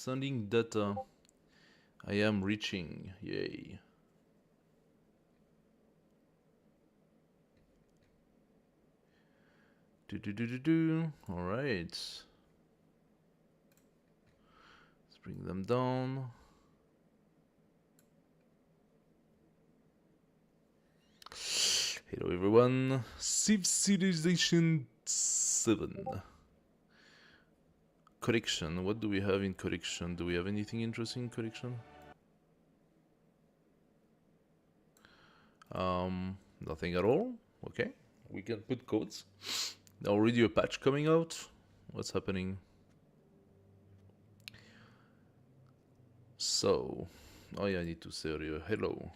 Sending data. I am reaching. Yay. Alright. Let's bring them down. Hello everyone. Civilization 7. Correction. What do we have in correction? Do we have anything interesting in correction? Nothing at all. Okay. We can put codes. Already a patch coming out. What's happening? So, oh yeah, I need to say hello.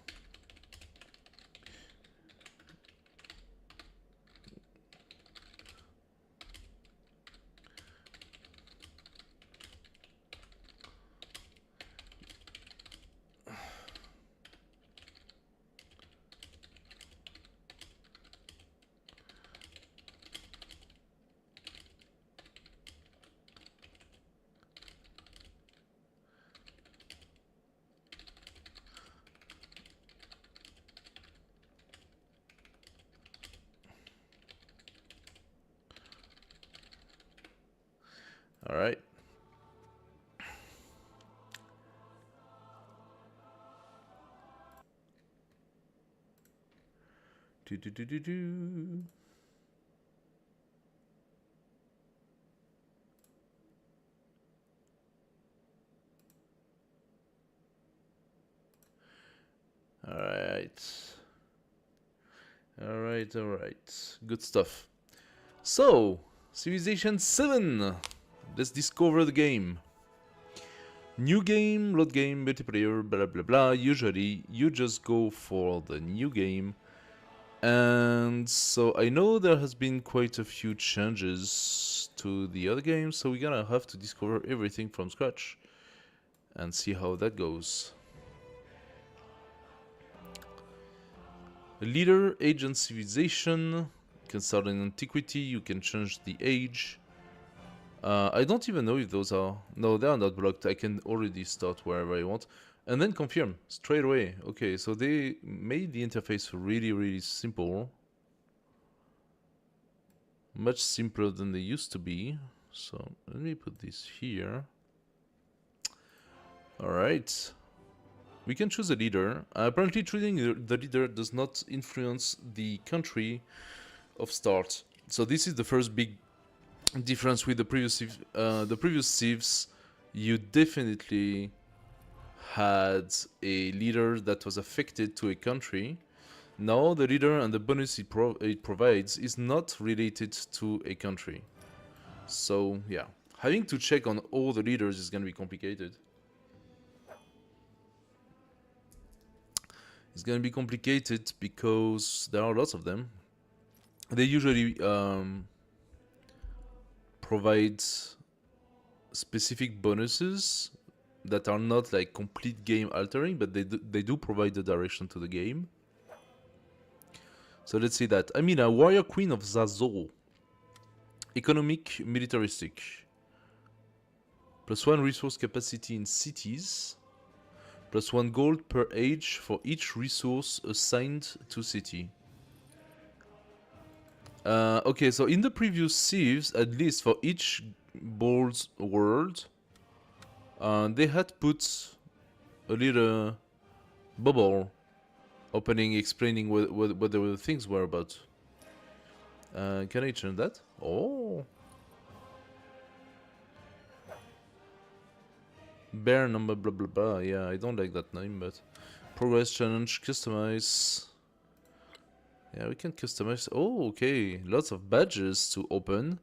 All right. Do. All right. Good stuff. So, Civilization 7. Let's discover the game. New game, load game, multiplayer, blah blah blah. Usually, you just go for the new game. And so I know there has been quite a few changes to the other games, so we're gonna have to discover everything from scratch and see how that goes. Leader, age and civilization. You can start in antiquity, you can change the age. I don't even know if those are... No, they are not blocked. I can already start wherever I want. And then confirm, straight away. Okay, so they made the interface really simple. Much simpler than they used to be. So, let me put this here. Alright. We can choose a leader. Apparently choosing the leader does not influence the country of start. So this is the first big difference with the previous civs. You definitely had a leader that was affected to a country. Now the leader and the bonus it provides is not related to a country. So yeah, having to check on all the leaders is going to be complicated. It's going to be complicated because there are lots of them. They usually provide specific bonuses that are not like complete game altering, but they do provide the direction to the game. So let's see that. I mean, a warrior queen of Zazo. Economic, militaristic. +1 resource capacity in cities. +1 gold per age for each resource assigned to city. Okay, so in the previous civs, at least for each bold world, they had put a little bubble opening, explaining what the things were about. Can I change that? Oh. Bear number blah blah blah. Yeah, I don't like that name, but progress challenge, customize. Yeah, we can customize. Oh, okay. Lots of badges to open.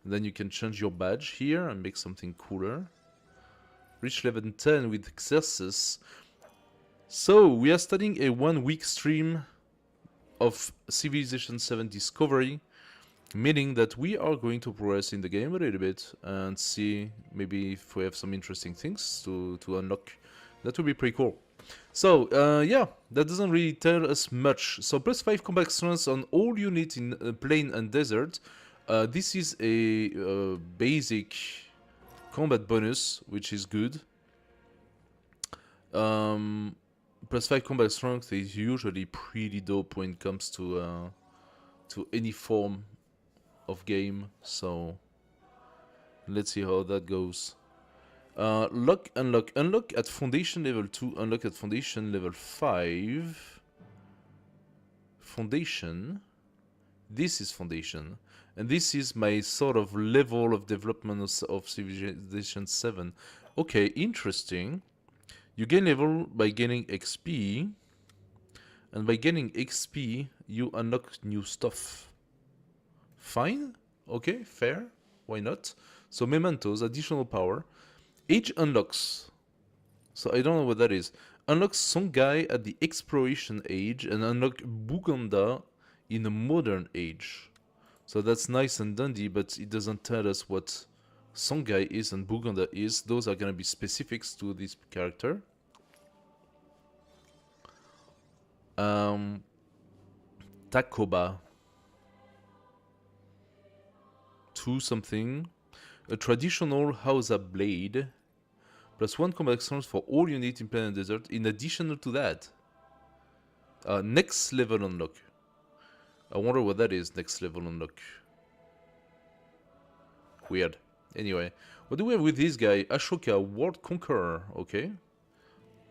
And then you can change your badge here and make something cooler. Reach level 10 with successes. So, we are starting a 1-week stream of Civilization 7 Discovery. Meaning that we are going to progress in the game a little bit and see maybe if we have some interesting things to unlock. That would be pretty cool. So, yeah, that doesn't really tell us much. So, +5 combat strength on all units in plain and desert. This is a basic combat bonus, which is good. Plus 5 combat strength is usually pretty dope when it comes to any form of game. So let's see how that goes. Unlock at foundation level 2, unlock at foundation level 5. Foundation. This is foundation. And this is my sort of level of development of Civilization 7. Okay, interesting. You gain level by gaining XP. And by gaining XP, you unlock new stuff. Fine. Okay, fair. Why not? So mementos, additional power. Age unlocks. So I don't know what that is. Unlocks Songhai at the exploration age and unlock Buganda in a modern age. So that's nice and dandy, but it doesn't tell us what Songhai is and Buganda is. Those are going to be specifics to this character. Takoba. 2 something. A traditional Hausa blade. Plus 1 combat strength for all units in Planet Desert. In addition to that. Next level unlock. I wonder what that is, next level unlock. Weird. Anyway, what do we have with this guy? Ashoka, World Conqueror. Okay.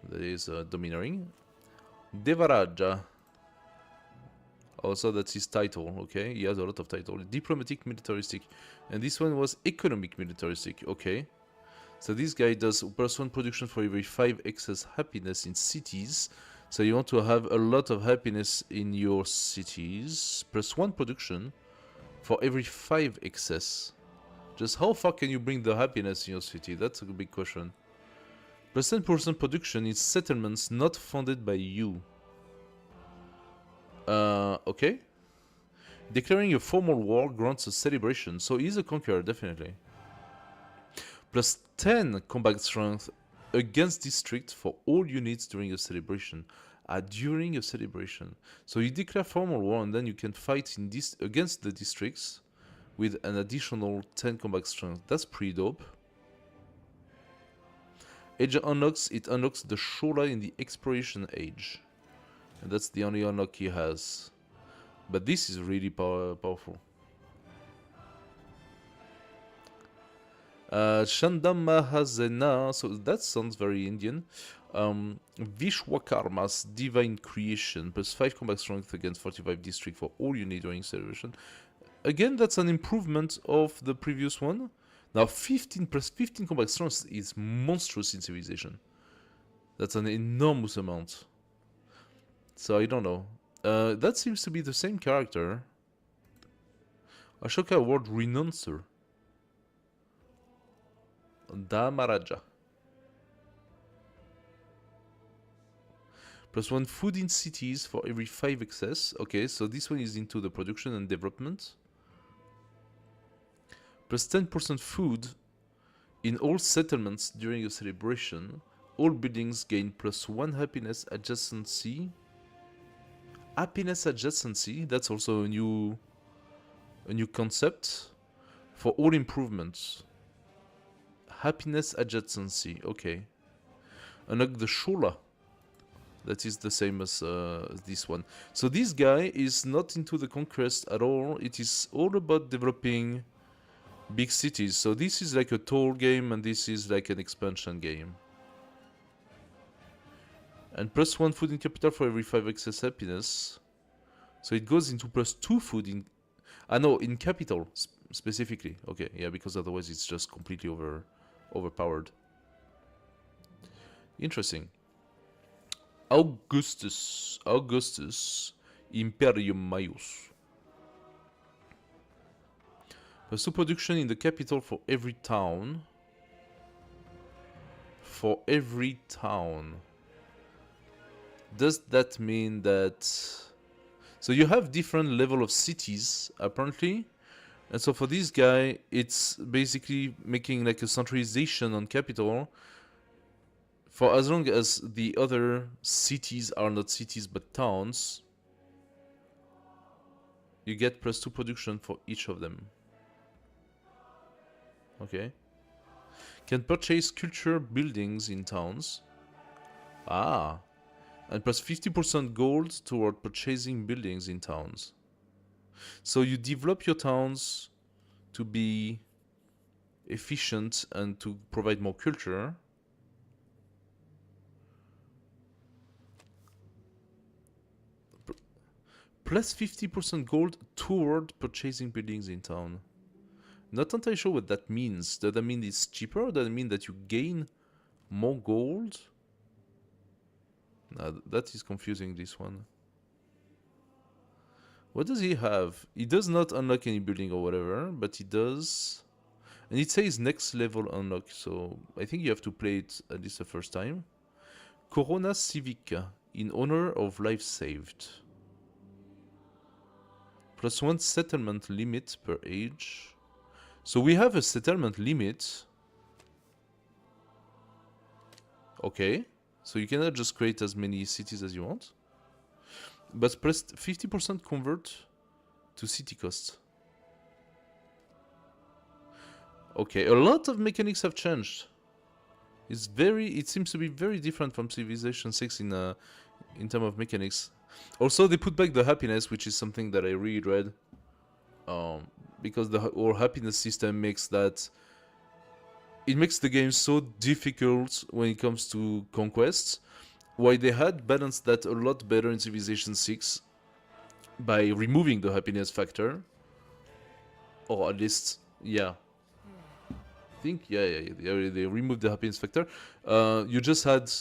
That is domineering. Devaraja. Also, that's his title. Okay. He has a lot of titles. Diplomatic, militaristic. And this one was economic, militaristic. Okay. So this guy does +1 production for every 5 excess happiness in cities. So you want to have a lot of happiness in your cities. +1 production for every 5 excess. Just how far can you bring the happiness in your city? That's a big question. +10% production in settlements not funded by you. Okay. Declaring a formal war grants a celebration. So he's a conqueror, definitely. +10 combat strength against district for all units during a celebration. During a celebration. So you declare formal war and then you can fight in this against the districts with an additional 10 combat strength. That's pretty dope. Age unlocks, it unlocks the Shola in the exploration age. And that's the only unlock he has. But this is really powerful. Chandamahazena, so that sounds very Indian. Vishwakarma's divine creation, +5 combat strength against 45 district for all units during celebration. Again, that's an improvement of the previous one. Now 15 + 15 combat strength is monstrous in Civilization. That's an enormous amount. So I don't know. That seems to be the same character. Ashoka Award Renouncer. Damaraja. +1 food in cities for every 5 excess. Okay, so this one is into the production and development. +10% food in all settlements during a celebration. All buildings gain +1 happiness adjacency. Happiness adjacency, that's also a new concept for all improvements. Happiness adjacency, okay. Unlock the Shola. That is the same as this one. So this guy is not into the conquest at all. It is all about developing big cities. So this is like a toll game and this is like an expansion game. And +1 food in capital for every 5 excess happiness. So it goes into +2 food in... no, in capital specifically. Okay, yeah, because otherwise it's just completely overpowered. Interesting. Augustus Imperium Maius. +2 production in the capital for every town. For every town. Does that mean that... So you have different level of cities, apparently. And so for this guy, it's basically making like a centralization on capital. For as long as the other cities are not cities but towns, you get +2 production for each of them. Okay. Can purchase culture buildings in towns. Ah. And plus 50% gold toward purchasing buildings in towns. So you develop your towns to be efficient and to provide more culture. Plus 50% gold toward purchasing buildings in town. Not entirely sure what that means. Does that mean it's cheaper, or does it mean that you gain more gold? That is confusing, this one. What does he have? He does not unlock any building or whatever, but he does... And it says next level unlock, so I think you have to play it at least the first time. Corona Civica, in honor of life saved. Plus 1 settlement limit per age. So we have a settlement limit. Okay. So you cannot just create as many cities as you want. But plus 50% convert to city cost. Okay, a lot of mechanics have changed. It seems to be very different from Civilization 6 in terms of mechanics. Also, they put back the happiness, which is something that I really dread. Because our happiness system makes that... It makes the game so difficult when it comes to conquests. Why they had balanced that a lot better in Civilization 6 by removing the happiness factor. Or at least, yeah. I think, yeah, they removed the happiness factor. You just had...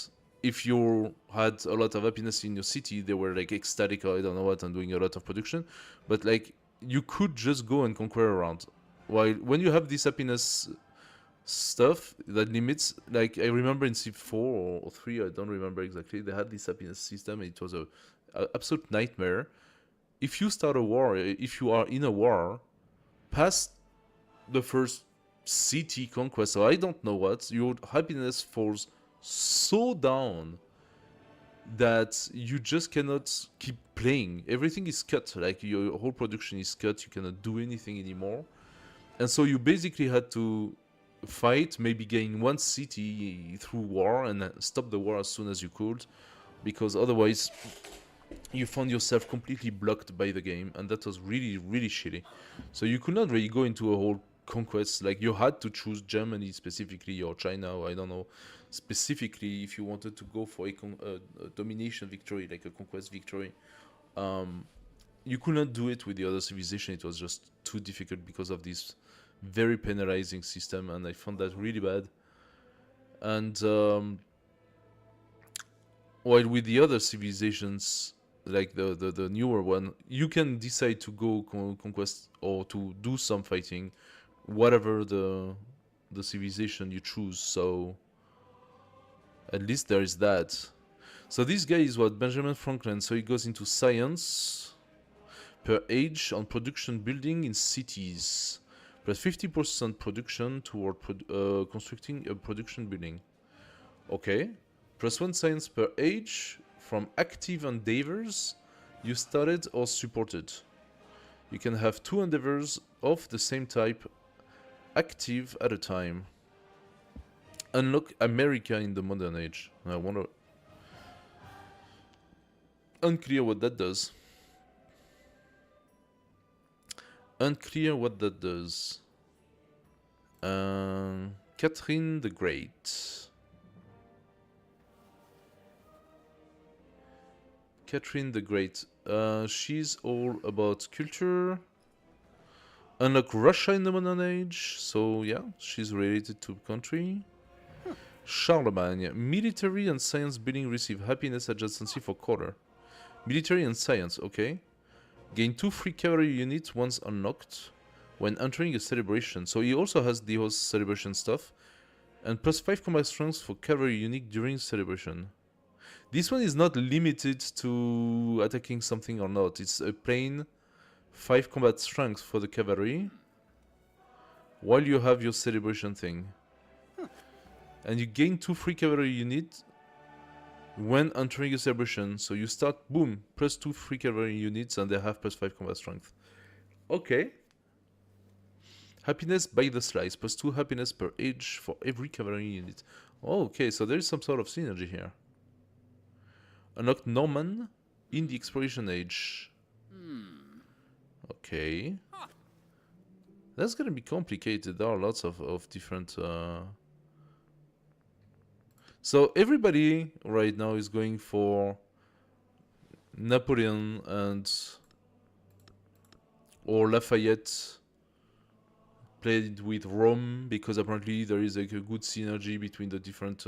If you had a lot of happiness in your city, they were like ecstatic or I don't know what and doing a lot of production. But like, you could just go and conquer around. While when you have this happiness stuff that limits, like I remember in Civ 4 or 3, I don't remember exactly, they had this happiness system and it was a absolute nightmare. If you start a war, if you are in a war, past the first city conquest, or I don't know what, your happiness falls so down that you just cannot keep playing. Everything is cut, like your whole production is cut, you cannot do anything anymore. And so you basically had to fight, maybe gain one city through war and stop the war as soon as you could, because otherwise you found yourself completely blocked by the game, and that was really, really shitty. So you could not really go into a whole conquest, like you had to choose Germany specifically or China or I don't know, specifically if you wanted to go for a domination victory, like a conquest victory. You could not do it with the other civilization. It was just too difficult because of this very penalizing system, and I found that really bad. And while with the other civilizations, like the newer one, you can decide to go conquest or to do some fighting, whatever the civilization you choose. So at least there is that. So this guy is what, Benjamin Franklin. So he goes into science per age on production building in cities. Plus 50% production toward constructing a production building. Okay. Plus 1 science per age from active endeavors you started or supported. You can have 2 endeavors of the same type active at a time. Unlock America in the modern age. I wonder... Unclear what that does. Unclear what that does. Catherine the Great. Catherine the Great. She's all about culture. Unlock Russia in the modern age. So yeah, she's related to country. Charlemagne. Military and science building receive happiness adjacency for quarter. Military and science, okay. Gain 2 free cavalry units once unlocked when entering a celebration. So he also has the host celebration stuff. And plus 5 combat strength for cavalry unit during celebration. This one is not limited to attacking something or not. It's a plain 5 combat strength for the cavalry while you have your celebration thing. And you gain 2 free cavalry units when entering a celebration. So you start, boom, plus 2 free cavalry units and they have plus 5 combat strength. Okay. Happiness by the slice, plus 2 happiness per age for every cavalry unit. Oh, okay, so there is some sort of synergy here. Unlock Norman in the Exploration Age. Okay. That's gonna be complicated. There are lots of different... So everybody right now is going for Napoleon and... or Lafayette played with Rome, because apparently there is like a good synergy between the different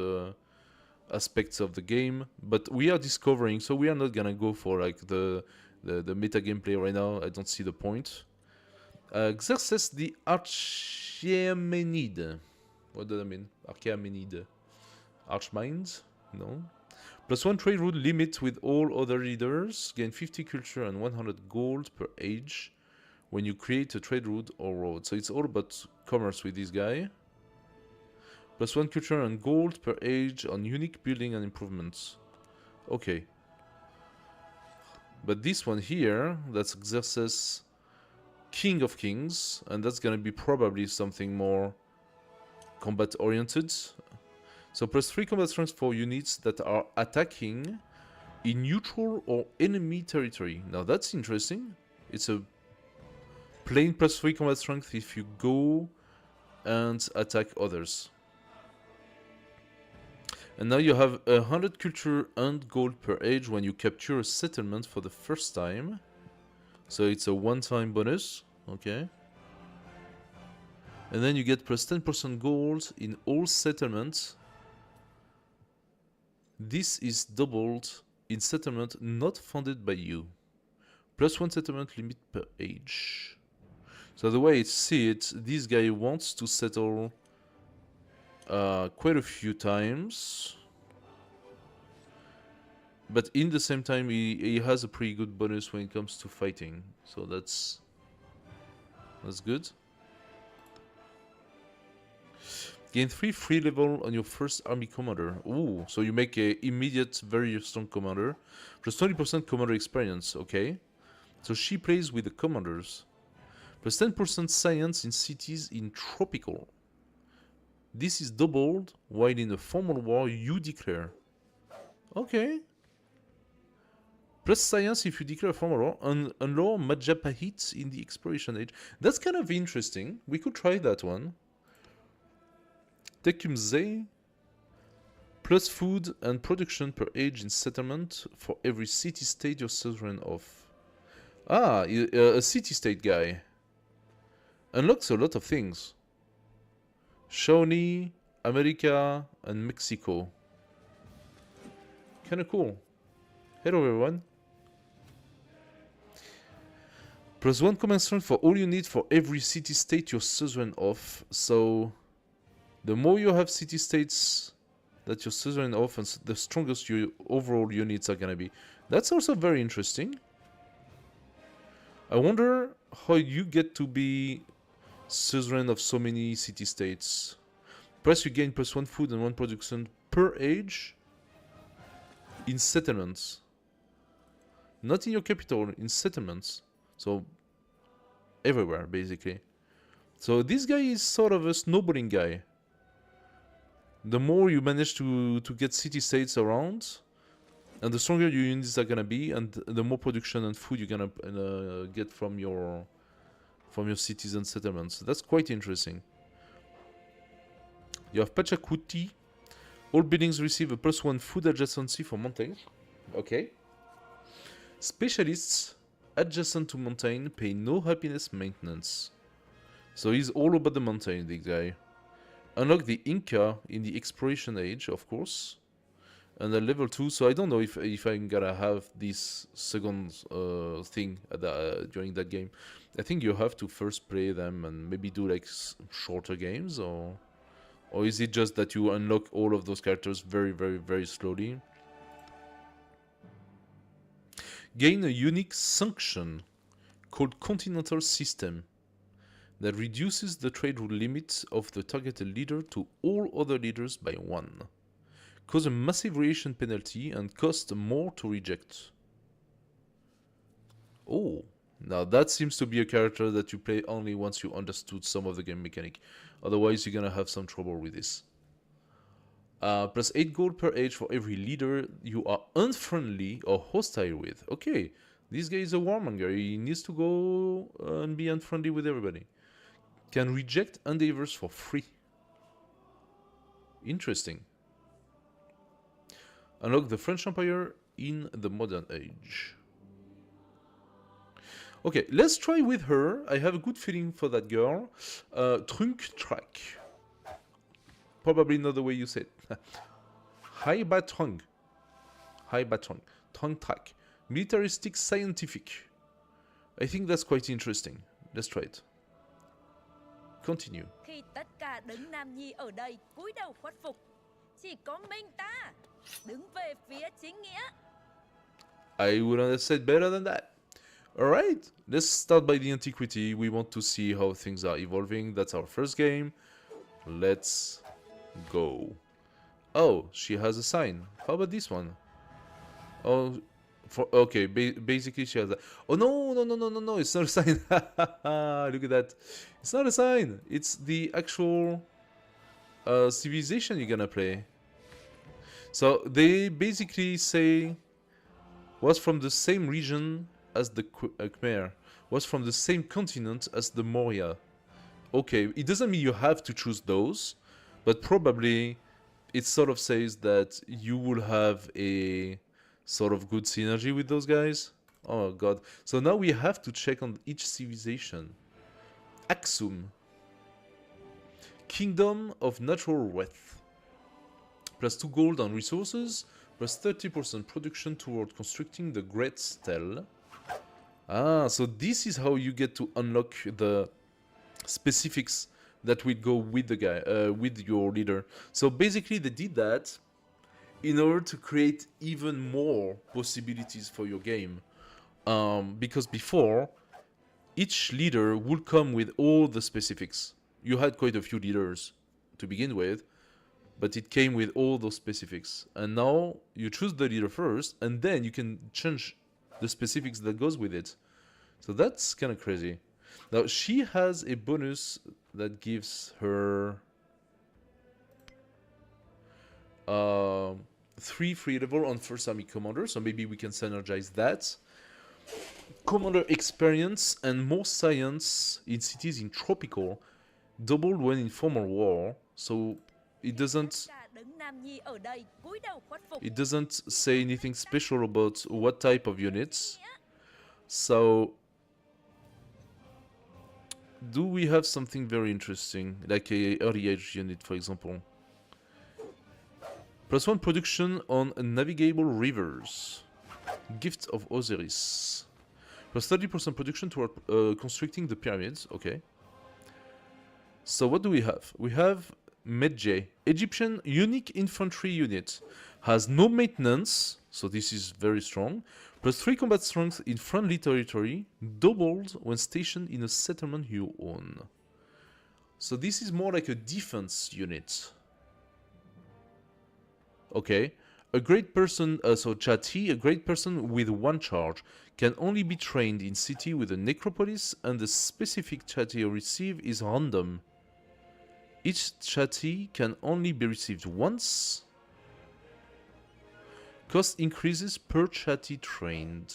aspects of the game. But we are discovering, so we are not gonna go for like the meta gameplay right now. I don't see the point. Xerxes the Archaemenid. What does that mean? Archaemenid. Archmind? No. +1 trade route limit with all other leaders. Gain 50 culture and 100 gold per age when you create a trade route or road. So it's all about commerce with this guy. +1 culture and gold per age on unique building and improvements. Okay. But this one here, that's Xerxes King of Kings, and that's gonna be probably something more combat oriented. So +3 combat strength for units that are attacking in neutral or enemy territory. Now that's interesting. It's a plain +3 combat strength if you go and attack others. And now you have 100 culture and gold per age when you capture a settlement for the first time. So it's a one-time bonus, okay. And then you get +10% gold in all settlements. This is doubled in settlement not funded by you. +1 settlement limit per age. So the way I see it, this guy wants to settle quite a few times. But in the same time, he has a pretty good bonus when it comes to fighting. So that's good. Gain 3 free level on your first army commander. Ooh, so you make a immediate, very strong commander. +20% commander experience, okay. So she plays with the commanders. +10% science in cities in tropical. This is doubled while in a formal war you declare. Okay. Plus science if you declare a formal war and lower Majapahit in the exploration age. That's kind of interesting. We could try that one. Tecumseh, plus food and production per age in settlement for every city-state you're sovereign of. Ah, a city-state guy. Unlocks a lot of things. Shawnee, America, and Mexico. Kinda cool. Hello everyone. +1 command strength for all you need for every city-state you're sovereign of. So, the more you have city-states that you're sovereign of, and the strongest your overall units are gonna be. That's also very interesting. I wonder how you get to be suzerain of so many city-states. Plus you gain +1 food and 1 production per age in settlements. Not in your capital, in settlements. So, everywhere, basically. So this guy is sort of a snowballing guy. The more you manage to get city-states around, and the stronger your units are gonna be, and the more production and food you're gonna get from your cities and settlements. That's quite interesting. You have Pachacuti. All buildings receive a +1 food adjacency for mountains. Okay. Specialists adjacent to mountain pay no happiness maintenance. So he's all about the mountain, the guy. Unlock the Inca in the exploration age, of course. And then level 2, so I don't know if I'm gonna have this second thing during that game. I think you have to first play them and maybe do like shorter games, or is it just that you unlock all of those characters very, very, very slowly? Gain a unique sanction called Continental System that reduces the trade route limit of the targeted leader to all other leaders by 1. Cause a massive relation penalty and cost more to reject. Oh, now that seems to be a character that you play only once you understood some of the game mechanic. Otherwise, you're gonna have some trouble with this. Plus 8 gold per age for every leader you are unfriendly or hostile with. Okay, this guy is a warmonger. He needs to go and be unfriendly with everybody. Can reject endeavors for free. Interesting. Unlock the French Empire in the modern age. Okay, let's try with her. I have a good feeling for that girl. Trunk track. Probably not the way you say it. High Batrung. High Batrung. Trunk track. Militaristic scientific. I think that's quite interesting. Let's try it. Continue. Khi tất cả đấng nam nhi ở đây cúi đầu khuất phục, chỉ có mình ta đứng về phía chính nghĩa. I wouldn't have said better than that. Alright, let's start by the antiquity. We want to see how things are evolving. That's our first game. Let's go. Oh, she has a sign. How about this one? Oh, okay, basically she has a... Oh, no, it's not a sign. Look at that. It's not a sign. It's the actual civilization you're gonna play. So they basically say was from the same region as the Khmer, was from the same continent as the Maurya. Okay, it doesn't mean you have to choose those, but probably it sort of says that you will have a sort of good synergy with those guys. Oh god. So now we have to check on each civilization. Aksum. Kingdom of Natural Wealth. Plus 2 gold on resources, plus 30% production toward constructing the Great Stele. Ah, so this is how you get to unlock the specifics that will go with the guy, with your leader. So basically they did that in order to create even more possibilities for your game. Because before, each leader would come with all the specifics. You had quite a few leaders to begin with, but it came with all those specifics. And now you choose the leader first, and then you can change the specifics that goes with it. So that's kind of crazy. Now she has a bonus that gives her 3 free level on first army commander, so maybe we can synergize that. Commander experience and more science in cities in tropical, doubled when in formal war. So it doesn't say anything special about what type of units. So do we have something very interesting, like a early age unit, for example? Plus 1 production on navigable rivers. Gift of Osiris. Plus 30% production toward constructing the pyramids. Okay. So what do we have? We have Medjay, Egyptian unique infantry unit. Has no maintenance, so this is very strong. Plus 3 combat strength in friendly territory, doubled when stationed in a settlement you own. So this is more like a defense unit. Okay. A great person, so Chati, a great person with 1 charge, can only be trained in city with a necropolis, and the specific Chati you receive is random. Each Chati can only be received once. Cost increases per Chati trained.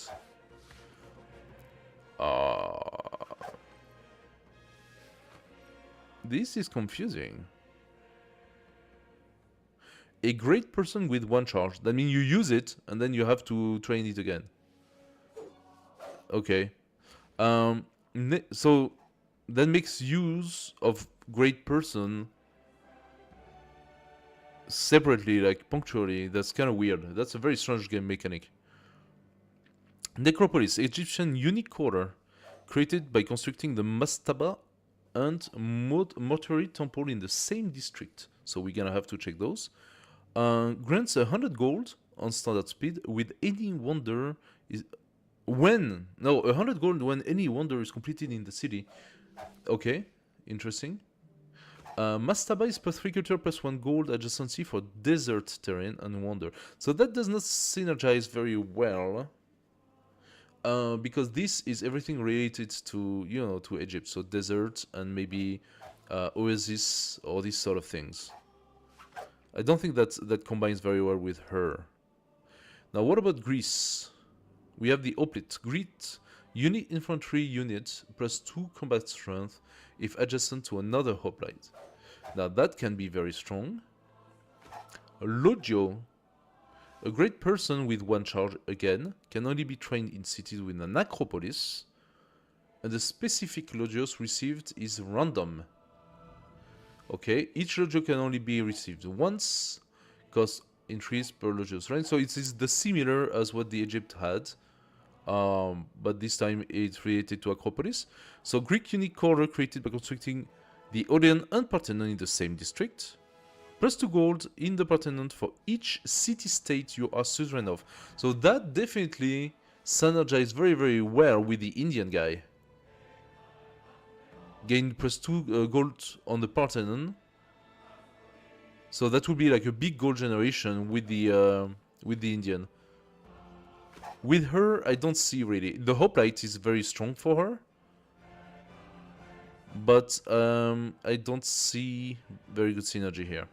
This is confusing. A great person with 1 charge. That means you use it and then you have to train it again. Okay. So that makes use of great person separately, like punctually. That's kind of weird. That's a very strange game mechanic. Necropolis, Egyptian unique quarter, created by constructing the mastaba and mortuary temple in the same district. So we're gonna have to check those. Grants 100 gold on standard speed with any wonder is 100 gold when any wonder is completed in the city. Okay, interesting. Mastaba is plus 3 culture plus 1 gold adjacency for desert terrain and wonder. So that does not synergize very well. Because this is everything related to, you know, to Egypt. So desert and maybe oasis or these sort of things. I don't think that combines very well with her. Now, what about Greece? We have the Hoplite. Greek unit infantry unit plus 2 combat strength if adjacent to another hoplite. Now, that can be very strong. Logio. A great person with 1 charge, again, can only be trained in cities with an acropolis. And the specific Logios received is random. Okay, each Logio can only be received once, cost increase per Logio's rank. So it is the similar as what the Egypt had, but this time it's related to Acropolis. So Greek unique core created by constructing the Odeon and Parthenon in the same district. Plus 2 gold in the Parthenon for each city-state you are suzerain of. So that definitely synergizes very, very well with the Indian guy. Gain plus 2 gold on the Parthenon. So that would be like a big gold generation with the Indian. With her, I don't see really. The Hoplite is very strong for her. But I don't see very good synergy here.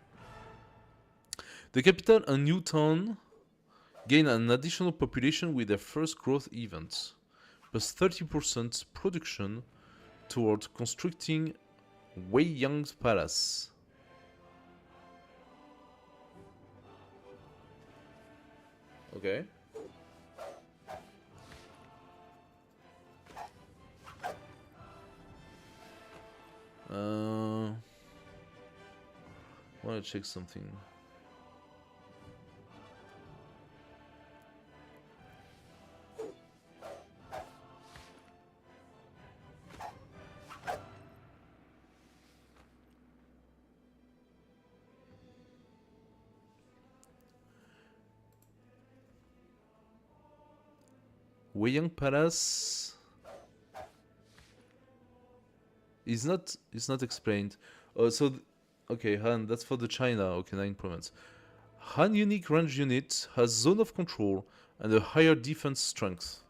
The capital and new town gain an additional population with their first growth event, plus 30% production toward constructing Wei Yang's palace. Okay. I want to check something. Weiyang Palace is not explained. Okay, Han, that's for the China. Okay, 9 province. Han unique range unit has zone of control and a higher defense strength.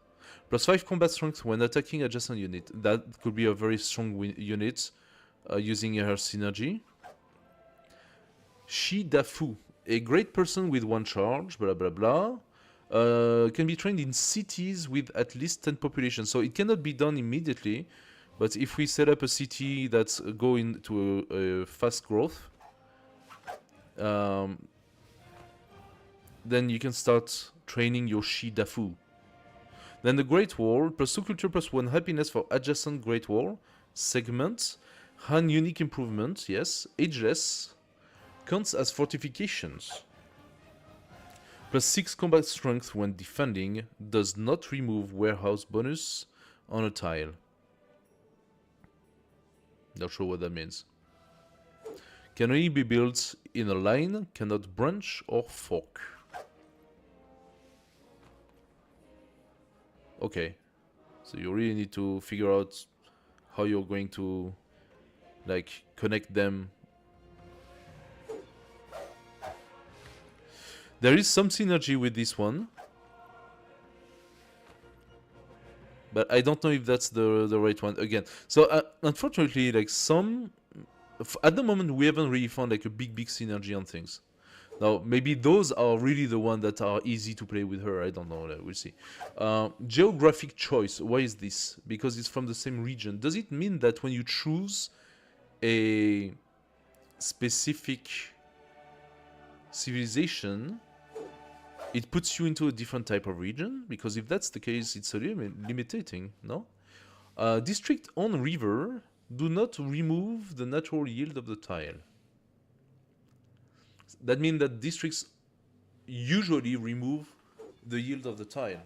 Plus 5 combat strength when attacking adjacent unit. That could be a very strong unit using her synergy. Shi Dafu, a great person with 1 charge, blah blah blah. Can be trained in cities with at least 10 population. So it cannot be done immediately. But if we set up a city that's going to a fast growth, then you can start training your Shi Dafu. Then the Great Wall, plus 2 culture, plus 1 happiness for adjacent Great Wall. Segment. Han unique improvement, yes. Ageless. Counts as fortifications. Plus 6 combat strength when defending. Does not remove warehouse bonus on a tile. Not sure what that means. Can only be built in a line, cannot branch or fork. Okay. So you really need to figure out how you're going to like connect them. There is some synergy with this one. But I don't know if that's the right one again. So unfortunately, like at the moment we haven't really found like a big synergy on things. Now maybe those are really the ones that are easy to play with her. I don't know. We'll see. Geographic choice. Why is this? Because it's from the same region. Does it mean that when you choose a specific civilization, it puts you into a different type of region? Because if that's the case, it's a limiting, no? District on river do not remove the natural yield of the tile. That means that districts usually remove the yield of the tile.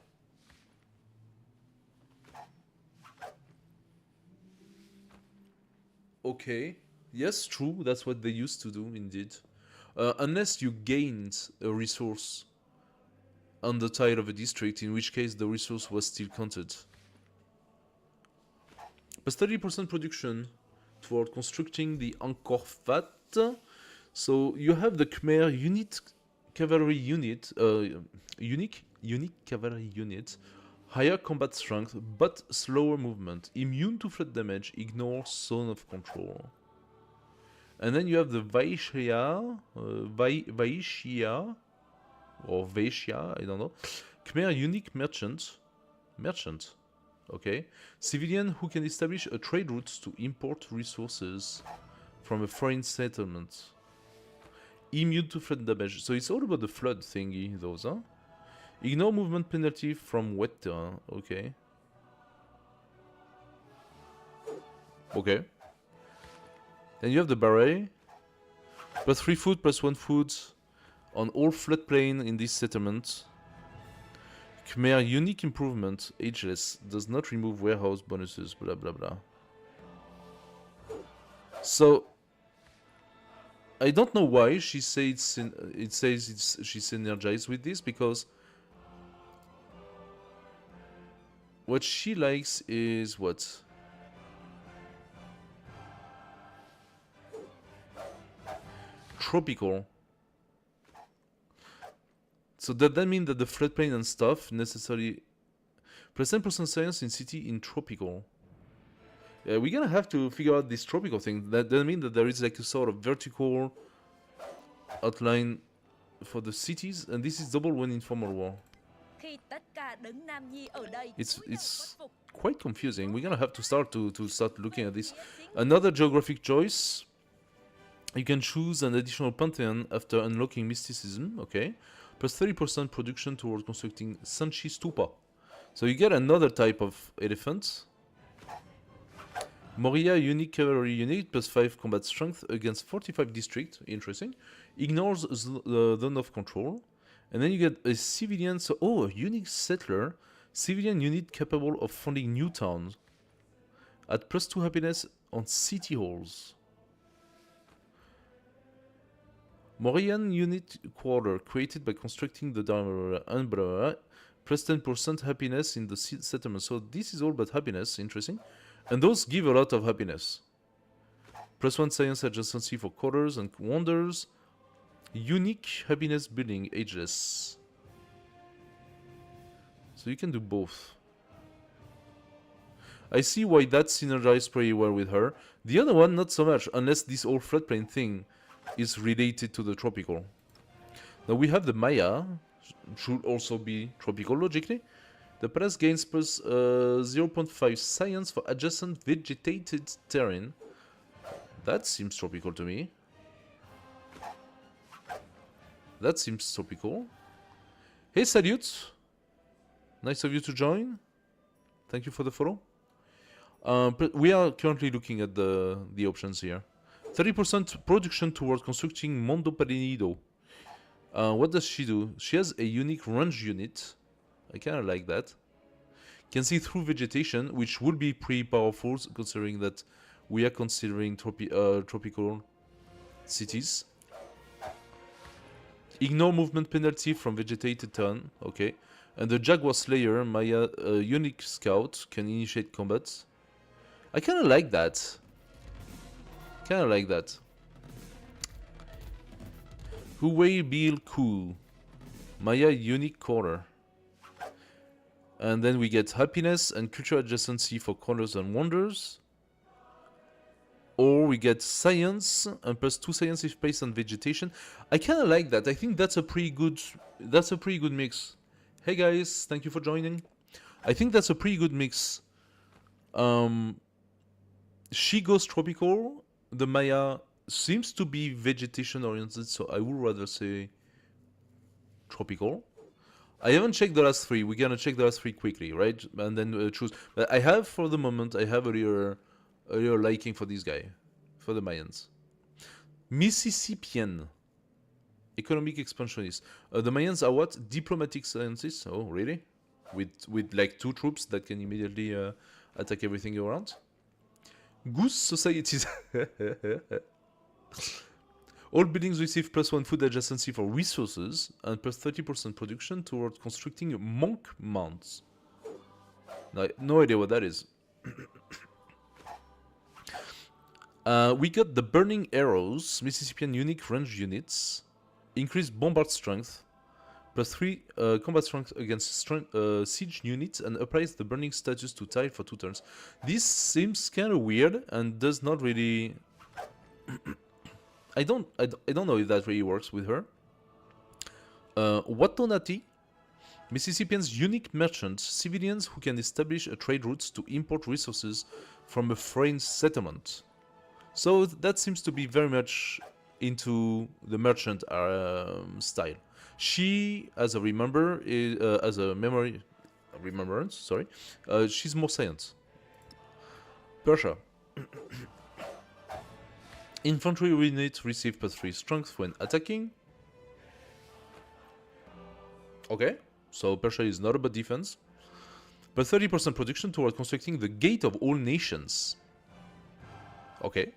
Okay, yes, true, that's what they used to do, indeed. Unless you gained a resource on the tile of a district, in which case the resource was still counted. Plus 30% production toward constructing the Angkor Wat. So you have the Khmer unit cavalry unit, unique cavalry unit, higher combat strength but slower movement, immune to threat damage, ignores zone of control. And then you have the Vaishya, Vaishya, or Vaishya, I don't know. Khmer unique merchant. Merchant. Okay. Civilian who can establish a trade route to import resources from a foreign settlement. Immune to flood damage. So it's all about the flood thingy, those, huh? Ignore movement penalty from wet terrain. Okay. Okay. Then you have the beret. Plus 3 food, plus 1 food on all floodplain in this settlement. Khmer unique improvement, ageless, does not remove warehouse bonuses, blah blah blah. So I don't know why she says she's synergized with this, because what she likes is what? Tropical. So does that mean that the floodplain and stuff necessarily... Plus 10% science in city in tropical. Yeah, we're gonna have to figure out this tropical thing. That doesn't mean that there is like a sort of vertical outline for the cities, and this is double when in formal war. It's quite confusing. We're gonna have to start looking at this. Another geographic choice. You can choose an additional pantheon after unlocking mysticism. Okay. Plus 30% production towards constructing Sanchi Stupa. So you get another type of elephant. Moria unique cavalry unit, plus 5 combat strength against 45 district. Interesting. Ignores the zone of control. And then you get a civilian, so a unique settler. Civilian unit capable of founding new towns. At plus 2 happiness on city halls. Morian unit quarter created by constructing the umbrella, plus 10% happiness in the settlement. So this is all about happiness, interesting. And those give a lot of happiness. Plus 1 science adjacency for quarters and wonders. Unique happiness building, ageless. So you can do both. I see why that synergized pretty well with her. The other one, not so much, unless this whole floodplain thing is related to the tropical. Now we have the Maya, should also be tropical logically. The palace gains plus 0.5 science for adjacent vegetated terrain. That seems tropical to me. That seems tropical. Hey, salute! Nice of you to join. Thank you for the follow. We are currently looking at the options here. 30% production towards constructing Mondo Palenido. What does she do? She has a unique range unit. I kind of like that. Can see through vegetation, which would be pretty powerful considering that we are considering tropical cities. Ignore movement penalty from vegetated turn. Okay. And the Jaguar Slayer, Maya unique scout, can initiate combat. I kind of like that. Kind of like that. Huwei Bil Ku. Maya unique corner. And then we get happiness and culture adjacency for corners and wonders. Or we get science and plus 2 science if based on vegetation. I kind of like that. I think that's a pretty good mix. Hey guys, thank you for joining. I think that's a pretty good mix. She goes tropical. The Maya seems to be vegetation oriented, so I would rather say tropical. I haven't checked the last 3. We're gonna check the last 3 quickly, right? And then choose. But I have, for the moment, I have a real liking for this guy, for the Mayans. Mississippian. Economic expansionist. The Mayans are what? Diplomatic scientists? Oh, really? With like 2 troops that can immediately attack everything around? Goose societies. All buildings receive plus 1 food adjacency for resources and plus 30% production towards constructing monk mounts. No idea what that is. We got the burning arrows, Mississippian unique range units, increased bombard strength, plus 3 combat strength against siege units, and applies the burning status to tile for 2 turns. This seems kind of weird and does not really I don't know if that really works with her. Watonati, Mississippians unique merchants, civilians who can establish a trade route to import resources from a foreign settlement. So that seems to be very much into the merchant style. She, as a remembrance, sorry, she's more science. Persia. Infantry unit receive +3 strength when attacking. Okay, so Persia is not about defense. But 30% production toward constructing the Gate of All Nations. Okay.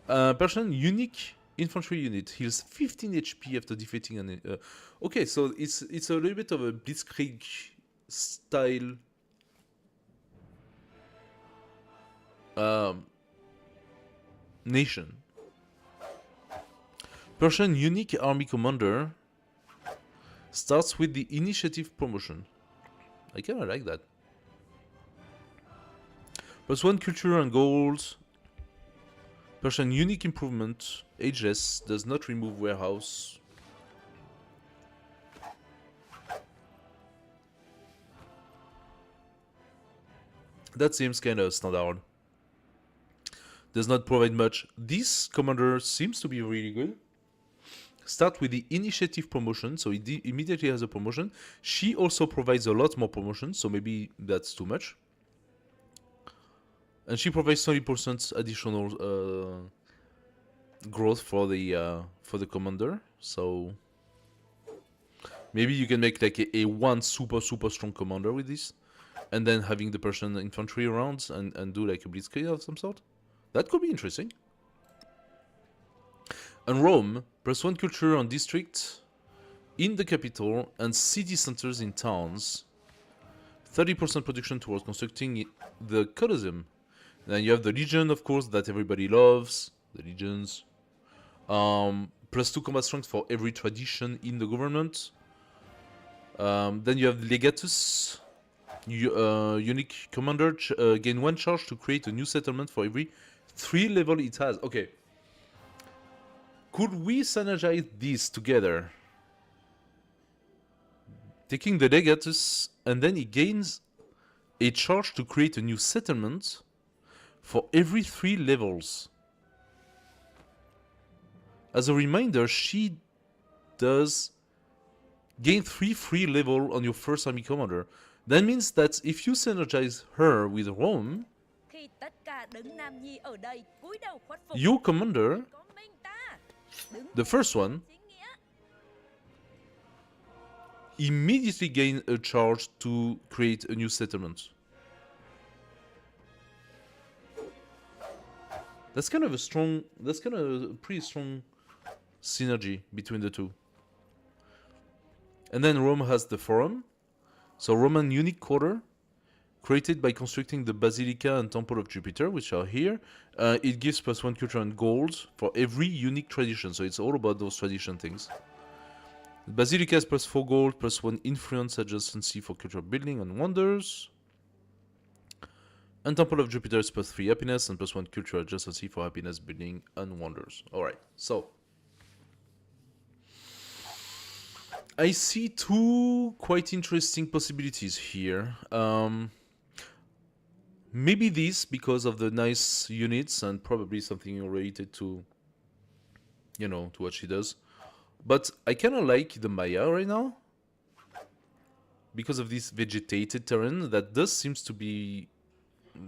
Persian unique infantry unit heals 15 HP after defeating an. Okay, so it's a little bit of a Blitzkrieg style. Nation. Persian unique army commander starts with the initiative promotion. I kinda like that. +1 culture and gold. Persian unique improvement. Ageless does not remove warehouse. That seems kinda standard. Does not provide much. This commander seems to be really good. Start with the initiative promotion, so it immediately has a promotion. She also provides a lot more promotion, so maybe that's too much. And she provides 30% additional growth for the commander. So maybe you can make like a one super strong commander with this, and then having the Persian infantry around and do like a blitzkrieg of some sort. That could be interesting. And Rome, +1 culture on district in the capital and city centers in towns. 30% production towards constructing the Colosseum. Then you have the Legion, of course, that everybody loves. The Legions. +2 combat strength for every tradition in the government. Then you have Legatus. Unique commander. Gain 1 charge to create a new settlement for every 3 level it has. Okay. Could we synergize these together? Taking the Legatus, and then he gains a charge to create a new settlement for every 3 levels. As a reminder, she does gain 3 free level on your first army commander. That means that if you synergize her with Rome, Khi tất cả đấng nam nhi ở đây cúi đầu khuất phục, your commander, có mình ta đứng the first one, chính nghĩa. immediately gain a charge to create a new settlement. That's kind of a pretty strong synergy between the two. And then Rome has the Forum. So Roman unique quarter, created by constructing the Basilica and Temple of Jupiter, which are here. It gives +1 culture and gold for every unique tradition. So it's all about those tradition things. Basilica is +4 gold, +1 influence adjacency for culture building and wonders. And Temple of Jupiter is +3 happiness and +1 culture adjacency for happiness building and wonders. Alright, so I see 2 quite interesting possibilities here. Maybe this because of the nice units and probably something related to, to what she does. But I kind of like the Maya right now because of this vegetated terrain that does seems to be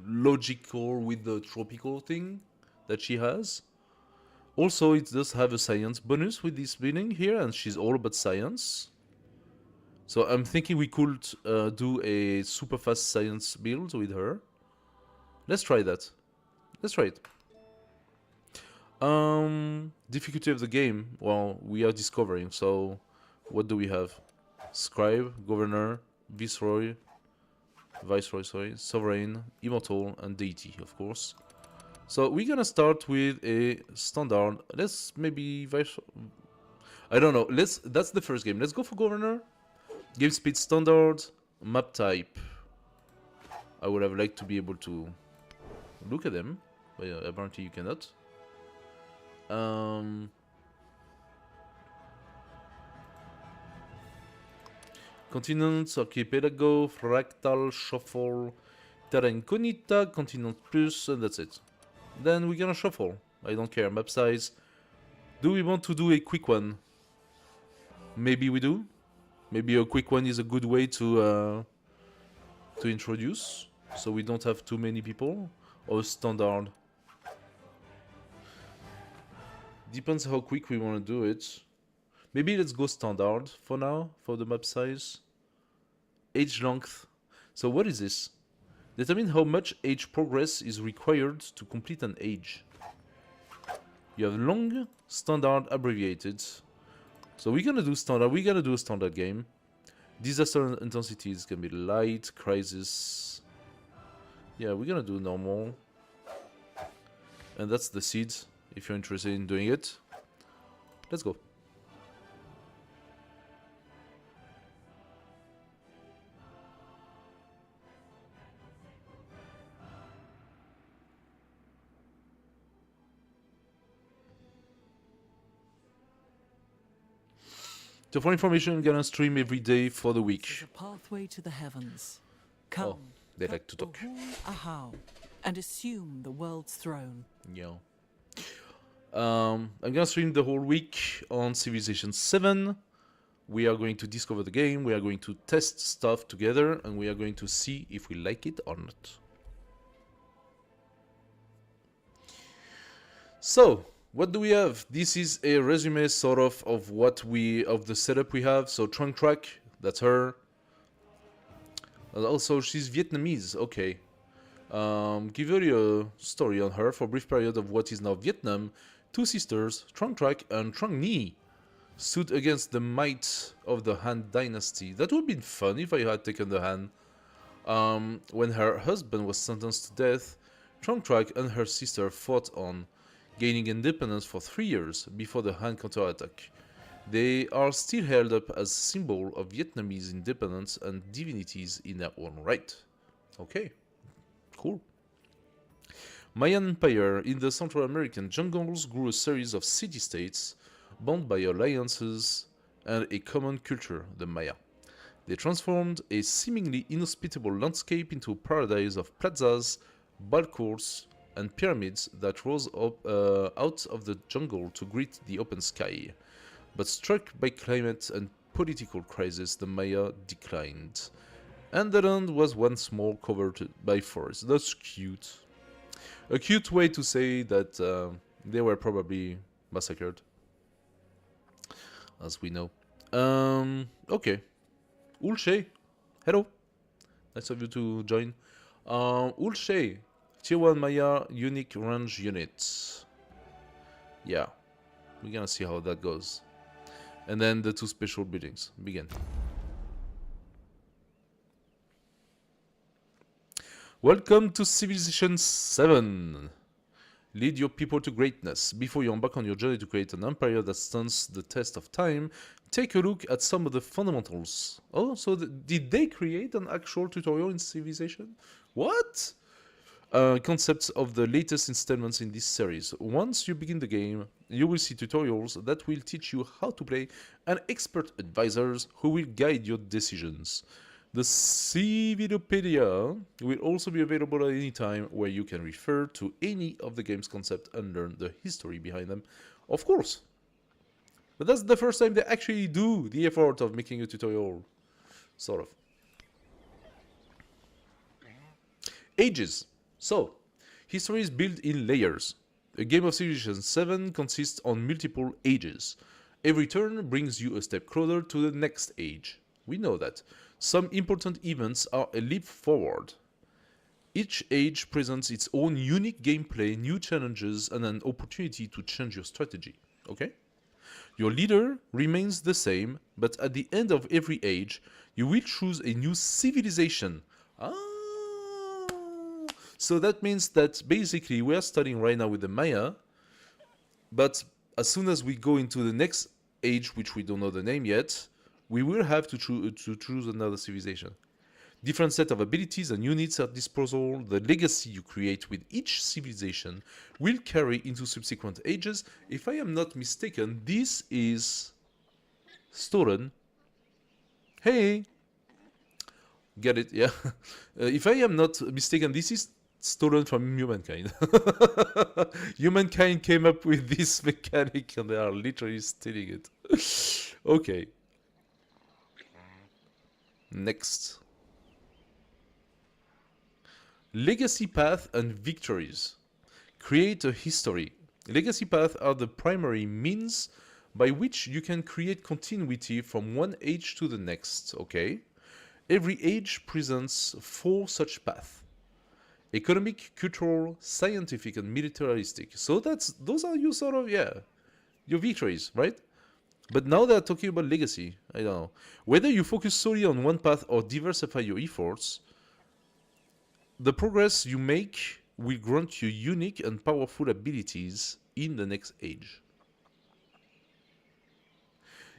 logical with the tropical thing that she has. Also, it does have a science bonus with this building here, and she's all about science. So I'm thinking we could do a super fast science build with her. Let's try that. Let's try it. Difficulty of the game. Well, we are discovering. So, what do we have? Scribe, Governor, Viceroy, Sovereign, Immortal, and Deity, of course. So we're gonna start with a standard. Let's maybe I don't know. That's the first game. Let's go for Governor. Game speed standard. Map type. I would have liked to be able to look at them, but apparently you cannot. Continents, Archipelago, Fractal, Shuffle, Terra Incognita, Continent Plus, and that's it. Then we're gonna shuffle. I don't care. Map size. Do we want to do a quick one? Maybe we do. Maybe a quick one is a good way to introduce, so we don't have too many people. Or standard. Depends how quick we want to do it. Maybe let's go standard for now, for the map size. Age length. So what is this? Determine how much age progress is required to complete an age. You have long, standard, abbreviated. So we're gonna do standard. We're gonna do a standard game. Disaster intensity is gonna be light, crisis. Yeah, we're gonna do normal. And that's the seeds, if you're interested in doing it. Let's go. So for information, I'm gonna stream every day for the week. There's a pathway to the heavens. Come, they like to cut talk. Ahau, and assume the world's throne. Yeah. I'm gonna stream the whole week on Civilization 7. We are going to discover the game, we are going to test stuff together, and we are going to see if we like it or not. So, what do we have? This is a resume sort of of the setup we have. So Trunk Track, that's her. And also she's Vietnamese, okay. Give you a story on her. For a brief period of what is now Vietnam, two sisters, Trunk Track and Trunk Nhi, stood against the might of the Han dynasty. That would have been fun if I had taken the Han. When her husband was sentenced to death, Trunk Track and her sister fought on, gaining independence for 3 years before the Han counterattack. They are still held up as symbol of Vietnamese independence and divinities in their own right. Okay, cool. Mayan Empire in the Central American jungles grew a series of city-states bound by alliances and a common culture, the Maya. They transformed a seemingly inhospitable landscape into a paradise of plazas, ball courts, and pyramids that rose up out of the jungle to greet the open sky. But struck by climate and political crisis, the Maya declined, and the land was once more covered by forests. That's cute. A cute way to say that they were probably massacred, as we know. Okay. Ulche, hello. Nice of you to join. Ulche. Tier 1 Maya unique range unit. Yeah, we're gonna see how that goes. And then the two special buildings. Begin. Welcome to Civilization 7. Lead your people to greatness. Before you embark on your journey to create an empire that stands the test of time, take a look at some of the fundamentals. Oh, so did they create an actual tutorial in Civilization? What? Concepts of the latest installments in this series. Once you begin the game, you will see tutorials that will teach you how to play and expert advisors who will guide your decisions. The Civilopedia will also be available at any time, where you can refer to any of the game's concepts and learn the history behind them, of course. But that's the first time they actually do the effort of making a tutorial, sort of. Ages. So, history is built in layers. A game of Civilization 7 consists on multiple ages. Every turn brings you a step closer to the next age. We know that. Some important events are a leap forward. Each age presents its own unique gameplay, new challenges, and an opportunity to change your strategy. Okay? Your leader remains the same, but at the end of every age, you will choose a new civilization. So that means that basically we are starting right now with the Maya, but as soon as we go into the next age, which we don't know the name yet, we will have to choose another civilization. Different set of abilities and units at disposal. The legacy you create with each civilization will carry into subsequent ages. If I am not mistaken, this is stolen. Hey! Get it? Yeah. If I am not mistaken, this is stolen from Humankind. Humankind came up with this mechanic and they are literally stealing it. Okay. Next. Legacy path and victories. Create a history. Legacy paths are the primary means by which you can create continuity from one age to the next, okay? Every age presents 4 such paths. Economic, cultural, scientific, and militaristic. So those are your sort of, your victories, right? But now they're talking about legacy. I don't know. Whether you focus solely on one path or diversify your efforts, the progress you make will grant you unique and powerful abilities in the next age.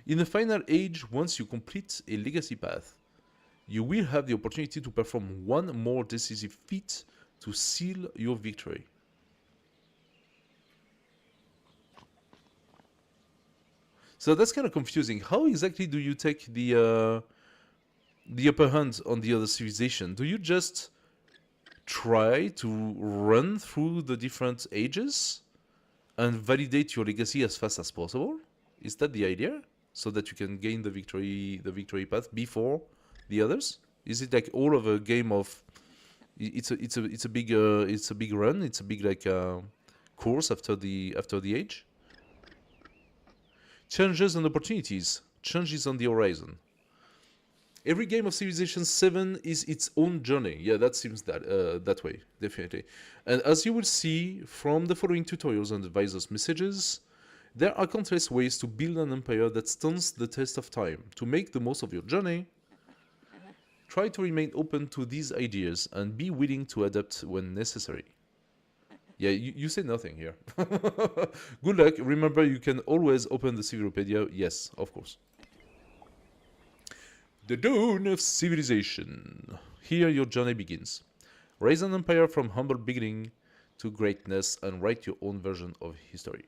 In the final age, once you complete a legacy path, you will have the opportunity to perform one more decisive feat to seal your victory. So that's kind of confusing. How exactly do you take the upper hand on the other civilization? Do you just try to run through the different ages and validate your legacy as fast as possible? Is that the idea? So that you can gain the victory path before the others? Is it like all of a game of it's a big run, it's a big like course after the age? Challenges and opportunities. Changes on the horizon. Every game of Civilization 7 is its own journey. Yeah, that seems that way, definitely. And as you will see from the following tutorials and advisors' messages, there are countless ways to build an empire that stands the test of time. To make the most of your journey, try to remain open to these ideas and be willing to adapt when necessary. Yeah, you say nothing here. Good luck. Remember, you can always open the Civilopedia. Yes, of course. The dawn of civilization. Here your journey begins. Raise an empire from humble beginning to greatness and write your own version of history.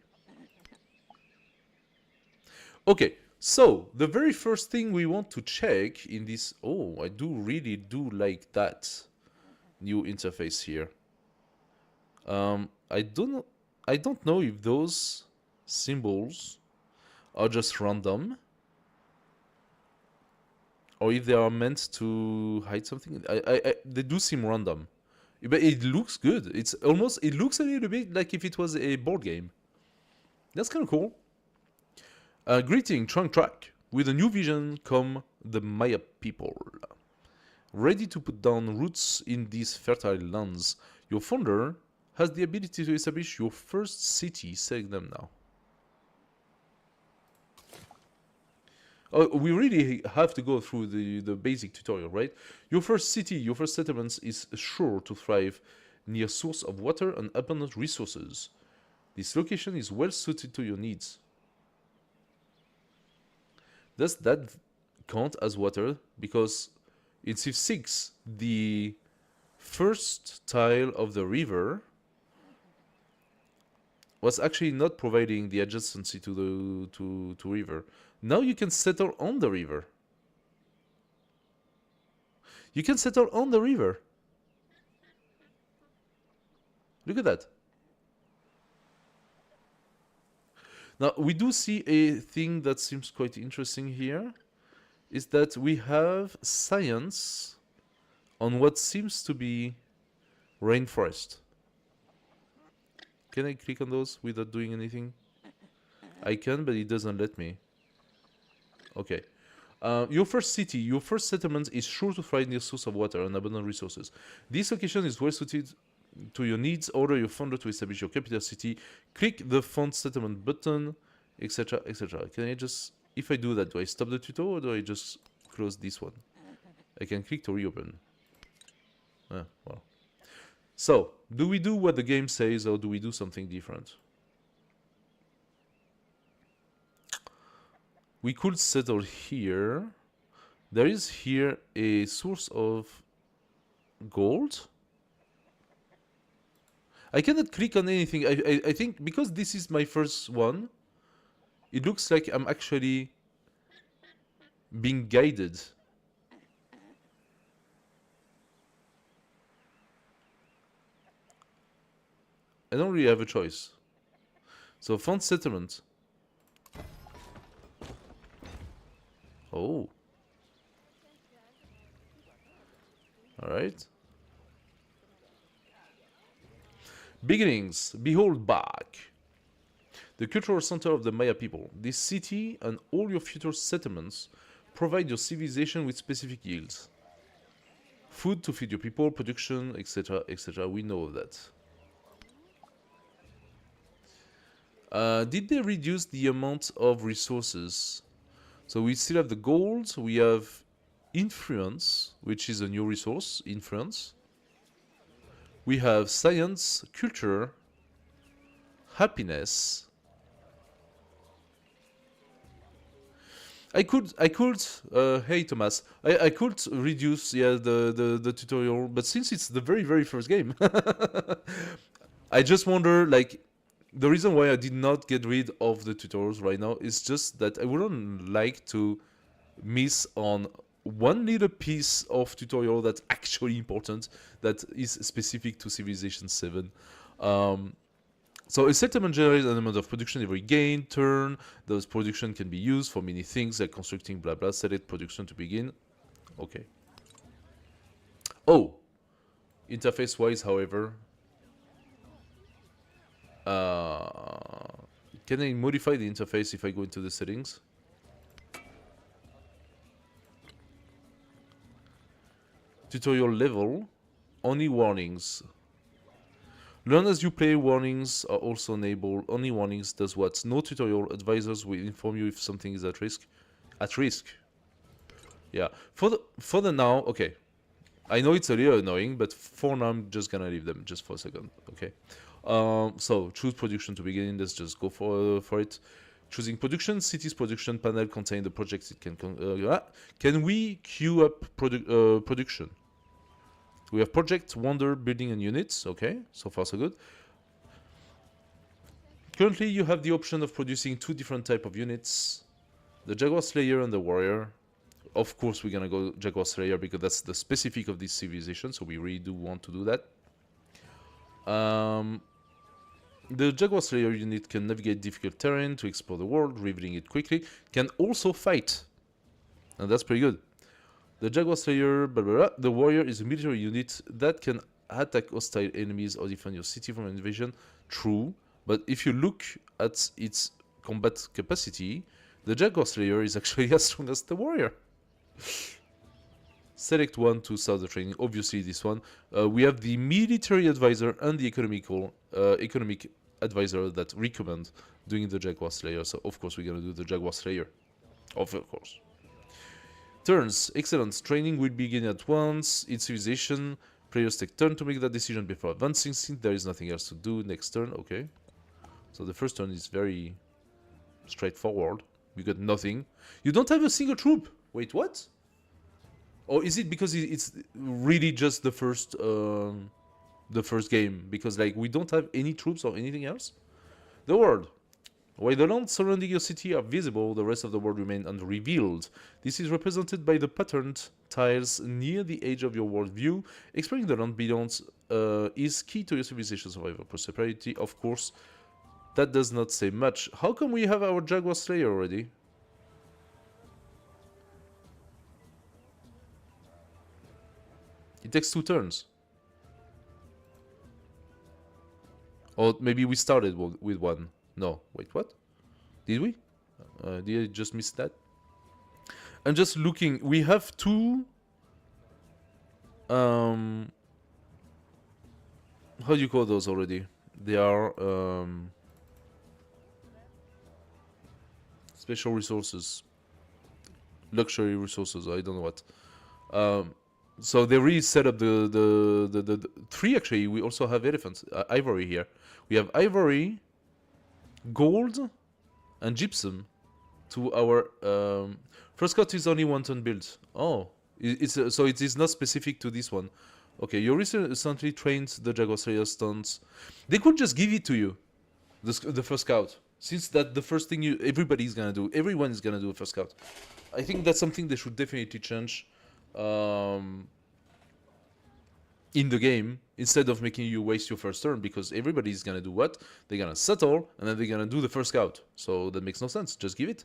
Okay, so the very first thing we want to check in this... Oh, I really do like that new interface here. I don't know if those symbols are just random or if they are meant to hide something. They do seem random, but it looks good. It looks a little bit like if it was a board game. That's kind of cool. Greeting, Trunk Track. With a new vision come the Maya people. Ready to put down roots in these fertile lands, your founder has the ability to establish your first city. Select them now. We really have to go through the basic tutorial, right? Your first city, your first settlement is sure to thrive near source of water and abundant resources. This location is well suited to your needs. Does that count as water? Because in Civ 6, the first tile of the river was actually not providing the adjacency to river. Now you can settle on the river. You can settle on the river. Look at that. Now, we do see a thing that seems quite interesting here, is that we have science on what seems to be rainforest. Can I click on those without doing anything? I can, but it doesn't let me. Okay. Your first city, your first settlement is sure to thrive near source of water and abundant resources. This location is well suited to your needs. Order your founder to establish your capital city. Click the font settlement button, etc., etc. Can I just, if I do that, do I stop the tutorial or do I just close this one? I can click to reopen. Well. So, do we do what the game says or do we do something different? We could settle here. There is here a source of gold. I cannot click on anything. I think because this is my first one, it looks like I'm actually being guided. I don't really have a choice. So found settlement. Oh. Alright. Beginnings. Behold back. The cultural center of the Maya people. This city and all your future settlements provide your civilization with specific yields. Food to feed your people, production, etc., etc. We know that. Did they reduce the amount of resources? So we still have the gold, we have influence, which is a new resource, influence. We have science, culture, happiness. I could, hey Thomas, I could reduce, the tutorial, but since it's the very first game, I just wonder, like, the reason why I did not get rid of the tutorials right now is just that I wouldn't like to miss on one little piece of tutorial that's actually important, that is specific to Civilization 7. So a settlement generates an amount of production every gain turn. Those production can be used for many things like constructing blah blah. Select production to begin. Okay. Oh, interface wise, however, can I modify the interface if I go into the settings? Tutorial level, only warnings. Learn as you play, warnings are also enabled. Only warnings does what? No tutorial, advisors will inform you if something is at risk. At risk. Yeah. For the now, okay. I know it's a little annoying, but for now I'm just gonna leave them just for a second. Okay. So choose production to begin. Let's just go for it. Choosing production, cities production panel contain the projects it can. Can we queue up production? We have project, wonder, building, and units. Okay, so far so good. Currently, you have the option of producing two different type of units: the Jaguar Slayer and the Warrior. Of course, we're gonna go Jaguar Slayer because that's the specific of this civilization. So we really do want to do that. The Jaguar Slayer unit can navigate difficult terrain to explore the world, revealing it quickly. Can also fight, and that's pretty good. The Jaguar Slayer, blah, blah, blah. The Warrior is a military unit that can attack hostile enemies or defend your city from invasion. True, but if you look at its combat capacity, the Jaguar Slayer is actually as strong as the Warrior. Select one to start the training. Obviously, this one. We have the military advisor and the economic advisor that recommend doing the Jaguar Slayer. So, of course, we're gonna do the Jaguar Slayer. Of course. Turns. Excellent. Training will begin at once. In civilization, players take turn to make that decision before advancing. Since there is nothing else to do, next turn. Okay. So the first turn is very straightforward. You got nothing. You don't have a single troop. Wait, what? Or is it because it's really just the first game? Because like we don't have any troops or anything else. The world. While the lands surrounding your city are visible, the rest of the world remains unrevealed. This is represented by the patterned tiles near the edge of your world view. Exploring the land beyond is key to your civilization survival prosperity. Of course, that does not say much. How come we have our Jaguar Slayer already? It takes 2 turns. Or maybe we started with one. No, wait, what? Did we? Did I just miss that? I'm just looking. We have 2... how do you call those already? They are... special resources. Luxury resources, I don't know what. So they really set up the 3 actually. We also have elephants. Ivory here. We have ivory, gold, and gypsum to our... first cut is only 1 ton build. Oh, so it is not specific to this one. Okay, you recently trained the Jaguar Slayer stunts. They could just give it to you, the first scout. Since that the first thing everybody's gonna do, everyone is gonna do a first scout. I think that's something they should definitely change in the game, instead of making you waste your first turn, because everybody's gonna do what? They're gonna settle, and then they're gonna do the first scout. So that makes no sense, just give it.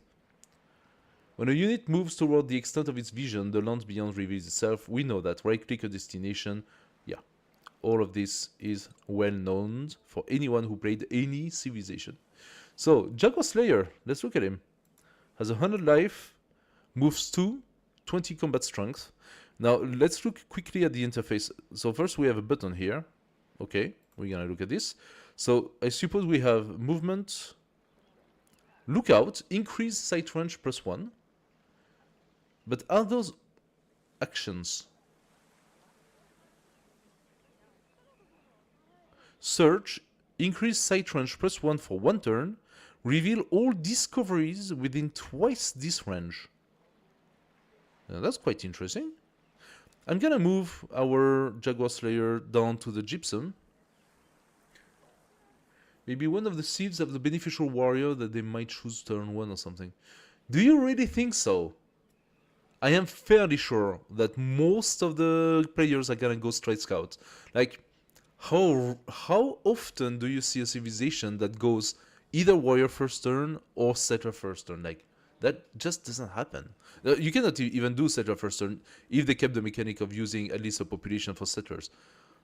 When a unit moves toward the extent of its vision, the land beyond reveals itself. We know that. Right-click a destination. Yeah, all of this is well known for anyone who played any Civilization. So, Jaguar Slayer, let's look at him. Has 100 life, moves 2, 20 combat strength. Now, let's look quickly at the interface. So first we have a button here. Okay, we're gonna look at this. So I suppose we have movement, lookout, increase sight range +1. But are those actions? Search, increase sight range +1 for 1 turn. Reveal all discoveries within twice this range. Now that's quite interesting. I'm gonna move our Jaguar Slayer down to the gypsum. Maybe one of the seeds of the beneficial warrior that they might choose turn 1 or something. Do you really think so? I am fairly sure that most of the players are gonna go straight scout. Like, how often do you see a civilization that goes either warrior first turn or settler first turn? Like, that just doesn't happen. You cannot even do settler first turn if they kept the mechanic of using at least a population for settlers.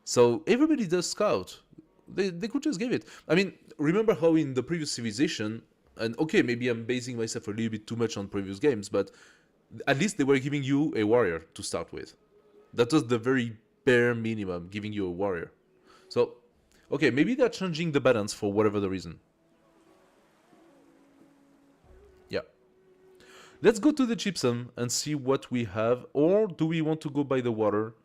So everybody does scout. They could just give it. I mean, remember how in the previous civilization, and okay, maybe I'm basing myself a little bit too much on previous games, but at least they were giving you a warrior to start with. That was the very bare minimum, giving you a warrior. So, okay, maybe they're changing the balance for whatever the reason. Yeah. Let's go to the gypsum and see what we have. Or do we want to go by the water?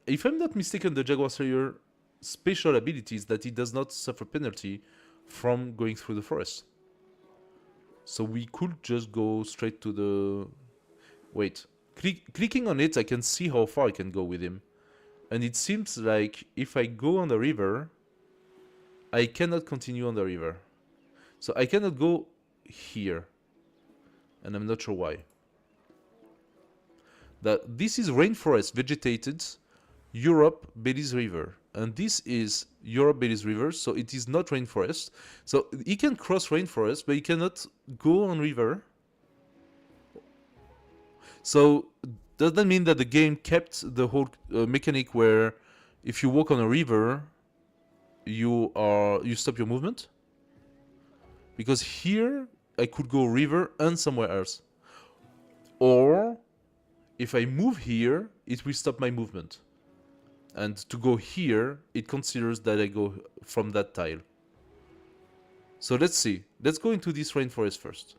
If I'm not mistaken, the Jaguar Slayer special ability is that it does not suffer penalty from going through the forest. So we could just go straight to the... Wait. Clicking on it, I can see how far I can go with him. And it seems like if I go on the river, I cannot continue on the river. So I cannot go here. And I'm not sure why. This is rainforest, vegetated, Europe, Belize River. And this is Europe, Belize River, so it is not rainforest. So he can cross rainforest, but he cannot go on river. So does that mean that the game kept the whole mechanic where if you walk on a river, you stop your movement? Because here I could go river and somewhere else. Or if I move here, it will stop my movement. And to go here, it considers that I go from that tile. So let's see. Let's go into this rainforest first.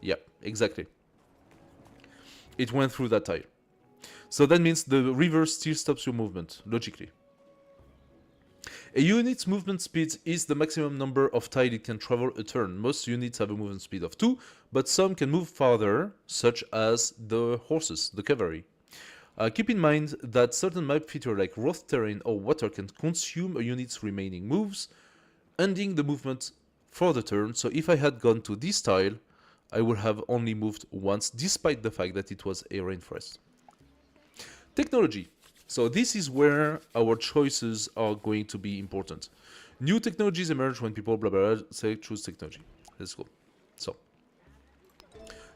Yeah, exactly. It went through that tile. So that means the river still stops your movement, logically. A unit's movement speed is the maximum number of tiles it can travel a turn. Most units have a movement speed of 2, but some can move farther, such as the horses, the cavalry. Keep in mind that certain map features like rough terrain or water can consume a unit's remaining moves, ending the movement for the turn. So if I had gone to this tile, I would have only moved once, despite the fact that it was a rainforest. Technology. So this is where our choices are going to be important. New technologies emerge when people blah blah blah say choose technology. Let's go. So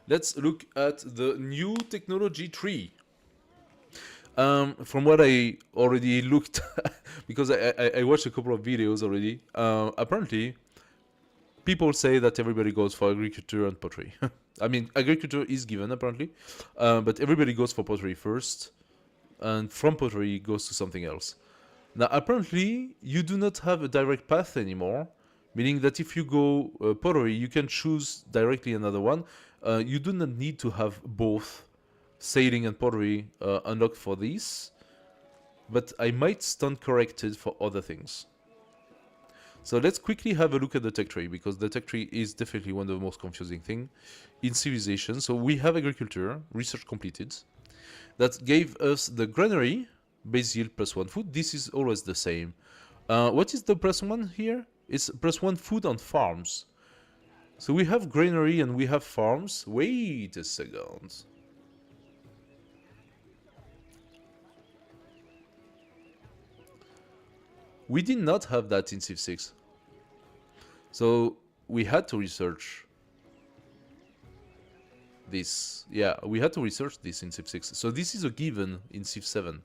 let's look at the new technology tree. From what I already looked, because I watched a couple of videos already, apparently people say that everybody goes for agriculture and pottery. I mean, agriculture is given apparently, but everybody goes for pottery first, and from pottery goes to something else. Now, apparently, you do not have a direct path anymore, meaning that if you go pottery, you can choose directly another one. You do not need to have both sailing and pottery unlocked for these, but I might stand corrected for other things. So let's quickly have a look at the tech tree, because the tech tree is definitely one of the most confusing things in Civilization. So we have agriculture, research completed. that gave us the granary, base yield +1 food. This is always the same. What is the +1 here? It's +1 food on farms. So we have granary and we have farms. Wait a second. We did not have that in Civ 6. So we had to research this. Yeah, we had to research this in Civ 6. So this is a given in Civ 7.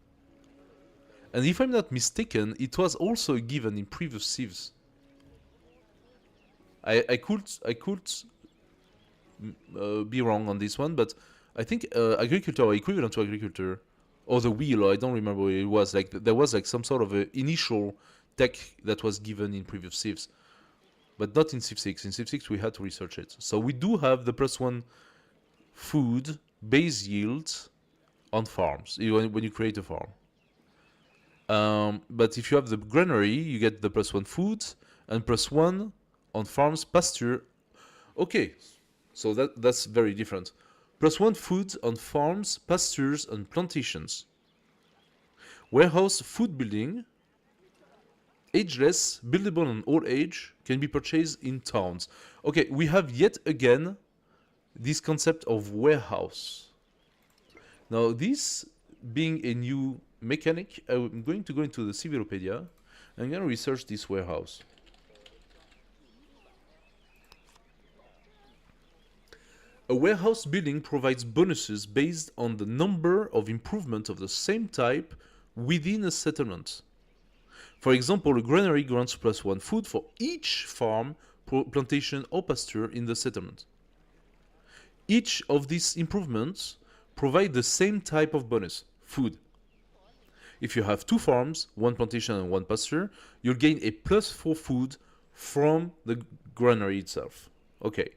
And if I'm not mistaken, it was also a given in previous Civs. I could be wrong on this one, but I think agriculture or equivalent to agriculture, or the wheel, or I don't remember what it was. Like there was like some sort of a initial tech that was given in previous Civs, but not in Civ 6. In Civ 6 we had to research it. So we do have the +1 food base yield on farms when you create a farm. But if you have the granary, you get the +1 food and +1 on farms pasture. Okay, so that's very different. +1 food on farms, pastures, and plantations. Warehouse food building, ageless, buildable on old age, can be purchased in towns. Okay, we have yet again this concept of warehouse. Now, this being a new mechanic, I'm going to go into the Civilopedia and I'm going to research this warehouse. A warehouse building provides bonuses based on the number of improvements of the same type within a settlement. For example, a granary grants +1 food for each farm, plantation, or pasture in the settlement. Each of these improvements provide the same type of bonus, food. If you have 2 farms, 1 plantation and 1 pasture, you'll gain a +4 food from the granary itself. Okay.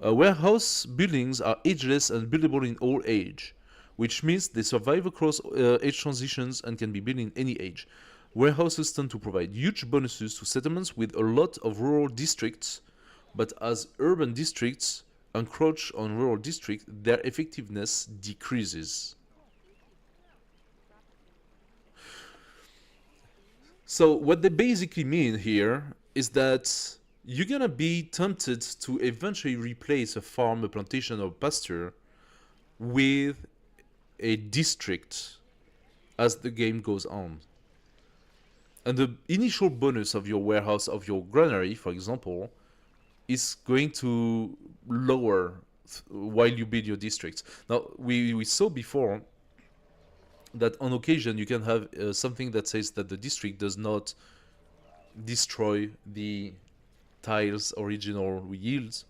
Warehouse buildings are ageless and buildable in old age, which means they survive across age transitions and can be built in any age. Warehouses tend to provide huge bonuses to settlements with a lot of rural districts, but as urban districts encroach on rural districts, their effectiveness decreases. So what they basically mean here is that you're gonna be tempted to eventually replace a farm, a plantation, or pasture with a district as the game goes on. And the initial bonus of your warehouse, of your granary, for example, is going to lower while you build your districts. Now, we saw before that on occasion you can have something that says that the district does not destroy the tiles original yields,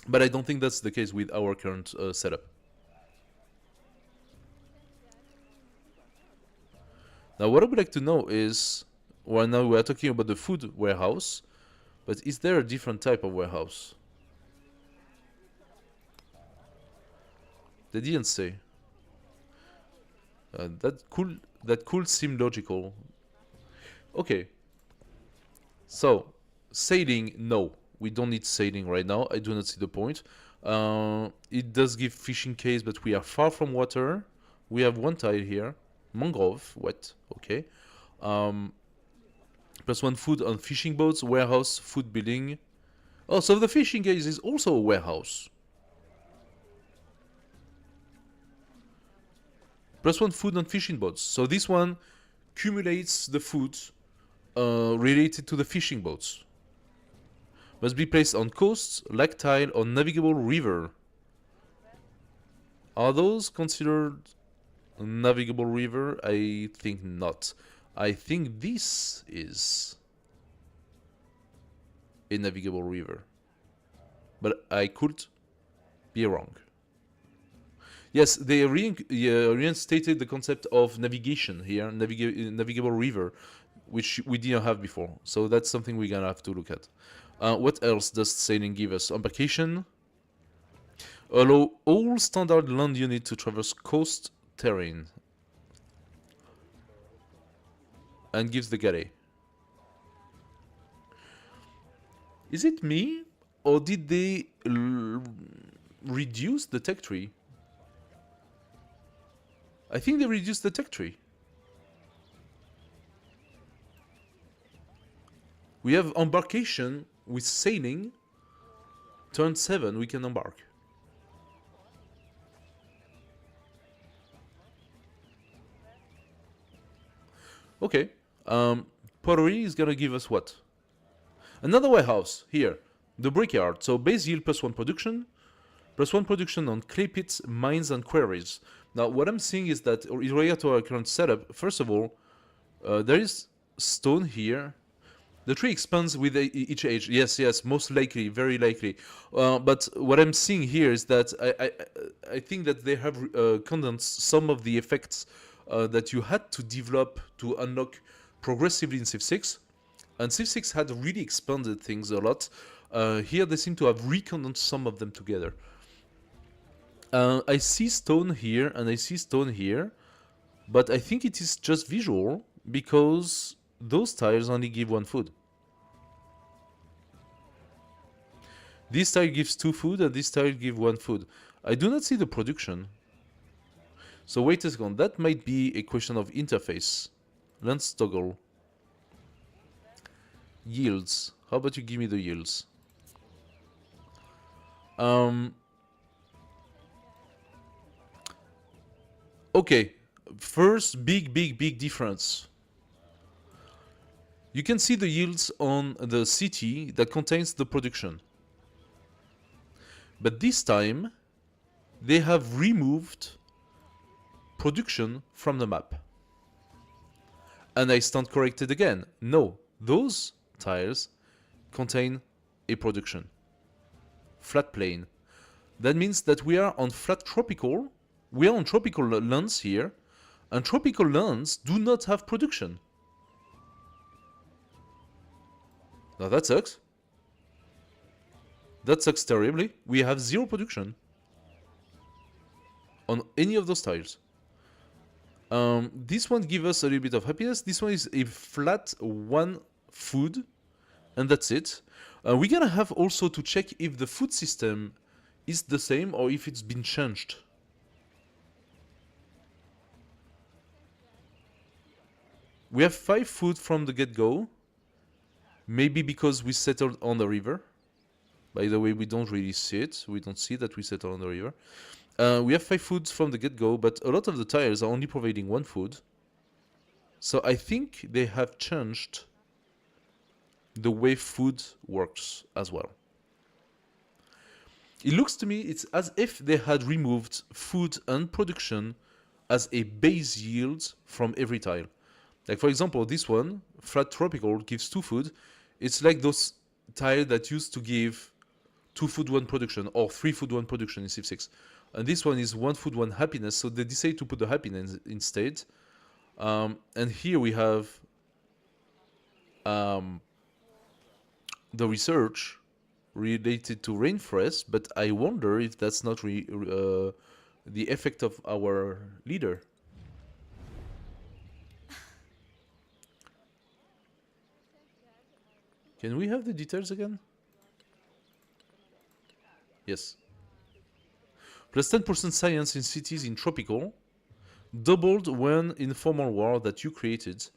but I don't think that's the case with our current setup. Now what I would like to know is, well, now we are talking about the food warehouse, but is there a different type of warehouse? They didn't say. That could seem logical. Okay. So, sailing, no. We don't need sailing right now. I do not see the point. It does give fishing case, but we are far from water. We have 1 tile here. Mangrove, wet, okay. +1 food on fishing boats, warehouse, food building. Oh, so the fishing case is also a warehouse. +1 food on fishing boats. So this one cumulates the food related to the fishing boats. Must be placed on coasts, lake tile, or navigable river. Are those considered a navigable river? I think not. I think this is a navigable river. But I could be wrong. Yes, they reinstated the concept of navigation here, navigable river, which we didn't have before. So that's something we're gonna have to look at. What else does sailing give us? Embarkation. Allow all standard land units to traverse coast terrain. And gives the galley. Is it me? Or did they reduce the tech tree? I think they reduced the tech tree. We have embarkation with sailing. Turn 7, we can embark. Okay. Pottery is gonna give us what? Another warehouse here. The brickyard. So base yield +1 production. +1 production on clay pits, mines, and quarries. Now, what I'm seeing is that, in regard to our current setup, first of all, there is stone here. The tree expands with each age. Yes, yes, most likely, very likely. But what I'm seeing here is that I think that they have condensed some of the effects that you had to develop to unlock progressively in Civ 6. And Civ 6 had really expanded things a lot. Here they seem to have recondensed some of them together. I see stone here and I see stone here, but I think it is just visual because those tiles only give 1 food. This tile gives 2 food and this tile gives 1 food. I do not see the production. So wait a second, that might be a question of interface. Let's toggle. Yields. How about you give me the yields? Okay, first big difference. You can see the yields on the city that contains the production. But this time, they have removed production from the map. And I stand corrected again. No, those tiles contain a production. Flat plain. That means that we are on flat tropical. We are on tropical lands here. And tropical lands do not have production. Now that sucks. That sucks terribly. We have 0 production on any of those tiles. This one gives us a little bit of happiness. This one is a flat 1 food, and that's it. We're gonna have also to check if the food system is the same or if it's been changed. We have 5 food from the get-go. Maybe because we settled on the river. By the way, we don't really see it. We don't see that we settled on the river. We have 5 foods from the get-go, but a lot of the tiles are only providing 1 food. So I think they have changed the way food works as well. It looks to me it's as if they had removed food and production as a base yield from every tile. Like for example, this one, flat tropical, gives 2 food. It's like those tiles that used to give 2 food, 1 production, or 3 food, 1 production in Civ 6. And this one is 1 food, 1 happiness, so they decided to put the happiness instead. And here we have the research related to rainforest, but I wonder if that's not the effect of our leader. Can we have the details again? Yes. Plus 10% science in cities in tropical, doubled when in formal war that you created,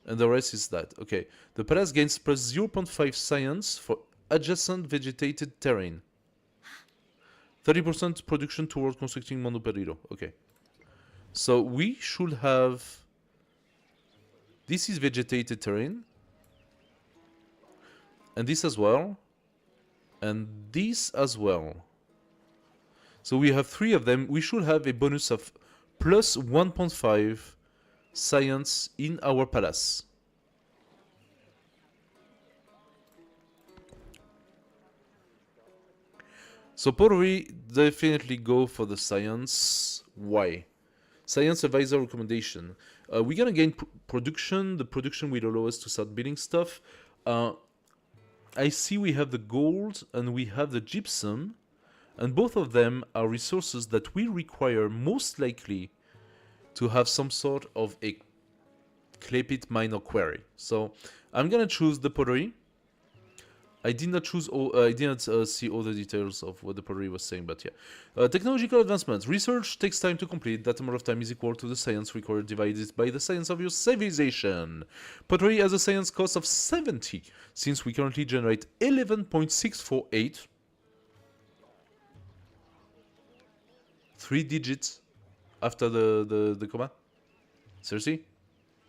and the rest is that. Okay. The palace gains plus 0.5 science for adjacent vegetated terrain. 30% production towards constructing Mondo Perdido. Okay. So we should have... This is vegetated terrain. And this as well. And this as well. So we have 3 of them. We should have a bonus of plus 1.5 science in our palace. So pottery, definitely go for the science. Why? Science advisor recommendation. We're gonna gain production. The production will allow us to start building stuff. I see we have the gold and we have the gypsum, and both of them are resources that we require most likely to have some sort of a clay pit mine or quarry. So I'm gonna choose the pottery. I did not choose all. I didn't see all the details of what the pottery was saying, but yeah. Technological advancements. Research takes time to complete. That amount of time is equal to the science required divided by the science of your civilization. Pottery has a science cost of 70, since we currently generate 11.648. 3 digits after the comma. Seriously?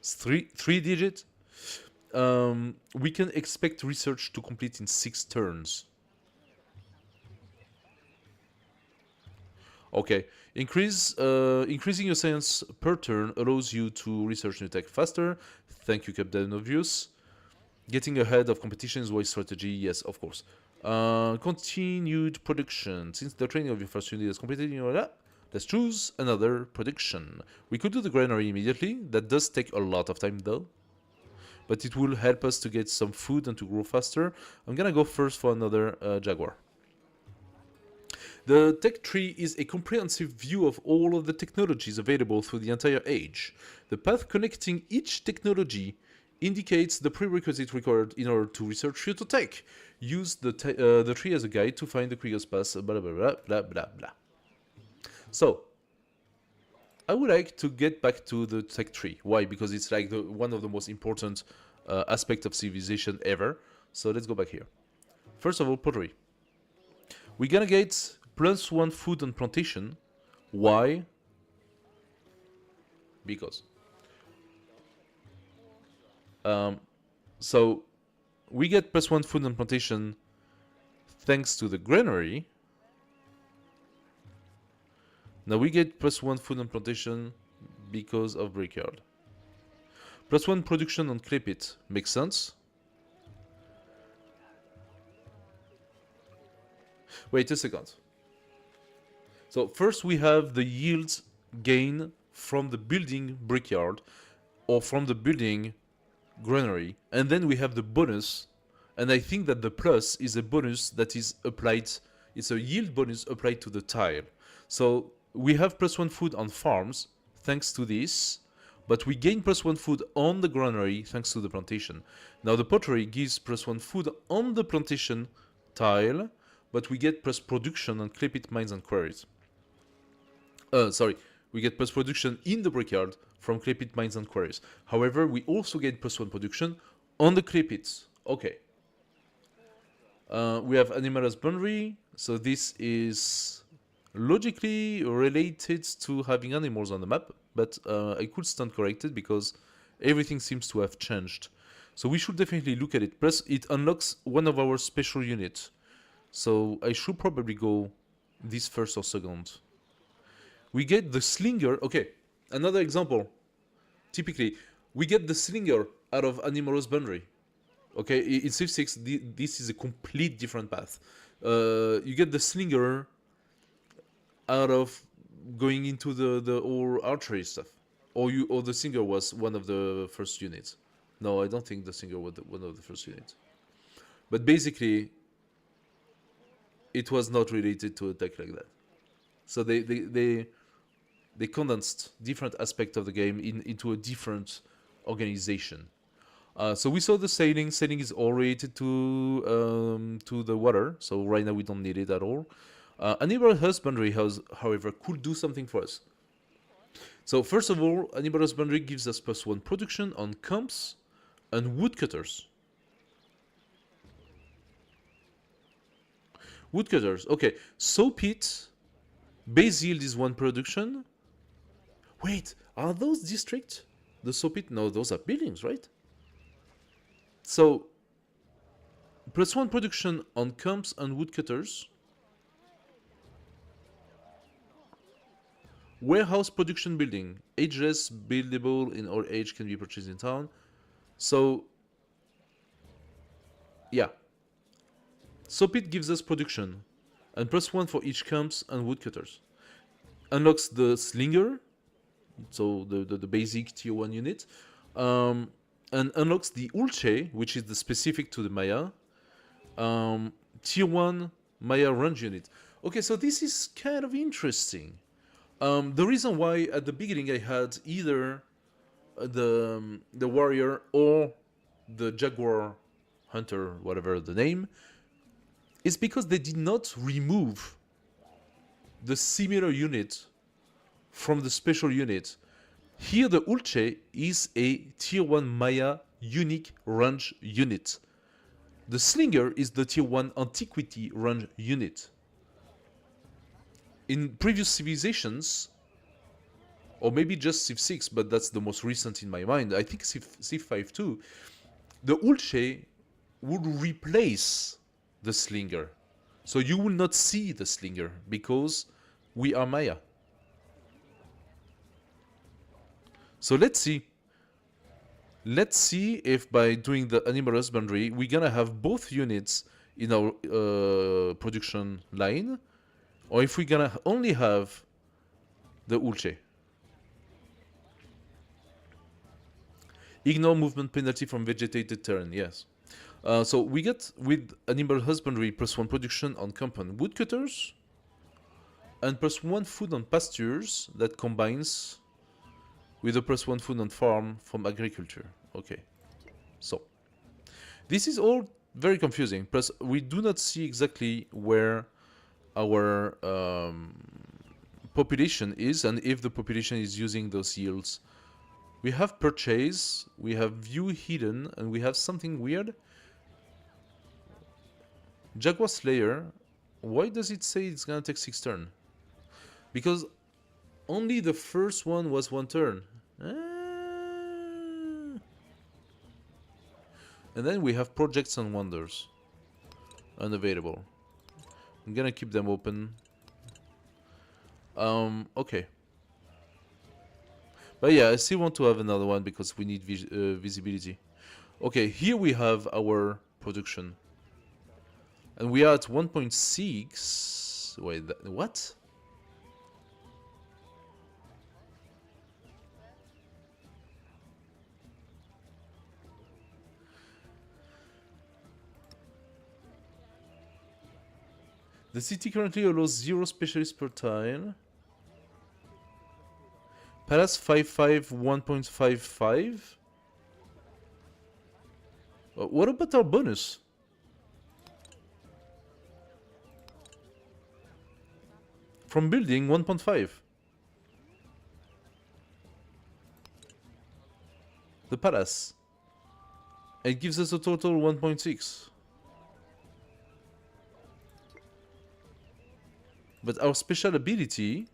It's three digits? We can expect research to complete in 6 turns. Okay. Increasing your science per turn allows you to research new tech faster. Thank you, Captain Obvious. Getting ahead of competition is wise strategy. Yes, of course. Continued production. Since the training of your first unit is completed, let's choose another production. We could do the granary immediately. That does take a lot of time though. But it will help us to get some food and to grow faster. I'm gonna go first for another Jaguar. The tech tree is a comprehensive view of all of the technologies available through the entire age. The path connecting each technology indicates the prerequisite required in order to research future tech. Use the tree as a guide to find the quickest path, blah blah blah blah blah blah. So, I would like to get back to the tech tree. Why? Because it's like one of the most important aspects of civilization ever. So let's go back here. First of all, pottery. We're gonna get +1 food and plantation. Why? Because. So we get +1 food and plantation thanks to the granary. Now we get +1 food and plantation because of brickyard. +1 production on clip it. Makes sense? Wait a second. So first we have the yield gain from the building brickyard or from the building granary, and then we have the bonus, and I think that the plus is a bonus that is applied. It's a yield bonus applied to the tile. So we have +1 food on farms thanks to this, but we gain +1 food on the granary thanks to the plantation. Now the pottery gives +1 food on the plantation tile, but we get plus production on clip it mines and quarries. We get plus production in the brickyard from clip it mines and quarries. However, we also get +1 production on the clip it. Okay. We have animal husbandry, so this is logically related to having animals on the map, but I could stand corrected because everything seems to have changed. So we should definitely look at it. Plus, it unlocks one of our special units. So I should probably go this first or second. We get the slinger. Okay, another example. Typically, we get the slinger out of animal husbandry. Okay, in Civ 6, this is a complete different path. You get the slinger out of going into the whole archery stuff, or the slinger was one of the first units. No, I don't think the slinger was one of the first units. But basically, it was not related to attack like that. So they condensed different aspects of the game into a different organization. So we saw the sailing. Sailing is all related to the water. So right now we don't need it at all. Animal husbandry, however, could do something for us. So first of all, animal husbandry gives us +1 production on camps and woodcutters. Woodcutters, okay. Sow pit, base yield is 1 production. Wait, are those districts? The sow pit? No, those are buildings, right? So, +1 production on camps and woodcutters. Warehouse production building. Ageless, buildable in all age, can be purchased in town. So, yeah. Sow pit gives us production, and +1 for each camps and woodcutters. Unlocks the slinger, so the basic tier 1 unit, and unlocks the Ulche, which is the specific to the Maya, tier 1 Maya range unit. Okay, so this is kind of interesting. The reason why at the beginning I had either the warrior or the jaguar hunter, whatever the name, is because they did not remove the similar unit from the special unit. Here the Ulche is a tier 1 Maya unique range unit. The Slinger is the tier 1 antiquity range unit. In previous civilizations, or maybe just Civ 6, but that's the most recent in my mind, I think Civ 5 too, the Ulche would replace the Slinger. So you will not see the Slinger, because we are Maya. So let's see. Let's see if by doing the animal husbandry, we're gonna have both units in our production line, or if we're gonna only have the Ulche. Ignore movement penalty from vegetated terrain, yes. So we get with animal husbandry +1 production on camp and woodcutters, and +1 food on pastures that combines with a +1 food on farm from agriculture. Okay. So this is all very confusing. Plus, we do not see exactly where our population is and if the population is using those yields. We have purchase, we have view hidden, and we have something weird. Jaguar Slayer, why does it say it's gonna take 6 turns? Because only the first one was 1 turn. And then we have projects and wonders. Unavailable. I'm gonna keep them open. Okay. But yeah, I still want to have another one because we need visibility. Okay, here we have our production. And we are at 1.6. Wait, what? The city currently allows 0 specialists per tile. Palace 5.5, 1.55. What about our bonus? From building 1.5. The palace. It gives us a total 1.6. But our special ability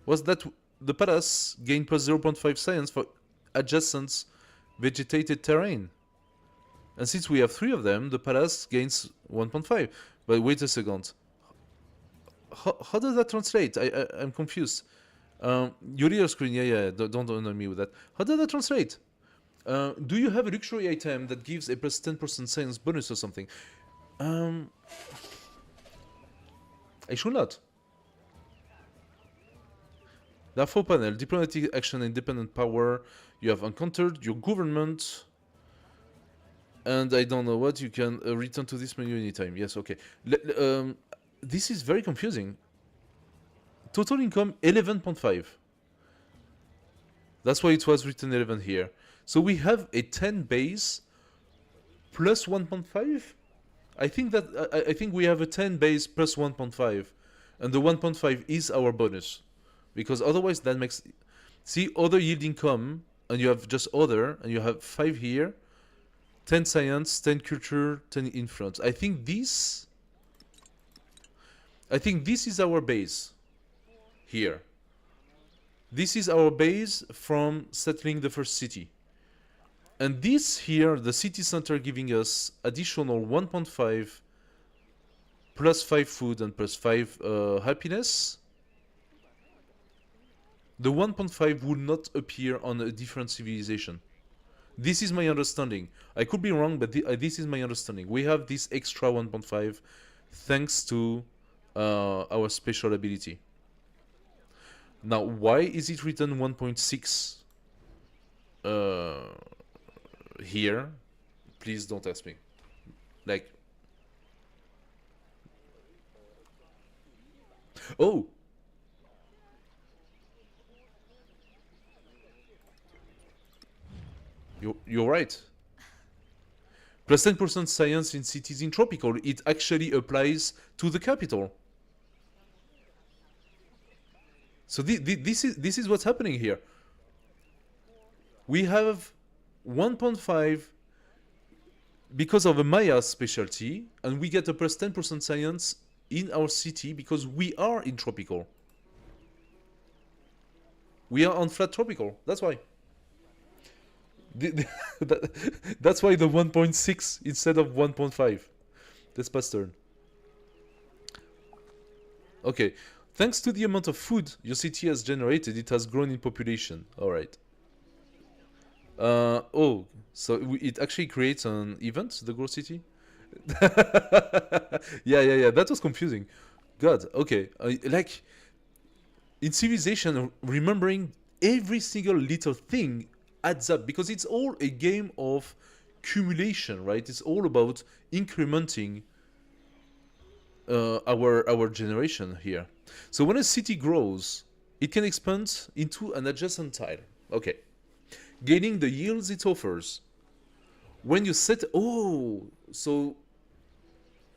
was that the palace gained plus 0.5 science for adjacent vegetated terrain. And since we have 3 of them, the palace gains 1.5. But wait a second. How does that translate? I'm confused. You read your screen, yeah, don't annoy me with that. How does that translate? Do you have a luxury item that gives a plus 10% science bonus or something? I should not. There are 4 panels. Diplomatic action, independent power. You have encountered your government. And I don't know what. You can return to this menu anytime. Yes, okay. This is very confusing. Total income 11.5. That's why it was written 11 here. So we have a 10 base plus 1.5. I think we have a 10 base plus 1.5, and the 1.5 is our bonus, because otherwise that makes. See, other yield income, and you have just other, and you have 5 here, 10 science, 10 culture, 10 influence. I think this is our base here. This is our base from settling the first city. And this here, the city center, giving us additional 1.5 plus 5 food and plus 5 happiness. The 1.5 would not appear on a different civilization. This is my understanding. I could be wrong, but this is my understanding. We have this extra 1.5 thanks to our special ability. Now, why is it written 1.6 here? Please don't ask me. Like, oh, you're right. Plus 10% science in cities in tropical. It actually applies to the capital. So this is what's happening here. We have 1.5 because of a Maya specialty, and we get a plus 10% science in our city because we are in tropical. We are on flat tropical. That's why. That's why the 1.6 instead of 1.5. This past turn. Okay. Thanks to the amount of food your city has generated, it has grown in population. Alright. Oh, so it actually creates an event, the growth city? Yeah. That was confusing. God, okay. Like, in Civilization, remembering every single little thing adds up because it's all a game of cumulation, right? It's all about incrementing our generation here. So when a city grows, it can expand into an adjacent tile. Okay. Gaining the yields it offers. When you set... Oh! So...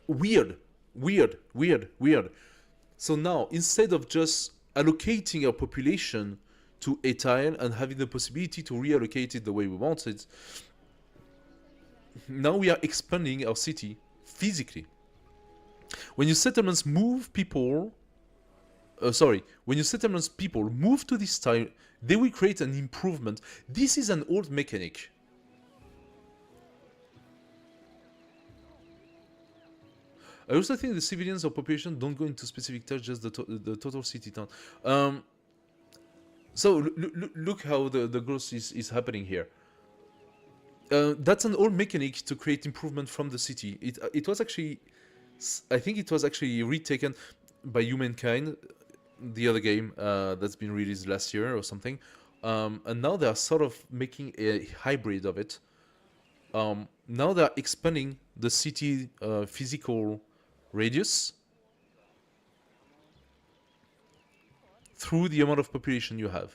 Weird. So now, instead of just allocating our population to a tile and having the possibility to reallocate it the way we want it, now we are expanding our city physically. When your settlements move people... when your settlements people move to this tile, they will create an improvement. This is an old mechanic. I also think the civilians or population don't go into specific tiles, just the total city town. So look how the growth is happening here. That's an old mechanic to create improvement from the city. It was actually... I think it was actually retaken by Humankind, the other game that's been released last year or something. And now they are sort of making a hybrid of it. Now they are expanding the city physical radius through the amount of population you have.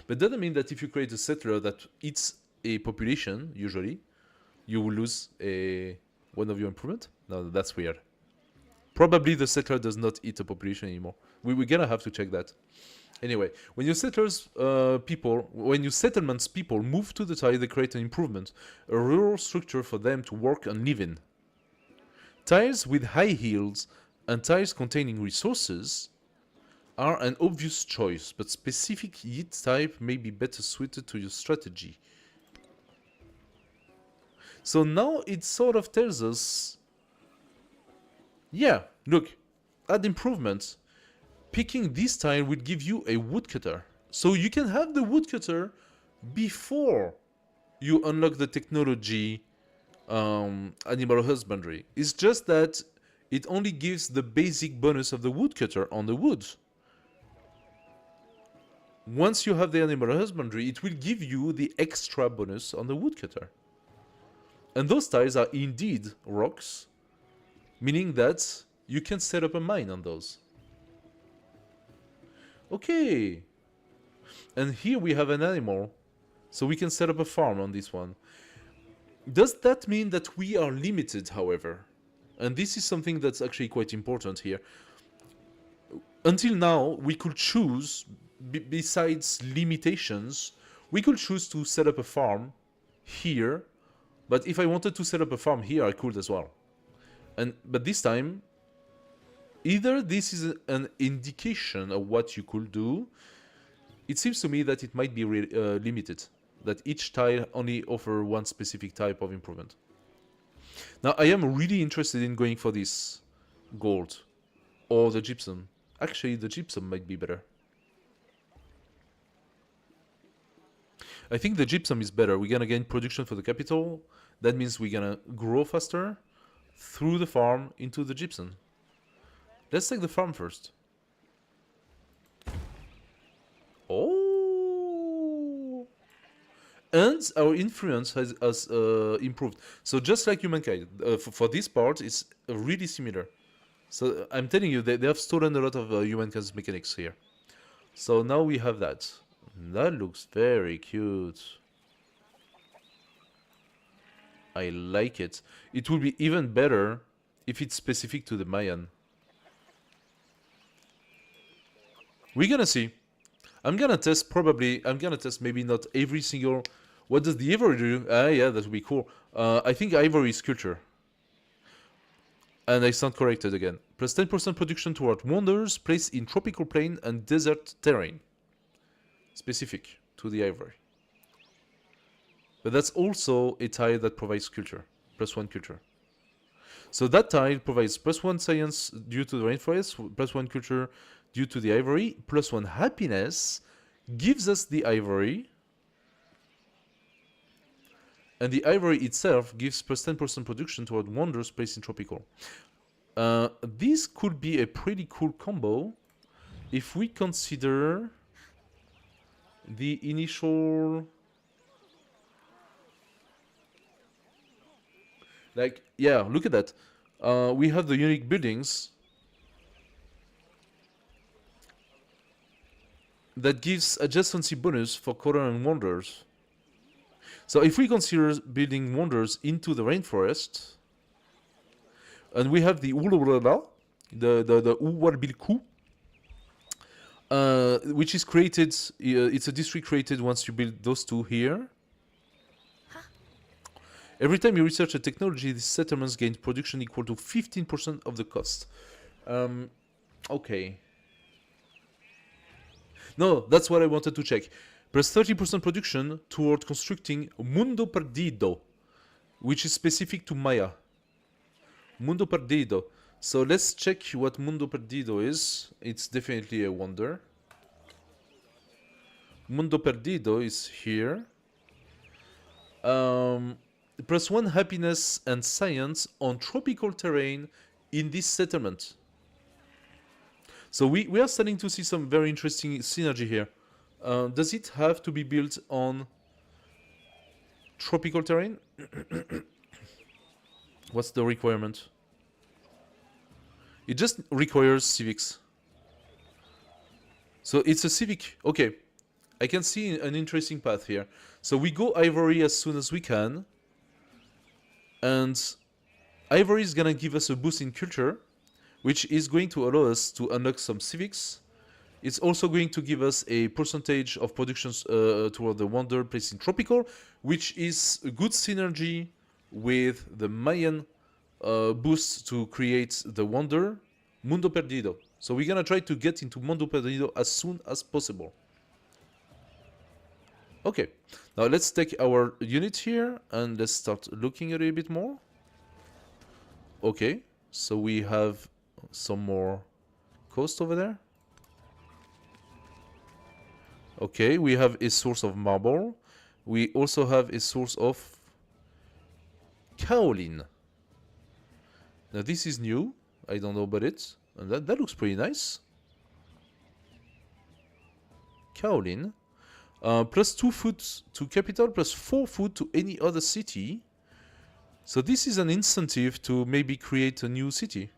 But that doesn't mean that if you create a settler that eats a population, usually, you will lose one of your improvement. No, that's weird. Probably the settler does not eat a population anymore. We're gonna have to check that. Anyway, when your settlements people move to the tile, they create an improvement, a rural structure for them to work and live in. Tiles with high yields and tiles containing resources are an obvious choice, but specific yield type may be better suited to your strategy. So now it sort of tells us, yeah, look, add improvements. Picking this tile will give you a woodcutter. So you can have the woodcutter before you unlock the technology animal husbandry. It's just that it only gives the basic bonus of the woodcutter on the wood. Once you have the animal husbandry, it will give you the extra bonus on the woodcutter. And those tiles are indeed rocks, meaning that you can set up a mine on those. Okay. And here we have an animal, so we can set up a farm on this one. Does that mean that we are limited, however? And this is something that's actually quite important here. Until now, we could choose, besides limitations, we could choose to set up a farm here, but if I wanted to set up a farm here, I could as well. But this time, either this is an indication of what you could do. It seems to me that it might be limited, that each tile only offers one specific type of improvement. Now, I am really interested in going for this gold or the gypsum. Actually, the gypsum might be better. I think the gypsum is better. We're gonna gain production for the capital. That means we're gonna grow faster through the farm into the gypsum. Let's take the farm first. Oh! And our influence has improved. So just like Humankind, for this part, it's really similar. So I'm telling you, they have stolen a lot of Humankind's mechanics here. So now we have that. That looks very cute. I like it. It would be even better if it's specific to the Mayan. We're gonna see. I'm gonna test maybe not every single... What does the ivory do? Yeah, that would be cool. I think ivory is culture. And I stand corrected again. Plus 10% production toward wonders placed in tropical plain and desert terrain. Specific to the ivory. But that's also a tile that provides culture. Plus 1 culture. So that tile provides plus 1 science due to the rainforest, plus 1 culture due to the ivory, plus 1 happiness, gives us the ivory, and the ivory itself gives plus 10% production toward wonders placed in tropical. This could be a pretty cool combo if we consider the initial... Like, yeah, look at that. We have the unique buildings that gives adjacency bonus for color and wonders. So if we consider building wonders into the rainforest, and we have the Ululala, the Uwalbilku, which is created, it's a district created once you build those two here. Every time you research a technology, these settlements gain production equal to 15% of the cost. Okay. No, that's what I wanted to check. Plus 30% production toward constructing Mundo Perdido, which is specific to Maya. Mundo Perdido. So let's check what Mundo Perdido is. It's definitely a wonder. Mundo Perdido is here. Plus 1 happiness and science on tropical terrain in this settlement. So we are starting to see some very interesting synergy here. Does it have to be built on tropical terrain? What's the requirement? It just requires civics. So it's a civic. Okay. I can see an interesting path here. So we go ivory as soon as we can. And ivory is gonna give us a boost in culture, which is going to allow us to unlock some civics. It's also going to give us a percentage of productions toward the wonder placed in tropical, which is a good synergy with the Mayan boost to create the wonder Mundo Perdido. So we're gonna try to get into Mundo Perdido as soon as possible. Okay, now let's take our unit here and let's start looking a little bit more. Okay, so we have some more coast over there. Okay, we have a source of marble. We also have a source of kaolin. Now this is new. I don't know about it. And that looks pretty nice. Kaolin. Plus 2 food to capital, plus 4 food to any other city. So this is an incentive to maybe create a new city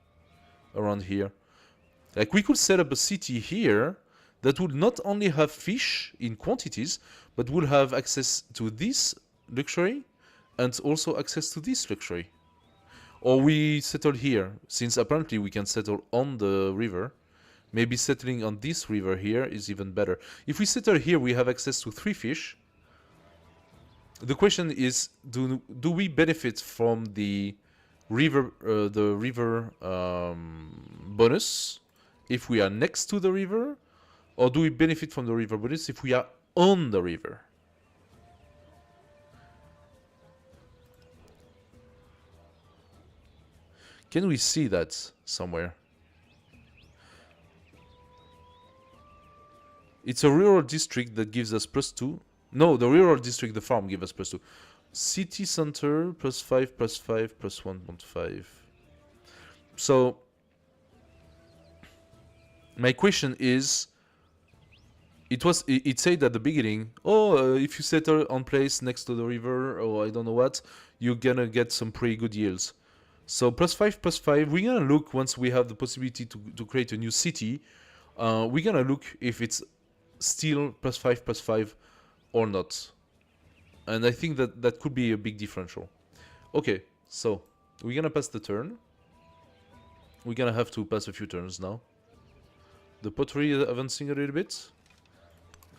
around here. Like we could set up a city here that would not only have fish in quantities, but would have access to this luxury and also access to this luxury. Or we settle here, since apparently we can settle on the river. Maybe settling on this river here is even better. If we settle here, we have access to 3 fish. The question is, do we benefit from the river bonus if we are next to the river, or do we benefit from the river bonus if we are on the river? Can we see that somewhere? It's a rural district that gives us plus 2. No, the rural district, the farm, gives us plus 2. City center, plus 5, plus 5, plus 1.5. So, my question is, it said at the beginning, if you settle on place next to the river, or I don't know what, you're gonna get some pretty good yields. So, plus 5, we're gonna look once we have the possibility to create a new city. We're gonna look if it's still plus 5 or not. And I think that could be a big differential. Okay, so we're gonna pass the turn. We're gonna have to pass a few turns now. The pottery is advancing a little bit.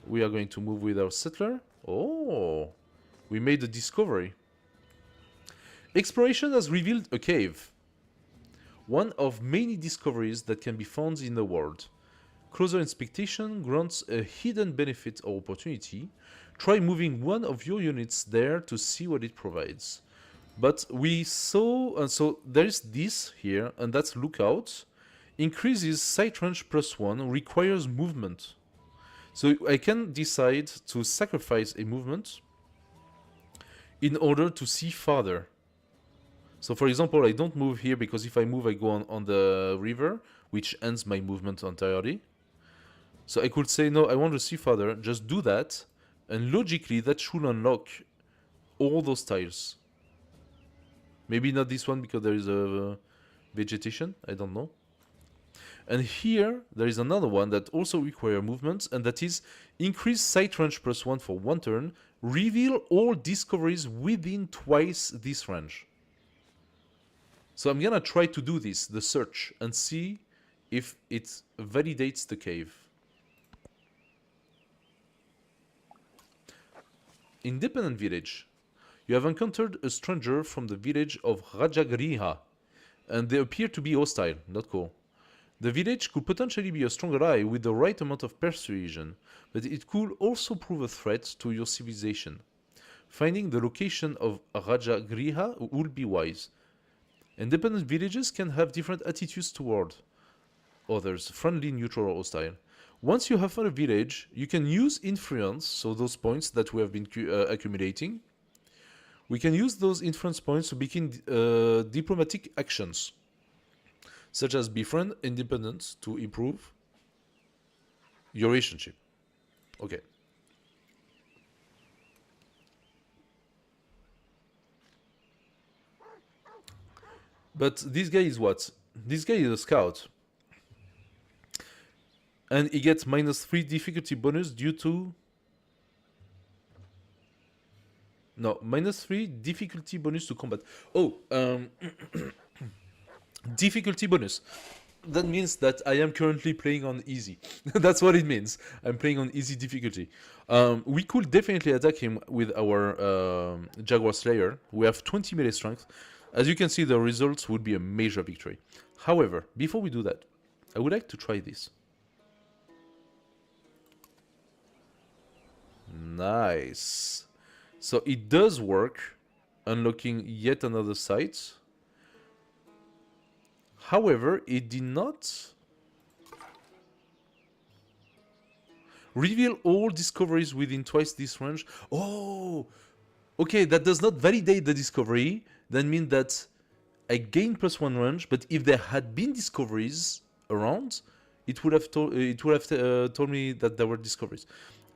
We are going to move with our settler. Oh, we made a discovery. Exploration has revealed a cave. One of many discoveries that can be found in the world. Closer inspection grants a hidden benefit or opportunity. Try moving one of your units there to see what it provides. But we saw, so there is this here, and that's lookout. Increases sight range +1, requires movement. So I can decide to sacrifice a movement in order to see farther. So for example, I don't move here because if I move, I go on the river, which ends my movement entirely. So I could say, no, I want to see farther, just do that, and logically that should unlock all those tiles. Maybe not this one because there is a vegetation, I don't know. And here, there is another one that also requires movement, and that is increase sight range +1 for 1 turn, reveal all discoveries within twice this range. So I'm gonna try to do this, the search, and see if it validates the cave. Independent village. You have encountered a stranger from the village of Rajagriha, and they appear to be hostile. Not cool. The village could potentially be a strong ally with the right amount of persuasion, but it could also prove a threat to your civilization. Finding the location of Rajagriha would be wise. Independent villages can have different attitudes toward others, friendly, neutral, or hostile. Once you have found a village, you can use influence, so those points that we have been accumulating. We can use those influence points to begin diplomatic actions, such as befriend independence to improve your relationship. Okay. But this guy is what? This guy is a scout. And he gets -3 difficulty bonus due to... No, -3 difficulty bonus to combat. Oh, difficulty bonus. That means that I am currently playing on easy. That's what it means. I'm playing on easy difficulty. We could definitely attack him with our Jaguar Slayer. We have 20 melee strength. As you can see, the results would be a major victory. However, before we do that, I would like to try this. Nice. So it does work, unlocking yet another site. However, it did not reveal all discoveries within twice this range. Oh, okay, that does not validate the discovery. That means that I gain +1 range, but if there had been discoveries around, it would have told me that there were discoveries.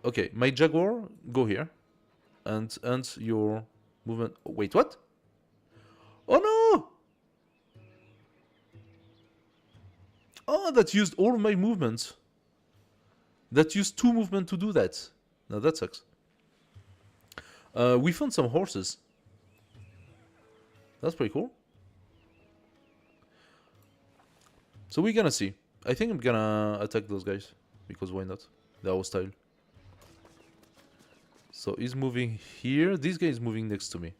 Okay, my Jaguar, go here, and your movement. Oh, wait, what? Oh no! Oh, that used all my movement. That used 2 movement to do that. Now that sucks. We found some horses. That's pretty cool. So we're gonna see. I think I'm gonna attack those guys, because why not? They're hostile. So he's moving here. This guy is moving next to me.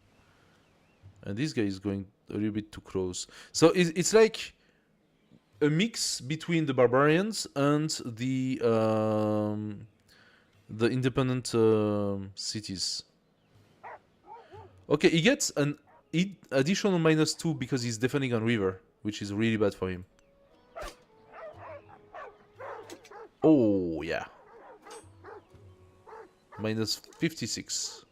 And this guy is going a little bit too close. So it's like a mix between the barbarians and the independent cities. Okay, he gets an additional -2 because he's defending on river, which is really bad for him. Oh, yeah. -56.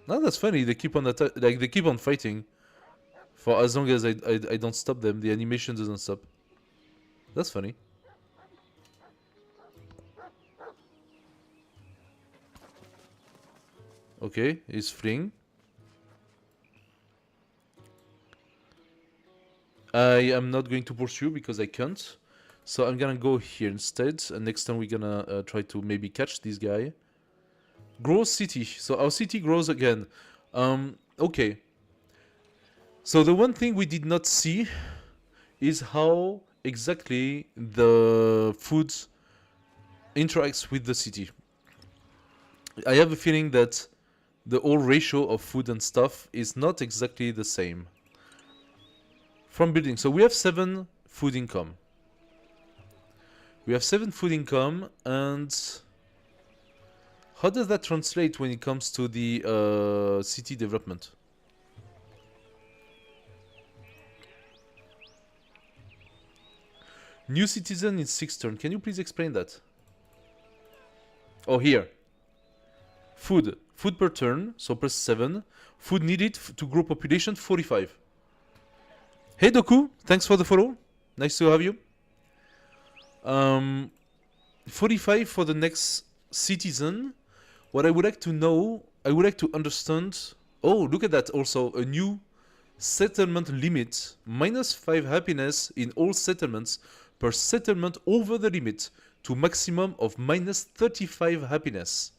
No, that's funny. They keep on they keep on fighting for as long as I don't stop them. The animation doesn't stop. That's funny. Okay, he's fleeing. I am not going to pursue because I can't. So I'm gonna go here instead. And next time we're gonna try to maybe catch this guy. Grows city. So our city grows again. Okay. So the one thing we did not see is how exactly the food interacts with the city. I have a feeling that the whole ratio of food and stuff is not exactly the same. From building. So we have 7 food income. We have 7 food income, and how does that translate when it comes to the city development? New citizen in 6 turn. Can you please explain that? Oh, here. Food. Food per turn, so plus 7. Food needed to grow population, 45. Hey Doku, thanks for the follow. Nice to have you. 45 for the next citizen. What I would like to know, I would like to understand... Oh, look at that also. A new settlement limit. Minus 5 happiness in all settlements per settlement over the limit to maximum of minus 35 happiness.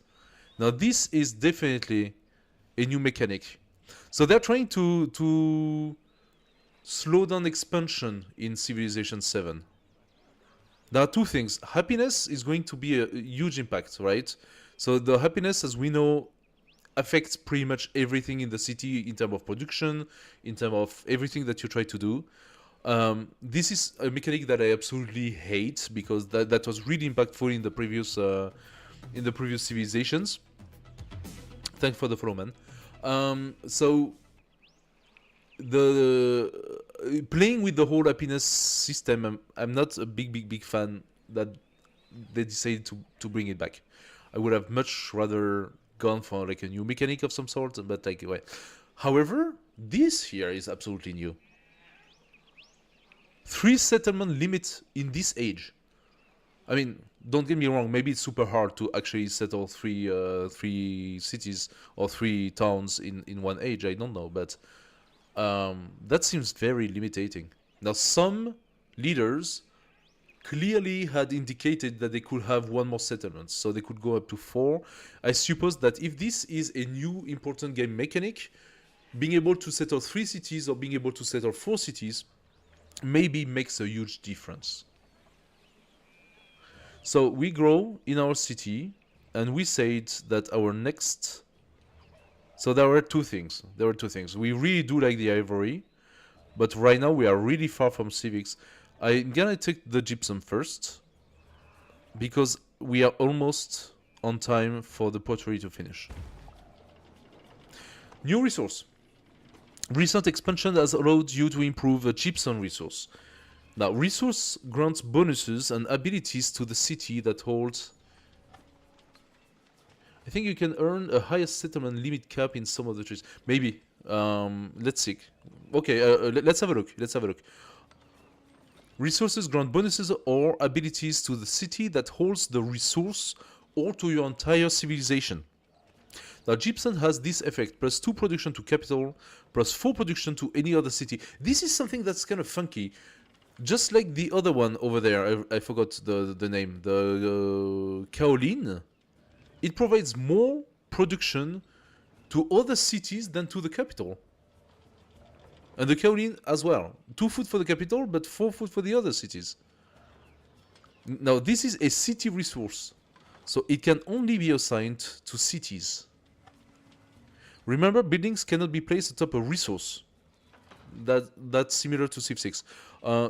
Now this is definitely a new mechanic. So they're trying to slow down expansion in Civilization 7. There are 2 things. Happiness is going to be a huge impact, right? So the happiness, as we know, affects pretty much everything in the city in terms of production, in terms of everything that you try to do. This is a mechanic that I absolutely hate, because that was really impactful in the previous civilizations. Thanks for the follow, man. So the playing with the whole happiness system, I'm not a big fan that they decided to bring it back. I would have much rather gone for like a new mechanic of some sort, but like, well. However, this here is absolutely new. 3 settlement limit in this age. I mean, don't get me wrong, maybe it's super hard to actually settle 3 cities or 3 towns in one age, I don't know, but that seems very limiting. Now, some leaders clearly had indicated that they could have 1 more settlement, so they could go up to 4. I suppose that if this is a new important game mechanic, being able to settle 3 cities or being able to settle 4 cities maybe makes a huge difference. So we grow in our city, and we said that our next... So there were 2 things. We really do like the ivory, but right now we are really far from civics. I'm gonna take the gypsum first, because we are almost on time for the pottery to finish. New resource. Recent expansion has allowed you to improve the gypsum resource. Now, resource grants bonuses and abilities to the city that holds... I think you can earn a higher settlement limit cap in some of the trees. Maybe. Let's see. Okay, let's have a look. Resources grant bonuses or abilities to the city that holds the resource or to your entire civilization. Now, gypsum has this effect: plus 2 production to capital, plus 4 production to any other city. This is something that's kind of funky. Just like the other one over there, I forgot the name, the Kaolin. It provides more production to other cities than to the capital. And the Kaolin as well. 2 food for the capital, but 4 food for the other cities. Now, this is a city resource, so it can only be assigned to cities. Remember, buildings cannot be placed atop a resource. That's similar to Civ 6.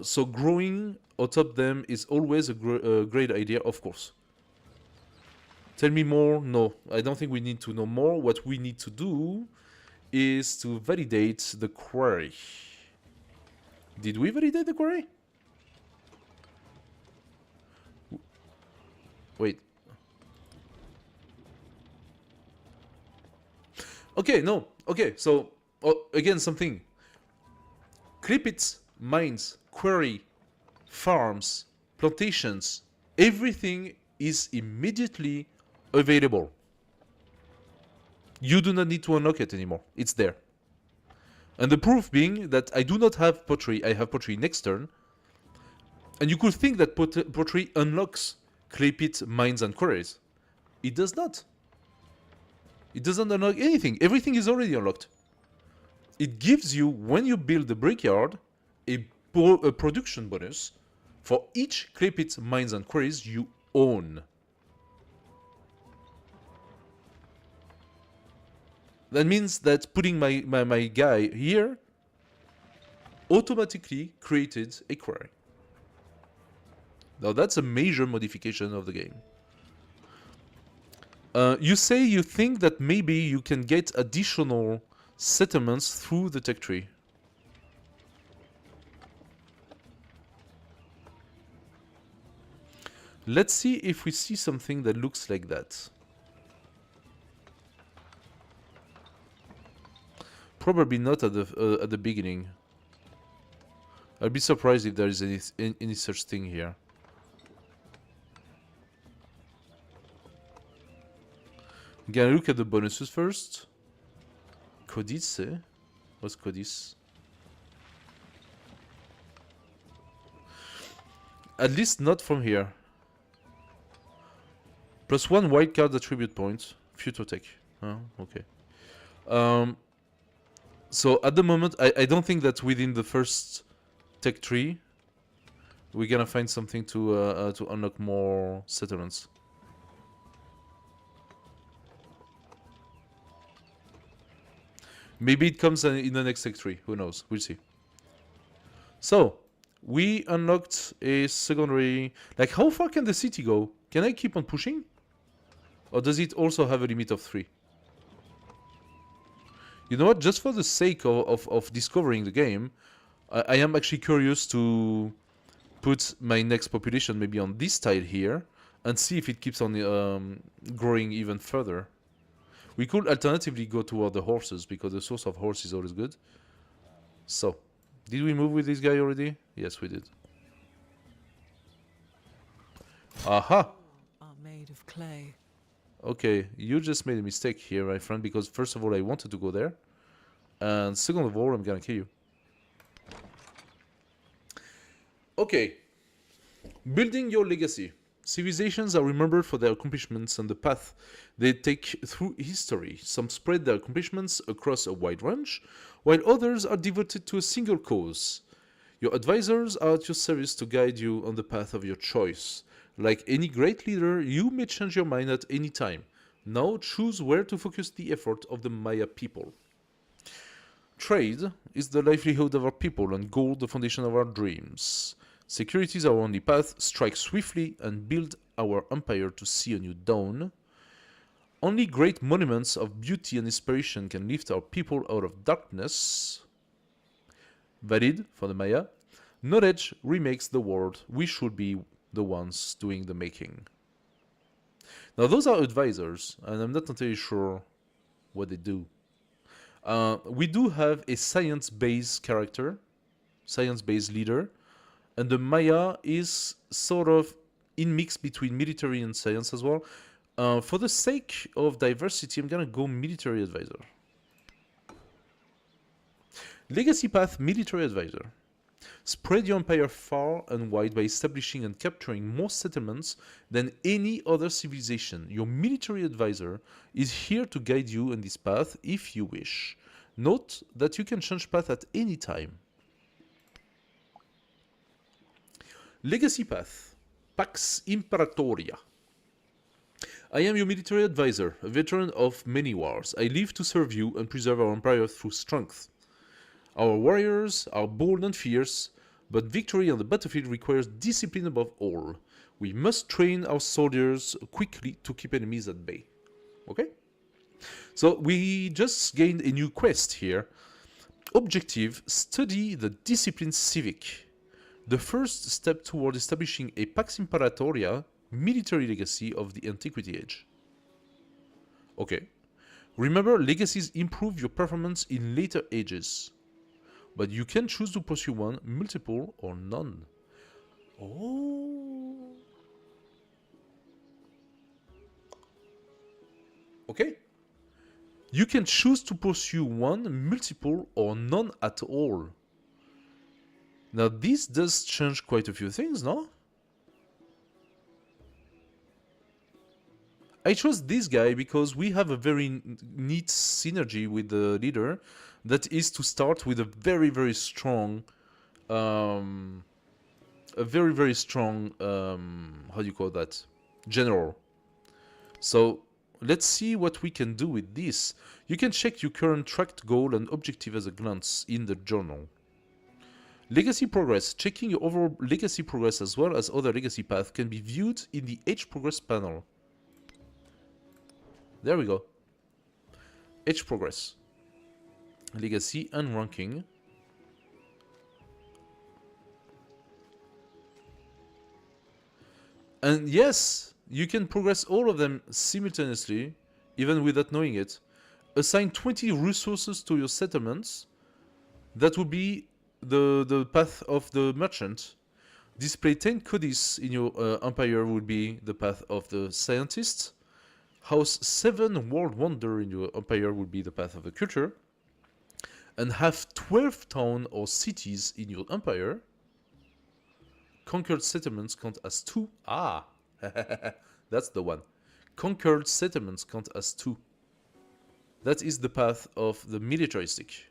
So growing atop them is always a great idea, of course. Tell me more? No, I don't think we need to know more. What we need to do is to validate the query. Did we validate the query? Wait. Okay, no. Okay, so again, something. Clipits, mines, quarry, farms, plantations, everything is immediately available. You do not need to unlock it anymore. It's there. And the proof being that I do not have pottery, I have pottery next turn. And you could think that pottery unlocks clay pit, mines, and quarries. It does not. It doesn't unlock anything. Everything is already unlocked. It gives you, when you build the brickyard, a production bonus for each clay pit, mines, and quarries you own. That means that putting my guy here automatically created a quarry. Now that's a major modification of the game. You say you think that maybe you can get additional settlements through the tech tree. Let's see if we see something that looks like that. Probably not at the beginning. I'd be surprised if there is any such thing here. Gonna look at the bonuses first. Codice? What's Codice? At least not from here. +1 wildcard attribute point. Future tech. Oh, okay. So at the moment, I don't think that within the first tech tree we're gonna find something to unlock more settlements. Maybe it comes in the next tech tree. Who knows? We'll see. So we unlocked a secondary. Like, how far can the city go? Can I keep on pushing, or does it also have a limit of 3? You know what? Just for the sake of discovering the game, I am actually curious to put my next population maybe on this tile here and see if it keeps on growing even further. We could alternatively go toward the horses because the source of horse is always good. So, did we move with this guy already? Yes, we did. Aha! Are made of clay. Okay, you just made a mistake here, my friend, because first of all, I wanted to go there. And second of all, I'm gonna kill you. Okay. Building your legacy. Civilizations are remembered for their accomplishments and the path they take through history. Some spread their accomplishments across a wide range, while others are devoted to a single cause. Your advisors are at your service to guide you on the path of your choice. Like any great leader, you may change your mind at any time. Now choose where to focus the effort of the Maya people. Trade is the livelihood of our people and gold the foundation of our dreams. Security is our only path. Strike swiftly and build our empire to see a new dawn. Only great monuments of beauty and inspiration can lift our people out of darkness. Valid for the Maya. Knowledge remakes the world. We should be the ones doing the making. Now those are advisors, and I'm not entirely sure what they do. We do have a science-based character, science-based leader, and the Maya is sort of in mix between military and science as well. For the sake of diversity, I'm gonna go military advisor. Legacy path, military advisor. Spread your empire far and wide by establishing and capturing more settlements than any other civilization. Your military advisor is here to guide you on this path if you wish. Note that you can change path at any time. Legacy path, Pax Imperatoria. I am your military advisor, a veteran of many wars. I live to serve you and preserve our empire through strength. Our warriors are bold and fierce, but victory on the battlefield requires discipline above all. We must train our soldiers quickly to keep enemies at bay. Okay? So we just gained a new quest here. Objective, study the discipline civic. The first step toward establishing a Pax Imperatoria military legacy of the Antiquity Age. Okay. Remember, legacies improve your performance in later ages. But you can choose to pursue one, multiple, or none. Oh. Okay. You can choose to pursue one, multiple, or none at all. Now this does change quite a few things, no? I chose this guy because we have a very neat synergy with the leader that is to start with a very, very strong, how do you call that? General. So let's see what we can do with this. You can check your current tracked goal and objective as a glance in the journal. Legacy progress. Checking your overall legacy progress as well as other legacy paths can be viewed in the age progress panel. There we go. Age progress. Legacy and ranking. And yes, you can progress all of them simultaneously, even without knowing it. Assign 20 resources to your settlements. That would be the path of the merchant. Display 10 codices in your empire would be the path of the scientist. House 7 world wonder in your empire would be the path of the culture. And have 12 towns or cities in your empire. Conquered settlements count as 2. Ah, that's the one. Conquered settlements count as 2. That is the path of the militaristic.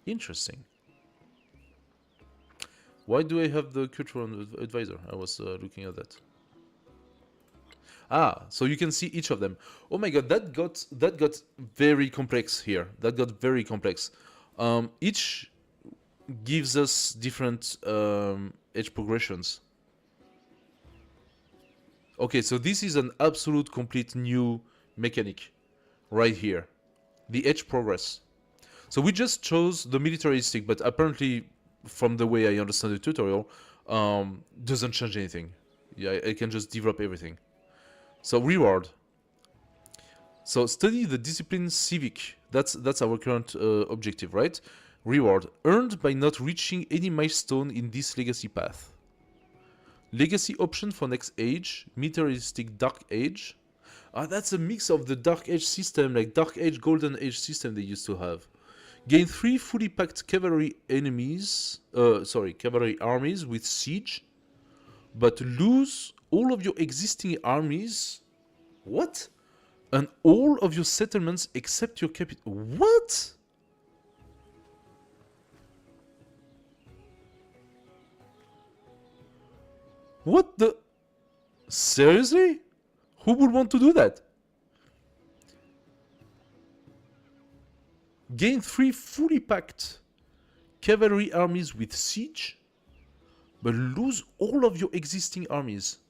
Interesting. Why do I have the cultural advisor? I was looking at that. Ah, so you can see each of them. Oh my god, that got very complex here. That got very complex. Each gives us different age progressions. Okay, so this is an absolute complete new mechanic right here. The age progress. So we just chose the militaristic, but apparently, from the way I understand the tutorial, doesn't change anything. Yeah, I can just develop everything. So reward. So study the discipline civic. That's our current objective, right? Reward earned by not reaching any milestone in this legacy path. Legacy option for next age, militaristic dark age. Ah, that's a mix of the dark age system, like dark age, golden age system they used to have. Gain 3 fully packed cavalry cavalry armies with siege, but lose all of your existing armies. What? And all of your settlements except your capital. What? What the? Seriously? Who would want to do that? Gain 3 fully packed cavalry armies with siege, but lose all of your existing armies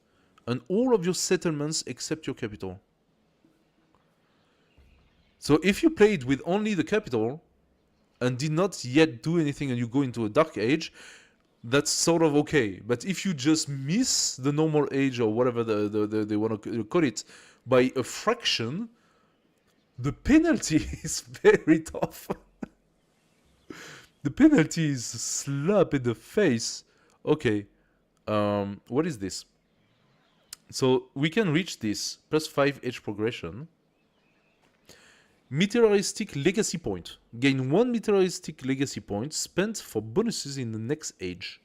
and all of your settlements except your capital. So if you played with only the capital and did not yet do anything and you go into a dark age, that's sort of okay. But if you just miss the normal age or whatever they want to call it by a fraction, the penalty is very tough. The penalty is a slap in the face. Okay, what is this? So we can reach this +5 age progression. Militaristic legacy point. Gain 1 militaristic legacy point spent for bonuses in the next age.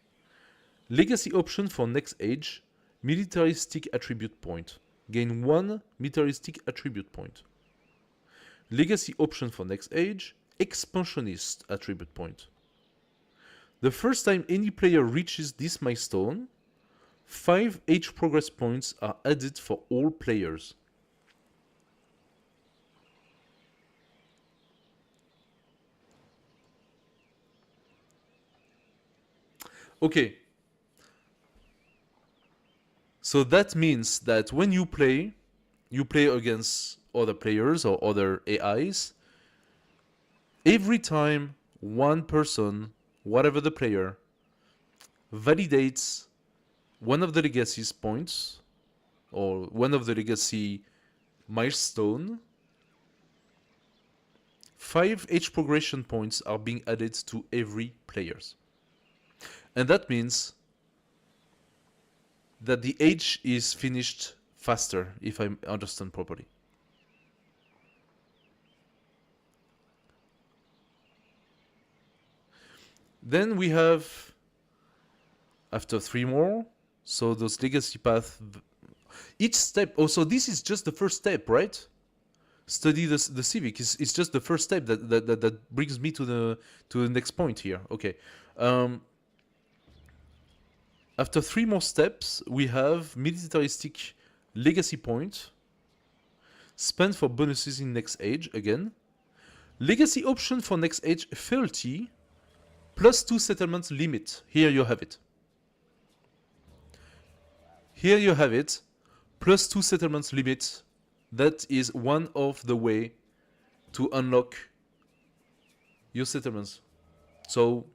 Legacy option for next age. Militaristic attribute point. Gain 1 militaristic attribute point. Legacy option for next age. Expansionist attribute point. The first time any player reaches this milestone, 5 age progress points are added for all players. Okay. So that means that when you play against other players or other AIs. Every time one person, whatever the player, validates one of the legacy points or one of the legacy milestone, 5 age progression points are being added to every players. And that means that the age is finished faster, if I understand properly. Then we have, after 3 more, So those legacy path, each step. Oh, so this is just the first step, right? Study the civic. It's just the first step that brings me to the next point here. Okay. After 3 more steps, we have militaristic legacy point. Spend for bonuses in next age again. Legacy option for next age 30 plus 2 settlements limit. Here you have it. Here you have it. Plus 2 settlements limit. That is one of the way to unlock your settlements. So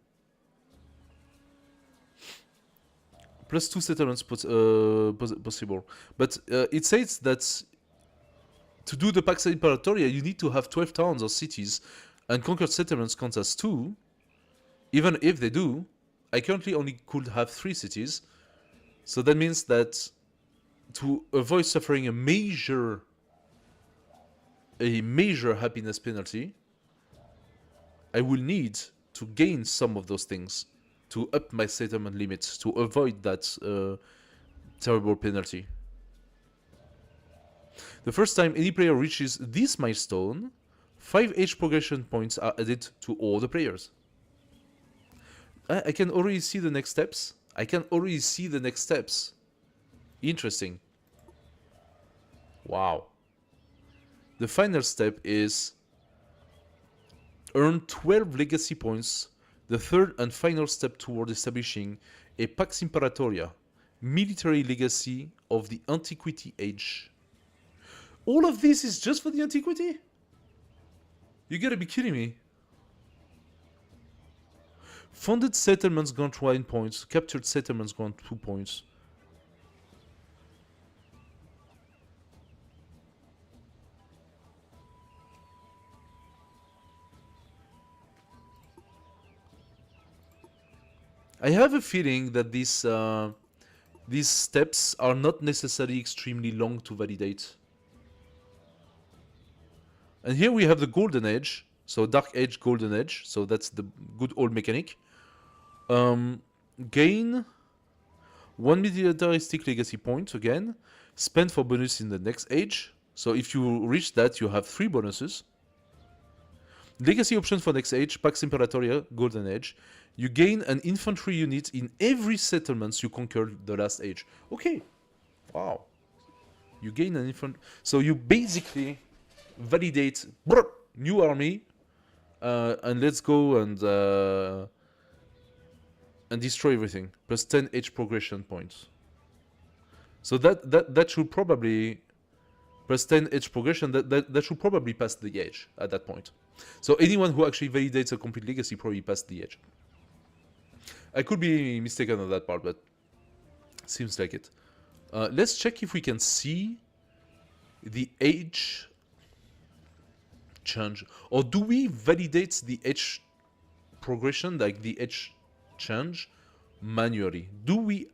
plus 2 settlements possible. But it says that to do the Pax Imperatoria, you need to have 12 towns or cities, and conquered settlements count as 2. Even if they do, I currently only could have 3 cities. So that means that to avoid suffering a major happiness penalty, I will need to gain some of those things to up my settlement limits to avoid that terrible penalty. The first time any player reaches this milestone, 5 age progression points are added to all the players. I can already see the next steps. Interesting. Wow. The final step is earn 12 legacy points, the third and final step toward establishing a Pax Imperatoria, military legacy of the Antiquity Age. All of this is just for the Antiquity? You gotta be kidding me. Funded settlements grant 1 point, captured settlements grant 2 points. I have a feeling that these steps are not necessarily extremely long to validate. And here we have the Golden Age, so Dark Age, Golden Age, so that's the good old mechanic. Gain 1 militaristic legacy point again, spend for bonus in the next age. So if you reach that, you have 3 bonuses. Legacy option for next age, Pax Imperatoria, Golden Age. You gain an infantry unit in every settlement you conquered the last age. Okay. Wow. You gain an infantry. So you basically validate new army and let's go and destroy everything. Plus 10 age progression points. So that should probably plus 10 age progression, that should probably pass the edge at that point. So anyone who actually validates a complete legacy probably passed the edge. I could be mistaken on that part, but seems like it. Let's check if we can see the age change. Or do we validate the age progression, like the age change, manually? Do we,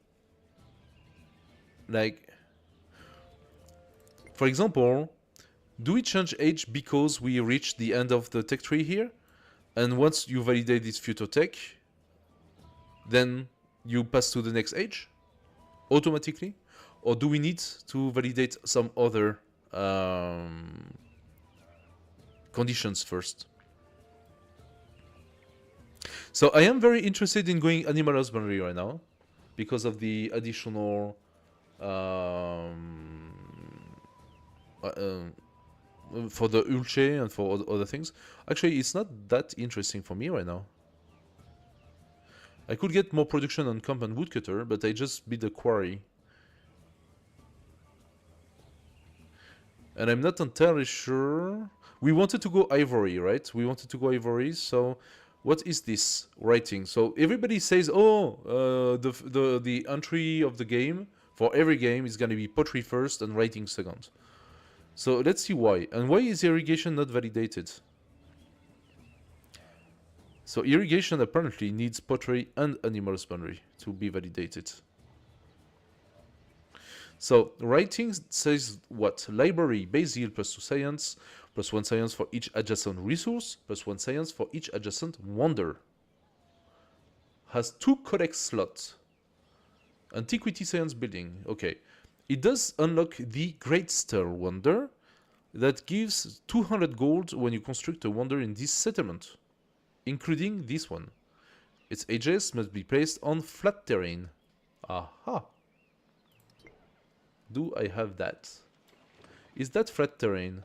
like, for example, do we change age because we reach the end of the tech tree here? And once you validate this future tech, then you pass to the next age automatically? Or do we need to validate some other conditions first? So I am very interested in going animal husbandry right now because of the additional for the Ulche and for other things. Actually, it's not that interesting for me right now. I could get more production on camp and woodcutter, but I just beat the quarry. And I'm not entirely sure. We wanted to go ivory, right? We wanted to go ivory, so what is this writing? So everybody says, oh, the entry of the game for every game is going to be pottery first and writing second. So let's see why. And why is irrigation not validated? So irrigation apparently needs pottery and animal husbandry to be validated. So writing says what? Library, base yield plus 2 science, plus 1 science for each adjacent resource, plus 1 science for each adjacent wonder. Has 2 codex slots. Antiquity Science Building. Okay. It does unlock the Great Star Wonder that gives 200 gold when you construct a wonder in this settlement, including this one. Its edges must be placed on flat terrain. Aha. Do I have that? Is that flat terrain?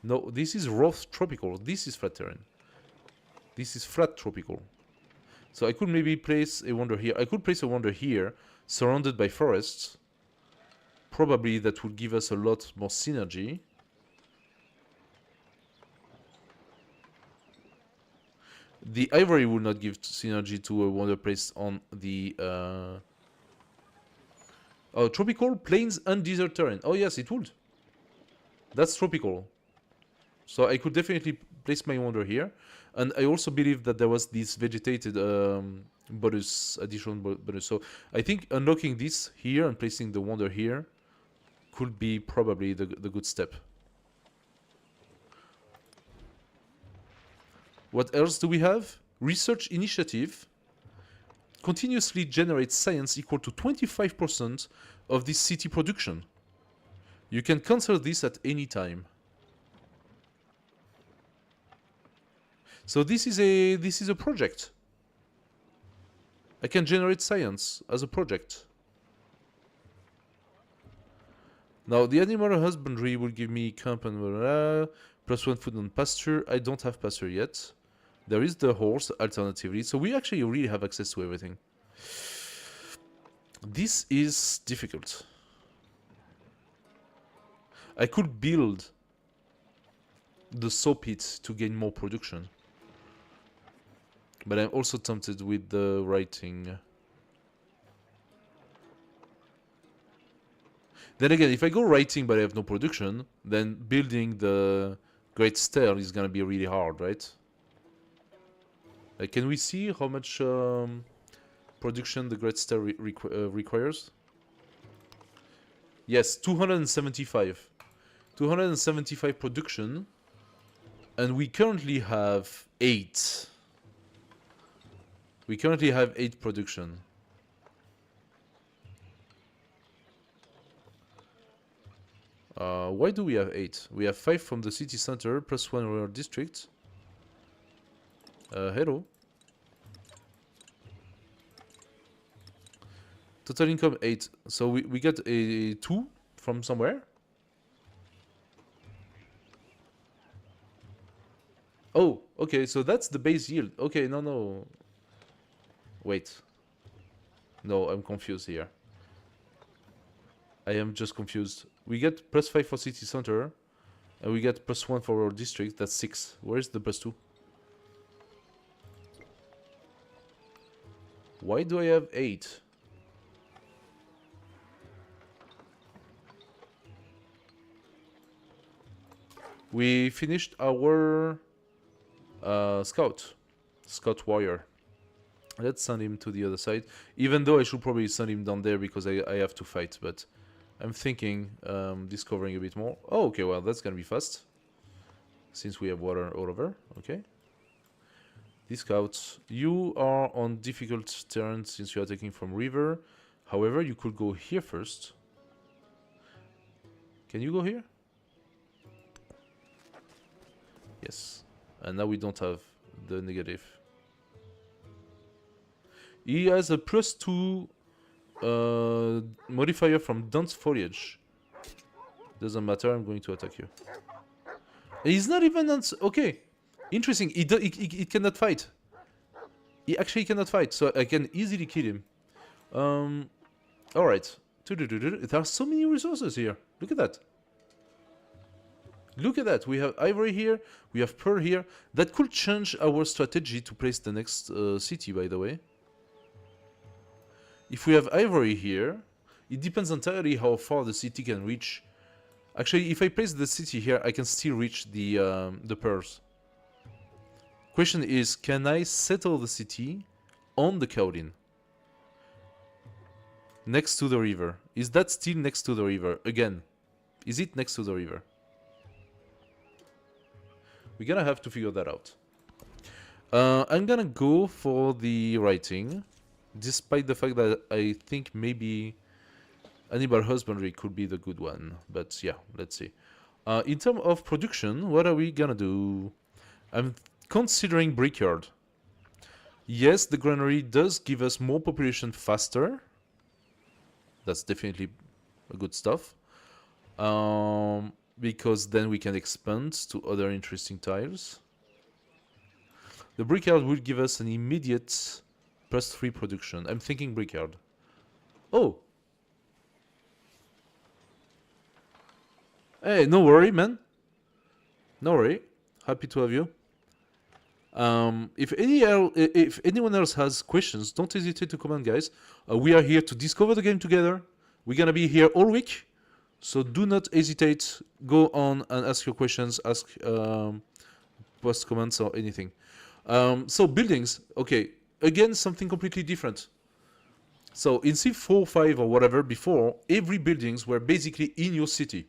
No, this is rough tropical. This is flat terrain. This is flat tropical. So I could maybe place a wonder here. I could place a wonder here, surrounded by forests. Probably that would give us a lot more synergy. The ivory will not give synergy to a wonder placed on the... Oh, tropical, plains, and desert terrain. Oh yes, it would. That's tropical. So I could definitely place my wonder here. And I also believe that there was this vegetated bonus, additional bonus. So I think unlocking this here and placing the wonder here could be probably the good step. What else do we have? Research initiative continuously generates science equal to 25% of this city production. You can cancel this at any time. So this is a project. I can generate science as a project. Now the animal husbandry will give me camp and +1 food and pasture. I don't have pasture yet. There is the horse alternatively. So we actually really have access to everything. This is difficult. I could build the saw pit to gain more production. But I'm also tempted with the writing. Then again, if I go writing but I have no production, then building the Great Stair is gonna be really hard, right? Like, can we see how much production the Great Stair requires? Yes, 275. 275 production. And we currently have 8. We currently have 8 production. Why do we have 8? We have 5 from the city center, +1 rural district. Hello. Total income 8. So we get a 2 from somewhere. Oh, okay, so that's the base yield. Okay, no. Wait. No, I'm confused here. I am just confused. We get +5 for city center, and we get +1 for our district. That's 6. Where's the +2? Why do I have 8? We finished our scout warrior. Let's send him to the other side. Even though I should probably send him down there because I have to fight, but I'm thinking discovering a bit more. Oh, okay, well, that's gonna be fast. Since we have water all over, okay. These scouts, you are on difficult terrain since you are taking from river. However, you could go here first. Can you go here? Yes. And now we don't have the negative. He has a +2 modifier from dense foliage. Doesn't matter, I'm going to attack you. He's not even okay. Interesting, he cannot fight. He actually cannot fight, so I can easily kill him. Alright. There are so many resources here. Look at that. Look at that. We have ivory here. We have pearl here. That could change our strategy to place the next city, by the way. If we have ivory here, it depends entirely how far the city can reach. Actually, if I place the city here, I can still reach the pearls. Question is, can I settle the city on the Kaolin? Next to the river. Is that still next to the river? Again, is it next to the river? We're gonna have to figure that out. I'm gonna go for the writing. Despite the fact that I think maybe animal husbandry could be the good one. But yeah, let's see. In terms of production, what are we gonna do? I'm considering brickyard. Yes, the granary does give us more population faster. That's definitely a good stuff. Because then we can expand to other interesting tiles. The brickyard will give us an immediate +3 production. I'm thinking brickyard. Oh! Hey, no worry, man. No worry. Happy to have you. If anyone else has questions, don't hesitate to comment, guys. We are here to discover the game together. We're gonna be here all week, so do not hesitate. Go on and ask your questions, post comments or anything. So buildings, okay. Again, something completely different. So in Civ 4, 5 or whatever before, every buildings were basically in your city.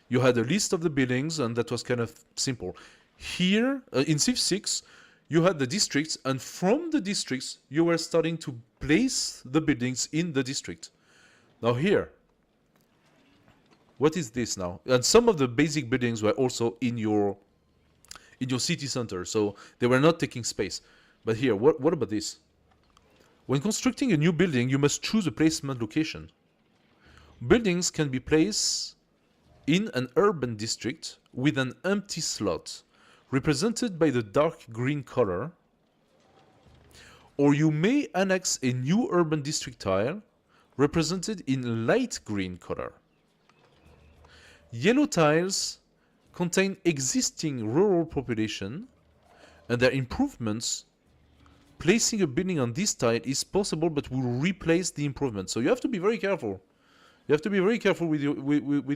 You had a list of the buildings and that was kind of simple. Here, in Civ 6, you had the districts, and from the districts, you were starting to place the buildings in the district. Now here, what is this now? And some of the basic buildings were also in your city center, so they were not taking space. But here, what about this? When constructing a new building, you must choose a placement location. Buildings can be placed in an urban district with an empty slot, represented by the dark green color, or you may annex a new urban district tile, represented in light green color. Yellow tiles contain existing rural population, and their improvements. Placing a building on this tile is possible, but will replace the improvement. So you have to be very careful. You have to be very careful with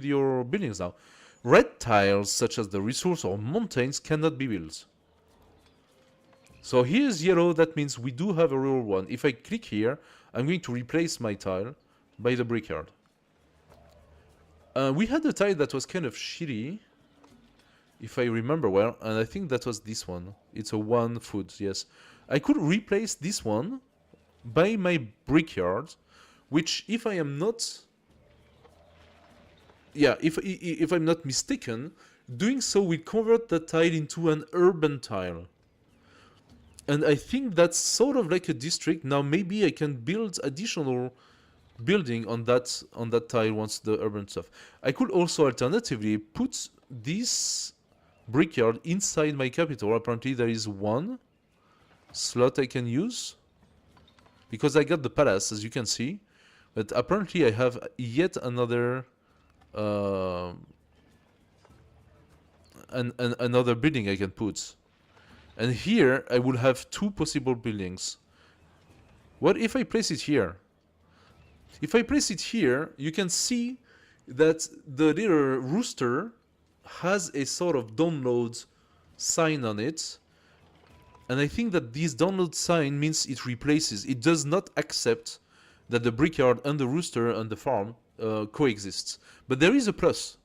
your buildings now. Red tiles, such as the resource or mountains, cannot be built. So here's yellow, that means we do have a rural one. If I click here, I'm going to replace my tile by the brickyard. We had a tile that was kind of shitty, if I remember well, and I think that was this one. It's a 1 foot, yes. I could replace this one by my brickyard, which, if I am not... Yeah, if I'm not mistaken, doing so will convert the tile into an urban tile. And I think that's sort of like a district. Now maybe I can build additional building on that tile once the urban stuff. I could also alternatively put this brickyard inside my capital. Apparently there is one slot I can use, because I got the palace, as you can see, but apparently I have yet another another building I can put, and here I will have 2 possible buildings. What if I place it here? If I place it here, you can see that the little rooster has a sort of download sign on it. And I think that this download sign means it replaces. It does not accept that the brickyard and the rooster and the farm coexist. But there is a plus.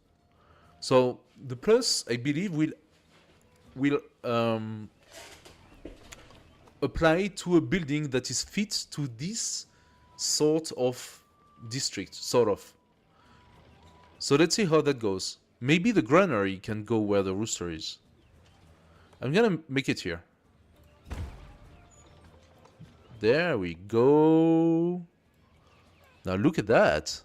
So the plus, I believe, will apply to a building that is fit to this sort of district, sort of. So let's see how that goes. Maybe the granary can go where the rooster is. I'm gonna make it here. There we go. Now look at that.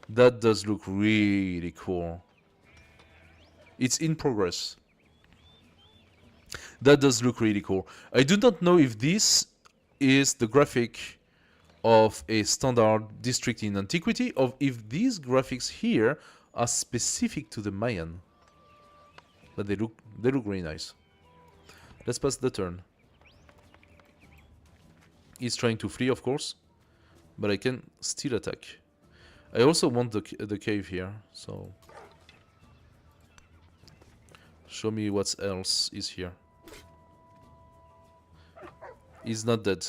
That does look really cool. It's in progress. That does look really cool. I do not know if this is the graphic of a standard district in antiquity, or if these graphics here are specific to the Mayan. But they look really nice. Let's pass the turn. He's trying to flee, of course, but I can still attack. I also want the cave here, so show me what else is here. He's not dead.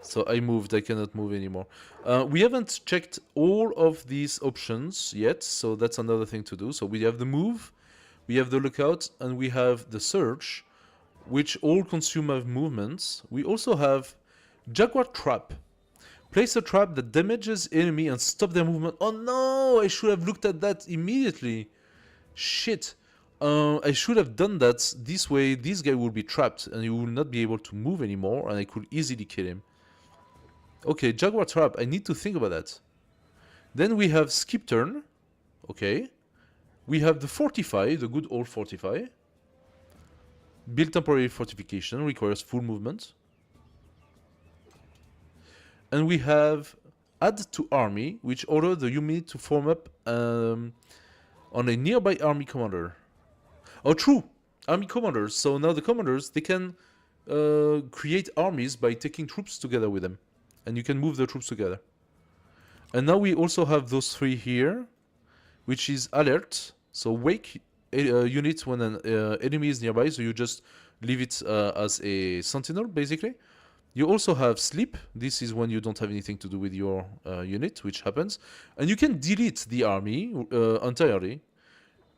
So I moved, I cannot move anymore. We haven't checked all of these options yet, so that's another thing to do. So we have the move, we have the lookout, and we have the search, which all consume have movements. We also have Jaguar Trap. Place a trap that damages enemy and stop their movement. Oh no, I should have looked at that immediately. Shit. I should have done that. This way, this guy will be trapped and he will not be able to move anymore, and I could easily kill him. Okay, Jaguar Trap. I need to think about that. Then we have Skip Turn. Okay. We have the Fortify, the good old Fortify. Build temporary fortification, requires full movement. And we have Add to Army, which orders the unit to form up on a nearby army commander. Oh, true! Army commanders. So now the commanders, they can create armies by taking troops together with them. And you can move the troops together. And now we also have those three here, which is Alert. So wake unit when an enemy is nearby, so you just leave it as a sentinel, basically. You also have Sleep. This is when you don't have anything to do with your unit, which happens. And you can delete the army entirely.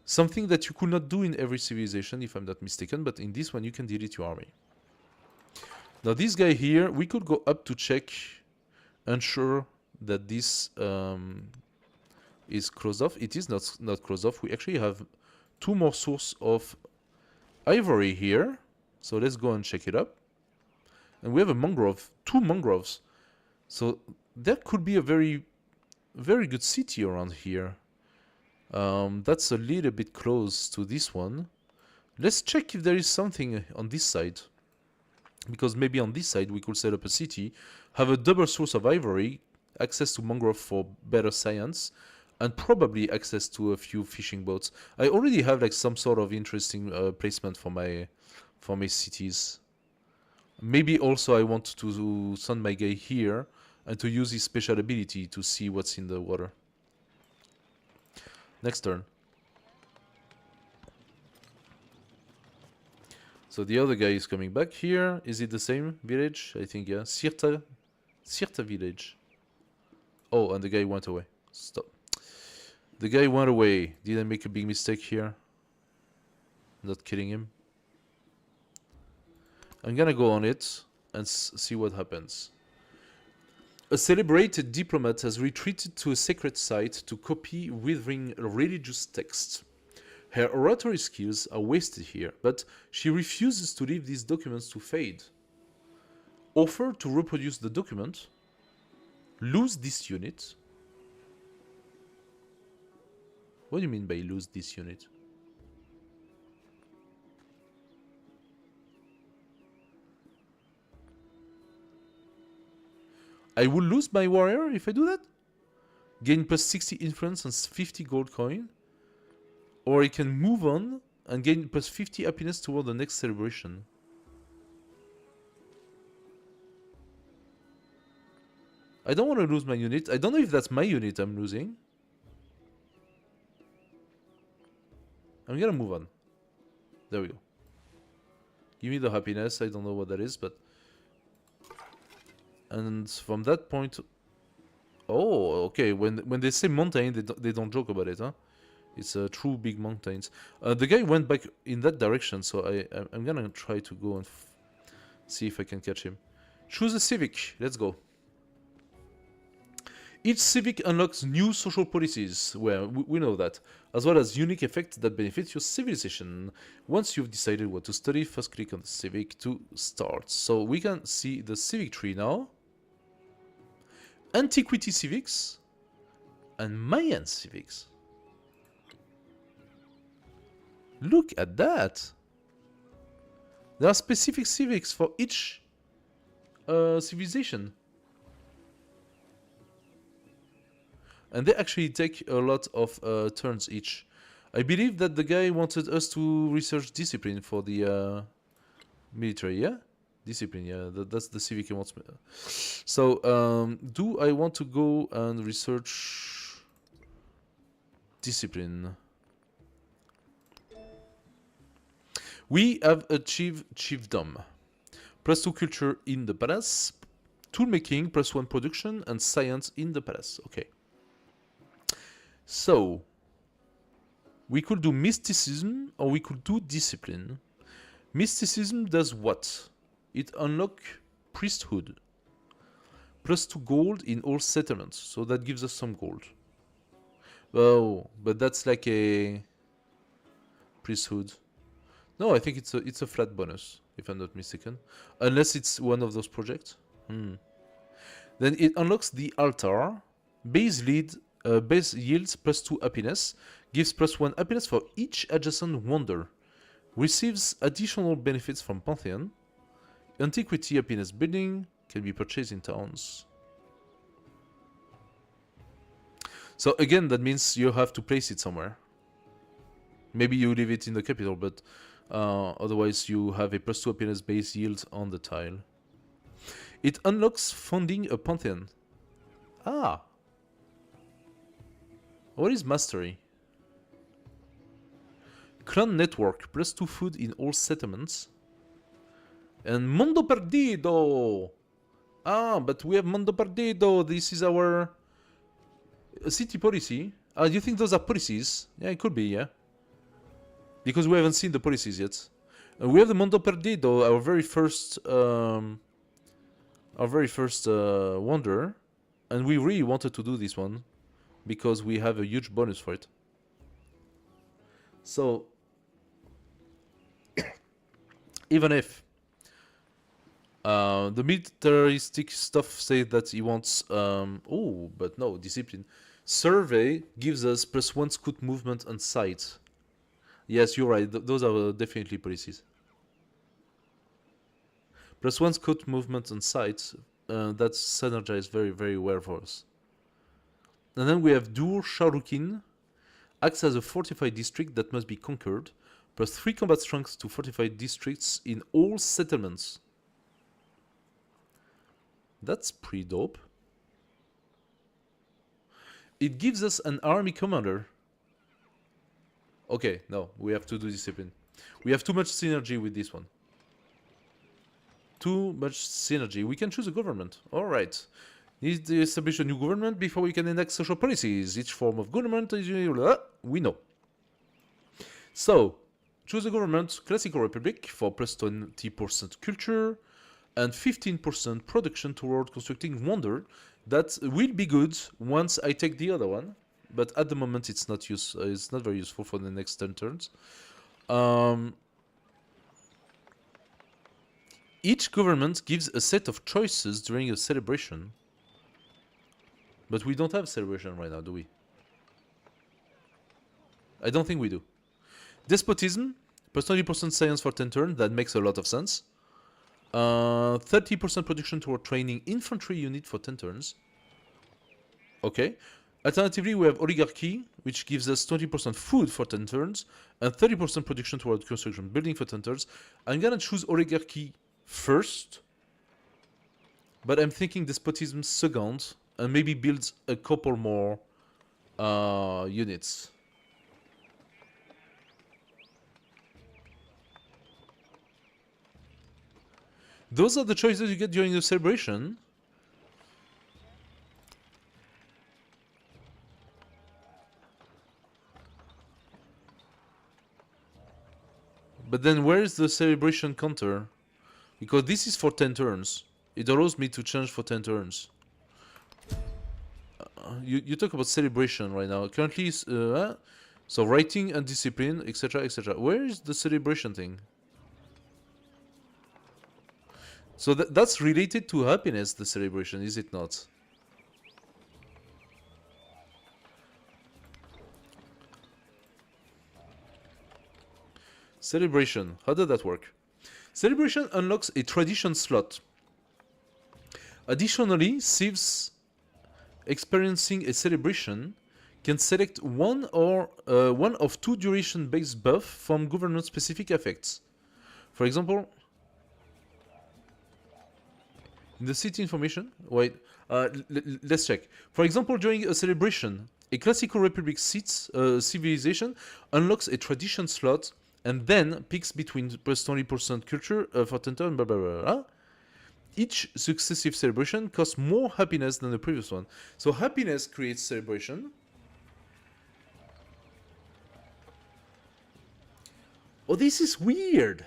Something that you could not do in every civilization, if I'm not mistaken, but in this one you can delete your army. Now this guy here, we could go up to check, ensure that this is closed off. It is not closed off. We actually have 2 more sources of ivory here. So let's go and check it up. And we have a mangrove, 2 mangroves. So that could be a very good city around here. That's a little bit close to this one. Let's check if there is something on this side. Because maybe on this side we could set up a city, have a double source of ivory, access to mangrove for better science, and probably access to a few fishing boats. I already have like some sort of interesting placement for my cities. Maybe also I want to send my guy here and to use his special ability to see what's in the water. Next turn. So the other guy is coming back here. Is it the same village? I think, yeah. Sirta village. Oh, and the guy went away. Stop. The guy went away. Did I make a big mistake here? Not killing him. I'm gonna go on it and see what happens. A celebrated diplomat has retreated to a sacred site to copy withering religious texts. Her oratory skills are wasted here, but she refuses to leave these documents to fade. Offer to reproduce the document. Lose this unit. What do you mean by lose this unit? I will lose my warrior if I do that? Gain plus 60 influence and 50 gold coin. Or I can move on and gain plus 50 happiness toward the next celebration. I don't want to lose my unit. I don't know if that's my unit I'm losing. I'm gonna move on. There we go. Give me the happiness. I don't know what that is, but... And from that point... Oh, okay. When they say mountain, they don't joke about it, huh? It's a true big mountains. The guy went back in that direction, so I'm gonna try to go and see if I can catch him. Choose a civic. Let's go. Each civic unlocks new social policies, well, we know that, as well as unique effects that benefit your civilization. Once you've decided what to study, first click on the civic to start. So we can see the civic tree now. Antiquity civics and Mayan civics. Look at that! There are specific civics for each civilization. And they actually take a lot of turns each. I believe that the guy wanted us to research discipline for the military, yeah? Discipline, yeah, that's the civic he wants me. So, do I want to go and research discipline? We have achieved chiefdom. +2 culture in the palace. tool making, +1 production, and science in the palace. Okay. So, we could do mysticism or we could do discipline. Mysticism does what? It unlocks priesthood. +2 gold in all settlements. So that gives us some gold. Oh, but that's like a priesthood. No, I think it's a flat bonus, if I'm not mistaken. Unless it's one of those projects. Then it unlocks the altar. Base yields +2 happiness. Gives +1 happiness for each adjacent wonder. Receives additional benefits from Pantheon. Antiquity happiness building can be purchased in towns. So again, that means you have to place it somewhere. Maybe you leave it in the capital, but otherwise you have a +2 happiness base yield on the tile. It unlocks funding a Pantheon. Ah! What is mastery? Clan network, +2 food in all settlements. And Mondo Perdido! Ah, but we have Mondo Perdido. This is our city policy. Do you think those are policies? Yeah, it could be, yeah. Because we haven't seen the policies yet. We have the Mondo Perdido, our very first wonder. And we really wanted to do this one. Because we have a huge bonus for it. So, even if the militaristic stuff says that he wants... oh, but no, discipline. Survey gives us +1 scout movement and sight. Yes, you're right. Those are definitely policies. +1 scout movement and sight. That's synergized very, very well for us. And then we have Dur Sharukin. Acts as a fortified district that must be conquered. +3 combat strength to fortified districts in all settlements. That's pretty dope. It gives us an army commander. Okay, no, we have to do discipline. We have too much synergy with this one. Too much synergy. We can choose a government. Alright. Need to establish a new government before we can enact social policies. Each form of government is... we know. So, choose a government, Classical Republic, for +20% culture and 15% production toward constructing wonder. That will be good once I take the other one, but at the moment it's not very useful for the next 10 turns. Each government gives a set of choices during a celebration. But we don't have a celebration right now, do we? I don't think we do. Despotism, +20% science for 10 turns, that makes a lot of sense. 30% production toward training infantry unit for 10 turns. Okay. Alternatively, we have oligarchy, which gives us 20% food for 10 turns, and 30% production toward construction building for 10 turns. I'm gonna choose oligarchy first, but I'm thinking despotism second, and maybe build a couple more units. Those are the choices you get during the celebration. But then where is the celebration counter? Because this is for 10 turns. It allows me to change for 10 turns. You talk about celebration right now. Currently, so writing and discipline, etc., etc. Where is the celebration thing? So that's related to happiness, the celebration, is it not? Celebration, how does that work? Celebration unlocks a tradition slot. Additionally, thieves experiencing a celebration can select one of two duration-based buff from government-specific effects. For example, in the city information, wait, let's check. For example, during a celebration, a classical republic civilization unlocks a tradition slot and then picks between +20% culture for 10 turns, blah blah blah. each successive celebration costs more happiness than the previous one. So happiness creates celebration. Oh, this is weird.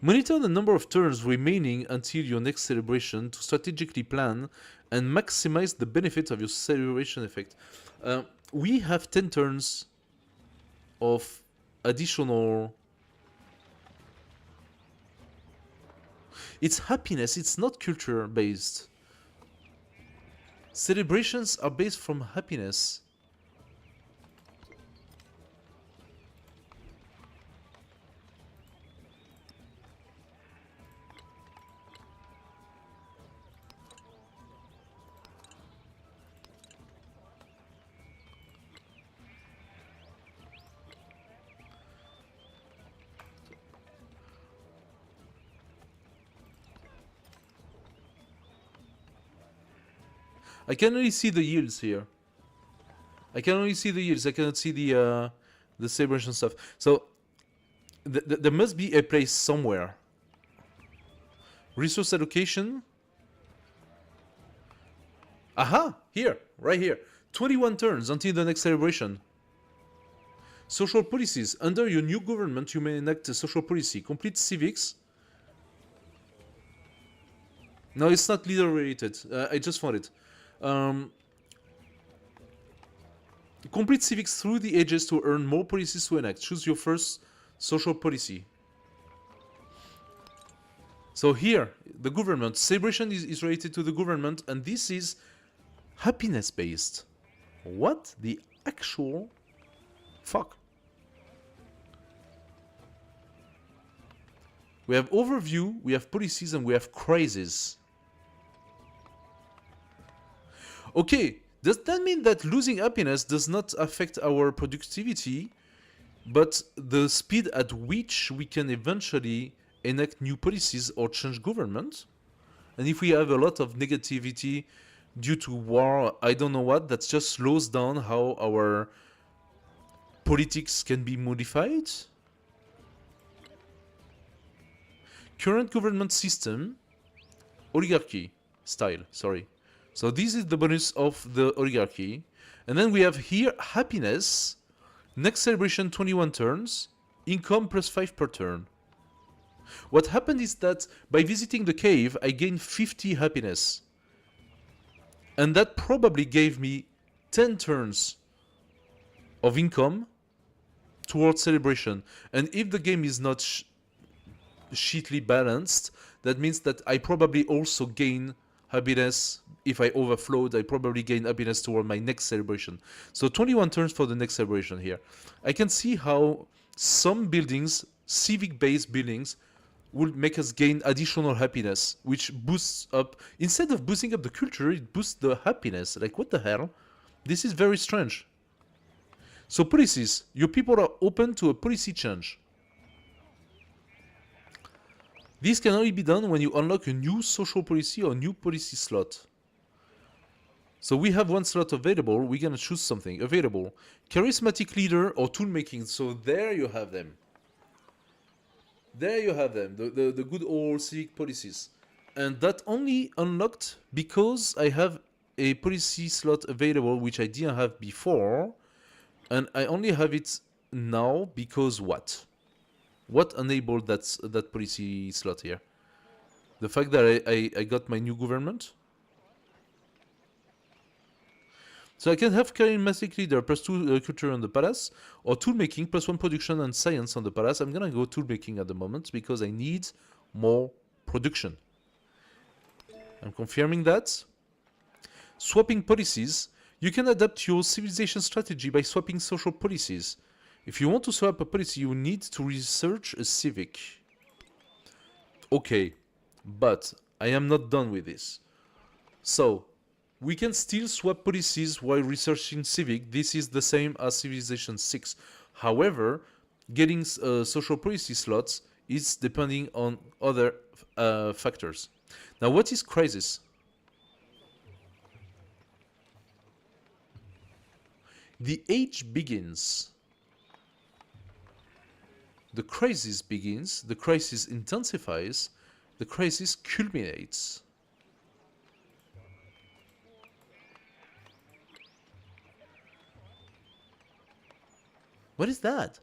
Monitor the number of turns remaining until your next celebration to strategically plan and maximize the benefit of your celebration effect. We have 10 turns of additional... It's happiness, it's not culture based. Celebrations are based from happiness. I can only see the yields here. I can only see the yields. I cannot see the celebration stuff. So there must be a place somewhere. Resource allocation. Aha! Here, right here. 21 turns until the next celebration. Social policies. Under your new government, you may enact a social policy. Complete civics. No, it's not leader related. I just found it. Complete civics through the ages to earn more policies to enact. Choose your first social policy. So here, the government. Celebration is related to the government, and this is happiness based. What the actual fuck? We have overview, we have policies, and we have crises. Okay, does that mean that losing happiness does not affect our productivity, but the speed at which we can eventually enact new policies or change government? And if we have a lot of negativity due to war, I don't know what, that just slows down how our politics can be modified? Current government system, oligarchy style, sorry. So this is the bonus of the oligarchy. And then we have here happiness. Next celebration 21 turns. Income plus 5 per turn. What happened is that by visiting the cave, I gained 50 happiness. And that probably gave me 10 turns of income towards celebration. And if the game is not shittily balanced, that means that I probably also gain happiness. If I overflowed, I probably gain happiness toward my next celebration. So 21 turns for the next celebration here. I can see how some buildings, civic-based buildings, will make us gain additional happiness, which boosts up, instead of boosting up the culture, it boosts the happiness. Like, what the hell? This is very strange. So policies, your people are open to a policy change. This can only be done when you unlock a new social policy or new policy slot. So we have one slot available, we're gonna choose something. Available. Charismatic leader or tool making. So there you have them. There you have them, the good old civic policies. And that only unlocked because I have a policy slot available, which I didn't have before. And I only have it now because what? What enabled that policy slot here? The fact that I got my new government? So I can have charismatic leader plus 2 culture on the palace, or tool making plus 1 production and science on the palace. I'm gonna go tool making at the moment because I need more production. I'm confirming that. Swapping policies. You can adapt your civilization strategy by swapping social policies. If you want to swap a policy, you need to research a civic. Okay, but I am not done with this. So, we can still swap policies while researching civic. This is the same as Civilization 6. However, getting social policy slots is depending on other factors. Now, what is crisis? The age begins. the crisis begins, the crisis intensifies, the crisis culminates. What is that?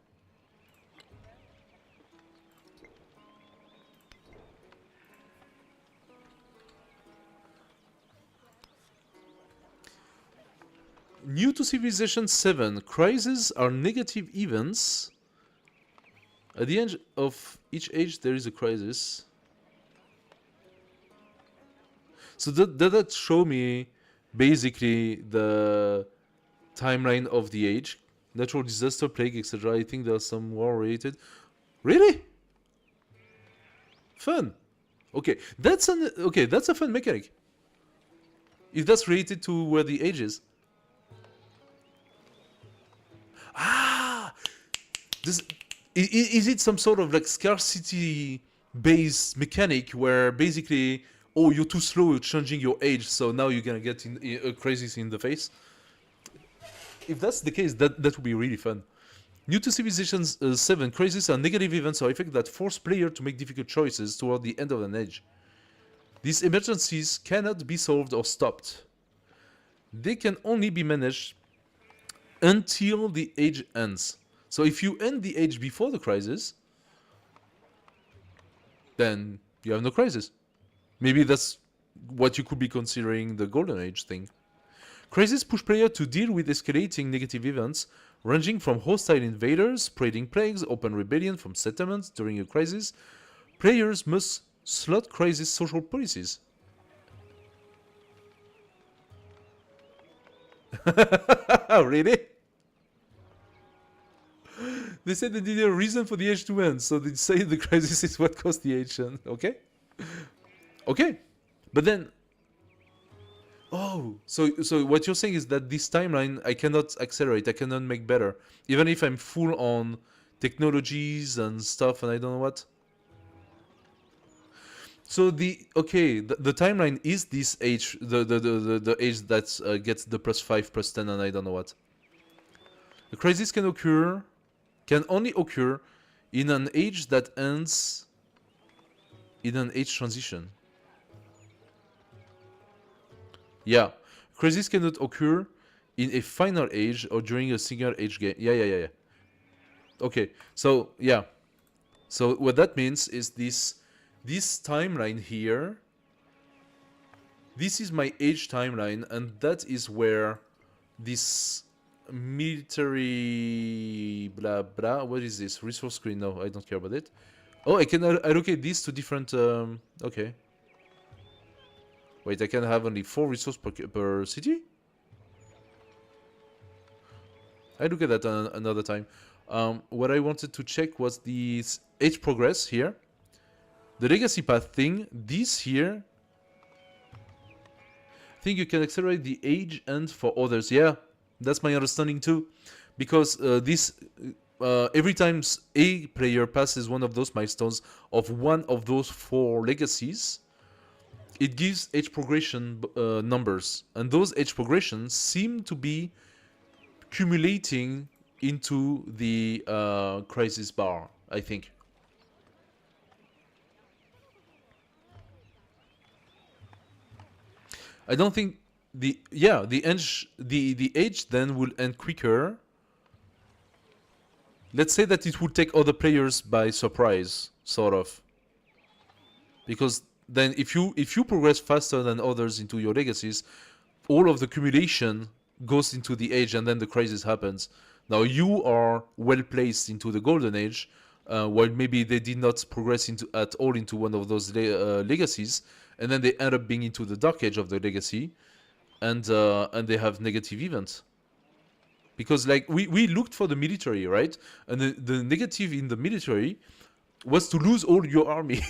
New to Civilization 7, crises are negative events. At the end of each age, there is a crisis. So that show me basically the timeline of the age? Natural disaster, plague, etc. I think there's some war related. Really? Fun. Okay, that's a fun mechanic. If that's related to where the age is. Ah, is it some sort of like scarcity-based mechanic where basically, oh, you're too slow, you're changing your age, so now you're gonna get a crisis in the face? If that's the case, that would be really fun. New to Civilization 7, crises are negative events or effects that force players to make difficult choices toward the end of an age. These emergencies cannot be solved or stopped. They can only be managed until the age ends. So if you end the age before the crisis, then you have no crisis. Maybe that's what you could be considering the Golden Age thing. Crises push players to deal with escalating negative events, ranging from hostile invaders, spreading plagues, open rebellion from settlements during a crisis. Players must slot crisis social policies. Really? They said they needed a reason for the age to end, so they say the crisis is what caused the age end. Okay? Okay. But then... Oh, so what you're saying is that this timeline, I cannot accelerate, I cannot make better. Even if I'm full on technologies and stuff and I don't know what. So the timeline is this age, the age that gets the +5, +10 and I don't know what. The crisis can only occur in an age that ends in an age transition. Yeah, crisis cannot occur in a final age or during a single age game. Yeah. Okay, so yeah. So what that means is this timeline here. This is my age timeline, and that is where this military blah blah. What is this? Resource screen? No, I don't care about it. Oh, I can allocate these to different. Okay. Wait, I can have only 4 resources per city? I look at that another time. What I wanted to check was the age progress here. The legacy path thing, this here. I think you can accelerate the age end for others. Yeah, that's my understanding too. Because every time a player passes one of those milestones of one of those 4 legacies, it gives age progression numbers, and those age progressions seem to be accumulating into the crisis bar, I think. I don't think the age then will end quicker. Let's say that it will take other players by surprise, sort of, because then if you progress faster than others into your legacies, all of the accumulation goes into the age and then the crisis happens. Now you are well placed into the Golden Age, while maybe they did not progress at all into one of those legacies, and then they end up being into the Dark Age of the legacy, and they have negative events. Because like we looked for the military, right? And the negative in the military was to lose all your army.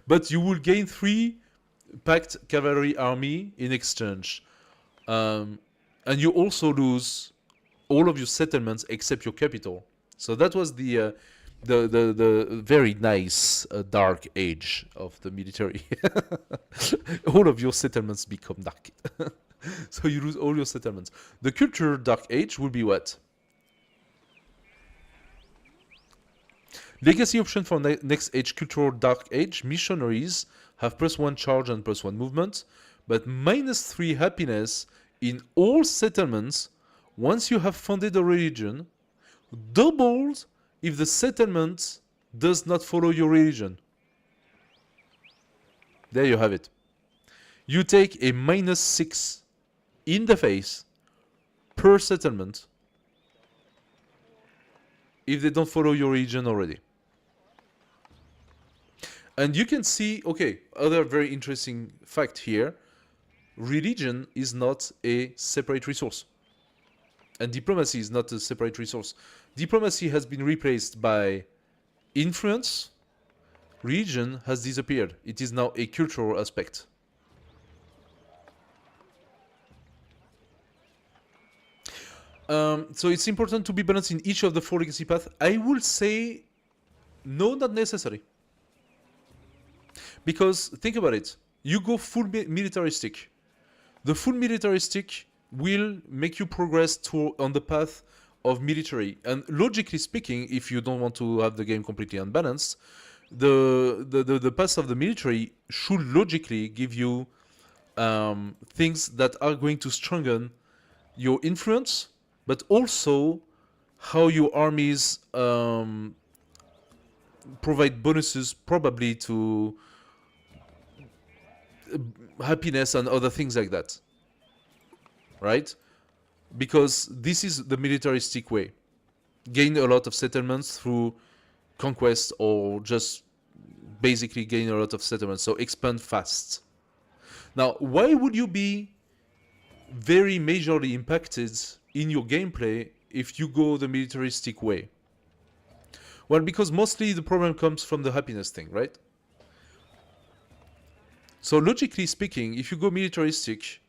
But you will gain 3 packed cavalry army in exchange, and you also lose all of your settlements except your capital. So that was the very nice dark age of the military. All of your settlements become dark, so you lose all your settlements. The culture dark age will be what? Legacy option for next age cultural dark age. Missionaries have +1 charge and +1 movement, but -3 happiness in all settlements once you have founded a religion, doubled if the settlement does not follow your religion. There you have it. You take a -6 in the face per settlement if they don't follow your religion already. And you can see, okay, other very interesting fact here, religion is not a separate resource. And diplomacy is not a separate resource. Diplomacy has been replaced by influence. Religion has disappeared. It is now a cultural aspect. So it's important to be balanced in each of the 4 legacy paths. I will say no, not necessary. Because think about it. You go full militaristic. The full militaristic will make you progress on the path of military. And logically speaking, if you don't want to have the game completely unbalanced, the path of the military should logically give you things that are going to strengthen your influence, but also how your armies provide bonuses probably to happiness and other things like that. Right? Because this is the militaristic way. Gain a lot of settlements through conquest or just basically gain a lot of settlements. So expand fast. Now, why would you be very majorly impacted in your gameplay if you go the militaristic way? Well, because mostly the problem comes from the happiness thing, right? So logically speaking, if you go militaristic,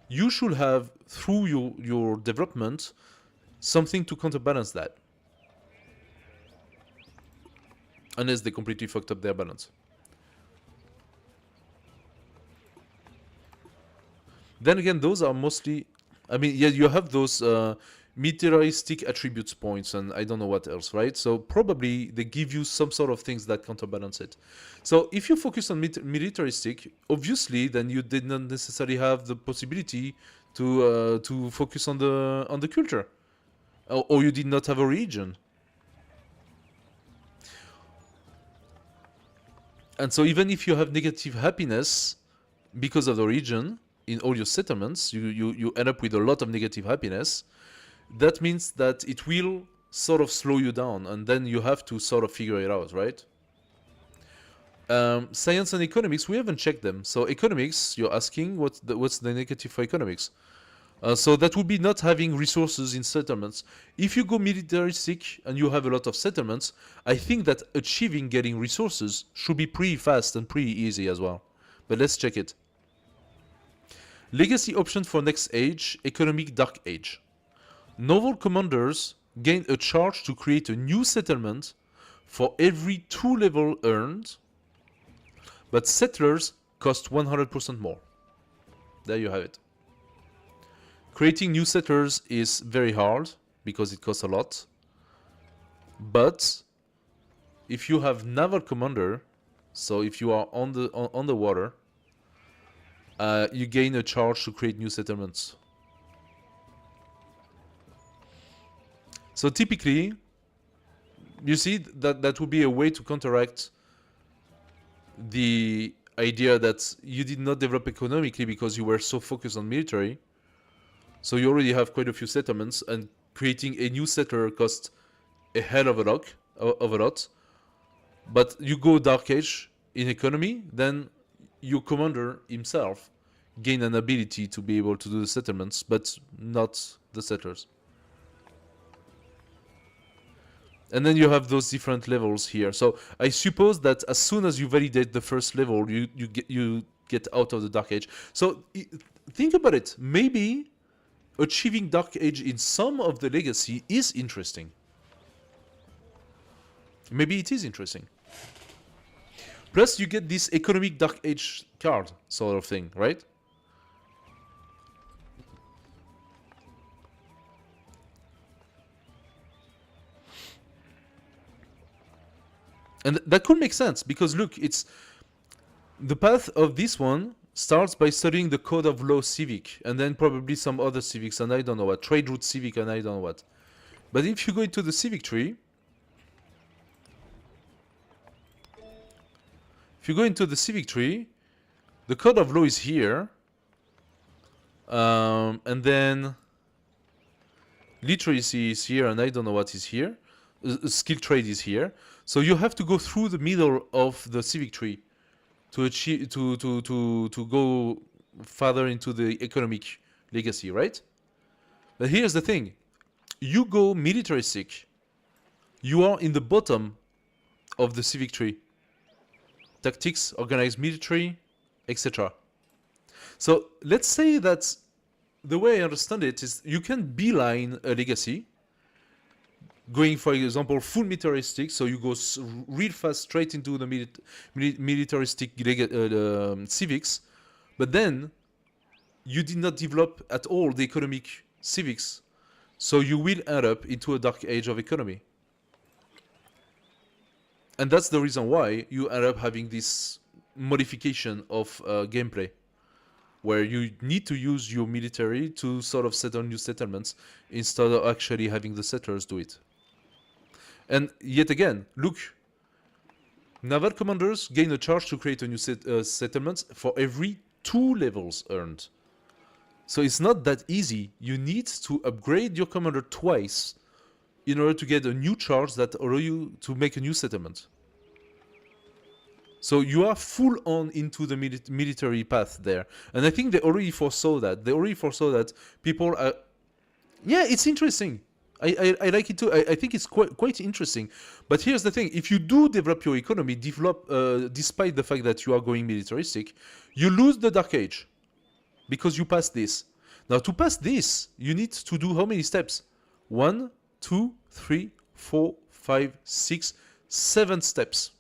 you should have, through your development, something to counterbalance that. Unless they completely fucked up their balance. Then again, those are mostly... I mean, yeah, you have those militaristic attributes points and I don't know what else, right? So probably they give you some sort of things that counterbalance it. So if you focus on militaristic, obviously, then you did not necessarily have the possibility to focus on the culture, or you did not have a religion. And so even if you have negative happiness because of the religion in all your settlements, you end up with a lot of negative happiness. That means that it will sort of slow you down, and then you have to sort of figure it out, right? Science and economics, we haven't checked them. So economics, you're asking what's the negative for economics? So that would be not having resources in settlements. If you go militaristic and you have a lot of settlements, I think that achieving getting resources should be pretty fast and pretty easy as well. But let's check it. Legacy option for next age, economic dark age. Novel commanders gain a charge to create a new settlement for every 2 level earned, but settlers cost 100% more. There you have it. Creating new settlers is very hard because it costs a lot. But if you have naval commander, so if you are on the water, you gain a charge to create new settlements. So typically, you see that would be a way to counteract the idea that you did not develop economically because you were so focused on military. So you already have quite a few settlements, and creating a new settler costs a hell of a lot. But you go Dark Age in economy, then your commander himself gain an ability to be able to do the settlements, but not the settlers. And then you have those different levels here. So I suppose that as soon as you validate the first level, you get out of the Dark Age. So think about it. Maybe achieving Dark Age in some of the legacy is interesting. Maybe it is interesting. Plus, you get this economic Dark Age card sort of thing, right? And that could make sense, because look, it's the path of this one starts by studying the Code of Law Civic, and then probably some other civics, and I don't know what, Trade Route Civic, and I don't know what. But if you go into the civic tree, the Code of Law is here, and then literacy is here, and I don't know what is here. Skill trade is here. So you have to go through the middle of the civic tree to achieve to go further into the economic legacy, right? But here's the thing: you go militaristic, you are in the bottom of the civic tree. Tactics, organized military, etc. So let's say that the way I understand it is you can beeline a legacy, going, for example, full militaristic, so you go real fast straight into the militaristic civics, but then you did not develop at all the economic civics, so you will end up into a dark age of economy. And that's the reason why you end up having this modification of gameplay, where you need to use your military to sort of settle new settlements instead of actually having the settlers do it. And yet again, look, naval commanders gain a charge to create a new settlement for every 2 levels earned. So it's not that easy. You need to upgrade your commander twice in order to get a new charge that allow you to make a new settlement. So you are full on into the military path there. And I think they already foresaw that. They already foresaw that people are... Yeah, it's interesting. I like it too. I think it's quite interesting. But here's the thing. If you do develop your economy, despite the fact that you are going militaristic, you lose the Dark Age. Because you pass this. Now, to pass this, you need to do how many steps? 1, 2, 3, 4, 5, 6, 7 steps.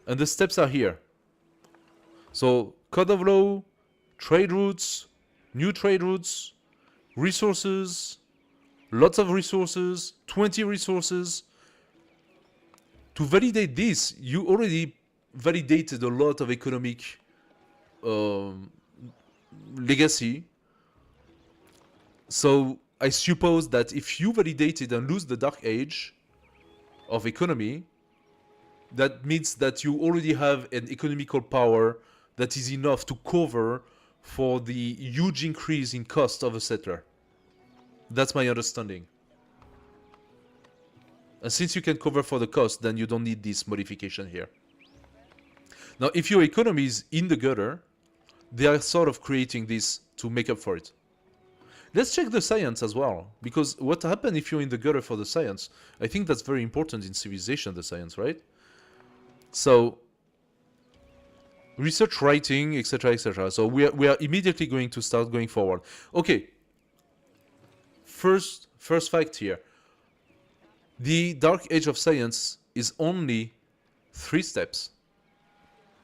And the steps are here. So, Code of Law, trade routes, new trade routes, resources, lots of resources, 20 resources. To validate this, you already validated a lot of economic legacy. So I suppose that if you validate it and lose the Dark Age of economy, that means that you already have an economical power that is enough to cover for the huge increase in cost of a settler. That's my understanding. And since you can cover for the cost, then you don't need this modification here. Now, if your economy is in the gutter, they are sort of creating this to make up for it. Let's check the science as well, because what happens if you're in the gutter for the science? I think that's very important in civilization, the science, right? So, research writing, etc., etc. So we are immediately going to start going forward. Okay. First fact here. The Dark Age of Science is only 3 steps,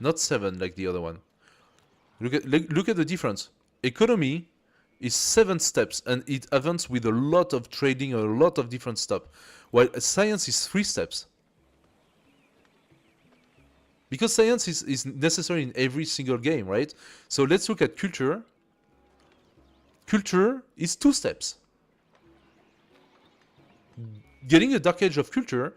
not 7 like the other one. Look at the difference. Economy is 7 steps, and it advances with a lot of trading, a lot of different stuff, while science is 3 steps. Because science is necessary in every single game, right? So let's look at culture. Culture is 2 steps. Getting a Dark Age of culture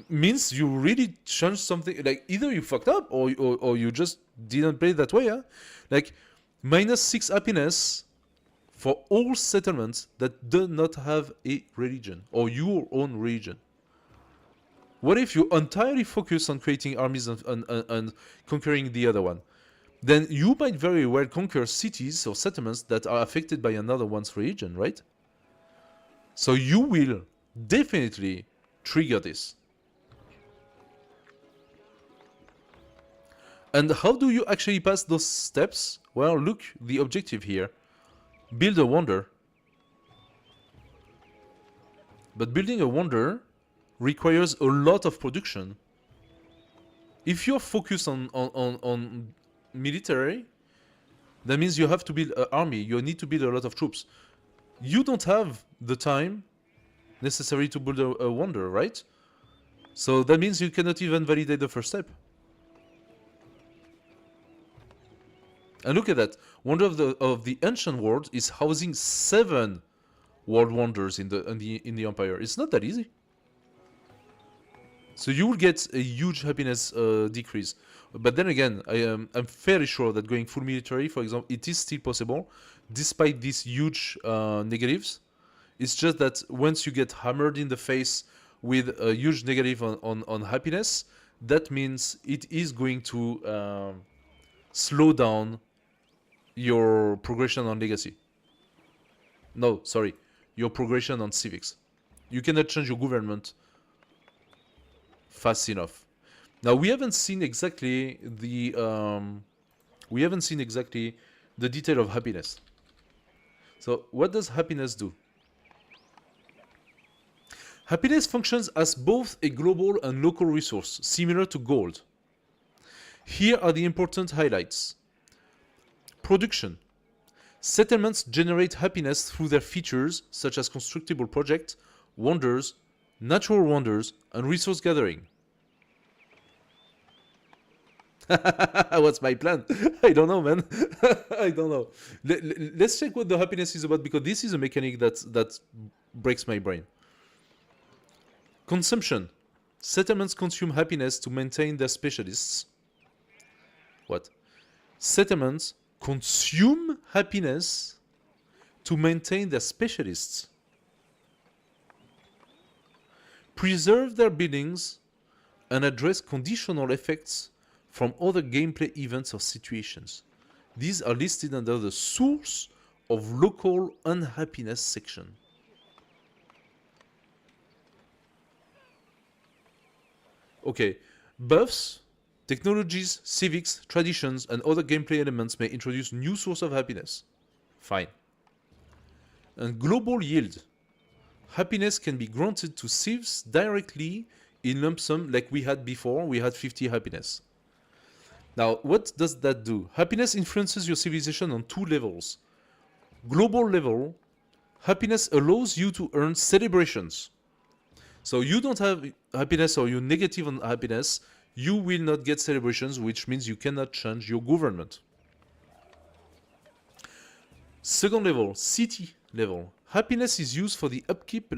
means you really changed something. Like, either you fucked up or you just didn't play that way, huh? Like, -6 happiness for all settlements that do not have a religion or your own religion. What if you entirely focus on creating armies and conquering the other one? Then you might very well conquer cities or settlements that are affected by another one's religion, right? So you will definitely trigger this. And how do you actually pass those steps? Well, look, the objective here. Build a wonder. But building a wonder requires a lot of production. If you're focused on military, that means you have to build an army. You need to build a lot of troops. You don't have the time necessary to build a wonder, right? So that means you cannot even validate the first step. And look at that. Wonder of the ancient world is housing 7 world wonders in the empire. It's not that easy. So you will get a huge happiness decrease. But then again, I'm fairly sure that going full military, for example, it is still possible, despite these huge negatives. It's just that once you get hammered in the face with a huge negative on happiness, that means it is going to slow down your progression on legacy. No, sorry, your progression on civics. You cannot change your government fast enough. Now we haven't seen exactly the detail of happiness. So what does happiness do? Happiness functions as both a global and local resource, similar to gold. Here are the important highlights. Production. Settlements generate happiness through their features such as constructible projects, wonders, natural wonders, and resource gathering. What's my plan? I don't know, man. I don't know. Let's check what the happiness is about, because this is a mechanic that breaks my brain. Consumption. Settlements consume happiness to maintain their specialists. What? Settlements consume happiness to maintain their specialists. Preserve their buildings and address conditional effects from other gameplay events or situations. These are listed under the source of local unhappiness section. Okay, buffs, technologies, civics, traditions, and other gameplay elements may introduce new source of happiness. Fine. And global yield. Happiness can be granted to civs directly in lump sum like we had before. We had 50 happiness. Now, what does that do? Happiness influences your civilization on 2 levels. Global level, happiness allows you to earn celebrations. So you don't have happiness or you're negative on happiness, you will not get celebrations, which means you cannot change your government. Second level, city level. Happiness is used for the upkeep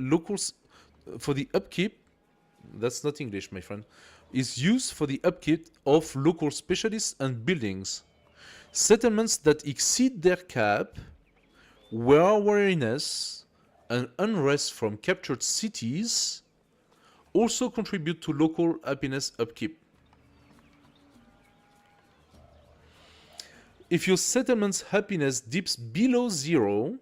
that's not English, my friend, is used for the upkeep of local specialists and buildings. Settlements that exceed their cap, wariness, and unrest from captured cities also contribute to local happiness upkeep. If your settlement's happiness dips below 0,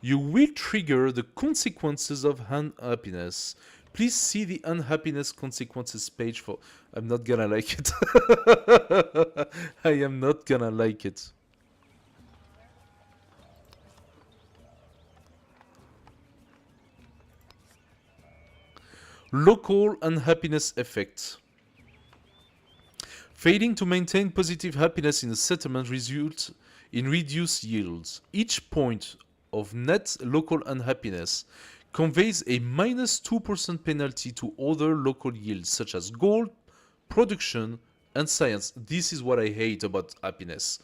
you will trigger the consequences of unhappiness. Please see the unhappiness consequences page for... I'm not gonna like it. I am not gonna like it. Local unhappiness effect. Failing to maintain positive happiness in a settlement results in reduced yields. Each point of net local unhappiness conveys a minus 2% penalty to other local yields such as gold, production, and science. This is what I hate about happiness.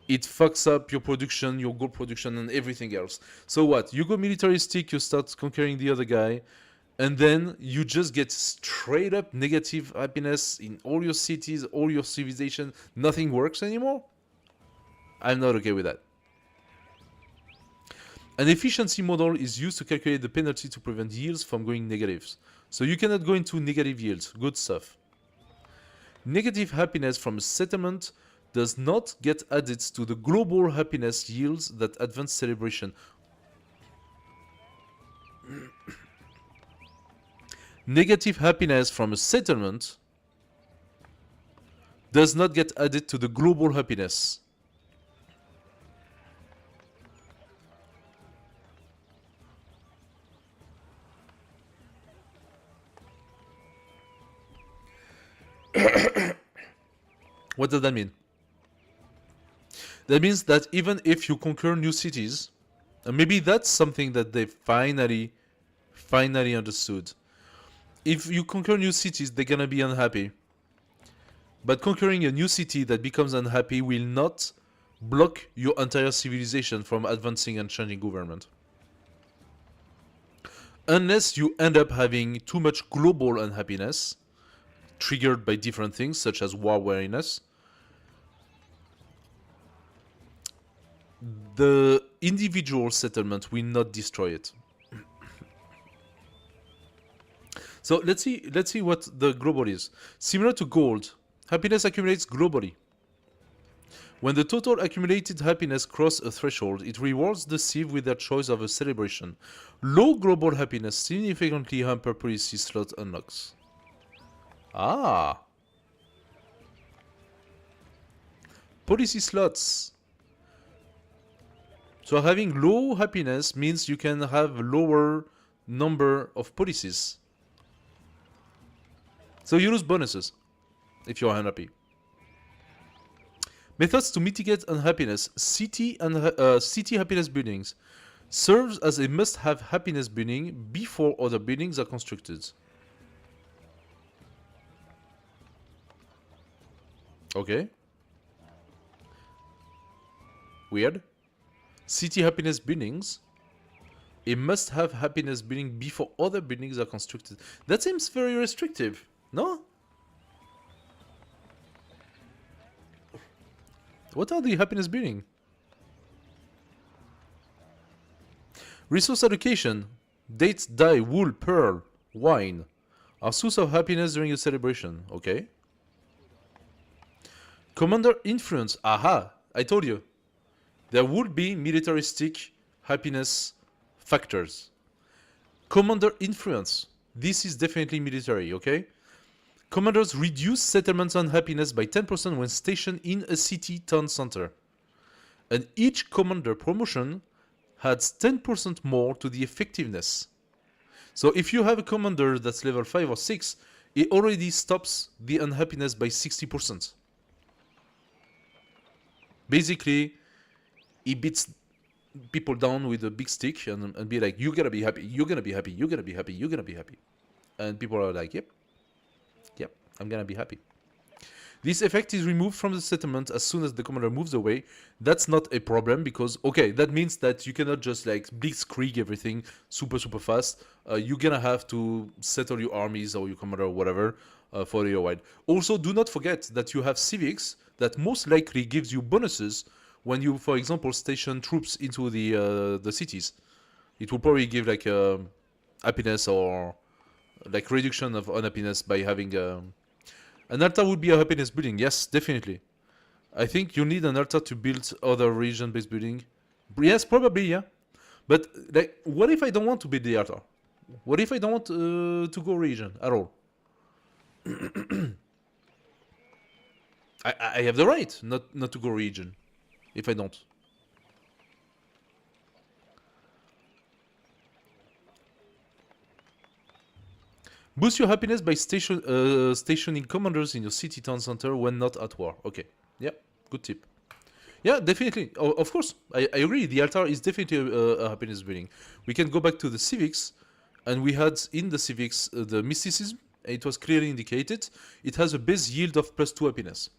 It fucks up your production, your gold production, and everything else. So what? You go militaristic, you start conquering the other guy, and then you just get straight up negative happiness in all your cities, all your civilization. Nothing works anymore? I'm not okay with that. An efficiency model is used to calculate the penalty to prevent yields from going negatives. So you cannot go into negative yields. Good stuff. Negative happiness from a settlement does not get added to the global happiness yields that advance celebration. Negative happiness from a settlement does not get added to the global happiness. What does that mean? That means that even if you conquer new cities, and maybe that's something that they finally understood. if you conquer new cities, they're gonna be unhappy. But conquering a new city that becomes unhappy will not block your entire civilization from advancing and changing government. Unless you end up having too much global unhappiness, triggered by different things such as war weariness, the individual settlement will not destroy it. So let's see what the global is. Similar to gold, happiness accumulates globally. When the total accumulated happiness crosses a threshold, it rewards the civ with their choice of a celebration. Low global happiness significantly hamper policy slot unlocks. Ah. Policy slots. So having low happiness means you can have lower number of policies. So you lose bonuses if you're unhappy. Methods to mitigate unhappiness. City happiness buildings serves as a must-have happiness building before other buildings are constructed. Okay. Weird. City happiness buildings. A must-have happiness building before other buildings are constructed. That seems very restrictive, no? What are the happiness building? Resource allocation. Dates, dye, wool, pearl, wine are source of happiness during a celebration. Okay. Commander influence. Aha! I told you. There would be militaristic happiness factors. Commander influence. This is definitely military, okay? Commanders reduce settlements unhappiness by 10% when stationed in a city town center. And each commander promotion adds 10% more to the effectiveness. So if you have a commander that's level 5 or 6, it already stops the unhappiness by 60%. Basically, he beats people down with a big stick and be like, you're gonna be happy, you're gonna be happy, you're gonna be happy, you're gonna be happy. And people are like, yep, I'm gonna be happy. This effect is removed from the settlement as soon as the commander moves away. That's not a problem because, okay, that means that you cannot just like blitzkrieg everything super fast. You're gonna have to settle your armies or your commander or whatever for your wide. Also, do not forget that you have civics that most likely gives you bonuses when you, for example, station troops into the cities. It will probably give like happiness or like reduction of unhappiness by having an altar would be a happiness building. Yes, definitely. I think you need an altar to build other region-based building. Yes, probably, yeah. But like, what if I don't want to build the altar? What if I don't want to go region at all? I have the right not to go region if I don't. Boost your happiness by stationing commanders in your city town center when not at war. Okay, yeah, good tip. Yeah, definitely. Of course, I agree. The altar is definitely a happiness building. We can go back to the civics, and we had in the civics the mysticism. It was clearly indicated. It has a base yield of +2 happiness.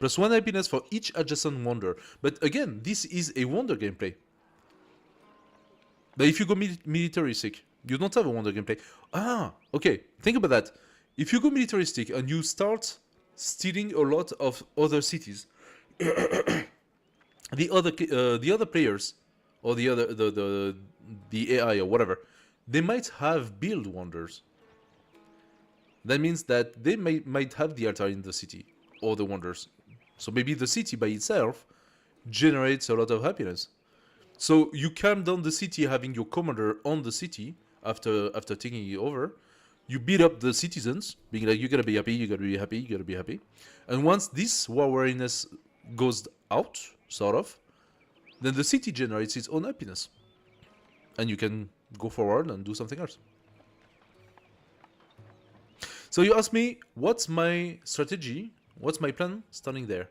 +1 happiness for each adjacent wonder. But again, this is a wonder gameplay. But if you go militaristic, you don't have a wonder gameplay. Ah, okay. Think about that. If you go militaristic and you start stealing a lot of other cities, the other players or the AI or whatever, they might have build wonders. That means that they might have the altar in the city or the wonders. So maybe the city by itself generates a lot of happiness. So you calm down the city having your commander on the city after taking it over. You beat up the citizens, being like, you gotta be happy, you gotta be happy, you gotta be happy. And once this war weariness goes out, sort of, then the city generates its own happiness. And you can go forward and do something else. So you ask me, what's my strategy? What's my plan starting there?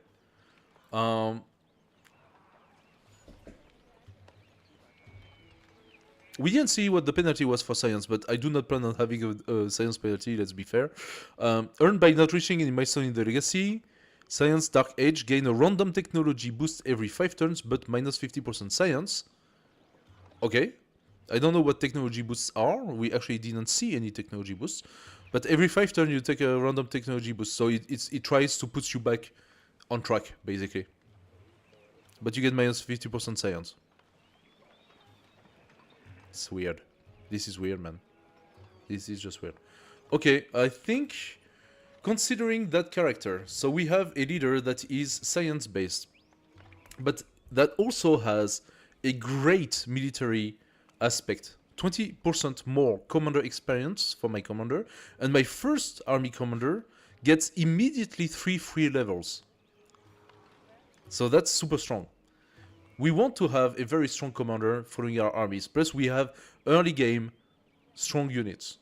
We didn't see what the penalty was for science, but I do not plan on having a science penalty, let's be fair. Earned by not reaching any milestone in the legacy. Science Dark Age gain a random technology boost every 5 turns, but minus 50% science. Okay. I don't know what technology boosts are. We actually didn't see any technology boosts. But every 5 turns you take a random technology boost, so it tries to put you back on track, basically. But you get minus 50% science. It's weird. This is weird, man. This is just weird. Okay, I think, considering that character, so we have a leader that is science-based, but that also has a great military aspect. 20% more commander experience for my commander, and my first army commander gets immediately 3 free levels. So that's super strong. We want to have a very strong commander following our armies. Plus we have early game strong units.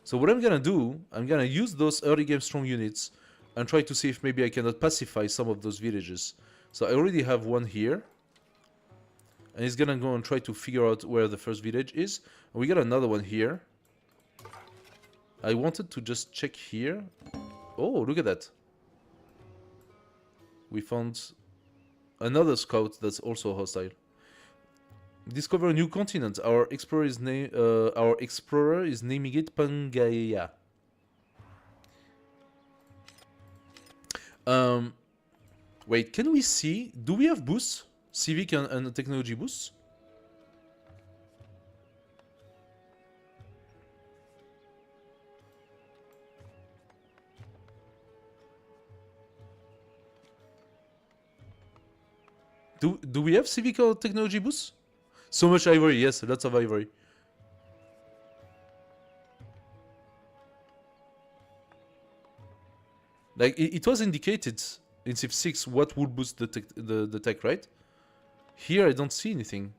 So what I'm gonna do, I'm gonna use those early game strong units and try to see if maybe I cannot pacify some of those villages. So I already have one here. And he's gonna go and try to figure out where the first village is. And we got another one here. I wanted to just check here. Oh, look at that. We found another scout that's also hostile. Discover a new continent. Our explorer is naming it Pangaea. Wait, can we see? Do we have boosts? Civic and technology boosts? Do we have civic or technology boosts? So much ivory, yes, lots of ivory. Like it was indicated in Civ 6 what would boost the tech, right? Here I don't see anything.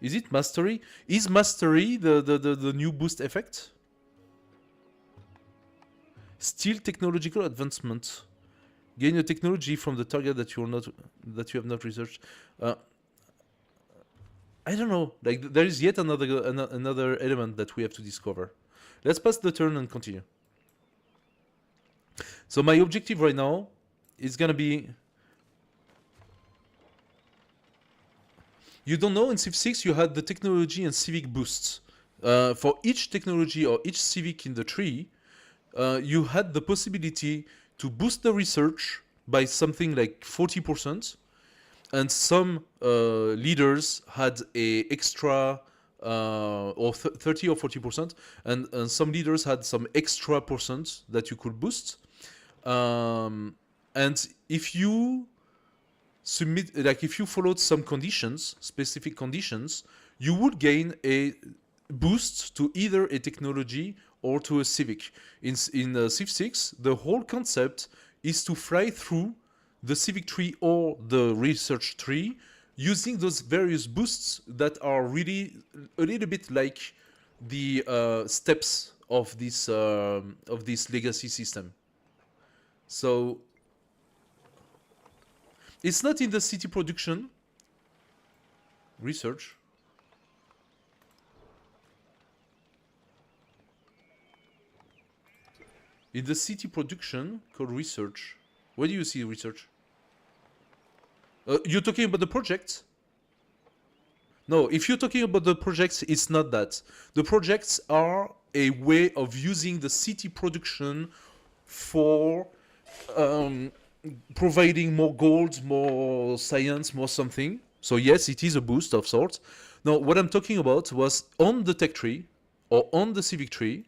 Is it mastery? Is mastery the new boost effect? Still technological advancement. Gain a technology from the target that you have not researched. I don't know. Like there is yet another element that we have to discover. Let's pass the turn and continue. So my objective right now is gonna be. You don't know, in Civ 6 you had the technology and civic boosts. For each technology or each civic in the tree, you had the possibility to boost the research by something like 40%, and some leaders had a extra or 30 or 40%, and some leaders had some extra percent that you could boost. And if you submit, like if you followed some conditions, specific conditions, you would gain a boost to either a technology or to a civic. In Civ 6, the whole concept is to fly through the civic tree or the research tree using those various boosts that are really a little bit like the steps of this legacy system. So it's not in the city production research. In the city production called research. Where do you see research? You're talking about the projects? No, if you're talking about the projects, it's not that. The projects are a way of using the city production for providing more gold, more science, more something. So yes, it is a boost of sorts. Now, what I'm talking about was on the tech tree or on the civic tree.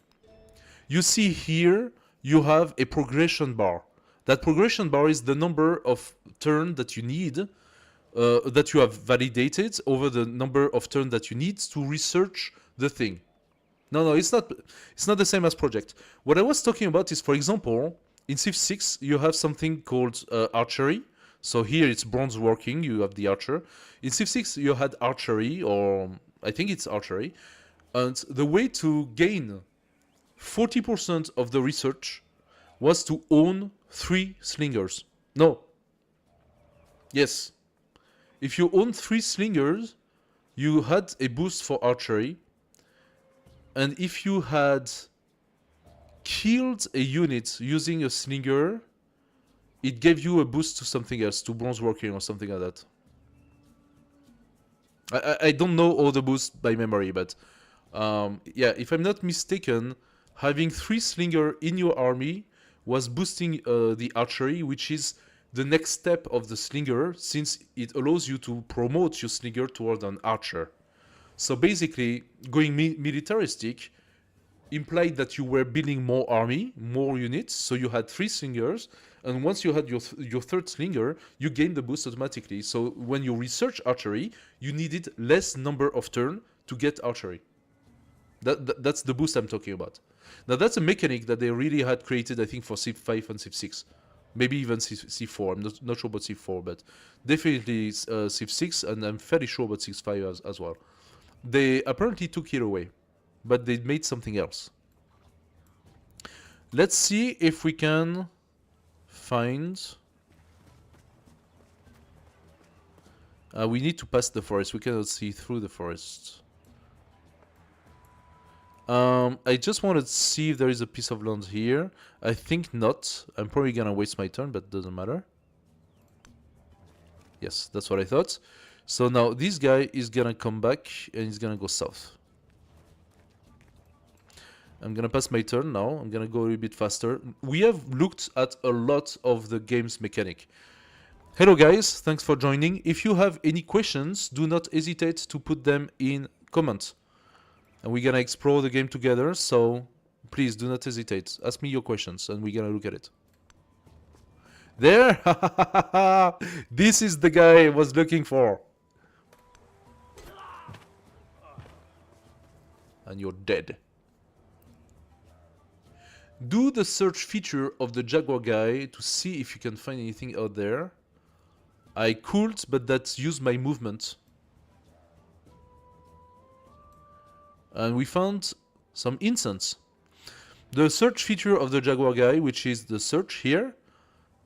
You see here, you have a progression bar. That progression bar is the number of turns that you need, that you have validated over the number of turns that you need to research the thing. No, it's not the same as project. What I was talking about is, for example, in Civ 6, you have something called archery. So here it's bronze working, you have the archer. In Civ 6, you had archery, or I think it's archery. And the way to gain 40% of the research was to own 3 slingers. No. Yes. if you own 3 slingers, you had a boost for archery. And if you had killed a unit using a slinger, it gave you a boost to something else, to bronze working or something like that. I don't know all the boosts by memory, but yeah, if I'm not mistaken, having 3 slinger in your army was boosting the archery, which is the next step of the slinger, since it allows you to promote your slinger toward an archer. So basically, going militaristic implied that you were building more army, more units, so you had 3 slingers, and once you had your third slinger, you gained the boost automatically. So when you research archery, you needed less number of turn to get archery. That's the boost I'm talking about. Now that's a mechanic that they really had created, I think, for Civ 5 and Civ 6. Maybe even Civ 4, I'm not sure about Civ 4, but definitely Civ 6, and I'm fairly sure about Civ 5 as well. They apparently took it away, but they made something else. Let's see if we can find... we need to pass the forest. We cannot see through the forest. I just wanted to see if there is a piece of land here. I think not. I'm probably gonna waste my turn, but it doesn't matter. Yes, that's what I thought. So now this guy is gonna come back and he's gonna go south. I'm gonna pass my turn now. I'm gonna go a little bit faster. We have looked at a lot of the game's mechanic. Hello guys, thanks for joining. If you have any questions, do not hesitate to put them in comments. And we're gonna explore the game together, so please do not hesitate. Ask me your questions and we're gonna look at it. There! This is the guy I was looking for. And you're dead. Do the search feature of the Jaguar guy to see if you can find anything out there. I could, but that's use my movement. And we found some incense. The search feature of the Jaguar guy, which is the search here,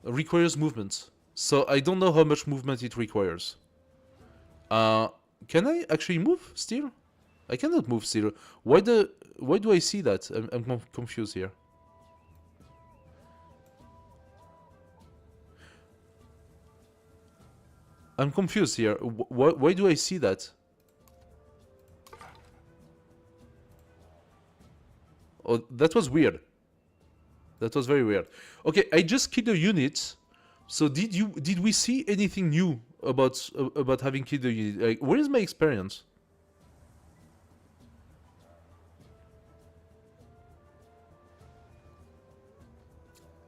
requires movement. So I don't know how much movement it requires. Can I actually move still? I cannot move still. Why do I see that? I'm confused here. I'm confused here. Why do I see that? Oh, that was weird. That was very weird. Okay, I just killed a unit. So did we see anything new about having killed a unit? Like, where is my experience?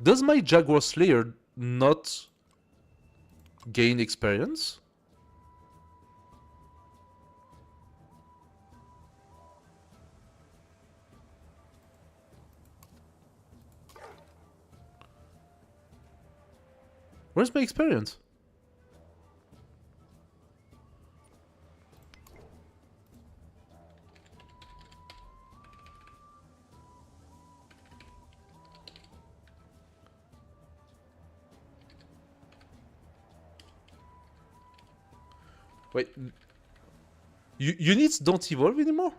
Does my Jaguar Slayer not gain experience? Where's my experience? Wait, units don't evolve anymore?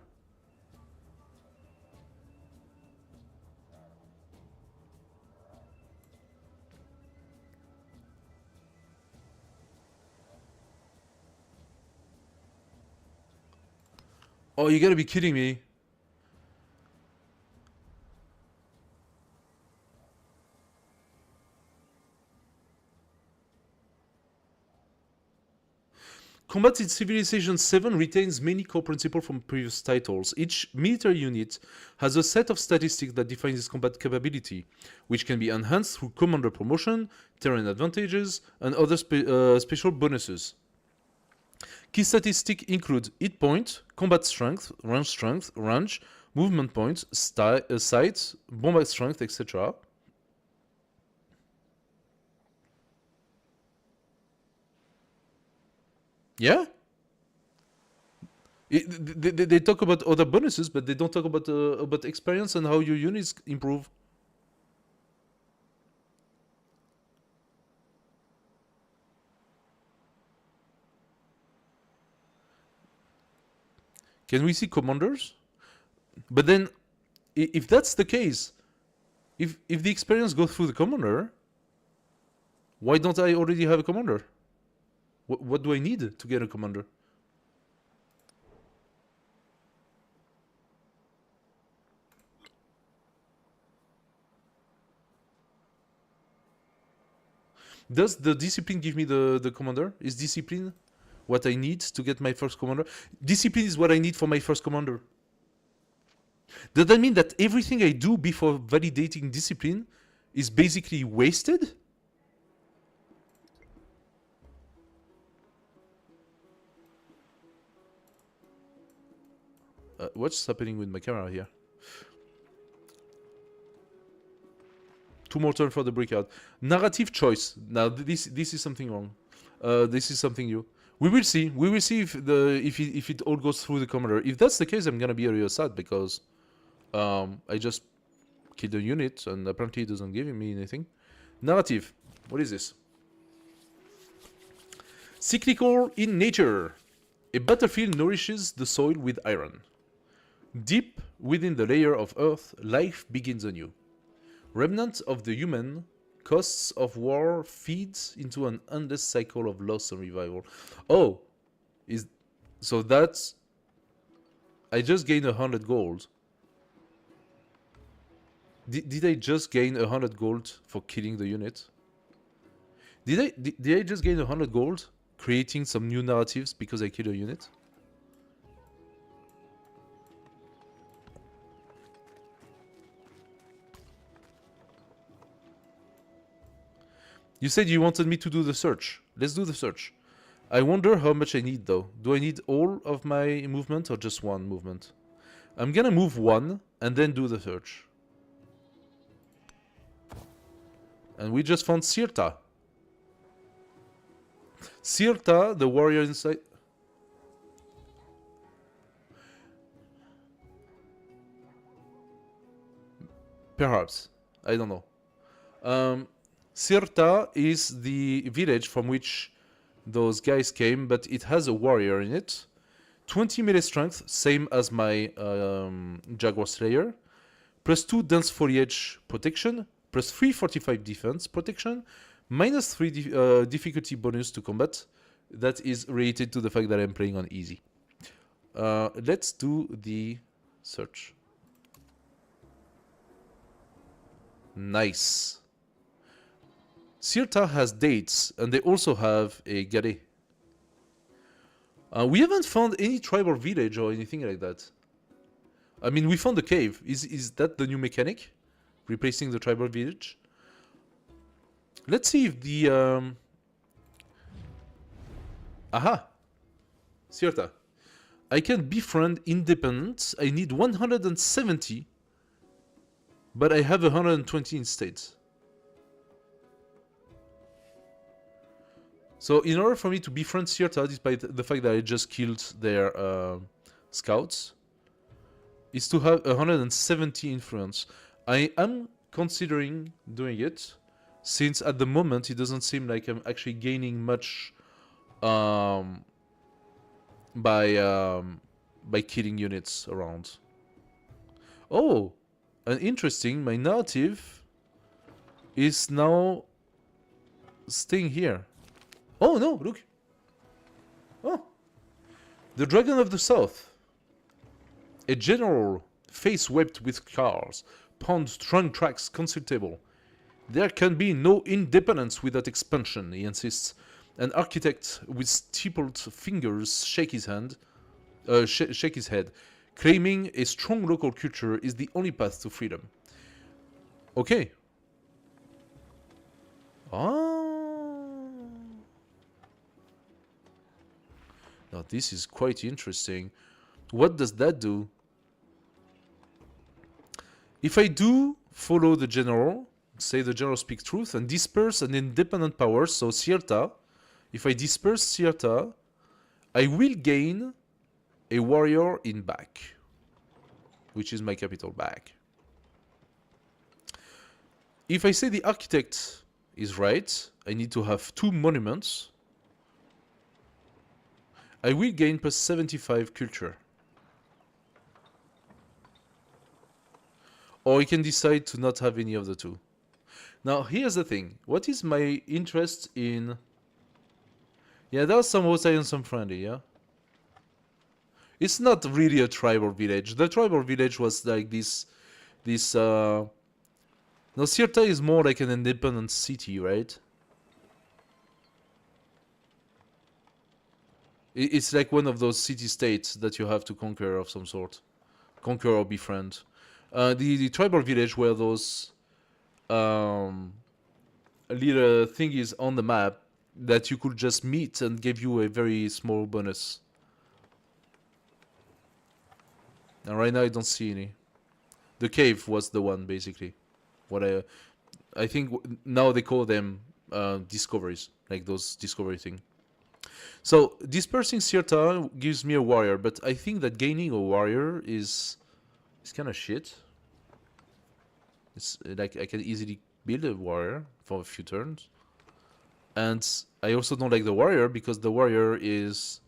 Oh, you gotta be kidding me. Combat in Civilization 7 retains many core principles from previous titles. Each military unit has a set of statistics that defines its combat capability, which can be enhanced through commander promotion, terrain advantages, and other special bonuses. Key statistics include hit point, combat strength, range, movement points, sight, combat strength, etc. Yeah? They talk about other bonuses, but they don't talk about experience and how your units improve. Can we see commanders? But then, if that's the case, if the experience goes through the commander, why don't I already have a commander? What do I need to get a commander? Does the discipline give me the commander? Is discipline what I need to get my first commander? Discipline is what I need for my first commander. Does that mean that everything I do before validating discipline is basically wasted? What's happening with my camera here? 2 more turns for the breakout. Narrative choice. Now this is something wrong. This is something new. We will see. We will see if it all goes through the commander. If that's the case, I'm gonna be real sad because I just killed a unit and apparently it doesn't give me anything. Narrative. What is this? Cyclical in nature. A battlefield nourishes the soil with iron. Deep within the layer of earth, life begins anew. Remnant of the human, costs of war feeds into an endless cycle of loss and revival. Oh, so that's... I just gained 100 gold. Did I just gain 100 gold for killing the unit? Did I just gain 100 gold creating some new narratives because I killed a unit? You said you wanted me to do the search. Let's do the search. I wonder how much I need though. Do I need all of my movement or just one movement? I'm gonna move one and then do the search. And we just found Sirta. Sirta, the warrior inside... Perhaps. I don't know. Sirta is the village from which those guys came, but it has a warrior in it. 20 melee strength, same as my Jaguar Slayer. Plus 2 dense foliage protection. Plus 3 45 defense protection. Minus 3 difficulty bonus to combat. That is related to the fact that I'm playing on easy. Let's do the search. Nice. Sirta has dates, and they also have a galley. We haven't found any tribal village or anything like that. I mean, we found a cave. Is that the new mechanic? Replacing the tribal village? Let's see if the... Aha! Sirta. I can befriend independents. I need 170. But I have 120 instead. So in order for me to befriend Sirta, despite the fact that I just killed their scouts, is to have 170 influence. I am considering doing it, since at the moment it doesn't seem like I'm actually gaining much by killing units around. Oh, and interesting, my narrative is now staying here. Oh no, look. Oh. The Dragon of the South. A general, face wept with scars, pond strong tracks consultable. There can be no independence without expansion, he insists. An architect with stippled fingers shake his head, claiming a strong local culture is the only path to freedom. Okay. Ah. Now this is quite interesting. What does that do? If I do follow the general, say the general speaks truth, and disperse an independent power, so Sirta, if I disperse Sirta, I will gain a warrior in back, which is my capital back. If I say the architect is right, I need to have 2 monuments. I will gain plus 75 culture. or you can decide to not have any of the two. Now, here's the thing. What is my interest in... Yeah, there's some outside and some friendly, yeah? It's not really a tribal village. The tribal village was like this... No, Cirta is more like an independent city, right? It's like one of those city-states that you have to conquer of some sort. Conquer or befriend. The tribal village were those little thingies on the map that you could just meet and give you a very small bonus. And right now I don't see any. The cave was the one, basically. What I think now they call them discoveries, like those discovery thing. So dispersing Cirta gives me a warrior, but I think that gaining a warrior is kind of shit. It's like I can easily build a warrior for a few turns, and I also don't like the warrior because the warrior is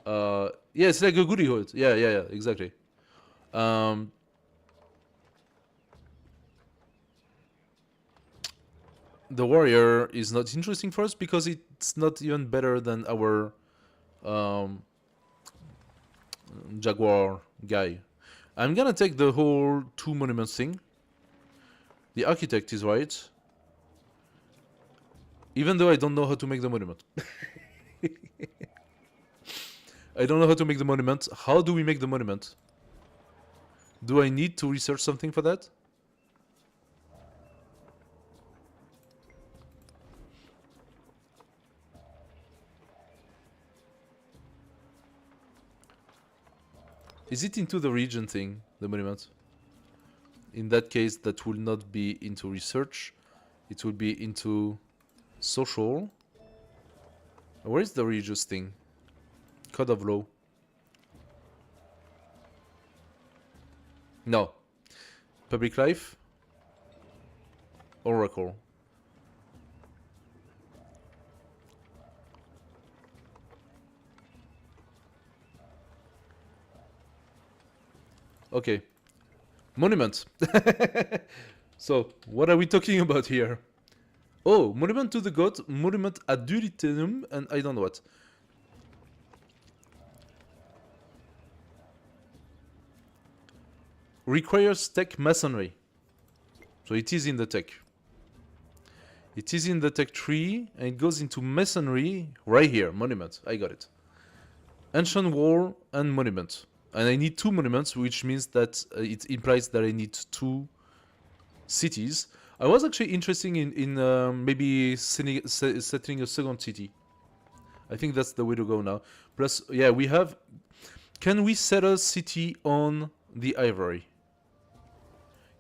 yeah, it's like a goody hood. Yeah, exactly. The warrior is not interesting for us because it's not even better than our jaguar guy. I'm gonna take the whole 2 monuments thing. The architect is right. Even though I don't know how to make the monument. I don't know how to make the monument. How do we make the monument? Do I need to research something for that? Is it into the region thing, the monument? In that case, that will not be into research. It will be into social. Where is the religious thing? Code of law. No. Public life. Oracle. Okay. Monument. So, what are we talking about here? Oh, monument to the god, monument ad Duritinum, and I don't know what. Requires tech masonry. So it is in the tech. It is in the tech tree, and it goes into masonry right here. Monument. I got it. Ancient wall and monument. And I need 2 monuments, which means that it implies that I need 2 cities. I was actually interested in maybe settling a second city. I think that's the way to go now. Plus, yeah, we have... Can we set a city on the ivory?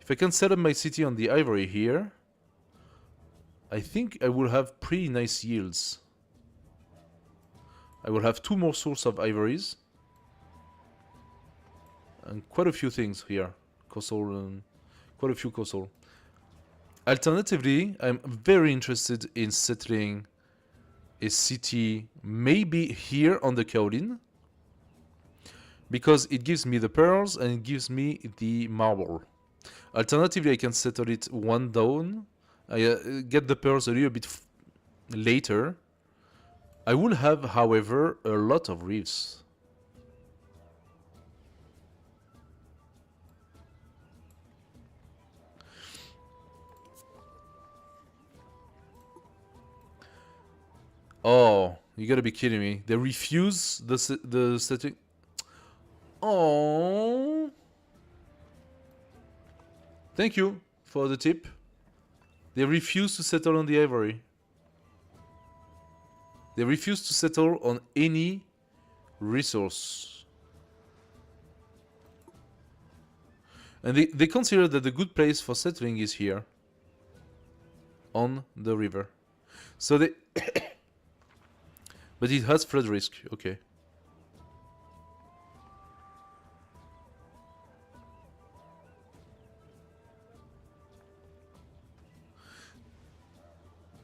If I can set up my city on the ivory here, I think I will have pretty nice yields. I will have 2 more sources of ivories. And quite a few things here. Kosol and quite a few Kosol. Alternatively, I'm very interested in settling a city maybe here on the Kaolin. Because it gives me the pearls and it gives me the marble. Alternatively, I can settle it 1 down. I get the pearls a little bit later. I will have, however, a lot of reefs. Oh, you gotta be kidding me. They refuse the setting. Oh. Thank you for the tip. They refuse to settle on the ivory. They refuse to settle on any resource. And they consider that the good place for settling is here. On the river. So they... But it has flood risk, okay.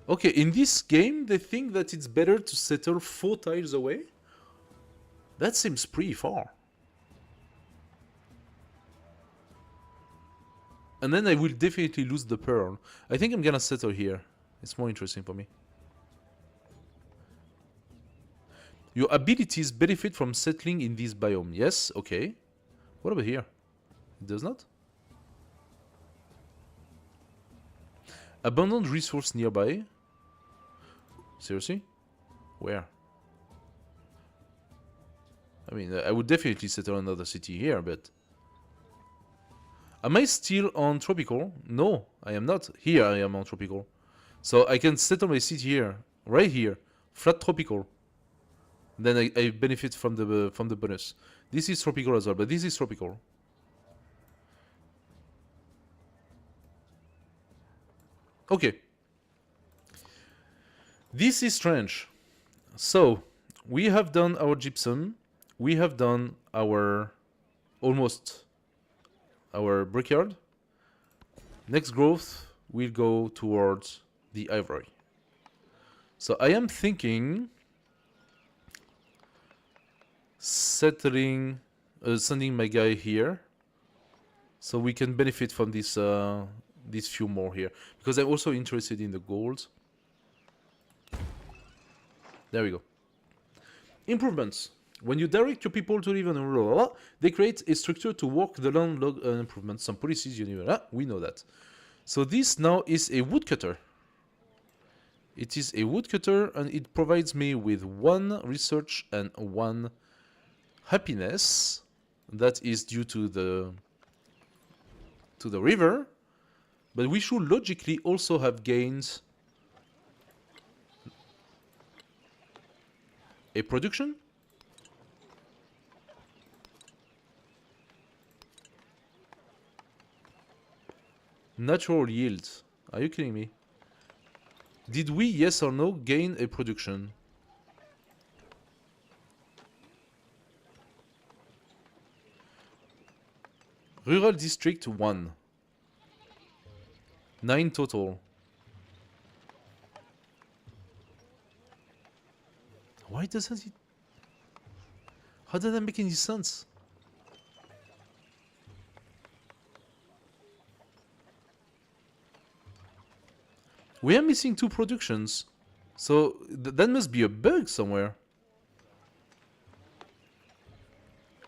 Okay, in this game, they think that it's better to settle 4 tiles away? That seems pretty far. And then I will definitely lose the pearl. I think I'm gonna settle here. It's more interesting for me. Your abilities benefit from settling in this biome. Yes, okay. What about here? It does not? Abundant resource nearby. Seriously? Where? I mean, I would definitely settle another city here, but... Am I still on tropical? No, I am not. Here I am on tropical. So I can settle my city here. Right here. Flat tropical. Then I benefit from the bonus. This is tropical as well, but this is tropical. Okay. This is strange. So, we have done our gypsum. We have done our... almost... our brickyard. Next growth will go towards the ivory. So I am thinking... settling... sending my guy here. So we can benefit from this... these few more here. Because I'm also interested in the gold. There we go. Improvements. When you direct your people to live on a rural, they create a structure to work the land log improvements. Some policies, we know that. So this now is a woodcutter. It is a woodcutter and it provides me with 1 research and 1 happiness. That is due to the river. But we should logically also have gained a production. Natural yield. Are you kidding me? Did we, yes or no, gain a production? Rural district 1. 9 total. Why doesn't it... How does that make any sense? We are missing 2 productions. So that must be a bug somewhere.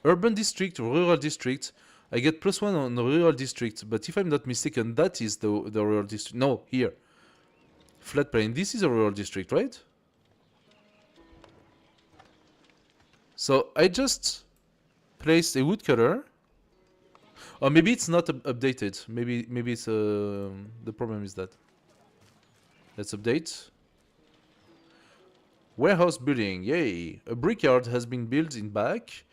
Urban district, rural district. I get +1 on the rural district, but if I'm not mistaken, that is the rural district. No, here. Flat plain. This is a rural district, right? So I just placed a woodcutter. Or maybe it's not updated. Maybe it's the problem is that. Let's update. Warehouse building. Yay! A brickyard has been built in back.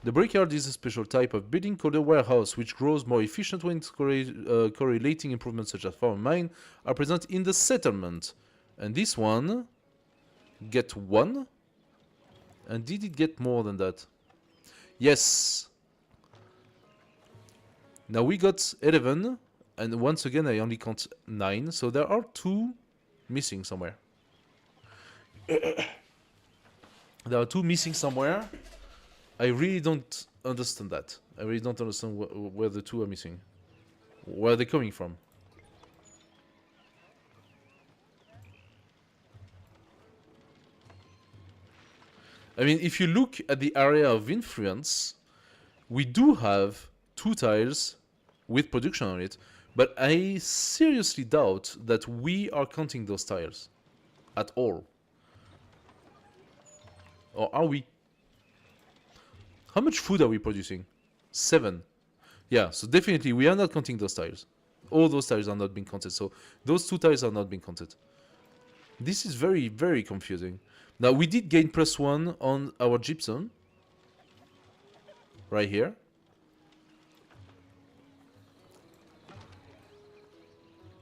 The brickyard is a special type of building called a warehouse, which grows more efficient when correlating improvements such as farm and mine are present in the settlement. And this one get 1. And did it get more than that? Yes. Now we got 11, and once again I only count 9, so there are 2 missing somewhere. There are 2 missing somewhere. I really don't understand that. I really don't understand where the 2 are missing. Where are they coming from? I mean, if you look at the area of influence, we do have 2 tiles with production on it, but I seriously doubt that we are counting those tiles at all. Or are we? How much food are we producing? 7. Yeah, so definitely we are not counting those tiles. All those tiles are not being counted, so those 2 tiles are not being counted. This is very, very confusing. Now, we did gain +1 on our gypsum. Right here.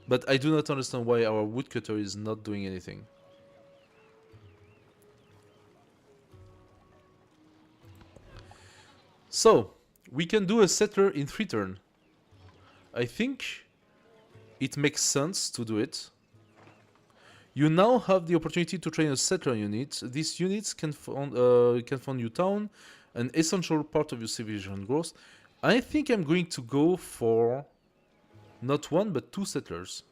But I do not understand why our woodcutter is not doing anything. So, we can do a settler in 3 turns. I think it makes sense to do it. You now have the opportunity to train a settler unit. These units can fund your town, an essential part of your civilization growth. I think I'm going to go for Not one, but 2 settlers.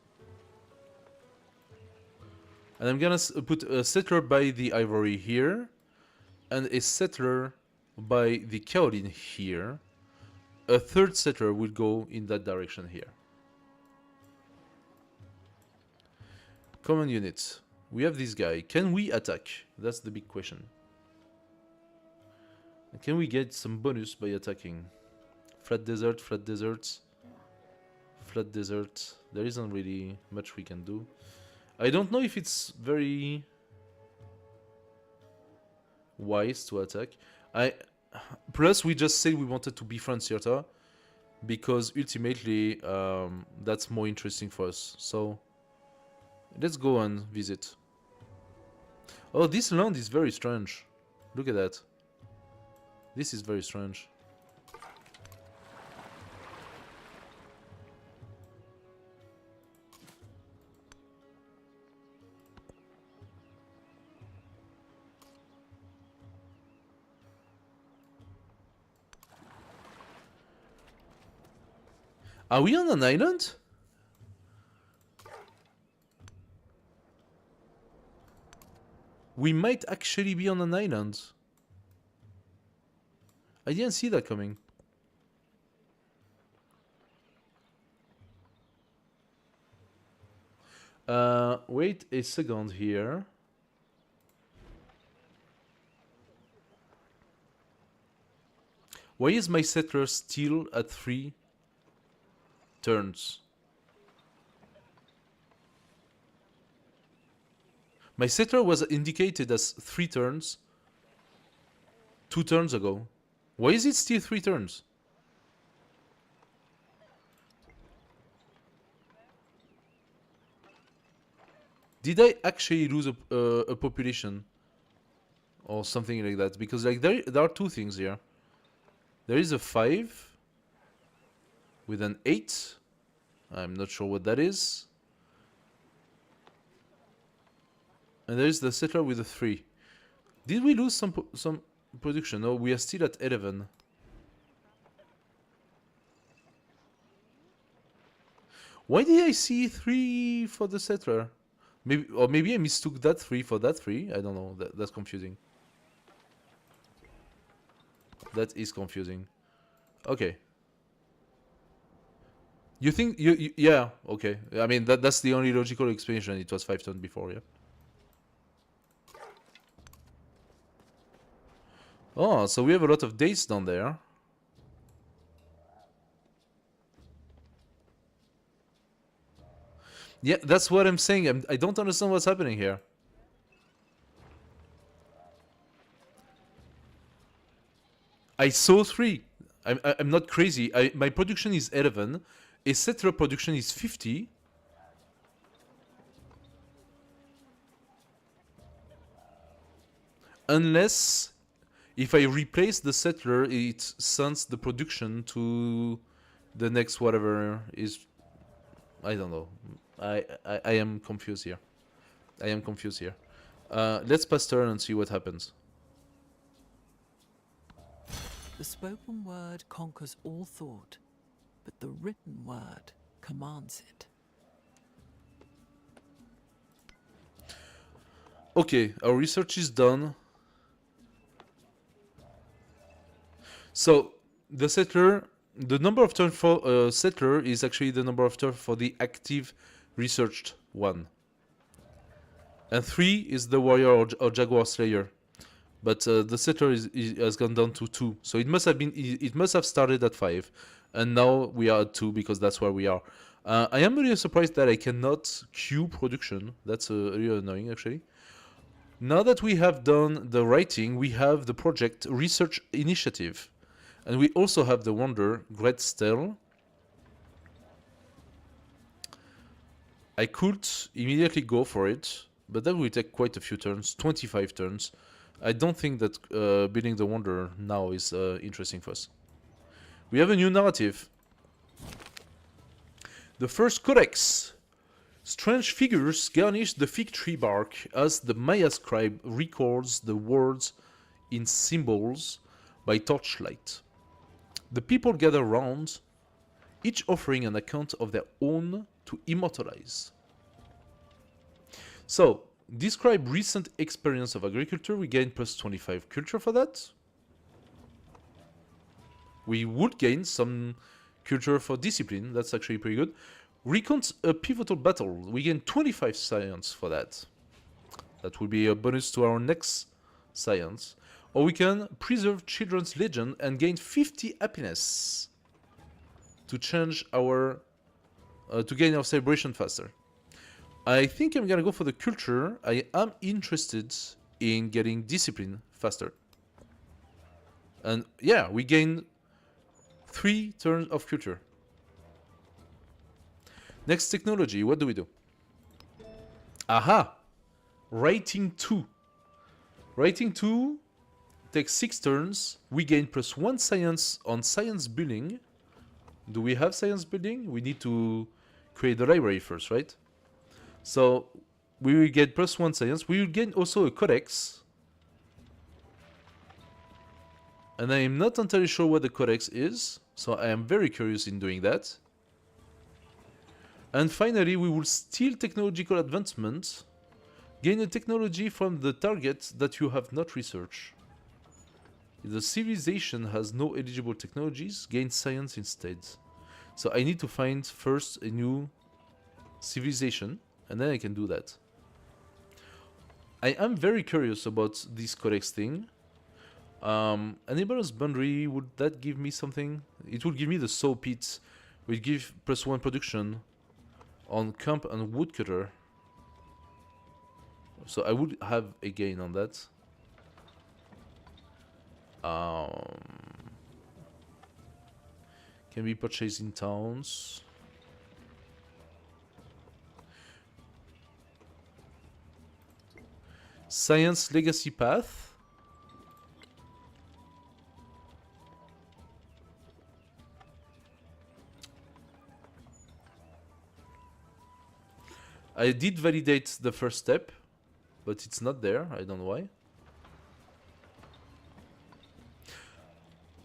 And I'm gonna put a settler by the ivory here, and a settler by the kaolin here. A 3rd settler will go in that direction here. Common units. We have this guy. Can we attack? That's the big question. Can we get some bonus by attacking? Flat desert, flat deserts. Flat desert. There isn't really much we can do. I don't know if it's very wise to attack. Plus, we just said we wanted to befriend Cirta because ultimately that's more interesting for us. So let's go and visit. Oh, this land is very strange. Look at that. This is very strange. Are we on an island? We might actually be on an island. I didn't see that coming. Wait a second here. Why is my settler still at 3 turns? My settler was indicated as 3 turns 2 turns ago. Why is it still 3 turns? Did I actually lose a population? Or something like that? Because like there are 2 things here. There is a 5 with an 8. I'm not sure what that is. And there is the settler with a 3. Did we lose some production? No, we are still at 11. Why did I see 3 for the settler? Maybe I mistook that 3 for that 3. I don't know. That's confusing. That is confusing. Okay. You think yeah, okay. I mean that's the only logical explanation. It was 5 turns before, yeah. Oh, so we have a lot of dates down there. Yeah, that's what I'm saying. I don't understand what's happening here. I saw 3. I'm not crazy. My production is 11. A settler production is 50. Unless, if I replace the settler, it sends the production to the next whatever is... I don't know. I am confused here. I am confused here. Let's pass turn and see what happens. The spoken word conquers all thought, but the written word commands it. Okay, our research is done. So, the settler, the number of turns for settler is actually the number of turns for the active researched one. And 3 is the warrior or jaguar slayer. But the settler has gone down to 2. So it must have started at 5. And now we are at 2 because that's where we are. I am really surprised that I cannot queue production. That's really annoying actually. Now that we have done the writing, we have the project research initiative. And we also have the wonder, Great Stell. I could immediately go for it, but that will take quite a few turns, 25 turns. I don't think that building the wonder now is interesting for us. We have a new narrative. The first codex. Strange figures garnish the fig tree bark as the Maya scribe records the words in symbols by torchlight. The people gather round each offering an account of their own to immortalize. So, describe recent experience of agriculture. We gain plus 25 culture for that. We would gain some culture for discipline. That's actually pretty good. Recount a pivotal battle. We gain 25 science for that. That will be a bonus to our next science. Or we can preserve children's legend and gain 50 happiness to change our to gain our celebration faster. I think I'm gonna go for the culture. I am interested in getting discipline faster. And yeah, we gain 3 turns of culture. Next technology, what do we do? Aha! Writing 2. Writing 2 takes 6 turns. We gain plus 1 science on science building. Do we have science building? We need to create the library first, right? So we will get plus 1 science. We will gain also a codex. And I am not entirely sure what the codex is. So I am very curious in doing that. And finally, we will steal technological advancement. Gain a technology from the target that you have not researched. If the civilization has no eligible technologies, gain science instead. So I need to find first a new civilization, and then I can do that. I am very curious about this codex thing. Neighbor's boundary, would that give me something? It would give me the saw pit. Will give plus 1 production on camp and woodcutter. So I would have a gain on that. Can be purchased in towns. Science legacy path. I did validate the first step, but it's not there. I don't know why.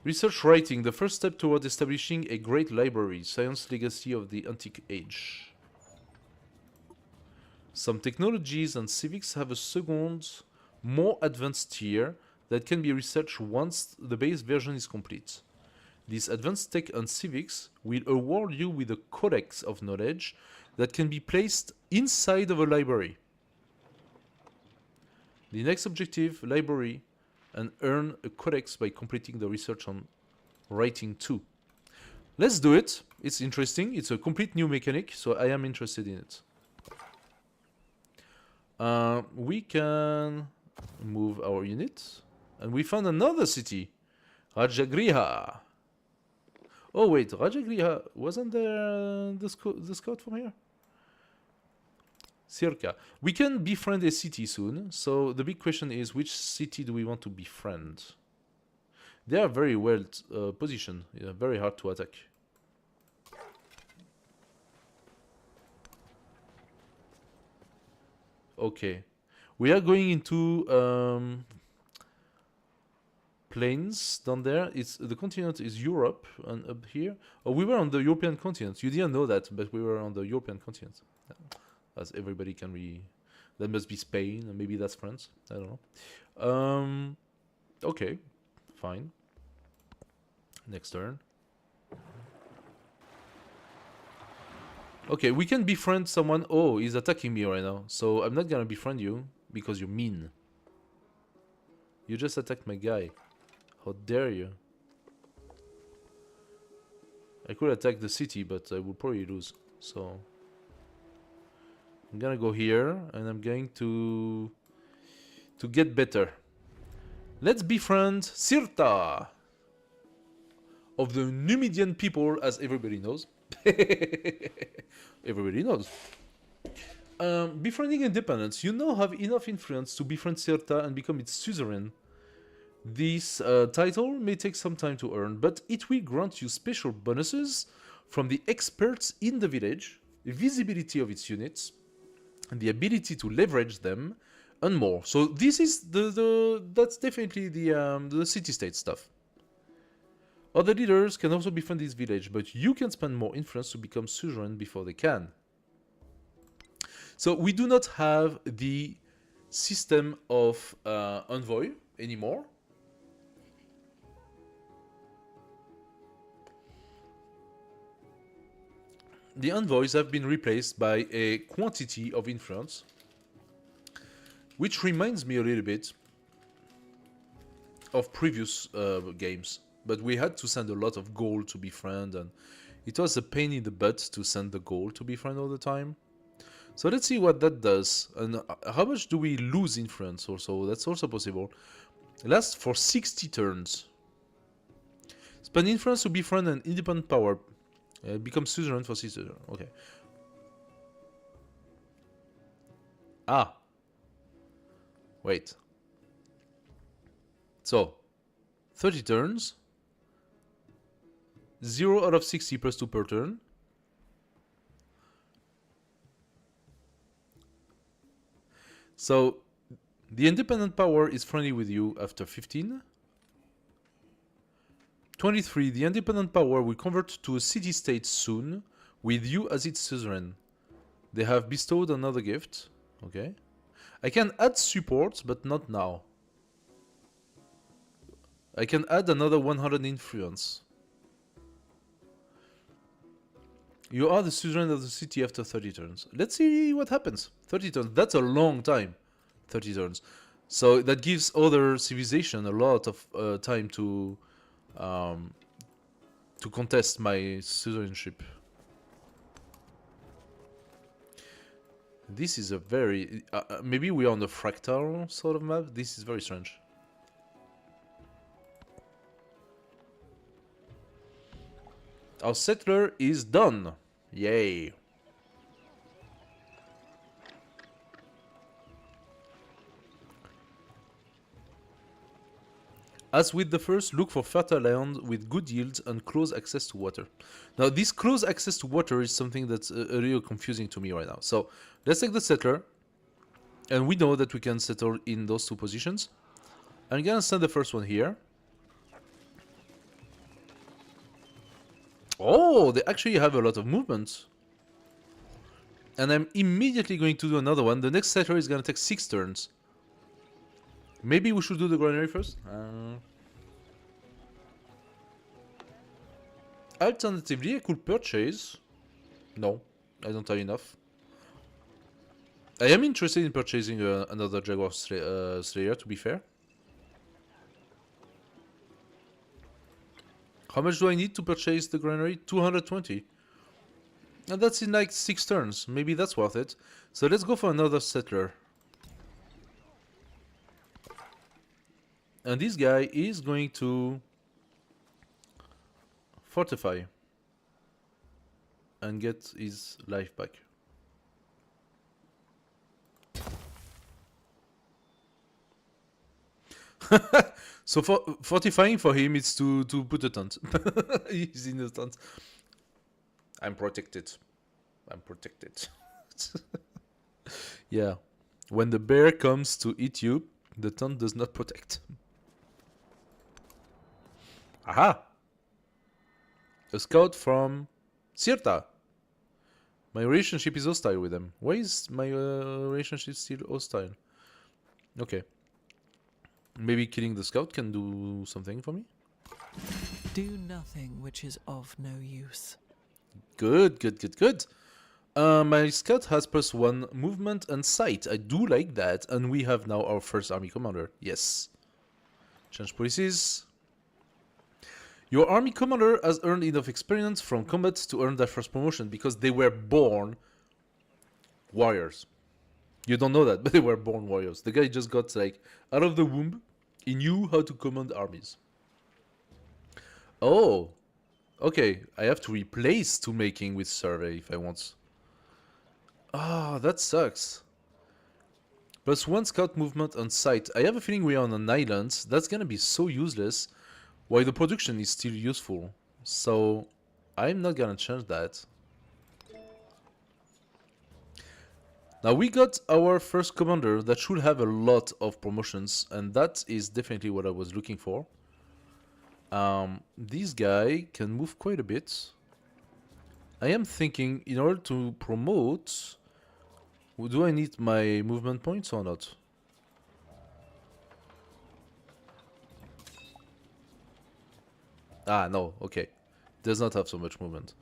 Research writing, the first step toward establishing a great library, science legacy of the antique age. Some technologies and civics have a second, more advanced tier that can be researched once the base version is complete. This advanced tech and civics will award you with a codex of knowledge that can be placed inside of a library. The next objective, library, and earn a codex by completing the research on writing 2. Let's do it. It's interesting. It's a complete new mechanic, so I am interested in it. We can move our unit, and we found another city, Rajagriha. Oh wait, Rajagriha, wasn't there the scout from here? Circa. We can befriend a city soon, so the big question is, which city do we want to befriend? They are very well positioned, very hard to attack. Okay, we are going into plains down there. The continent is Europe, and up here, oh, we were on the European continent. You didn't know that, but we were on the European continent. As everybody can be, that must be Spain, and maybe that's France. I don't know. Okay, fine. Next turn. Okay, we can befriend someone. Oh, he's attacking me right now, so I'm not gonna befriend you because you're mean. You just attacked my guy. How dare you? I could attack the city, but I would probably lose. So I'm gonna go here, and I'm going to get better. Let's befriend Sirta of the Numidian people, as everybody knows. Everybody knows. Befriending independence. You now have enough influence to befriend Sirta and become its suzerain. This title may take some time to earn, but it will grant you special bonuses from the experts in the village, the visibility of its units, and the ability to leverage them, and more. So this is that's definitely the city-state stuff. Other leaders can also befriend this village, but you can spend more influence to become suzerain before they can. So we do not have the system of envoy anymore. The envoys have been replaced by a quantity of influence, which reminds me a little bit of previous games. But we had to send a lot of gold to befriend, and it was a pain in the butt to send the gold to befriend all the time. So let's see what that does. And how much do we lose influence also? That's also possible. It lasts for 60 turns. Spend influence to befriend an independent power. Become suzerain for 60 turns. Okay. Ah. Wait. So, 30 turns. 0 out of 60 plus 2 per turn. So, the independent power is friendly with you after 15. 23. The independent power will convert to a city-state soon, with you as its suzerain. They have bestowed another gift. Okay. I can add support, but not now. I can add another 100 influence. You are the suzerain of the city after 30 turns. Let's see what happens. 30 turns. That's a long time. 30 turns. So that gives other civilization a lot of time to contest my suzerainship. This is a very... maybe we are on the fractal sort of map. This is very strange. Our settler is done. Yay. As with the first, look for fertile land with good yields and close access to water. Now, this close access to water is something that's a little confusing to me right now. So, let's take the settler. And we know that we can settle in those two positions. I'm gonna send the first one here. Oh, they actually have a lot of movement. And I'm immediately going to do another one. The next settler is going to take 6 turns. Maybe we should do the granary first? Alternatively, I could purchase... No, I don't have enough. I am interested in purchasing another Jaguar Slayer, to be fair. How much do I need to purchase the granary? 220. And that's in like 6 turns. Maybe that's worth it. So let's go for another settler. And this guy is going to fortify and get his life back. So for fortifying for him is to put a tent. He's in a tent. I'm protected. I'm protected. Yeah. When the bear comes to eat you, the tent does not protect. Aha! A scout from Cirta. My relationship is hostile with them. Why is my relationship still hostile? Okay. Maybe killing the scout can do something for me? Do nothing which is of no use. Good, good, good, good. My scout has +1 movement and sight. I do like that. And we have now our first army commander. Yes. Change policies. Your army commander has earned enough experience from combat to earn their first promotion because they were born warriors. You don't know that, but they were born warriors. The guy just got like out of the womb. He knew how to command armies. Oh. Okay, I have to replace toolmaking with survey if I want. Ah, that sucks. +1 scout movement and sight. I have a feeling we are on an island. That's gonna be so useless. While the production is still useful. So, I'm not gonna change that. Now we got our first commander that should have a lot of promotions. And that is definitely what I was looking for. This guy can move quite a bit. I am thinking, in order to promote, do I need my movement points or not? Ah, no, okay. Does not have so much movement.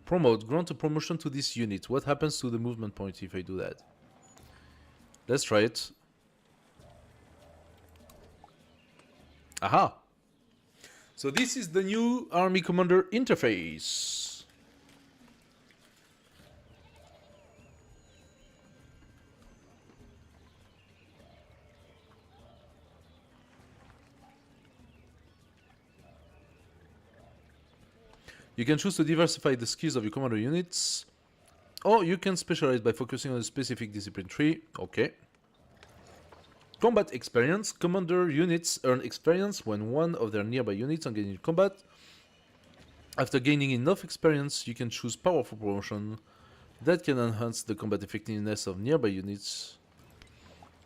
Promote. Grant a promotion to this unit. What happens to the movement point if I do that? Let's try it. Aha! So this is the new Army Commander interface. You can choose to diversify the skills of your commander units, or you can specialize by focusing on a specific discipline tree. Okay. Combat experience. Commander units earn experience when one of their nearby units engage in combat. After gaining enough experience, you can choose powerful promotion that can enhance the combat effectiveness of nearby units.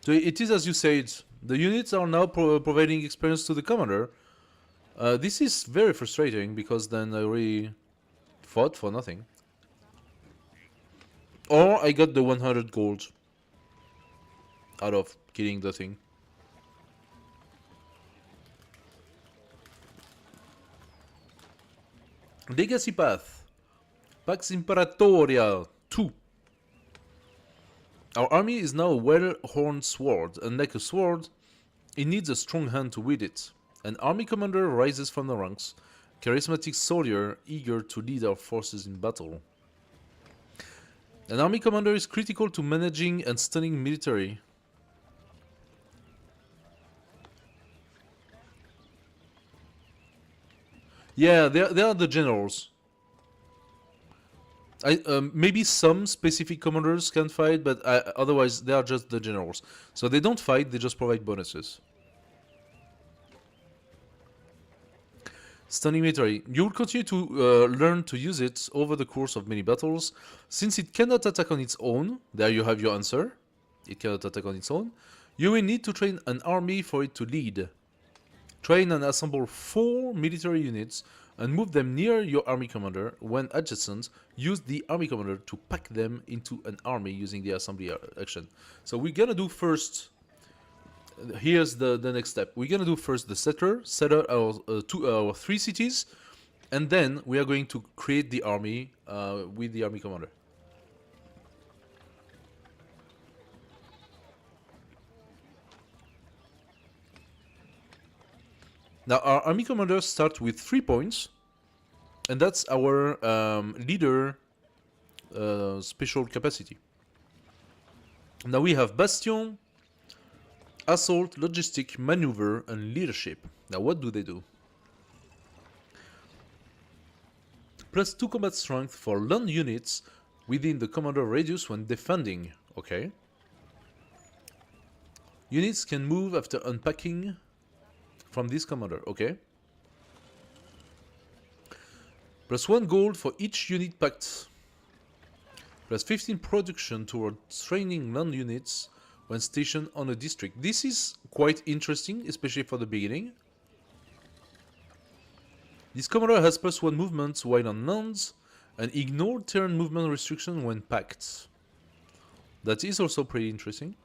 So it is as you said, the units are now providing experience to the commander. This is very frustrating because then I really fought for nothing. Or I got the 100 gold out of killing the thing. Legacy Path. Pax Imperatoria 2. Our army is now a well-horned sword, and like a sword, it needs a strong hand to wield it. An army commander rises from the ranks, charismatic soldier eager to lead our forces in battle. An army commander is critical to managing and stunning military. Yeah, they are the generals. Maybe some specific commanders can fight, but otherwise they are just the generals. So they don't fight, they just provide bonuses. Stunning military. You will continue to learn to use it over the course of many battles. Since it cannot attack on its own, there you have your answer. It cannot attack on its own. You will need to train an army for it to lead. Train and assemble 4 military units and move them near your army commander. When adjacent, use the army commander to pack them into an army using the assembly action. So we're gonna do first. Here's the next step. We're gonna do first the settler, settle our 3 cities, and then we are going to create the army with the army commander. Now our army commanders start with 3 points, and that's our leader special capacity. Now we have Bastion, Assault, Logistic, Maneuver, and Leadership. Now what do they do? Plus 2 combat strength for land units within the commander radius when defending. Okay. Units can move after unpacking from this commander. Okay. Plus 1 gold for each unit packed. Plus 15 production toward training land units when stationed on a district. This is quite interesting, especially for the beginning. This commander has plus 1 movement while on lands and ignore turn movement restriction when packed. That is also pretty interesting.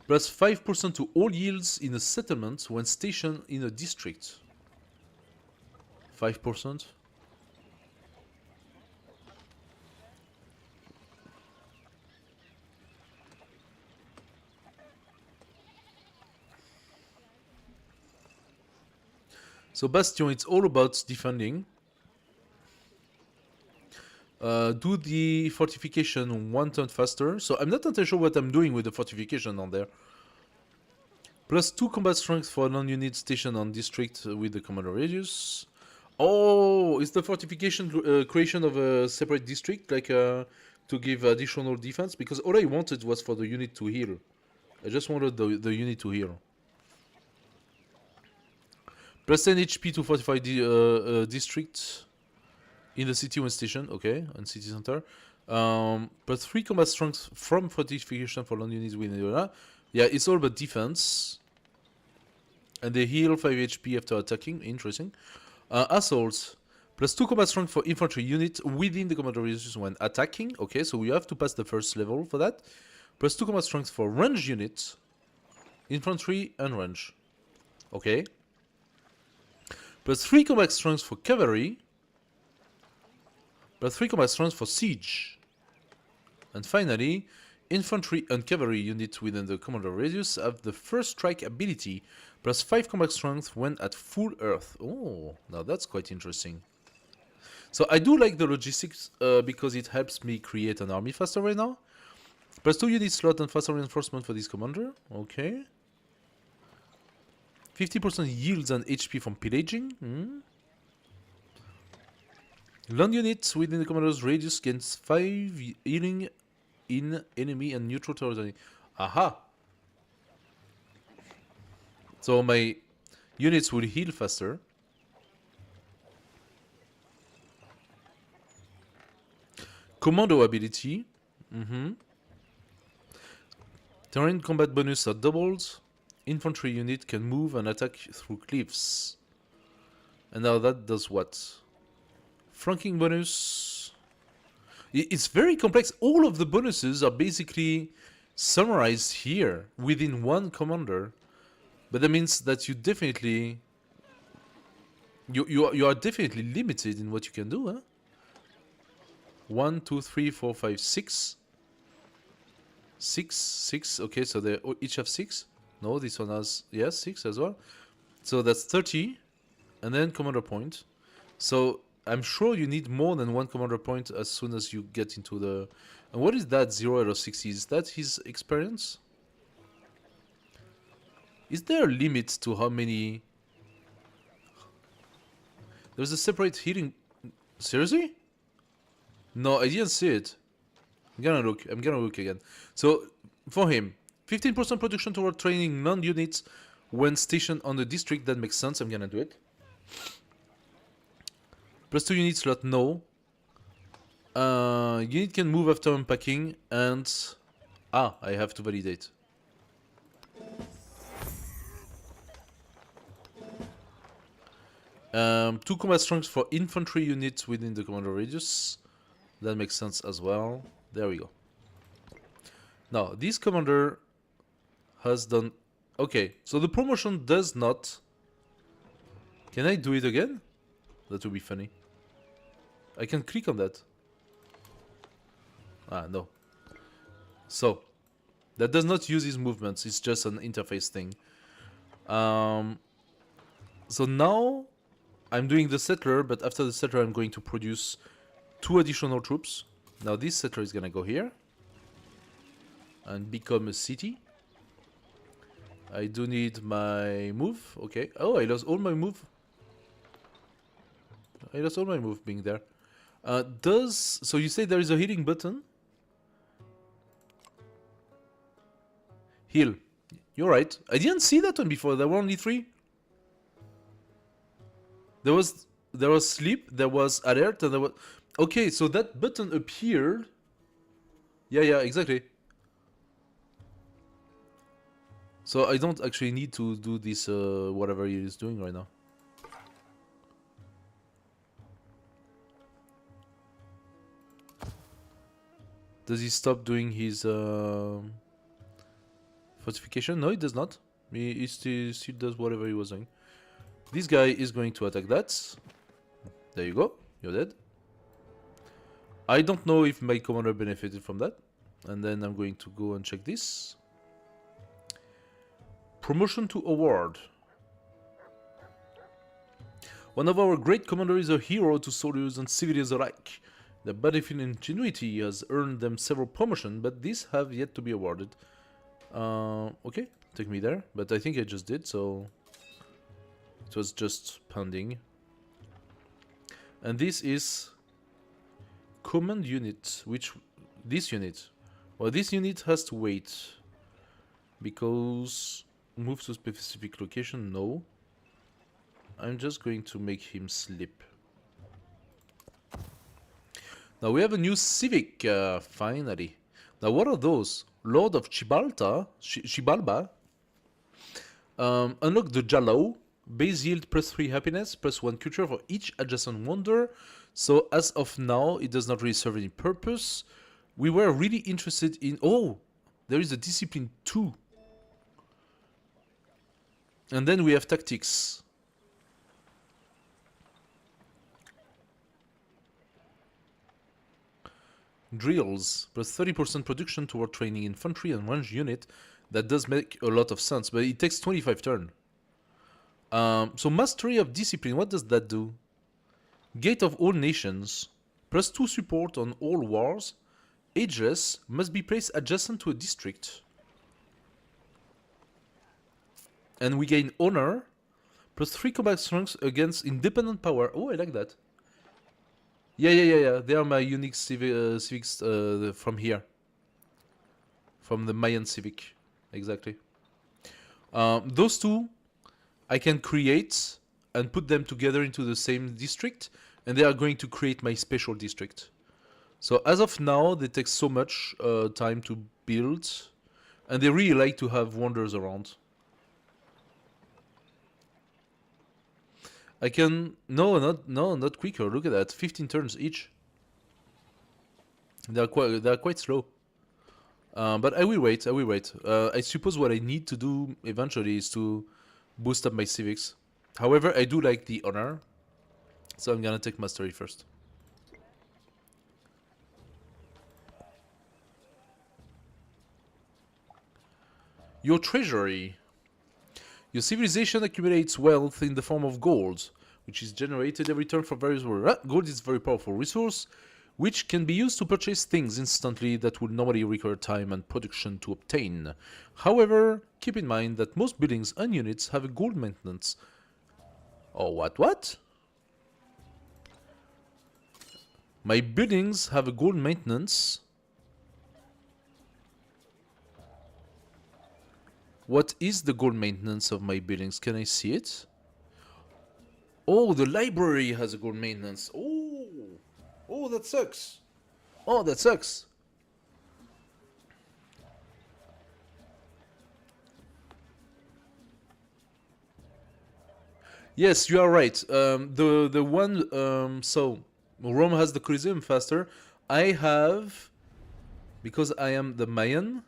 Plus 5% to all yields in a settlement when stationed in a district. 5%. So Bastion, it's all about defending. Do the fortification 1 turn faster. So I'm not entirely sure what I'm doing with the fortification on there. Plus 2 combat strength for non-unit stationed on district with the commander radius. Oh, is the fortification creation of a separate district, like to give additional defense? Because all I wanted was for the unit to heal. I just wanted the unit to heal. Plus 10 HP to fortify the district In the city when stationed, okay, on city center. Plus 3 combat strength from fortification for land units within the area. Yeah, it's all about defense. And they heal 5 HP after attacking. Interesting. Assaults. Plus 2 combat strength for infantry unit within the commander radius when attacking. Okay, so we have to pass the first level for that. Plus 2 combat strength for range units. Infantry and range. Okay. Plus 3 combat strength for cavalry. Plus 3 combat strength for siege. And finally, infantry and cavalry units within the commander radius have the first strike ability. Plus 5 combat strength when at full earth. Oh, now that's quite interesting. So I do like the logistics because it helps me create an army faster right now. Plus 2 unit slot and faster reinforcement for this commander. Okay. 50% yields and HP from pillaging. Land units within the commander's radius gains 5 healing in enemy and neutral territory. Aha! So my units will heal faster. Commando ability. Terrain combat bonus are doubled. Infantry unit can move and attack through cliffs. And now that does what? Flanking bonus. It's very complex. All of the bonuses are basically summarized here within one commander. But that means that you definitely... You are definitely limited in what you can do, huh? 1, 2, 3, 4, 5, 6. 6. Okay, so they each have 6. No, this one has, yes, 6 as well. So that's 30. And then commander point. So I'm sure you need more than one commander point as soon as you get into the... And what is that 0 out of 60? Is that his experience? Is there a limit to how many... There's a separate healing... Seriously? No, I didn't see it. I'm gonna look again. So, for him, 15% production toward training non-units when stationed on the district. That makes sense, I'm gonna do it. Plus 2 unit slot, no. Unit can move after unpacking and... I have to validate. Two combat strength for infantry units within the commander radius. That makes sense as well. There we go. Now, this commander has done... Okay, so the promotion does not... Can I do it again? That would be funny. I can click on that. No. So, that does not use his movements. It's just an interface thing. So now, I'm doing the settler, but after the settler I'm going to produce 2 additional troops. Now this settler is gonna go here and become a city. I do need my move. Okay. Oh, I lost all my move. I lost all my move being there. So you say there is a healing button? Heal. You're right. I didn't see that one before. There were only 3. There was sleep, there was alert, and there was... Okay, so that button appeared... Yeah, exactly. So I don't actually need to do this, whatever he is doing right now. Does he stop doing his fortification? No, he does not. He still does whatever he was doing. This guy is going to attack that. There you go. You're dead. I don't know if my commander benefited from that. And then I'm going to go and check this. Promotion to award. One of our great commanders is a hero to soldiers and civilians alike. The battlefield ingenuity has earned them several promotions, but these have yet to be awarded. Okay, take me there. But I think I just did, so... It was just pending. And this is... Command unit, which... This unit. Well, this unit has to wait. Because... Move to specific location, no. I'm just going to make him sleep. Now we have a new civic, finally. Now what are those? Lord of Chibalba. Unlock the Jallow. Base yield +3 happiness, +1 culture for each adjacent wonder. So as of now, it does not really serve any purpose. We were really interested in... Oh! There is a discipline 2. And then we have tactics. Drills, +30% production toward training infantry and range unit. That does make a lot of sense, but it takes 25 turns. So mastery of discipline, what does that do? Gate of all nations, +2 support on all wars. Ageless must be placed adjacent to a district. And we gain honor, +3 combat strength against independent power. Oh, I like that. Yeah. They are my unique civics from here. From the Mayan civic. Exactly. Those two I can create and put them together into the same district, and they are going to create my special district. So as of now, they take so much time to build, and they really like to have wonders around. I can... No, not quicker. Look at that. 15 turns each. They are quite slow. But I will wait. I suppose what I need to do eventually is to boost up my civics. However, I do like the honor, so I'm gonna take mastery first. Your treasury. Your civilization accumulates wealth in the form of gold, which is generated every turn for various rewards. Gold is a very powerful resource, which can be used to purchase things instantly that would normally require time and production to obtain. However, keep in mind that most buildings and units have a gold maintenance. Oh, what? My buildings have a gold maintenance. What is the gold maintenance of my buildings? Can I see it? Oh, the library has a gold maintenance. Oh, that sucks. Oh, that sucks. Yes, you are right. The one so Rome has the Colosseum faster. I have, because I am the Mayan,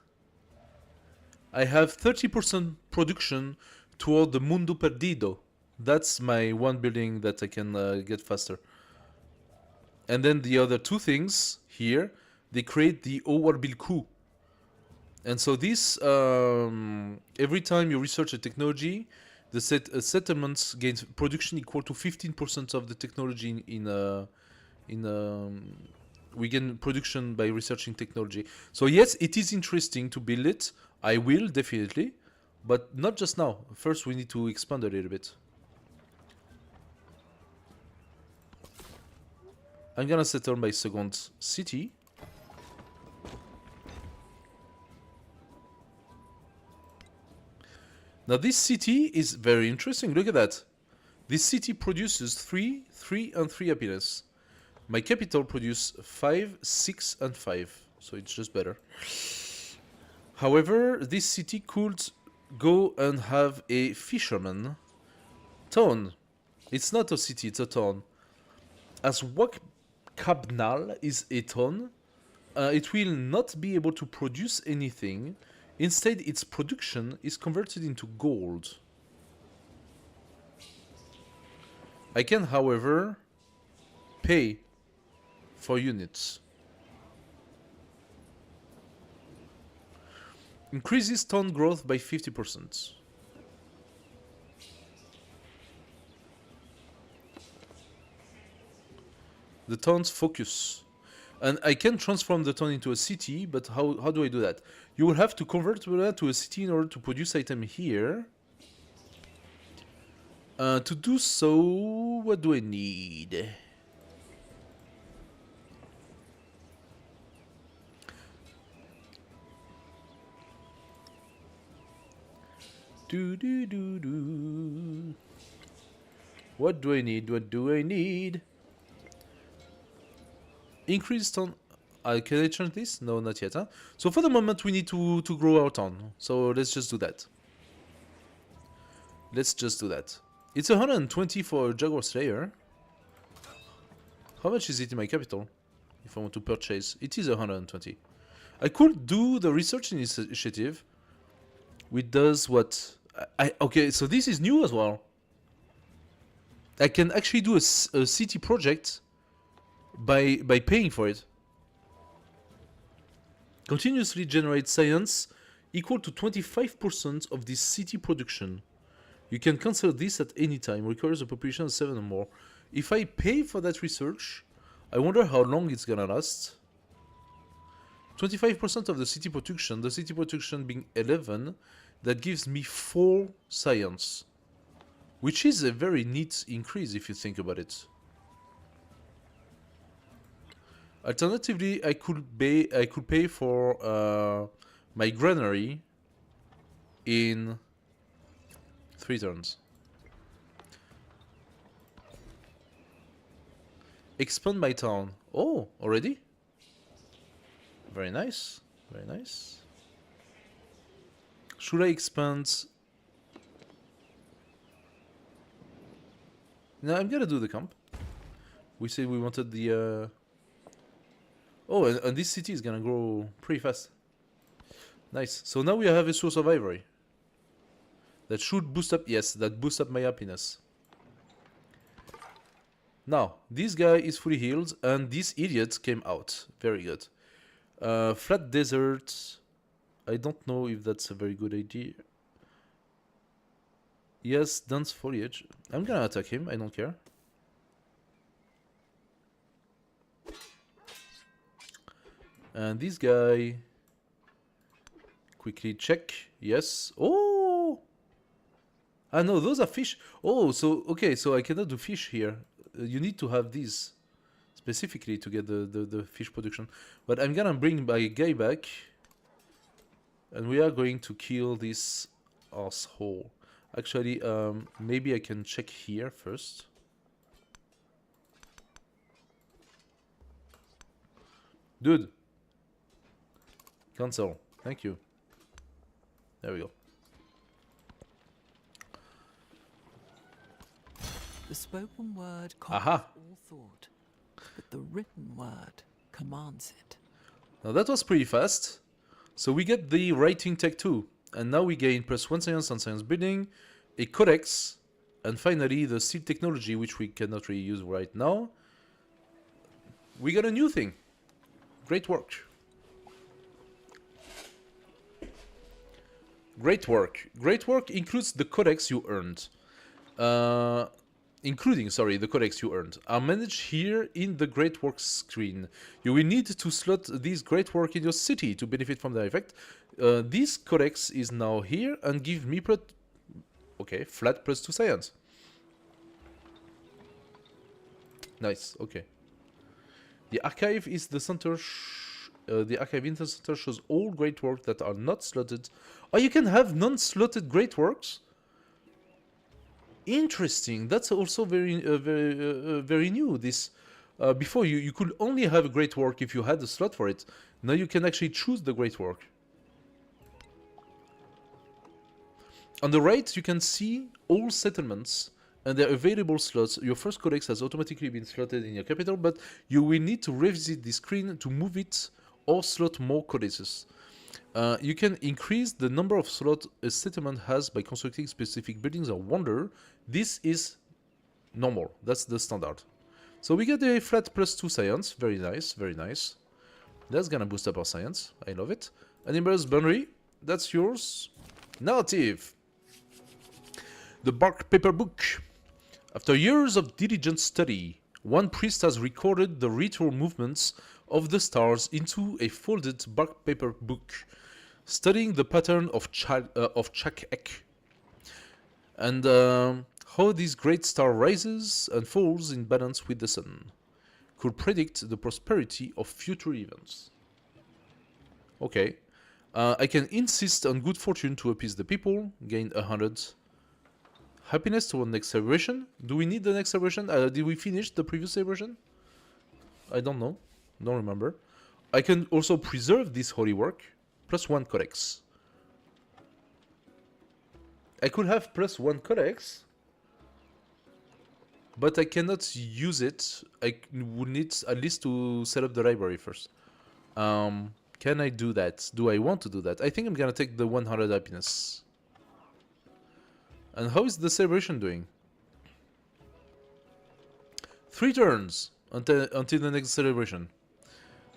I have 30% production toward the Mundo Perdido. That's my one building that I can get faster. And then the other two things here, they create the Owarbilku. And so this, every time you research a technology, the settlements gains production equal to 15% of the technology we gain production by researching technology. So yes, it is interesting to build it. I will, definitely. But not just now. First, we need to expand a little bit. I'm gonna settle my second city. Now this city is very interesting. Look at that. This city produces 3, 3, and 3 happiness. My capital produces 5, 6, and 5. So it's just better. However, this city could go and have a fisherman town. It's not a city, it's a town. As Wakabnal is a town, it will not be able to produce anything. Instead, its production is converted into gold. I can, however, pay for units. Increases town growth by 50%. The town's focus. And I can transform the town into a city, but how do I do that? You will have to convert that to a city in order to produce item here. To do so, what do I need? What do I need? Increased town. Can I change this? No, not yet. Huh? So for the moment, we need to grow our town. So let's just do that. Let's just do that. It's 120 for a Jaguar Slayer. How much is it in my capital? If I want to purchase, it is 120. I could do the research initiative, which does what? Okay, so this is new as well. I can actually do a city project by paying for it. Continuously generate science equal to 25% of the city production. You can cancel this at any time. Requires a population of 7 or more. If I pay for that research, I wonder how long it's gonna last. 25% of the city production being 11, that gives me 4 science. Which is a very neat increase if you think about it. Alternatively, I could pay for my granary in 3 turns. Expand my town. Oh, already? Very nice. Very nice. Should I expand? No, I'm gonna do the camp. We said we wanted the... Oh, and this city is gonna grow pretty fast. Nice. So now we have a source of ivory. That should boost up... Yes, that boosts up my happiness. Now, this guy is fully healed, and this idiot came out. Very good. Flat desert. I don't know if that's a very good idea. Yes, dense foliage. I'm gonna attack him, I don't care. And this guy... Quickly check. Yes. Oh! Ah no, those are fish. Oh, so... Okay, so I cannot do fish here. You need to have these specifically to get the fish production. But I'm gonna bring my guy back. And we are going to kill this asshole. Actually, maybe I can check here first. Dude. Cancel. Thank you. There we go. The spoken word Aha. conquers all thought, but the written word commands it. Now that was pretty fast. So we get the writing tech too. And now we gain +1 science on science building, a codex, and finally the seed technology, which we cannot really use right now. We got a new thing. Great work. Great work. Great work includes the codex you earned. The codex you earned, are managed here in the Great Work screen. You will need to slot these Great Work in your city to benefit from their effect. This codex is now here and give me flat +2 science. Nice, okay. The archive is the center. The archive in the center shows all Great Work that are not slotted. Oh, you can have non-slotted Great Works. Interesting. That's also very new. This before you could only have a Great Work if you had a slot for it. Now you can actually choose the Great Work. On the right, you can see all settlements and their available slots. Your first codex has automatically been slotted in your capital, but you will need to revisit the screen to move it or slot more codices. You can increase the number of slots a settlement has by constructing specific buildings or wonder. This is normal. That's the standard. So we get a flat +2 science. Very nice, very nice. That's gonna boost up our science. I love it. Animals boundary. That's yours. Narrative. The Bark Paper Book. After years of diligent study, one priest has recorded the ritual movements of the stars into a folded bark paper book, studying the pattern of Chak-Ek, and how this great star rises and falls in balance with the sun, could predict the prosperity of future events. Okay. I can insist on good fortune to appease the people, gain 100 happiness toward next celebration. Do we need the next celebration? Did we finish the previous celebration? I don't know. Don't remember. I can also preserve this holy work. +1 codex. I could have +1 codex, but I cannot use it. I would need at least to set up the library first. Can I do that? Do I want to do that? I think I'm gonna take the 100 happiness. And how is the celebration doing? 3 turns until the next celebration.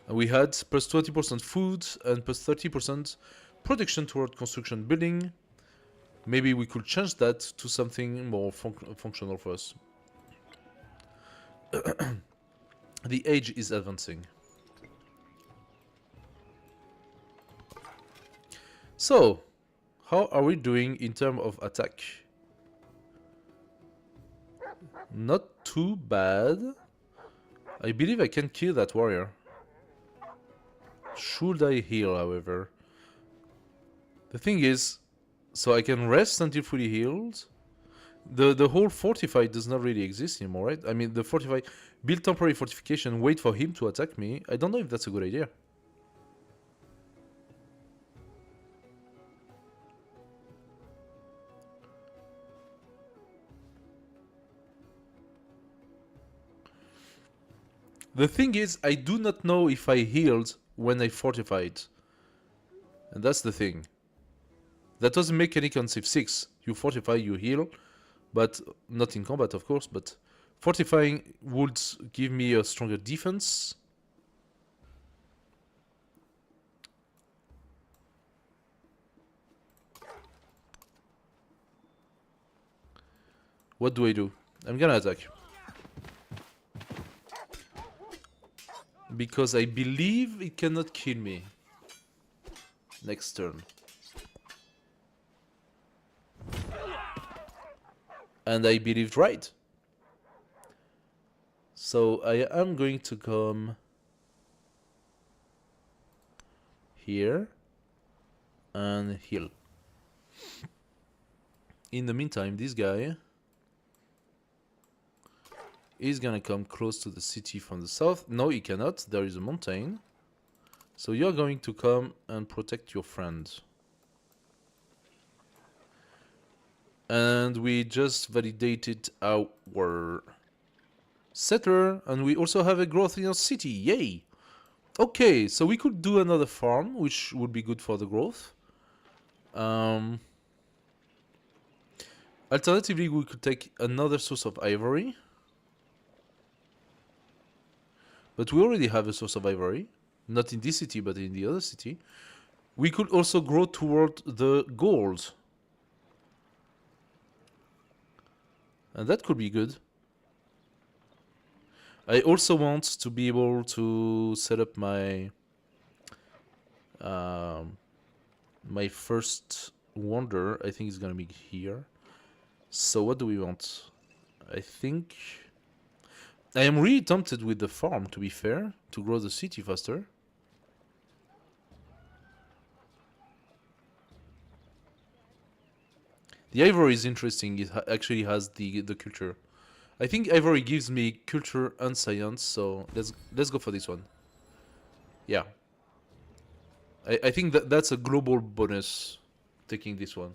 And we had +20% food and +30% protection toward construction building. Maybe we could change that to something more functional for us. The age is advancing. So, how are we doing in terms of attack? Not too bad. I believe I can kill that warrior. Should I heal, however? The thing is, so I can rest until fully healed. The whole fortify does not really exist anymore, right? I mean, the fortify, build temporary fortification, wait for him to attack me. I don't know if that's a good idea. The thing is, I do not know if I healed when I fortified. And that's the thing. That doesn't make any on Civ 6. You fortify, you heal, but not in combat, of course, but fortifying would give me a stronger defense. What do I do? I'm gonna attack. Because I believe it cannot kill me. Next turn. And I believed right. So I am going to come here and heal. In the meantime, this guy is gonna come close to the city from the south. No, he cannot. There is a mountain. So you're going to come and protect your friend. And we just validated our settler, and we also have a growth in our city. Yay! Okay, so we could do another farm, which would be good for the growth. Alternatively, we could take another source of ivory. But we already have a source of ivory. Not in this city, but in the other city. We could also grow toward the gold. And that could be good. I also want to be able to set up my my first wonder. I think it's gonna be here. So what do we want? I think I am really tempted with the farm, to be fair, to grow the city faster. The ivory is interesting. It actually has the culture. I think ivory gives me culture and science, so let's go for this one. Yeah. I think that's a global bonus, taking this one.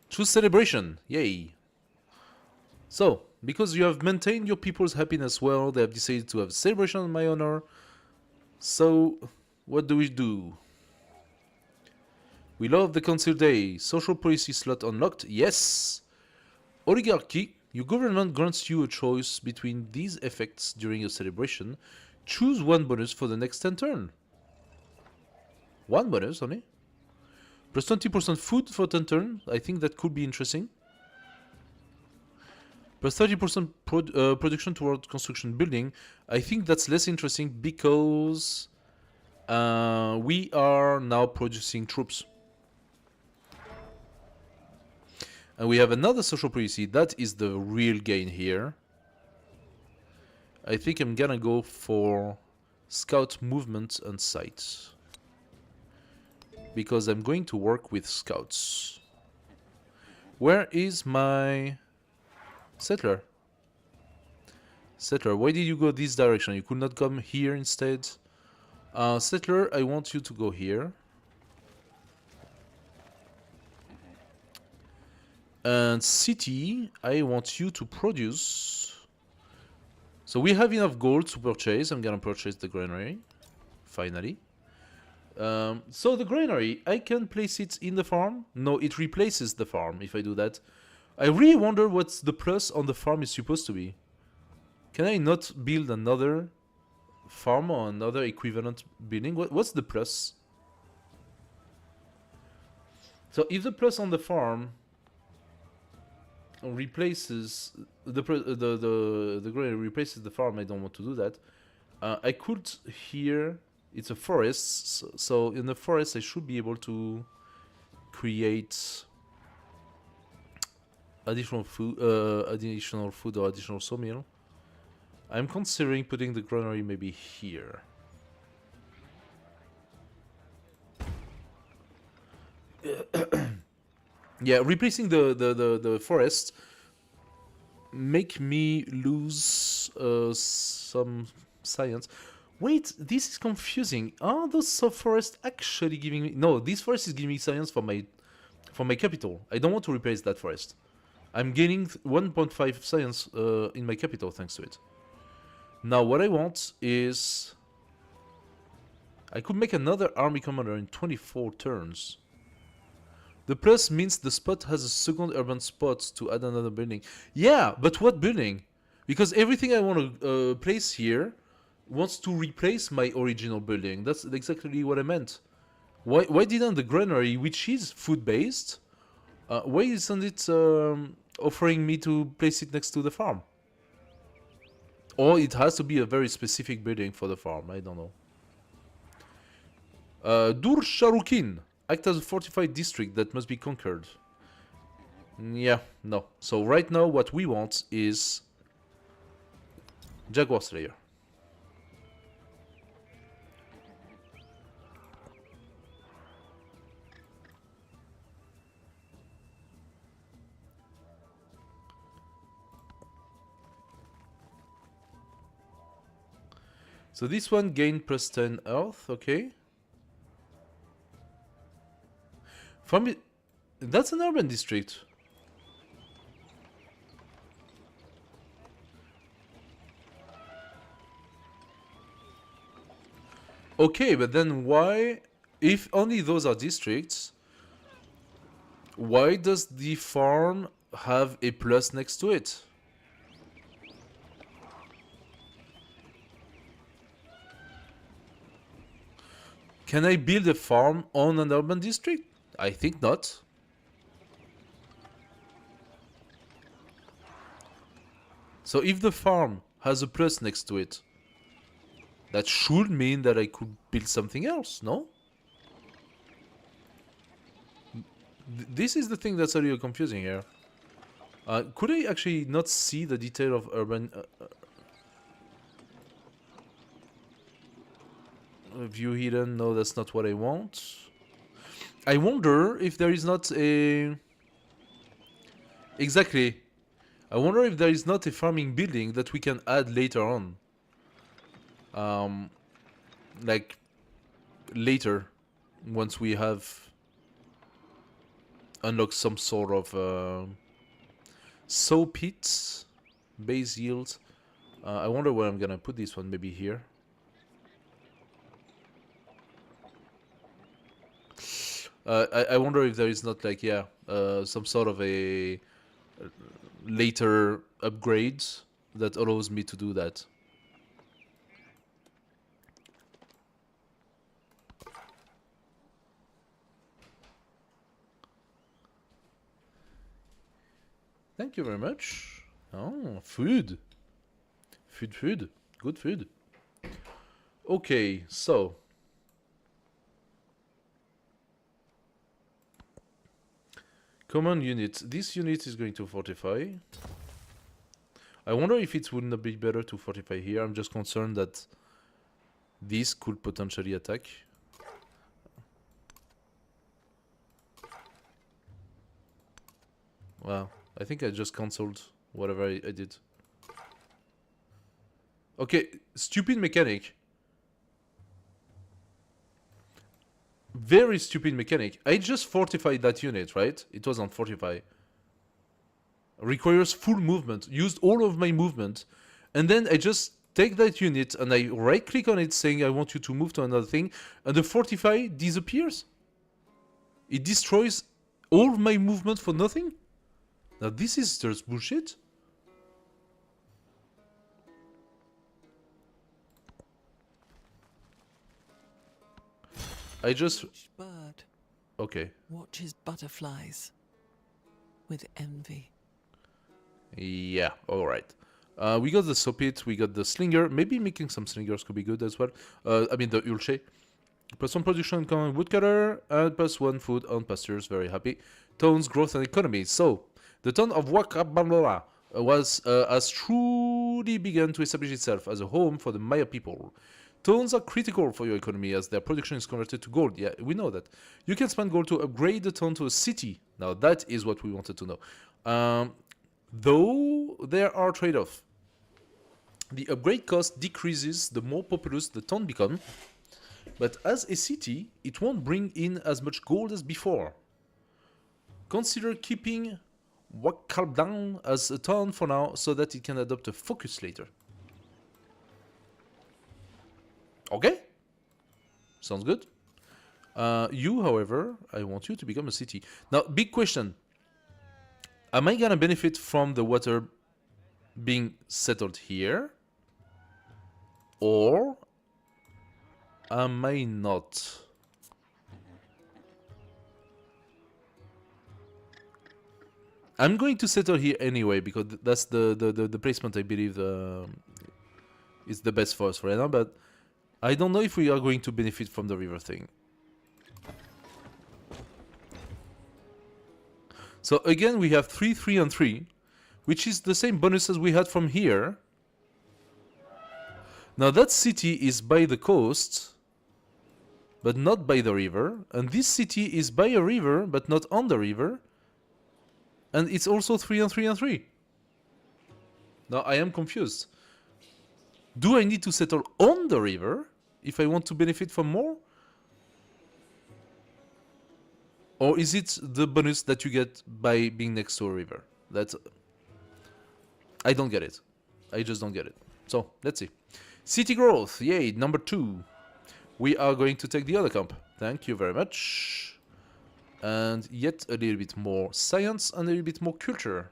Choose celebration. Yay. So, because you have maintained your people's happiness well, they have decided to have a celebration in my honor. So, what do we do? We love the Council Day. Social policy slot unlocked. Yes. Oligarchy. Your government grants you a choice between these effects during a celebration. Choose one bonus for the next 10 turns. One bonus only. Plus 20% food for 10 turns. I think that could be interesting. Plus 30% production toward construction building. I think that's less interesting because we are now producing troops. And we have another social policy. That is the real gain here. I think I'm gonna go for scout movement and sight. Because I'm going to work with scouts. Where is my settler? Settler, why did you go this direction? You could not come here instead? Settler, I want you to go here. And city, I want you to produce. So we have enough gold to purchase. I'm gonna purchase the granary. Finally. So the granary, I can place it in the farm. No, it replaces the farm if I do that. I really wonder what the plus on the farm is supposed to be. Can I not build another farm or another equivalent building? What's the plus? So if the plus on the farm replaces the granary replaces the farm, I don't want to do that. I could here. It's a forest, so in the forest I should be able to create additional food or additional sawmill. I'm considering putting the granary maybe here. Yeah, replacing the forest make me lose some science. Wait, this is confusing. Are those forests actually giving me... No, this forest is giving me science for my capital. I don't want to replace that forest. I'm gaining 1.5 science in my capital thanks to it. Now what I want is... I could make another army commander in 24 turns. The plus means the spot has a second urban spot to add another building. Yeah, but what building? Because everything I want to place here wants to replace my original building. That's exactly what I meant. Why didn't the granary, which is food-based, why isn't it offering me to place it next to the farm? Or it has to be a very specific building for the farm, I don't know. Dur Sharukin. Act as a fortified district that must be conquered. Yeah, no. So right now what we want is Jaguar Slayer. So this one gained plus 10 health, okay. From it, that's an urban district. Okay, but then why, if only those are districts, why does the farm have a plus next to it? Can I build a farm on an urban district? I think not. So if the farm has a plus next to it, that should mean that I could build something else, no? This is the thing that's a little confusing here. Could I actually not see the detail of urban... view hidden? No, that's not what I want. I wonder if there is not a... Exactly. I wonder if there is not a farming building that we can add later on. Like, later, once we have unlocked some sort of sow pits, base yield. I wonder where I'm gonna put this one, maybe here. I wonder if there is not like, yeah, some sort of a later upgrade that allows me to do that. Thank you very much. Oh, food. Food. Good food. Okay, so. Command unit. This unit is going to fortify. I wonder if it would not be better to fortify here. I'm just concerned that this could potentially attack. Wow. I think I just cancelled whatever I did. Okay, stupid mechanic. Very stupid mechanic. I just fortified that unit, right? It was on fortify. Requires full movement. Used all of my movement. And then I just take that unit and I right click on it saying I want you to move to another thing. And the fortify disappears. It destroys all of my movement for nothing. Now this is just bullshit. I just... Each bird Okay. watches butterflies with envy. Yeah, alright. We got the Sopit, we got the Slinger. Maybe making some Slingers could be good as well. I mean the Ulche. +1 production on common woodcutter, and +1 food on pastures, very happy. Tones, growth and economy. So, the town of Wakabamla has truly begun to establish itself as a home for the Maya people. Tones are critical for your economy as their production is converted to gold. Yeah, we know that. You can spend gold to upgrade the town to a city. Now, that is what we wanted to know. Though there are trade-offs. The upgrade cost decreases the more populous the town becomes. But as a city, it won't bring in as much gold as before. Consider keeping Wakaldang as a town for now so that it can adopt a focus later. Okay? Sounds good. You, however, I want you to become a city. Now, big question. Am I gonna benefit from the water being settled here? Or am I not? I'm going to settle here anyway because that's the placement I believe is the best for us right now. But I don't know if we are going to benefit from the river thing. So again, we have 3, 3, and 3, which is the same bonus as we had from here. Now that city is by the coast, but not by the river. And this city is by a river, but not on the river. And it's also 3 and 3 and 3. Now I am confused. Do I need to settle on the river if I want to benefit from more? Or is it the bonus that you get by being next to a river? That's... I don't get it. I just don't get it. So, let's see. City growth. Yay, number 2. We are going to take the other camp. Thank you very much. And yet a little bit more science and a little bit more culture.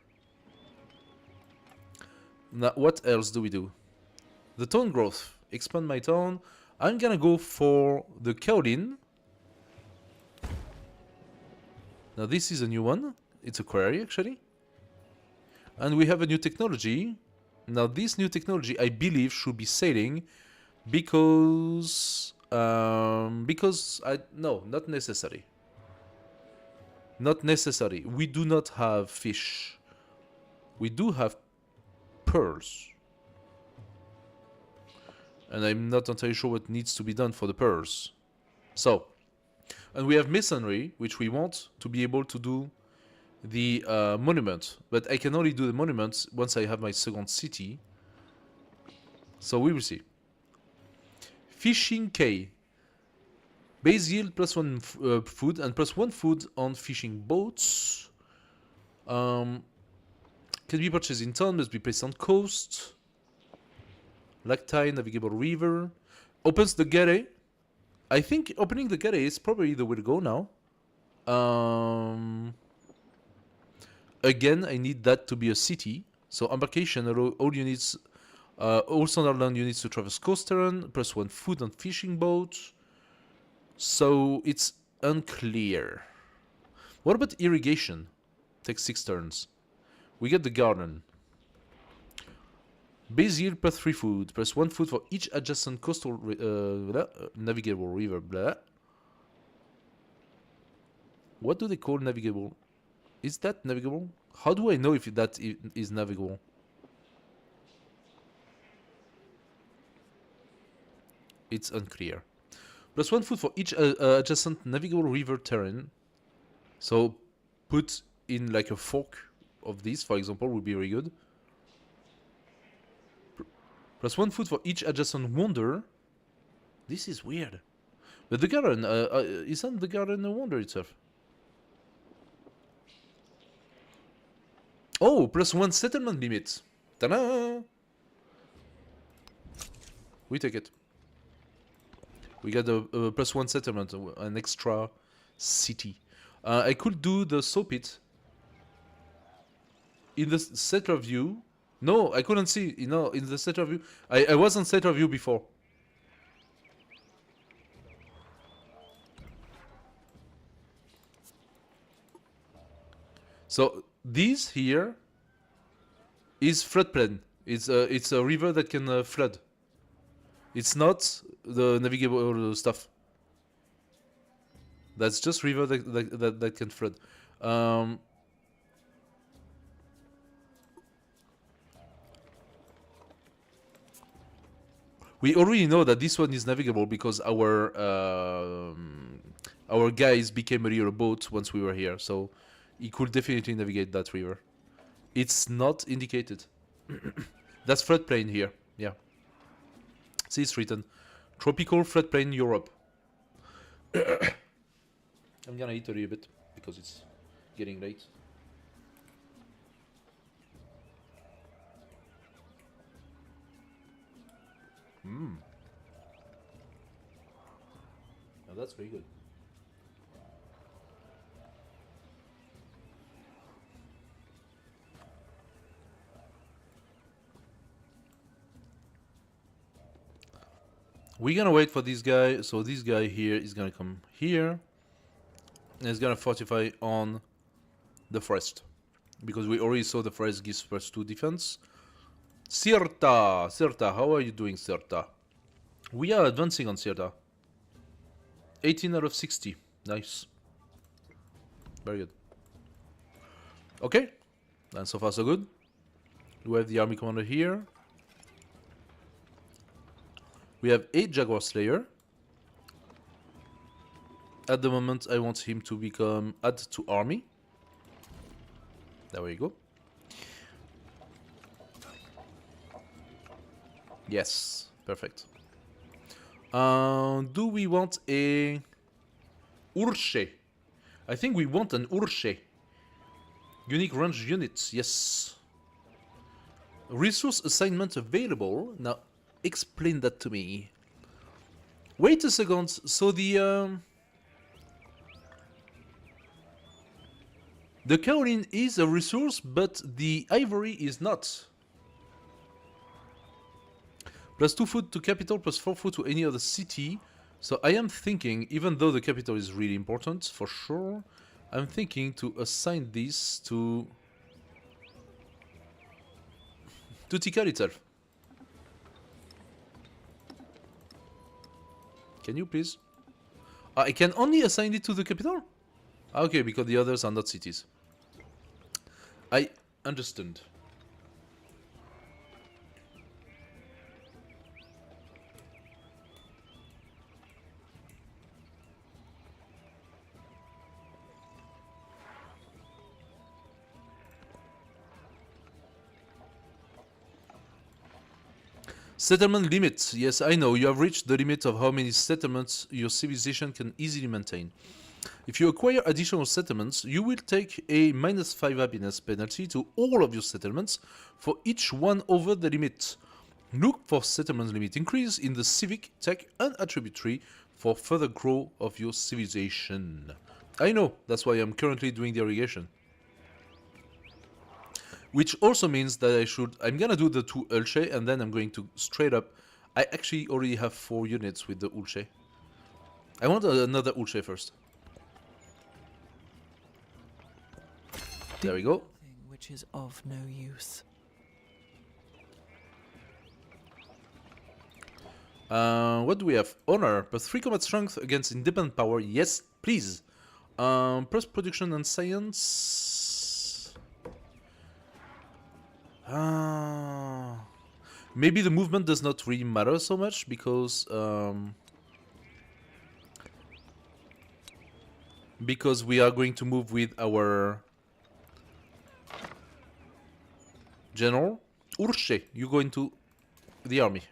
Now, what else do we do? The town growth. Expand my town. I'm gonna go for the Kaolin. Now this is a new one. It's a quarry actually. And we have a new technology. Now this new technology I believe should be sailing because no, not necessary. Not necessary. We do not have fish. We do have pearls. And I'm not entirely sure what needs to be done for the pearls. So, and we have masonry, which we want to be able to do the monument. But I can only do the monument once I have my second city. So we will see. Fishing K. Base yield +1 food and +1 food on fishing boats. Can be purchased in town, must be placed on coast. Lactine, navigable river. Opens the gate. I think opening the gate is probably the way to go now. Again, I need that to be a city. So embarkation, allow all units, all standard land units to traverse coast terrain, +1 food on fishing boats. So it's unclear. What about irrigation? Takes 6 turns. We get the garden. Base yield +3 food, +1 food for each adjacent coastal navigable river. Blah. What do they call navigable? Is that navigable? How do I know if that is navigable? It's unclear. +1 food for each adjacent navigable river terrain. So put in like a fork of this, for example, would be very good. Plus 1 food for each adjacent wonder. This is weird. But the garden, isn't the garden a wonder itself? Oh, plus 1 settlement limit. Ta-da! We take it. We got a plus 1 settlement, an extra city. I could do the soap pit in the settler view. No, I couldn't see. You know, in the settler view. I was on settler view before. So this here is floodplain. It's a river that can flood. It's not the navigable stuff. That's just river that can flood. We already know that this one is navigable because our guys became a real boat once we were here, so he could definitely navigate that river. It's not indicated. That's floodplain here. Yeah. See, it's written tropical floodplain Europe. I'm gonna eat a little bit because it's getting late. Now that's very good. We're gonna wait for this guy. So this guy here is gonna come here. And it's gonna fortify on the forest. Because we already saw the forest gives +2 defense. Cirta! Cirta, how are you doing, Cirta? We are advancing on Cirta. 18 out of 60. Nice. Very good. Okay. And so far so good. We have the army commander here. We have 8 Jaguar Slayer. At the moment, I want him to become add to army. There we go. Yes, perfect. Do we want a Urche? I think we want an Urche. Unique range units, yes. Resource assignment available. Now, explain that to me. Wait a second. So the kaolin is a resource, but the ivory is not. +2 food to capital, +4 food to any other city. So I am thinking, even though the capital is really important, for sure, I'm thinking to assign this to Tikal itself. Can you please? I can only assign it to the capital? Okay, because the others are not cities. I understand. Settlement limit. Yes, I know. You have reached the limit of how many settlements your civilization can easily maintain. If you acquire additional settlements, you will take a -5 happiness penalty to all of your settlements for each one over the limit. Look for settlement limit increase in the civic, tech, and attribute tree for further growth of your civilization. I know. That's why I'm currently doing the irrigation. Which also means that I'm gonna do the 2 Ulche and then I'm going to straight up. I actually already have 4 units with the Ulche. I want another Ulche first. There we go. Which is of no use. What do we have? Honor, +3 combat strength against independent power. Yes, please. Plus production and science. Maybe the movement does not really matter so much because we are going to move with our general. Urche, you go into the army.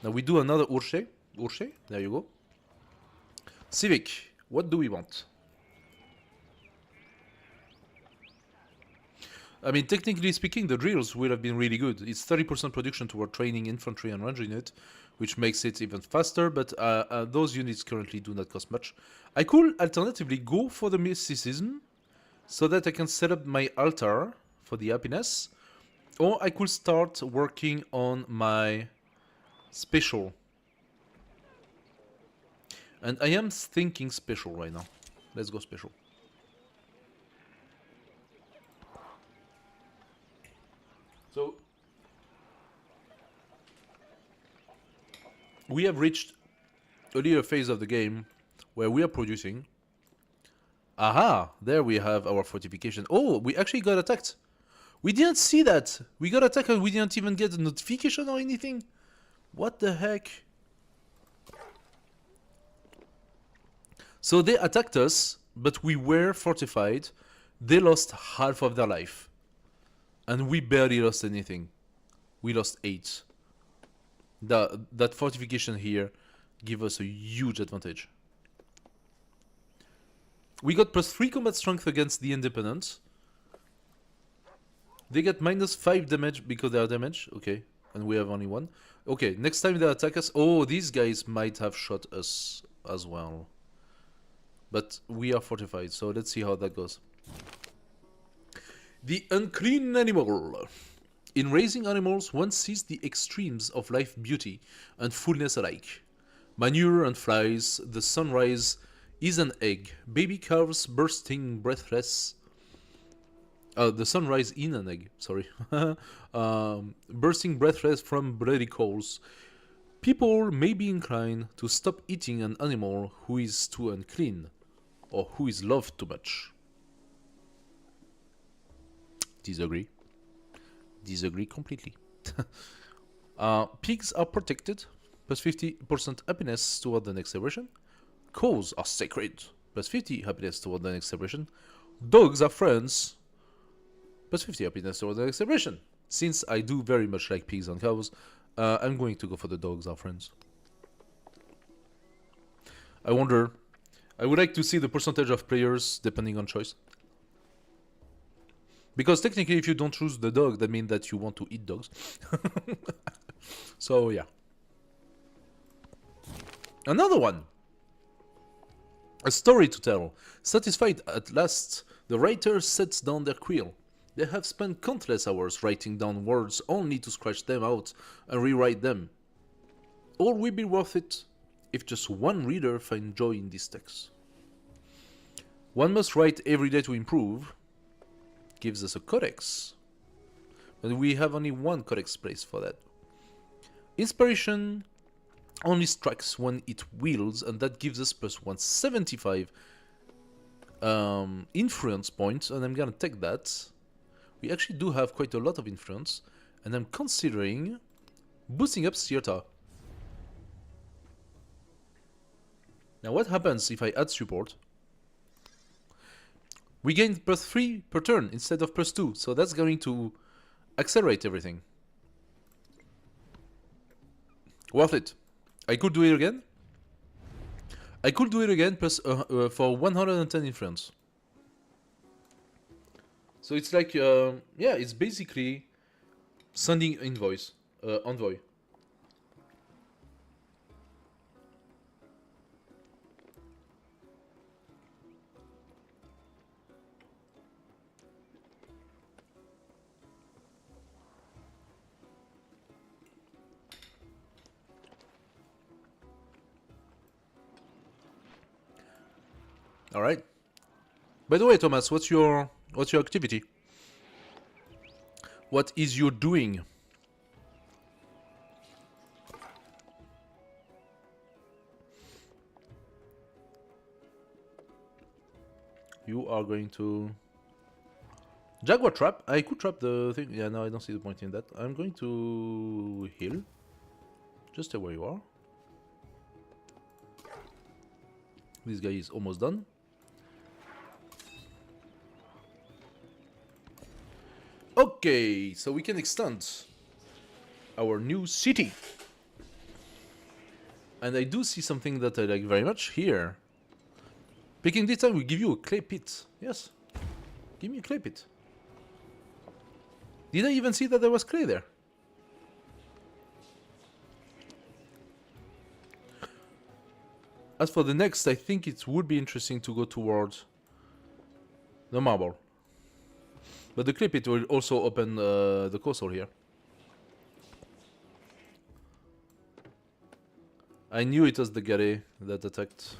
Now we do another Urche. Urche, there you go. Civic, what do we want? I mean, technically speaking, the drills would have been really good. It's 30% production toward training infantry and ranger unit, which makes it even faster, but those units currently do not cost much. I could alternatively go for the mysticism, so that I can set up my altar for the happiness, or I could start working on my special. And I am thinking special right now. Let's go special. So we have reached a little phase of the game where we are producing. Aha! There we have our fortification. Oh, we actually got attacked. We didn't see that. We got attacked and we didn't even get a notification or anything. What the heck? So they attacked us, but we were fortified. They lost half of their life. And we barely lost anything. We lost 8. That fortification here gives us a huge advantage. We got +3 combat strength against the independents. They get -5 damage because they are damaged. Okay, and we have only 1. Okay, next time they attack us... Oh, these guys might have shot us as well. But we are fortified, so let's see how that goes. The unclean animal. In raising animals, one sees the extremes of life beauty and fullness alike. Manure and flies, the sunrise is an egg, baby calves bursting breathless. The sunrise in an egg, sorry. Bursting breathless from bloody coals. People may be inclined to stop eating an animal who is too unclean, or who is loved too much. Disagree. Disagree completely. Pigs are protected, +50% happiness toward the next celebration. Cows are sacred, +50 happiness toward the next celebration. Dogs are friends, +50 happiness toward the next celebration. Since I do very much like pigs and cows, I'm going to go for the dogs are friends. I wonder, I would like to see the percentage of players depending on choice. Because technically if you don't choose the dog, that means that you want to eat dogs. So yeah. Another one. A story to tell. Satisfied at last, the writer sets down their quill. They have spent countless hours writing down words only to scratch them out and rewrite them. All will be worth it if just one reader finds joy in this text. One must write every day to improve. Gives us a codex. But we have only one codex place for that. Inspiration only strikes when it wields, and that gives us +175 influence points, and I'm gonna take that. We actually do have quite a lot of influence, and I'm considering boosting up Sirta. Now what happens if I add support? We gain +3 per turn instead of +2, so that's going to accelerate everything. Worth it. I could do it again. I could do it again for 110 influence. So it's like, yeah, it's basically sending envoy. All right. By the way, Thomas, what's your activity? What is your doing? You are going to Jaguar trap. I could trap the thing. Yeah, no, I don't see the point in that. I'm going to heal. Just stay where you are. This guy is almost done. Okay, so we can extend our new city. And I do see something that I like very much here. Picking this time will give you a clay pit. Yes. Give me a clay pit. Did I even see that there was clay there? As for the next, I think it would be interesting to go towards the marble. But the clay pit will also open the coastal here. I knew it was the Gare that attacked.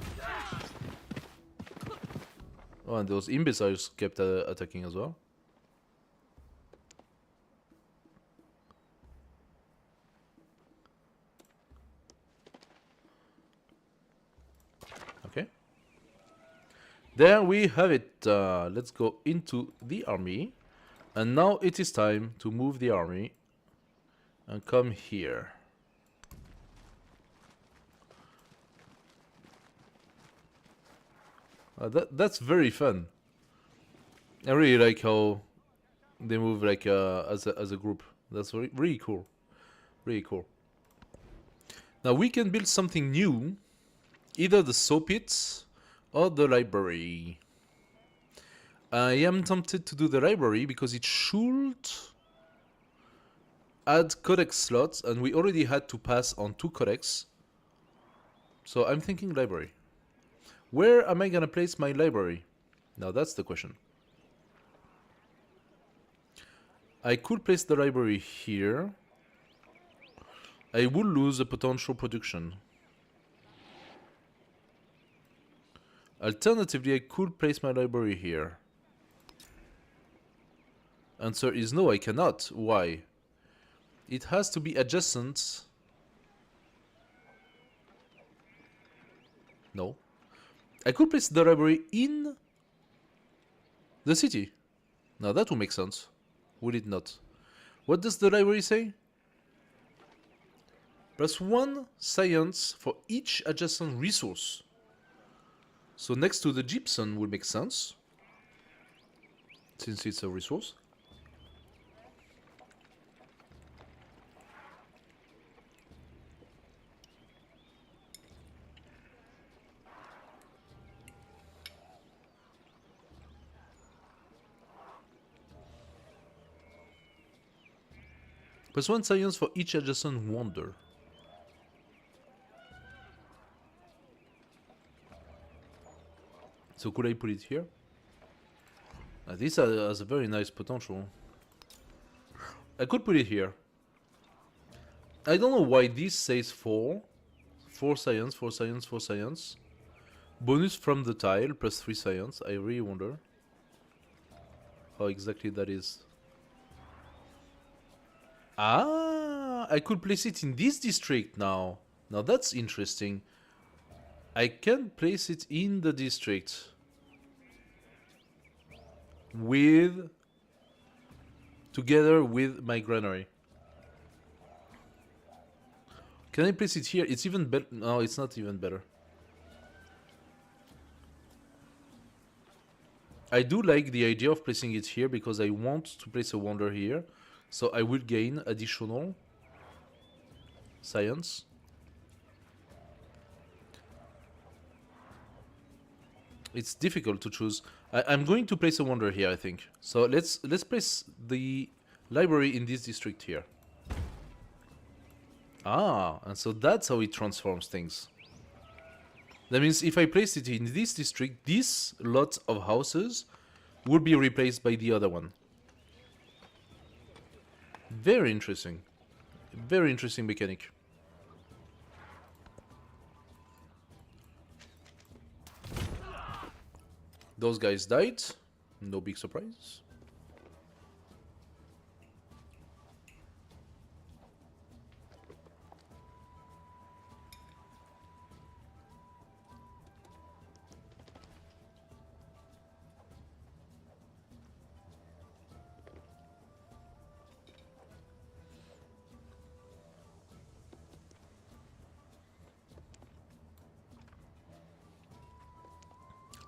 Oh, and those imbeciles kept attacking as well. Okay. There we have it. Let's go into the army. And now it is time to move the army and come here. That's very fun. I really like how they move like as a group. That's really cool. Really cool. Now we can build something new, either the saw pits or the library. I am tempted to do the library because it should add codex slots, and we already had to pass on 2 codex. So I'm thinking library. Where am I gonna place my library? Now that's the question. I could place the library here. I would lose a potential production. Alternatively, I could place my library here. Answer is no, I cannot. Why? It has to be adjacent. No. I could place the library in the city. Now that would make sense. Would it not? What does the library say? +1 science for each adjacent resource. So next to the gypsum would make sense, since it's a resource. +1 science for each adjacent wonder. So could I put it here? This has a very nice potential. I could put it here. I don't know why this says 4. 4 science, 4 science, 4 science. Bonus from the tile, +3 science. I really wonder how exactly that is. Ah, I could place it in this district now. Now that's interesting. I can place it in the district together with my granary. Can I place it here? It's even better. No, it's not even better. I do like the idea of placing it here because I want to place a wonder here. So I will gain additional science. It's difficult to choose. I'm going to place a wonder here, I think. So let's place the library in this district here. Ah, and so that's how it transforms things. That means if I place it in this district, this lot of houses will be replaced by the other one. Very interesting. Very interesting mechanic. Those guys died. No big surprise.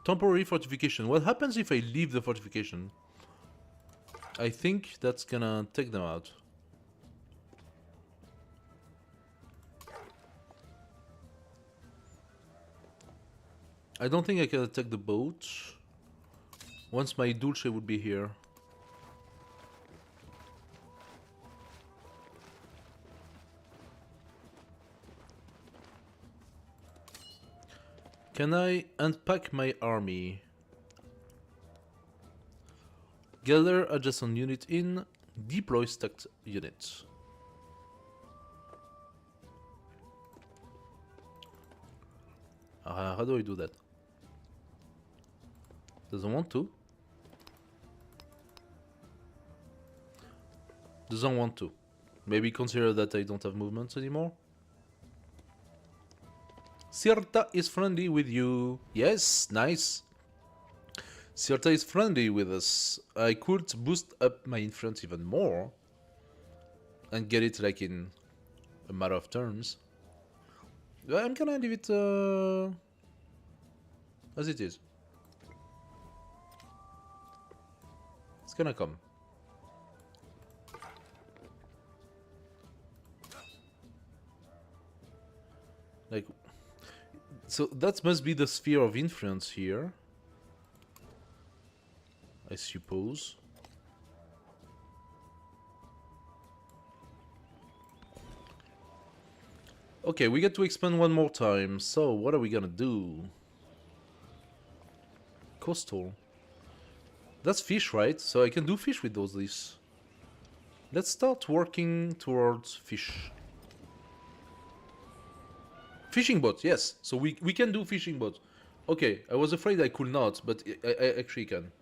Temporary fortification. What happens if I leave the fortification? I think that's gonna take them out. I don't think I can attack the boat. Once my Dulce would be here. Can I unpack my army? Gather adjacent unit in. Deploy stacked units. How do I do that? Doesn't want to. Doesn't want to. Maybe consider that I don't have movements anymore. Cirta is friendly with you. Yes, nice. Cirta is friendly with us. I could boost up my influence even more. And get it like in a matter of turns. I'm gonna leave it as it is. It's gonna come. Like, so that must be the sphere of influence here, I suppose. Okay, we get to expand one more time. So, what are we gonna do? Coastal. That's fish, right? So I can do fish with those leaves. Let's start working towards fish. Fishing boat, yes. So we can do fishing boat. Okay, I was afraid I could not, but I actually can.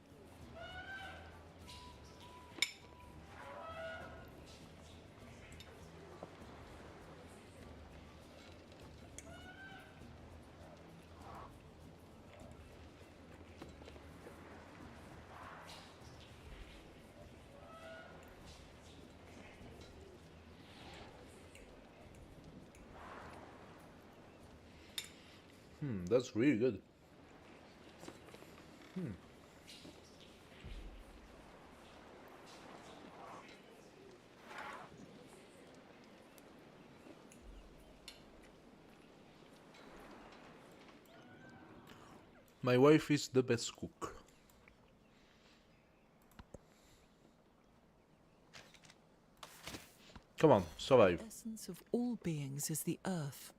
That's really good. My wife is the best cook. Come on, survive. The essence of all beings is the earth.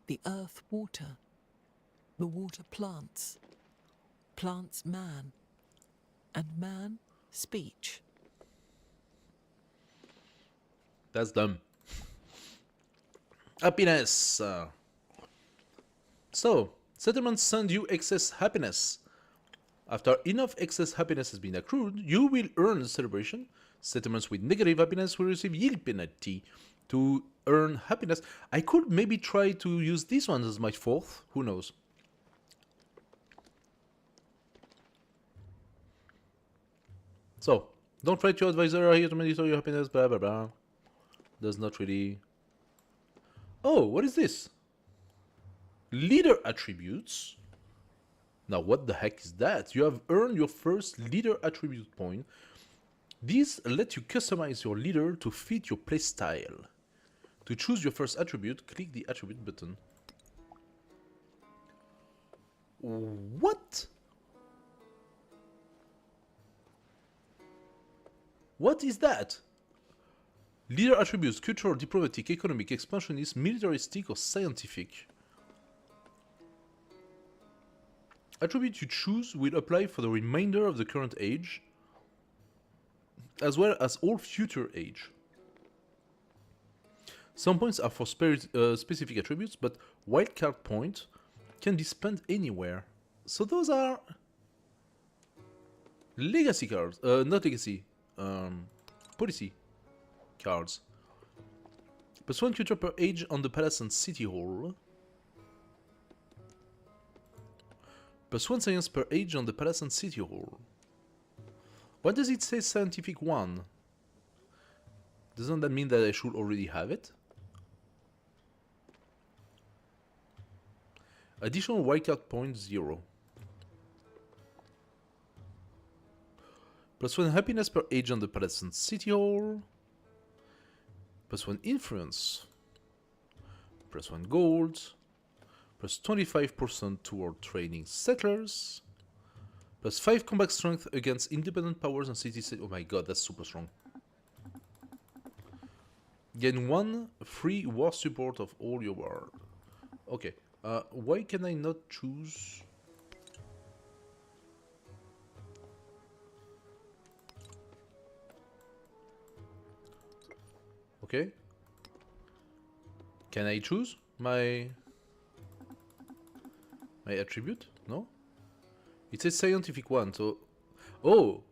The earth water. The water plants. Plants man. And man speech. That's dumb. Happiness. So, settlements send you excess happiness. After enough excess happiness has been accrued, you will earn celebration. Settlements with negative happiness will receive yield penalty. To earn happiness, I could maybe try to use this one as my fourth. Who knows? So, don't write your advisor here to monitor your happiness, blah blah blah. Does not really... Oh, what is this? Leader attributes. Now, what the heck is that? You have earned your first leader attribute point. These let you customize your leader to fit your playstyle. To choose your first attribute, click the attribute button. What? What is that? Leader attributes: cultural, diplomatic, economic, expansionist, militaristic, or scientific. Attribute you choose will apply for the remainder of the current age, as well as all future age. Some points are for specific attributes, but wildcard point can be spent anywhere. So those are legacy cards, not legacy, policy cards. Plus 1 culture per age on the palace and city hall. Plus 1 science per age on the palace and city hall. Why does it say scientific 1? Doesn't that mean that I should already have it? Additional wildcard point 0. Plus 1 happiness per age on the palace and city hall. Plus 1 influence. Plus 1 gold. Plus 25% toward training settlers. Plus 5 combat strength against independent powers and cities. Oh my god, that's super strong. Gain 1 free war support of all your war. Okay. Why can I not choose? Okay. Can I choose my attribute? No? It says scientific one, so... Oh!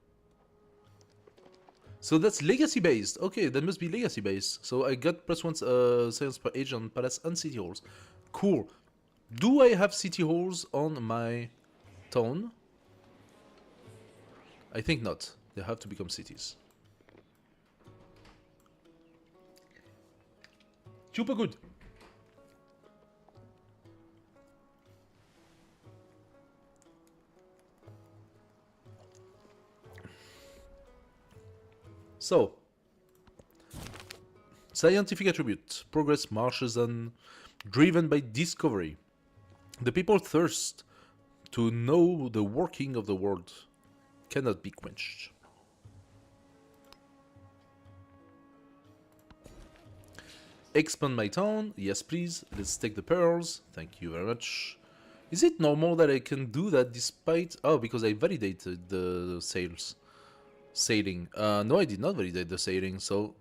So that's legacy based. Okay, that must be legacy based. So I got +1 science per age on palace and city halls. Cool. Do I have city halls on my town? I think not. They have to become cities. Super good. So, scientific attribute, progress marches on, driven by discovery. The people thirst to know the working of the world, cannot be quenched. Expand my town, yes please, let's take the pearls, thank you very much. Is it normal that I can do that despite... Oh, because I validated the sailing. No, I did not validate the sailing, so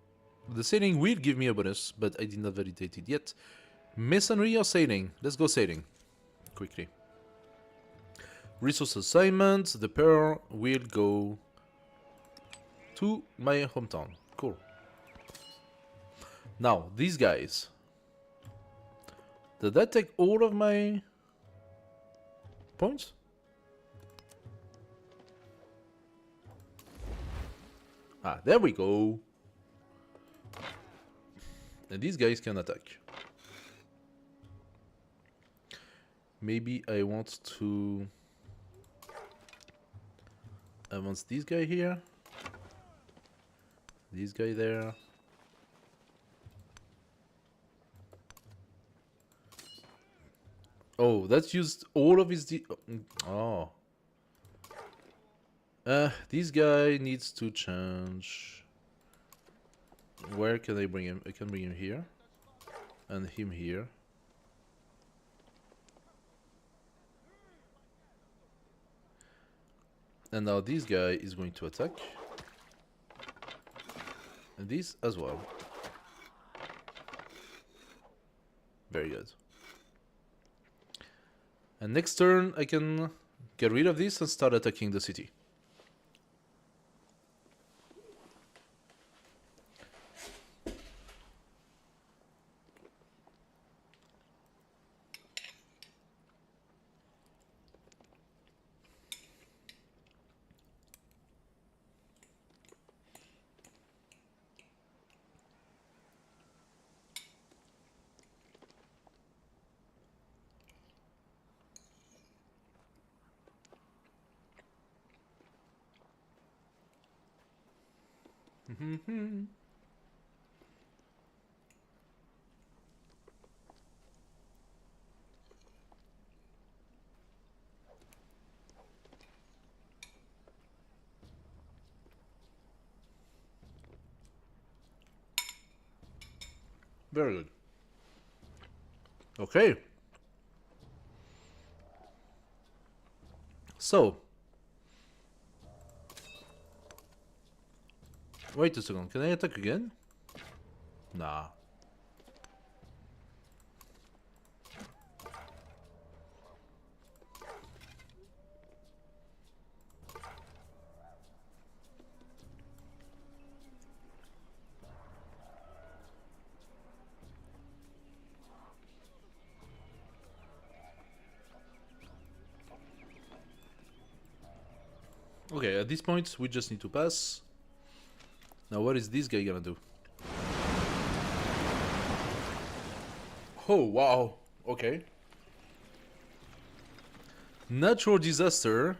the sailing will give me a bonus, but I did not validate it yet. Masonry or sailing? Let's go sailing, quickly. Resource assignment, the pearl will go to my hometown. Cool. Now, these guys. Did that take all of my points? Ah, there we go. And these guys can attack. Maybe I want to... I want this guy here. This guy there. Oh, that's used all of his... Oh. This guy needs to change. Where can I bring him? I can bring him here. And him here. And now this guy is going to attack. And this as well. Very good. And next turn I can get rid of this and start attacking the city. Very good. Okay. So. Wait a second, can I attack again? Nah. Okay, at this point we just need to pass. Now what is this guy gonna do? Oh wow, okay. Natural disaster.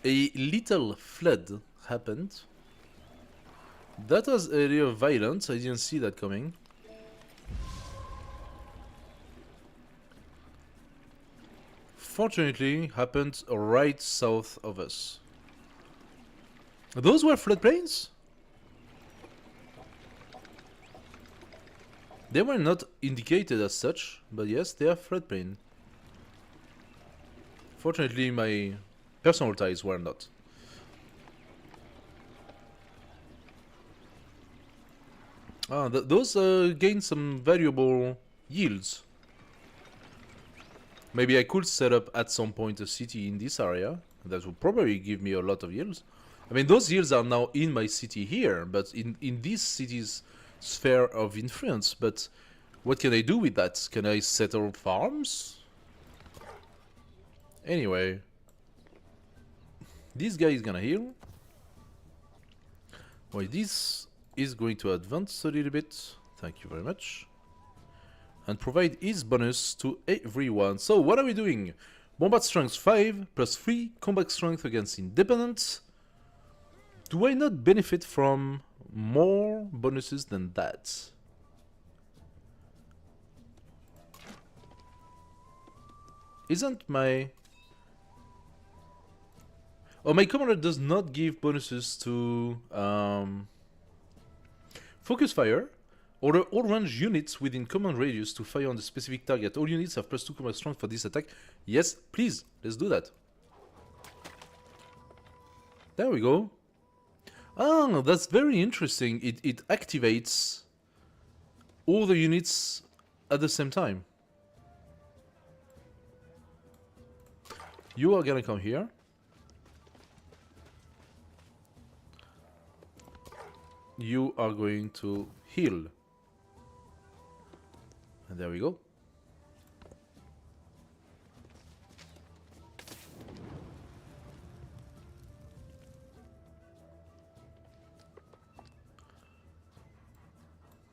A little flood happened. That was a little violent, I didn't see that coming. unfortunately happened right south of us. Those were floodplains? They were not indicated as such, but yes, they are floodplain. Fortunately, my personal ties were not. Ah, those gain some valuable yields. Maybe I could set up at some point a city in this area. That would probably give me a lot of yields. I mean, those yields are now in my city here, but in this city's sphere of influence. But what can I do with that? Can I settle farms? Anyway. This guy is gonna heal. Well, this is going to advance a little bit. Thank you very much. And provide his bonus to everyone. So, what are we doing? Bombard strength 5 plus 3 combat strength against independents. Do I not benefit from more bonuses than that? Isn't my... Oh, my commander does not give bonuses to focus fire. Order all range units within command radius to fire on the specific target. All units have plus 2 combat strength for this attack. Yes, please, let's do that. There we go. Ah, that's very interesting. It activates all the units at the same time. You are gonna come here. You are going to heal. And there we go.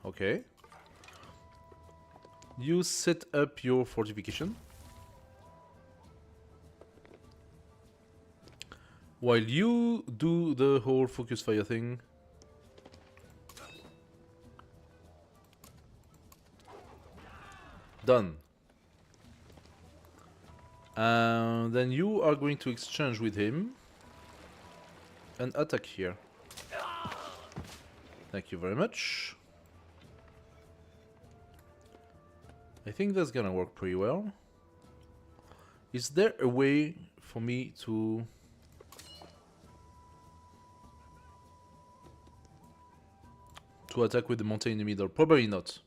Okay. You set up your fortification. While you do the whole focus fire thing. Done. And then you are going to exchange with him and attack here. Thank you very much. I think that's gonna work pretty well. Is there a way for me to... attack with the mountain in the middle? Probably not.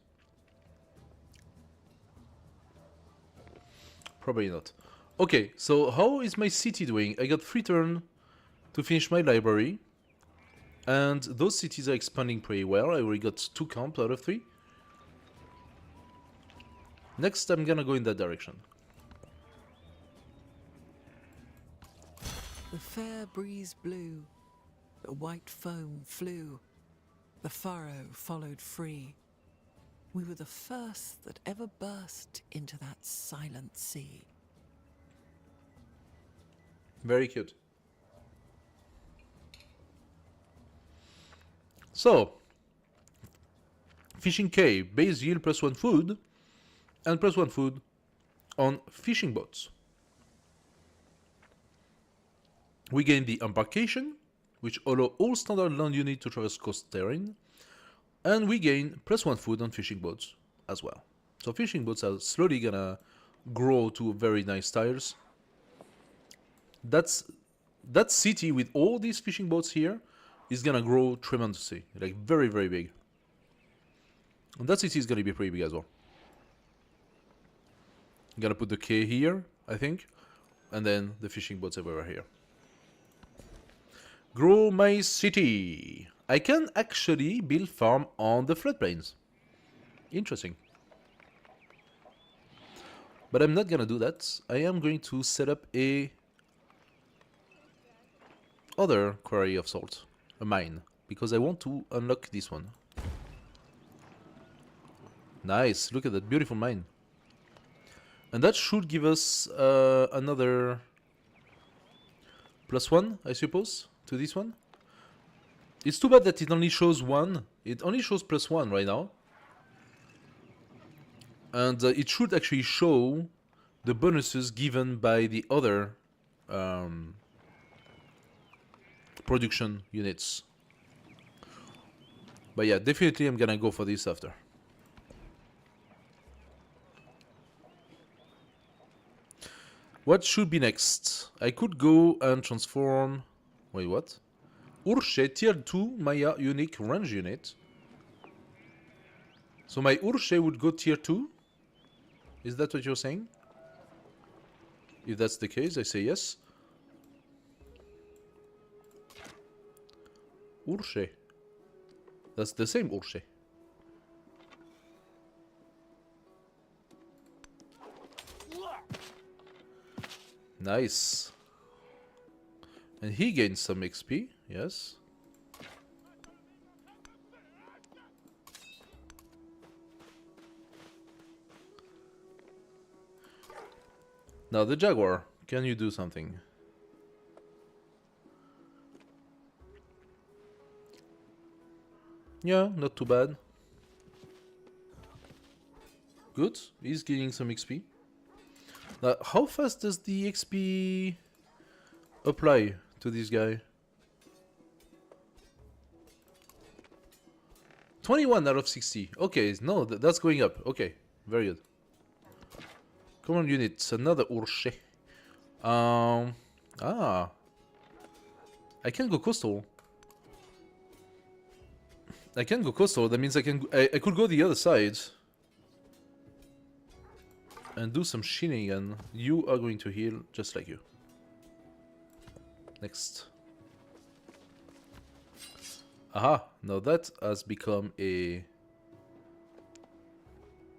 Probably not. Okay, so how is my city doing? I got 3 turns to finish my library. And those cities are expanding pretty well. I already got 2 camps out of 3. Next, I'm gonna go in that direction. The fair breeze blew, the white foam flew, the furrow followed free. We were the first that ever burst into that silent sea. Very cute. So, fishing cave, base yield +1 food, and +1 food on fishing boats. We gain the embarkation, which allow all standard land units to traverse coast terrain, and we gain +1 food on fishing boats as well. So fishing boats are slowly gonna grow to very nice tiles. That city with all these fishing boats here is gonna grow tremendously, like very, very big. And that city is gonna be pretty big as well. I'm gonna put the K here, I think, and then the fishing boats everywhere here. Grow my city. I can actually build farm on the floodplains. Interesting. But I'm not gonna do that. I am going to set up a other quarry of salt, a mine, because I want to unlock this one. Nice, look at that beautiful mine. And that should give us another +1, I suppose, to this one. It's too bad that it only shows 1. It only shows +1 right now. And it should actually show the bonuses given by the other production units. But yeah, definitely I'm gonna go for this after. What should be next? I could go and transform... Wait, what? Urche tier 2 Maya unique range unit. So my Urche would go tier 2? Is that what you're saying? If that's the case, I say yes. Urche. That's the same Urche. Nice. And he gains some XP, yes. Now the Jaguar, can you do something? Yeah, not too bad. Good, he's gaining some XP. Now, how fast does the XP apply to this guy? 21 out of 60. Okay, no, that's going up. Okay, very good. Command units, another Urche. I can go coastal. I can go coastal. That means I could go the other side and do some shenanigan. You are going to heal just like you. Next. Aha, now that has become a...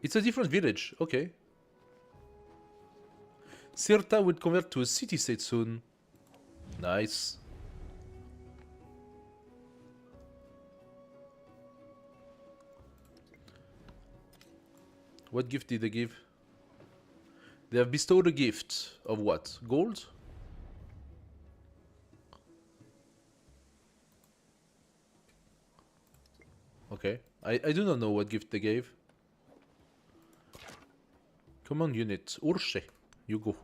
It's a different village, okay. Cirta will convert to a city-state soon. Nice. What gift did they give? They have bestowed a gift of what? Gold? Okay. I do not know what gift they gave. Command unit. Urche. You go.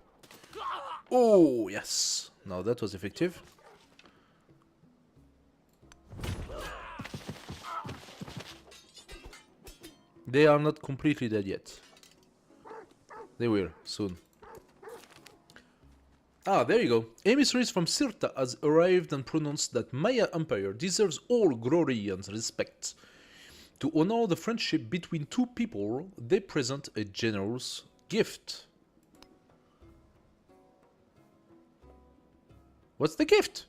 Oh, yes. Now that was effective. They are not completely dead yet. They will, soon. Ah, there you go. Emissaries from Cirta has arrived and pronounced that Maya Empire deserves all glory and respect. To honor the friendship between two people, they present a generous gift. What's the gift?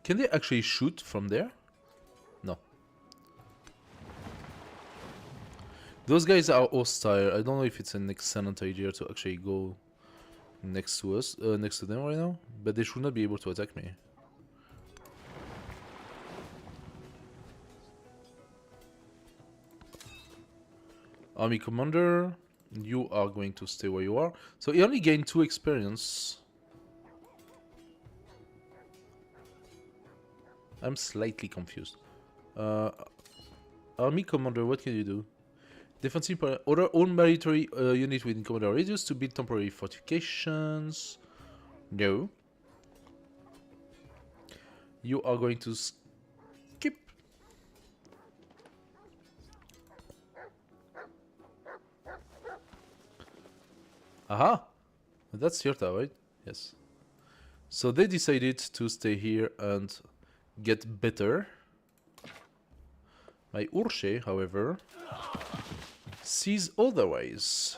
Can they actually shoot from there? No. Those guys are hostile. I don't know if it's an excellent idea to actually go next to us, next to them right now, but they should not be able to attack me. Army commander, you are going to stay where you are. So he only gained 2 experience. I'm slightly confused. Army commander, what can you do? Defensive other own military unit within commander radius to build temporary fortifications. No. You are going to skip. Aha! That's Cirta, right? Yes. So they decided to stay here and get better. My Urche, however, sees otherwise.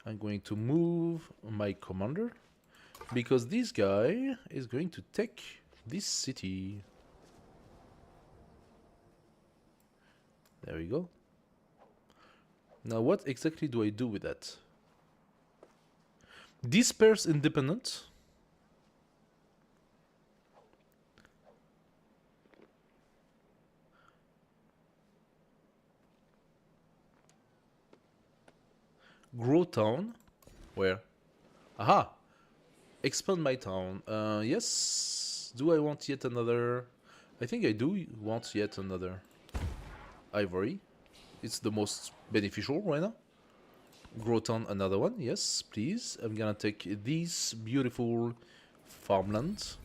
I'm going to move my commander because this guy is going to take this city. There we go. Now what exactly do I do with that? Disperse independent. Grow town. Where? Aha! Expand my town. Yes. Do I want yet another? I think I do want yet another ivory. It's the most beneficial right now. Grow town, another one. Yes, please. I'm gonna take these beautiful farmland.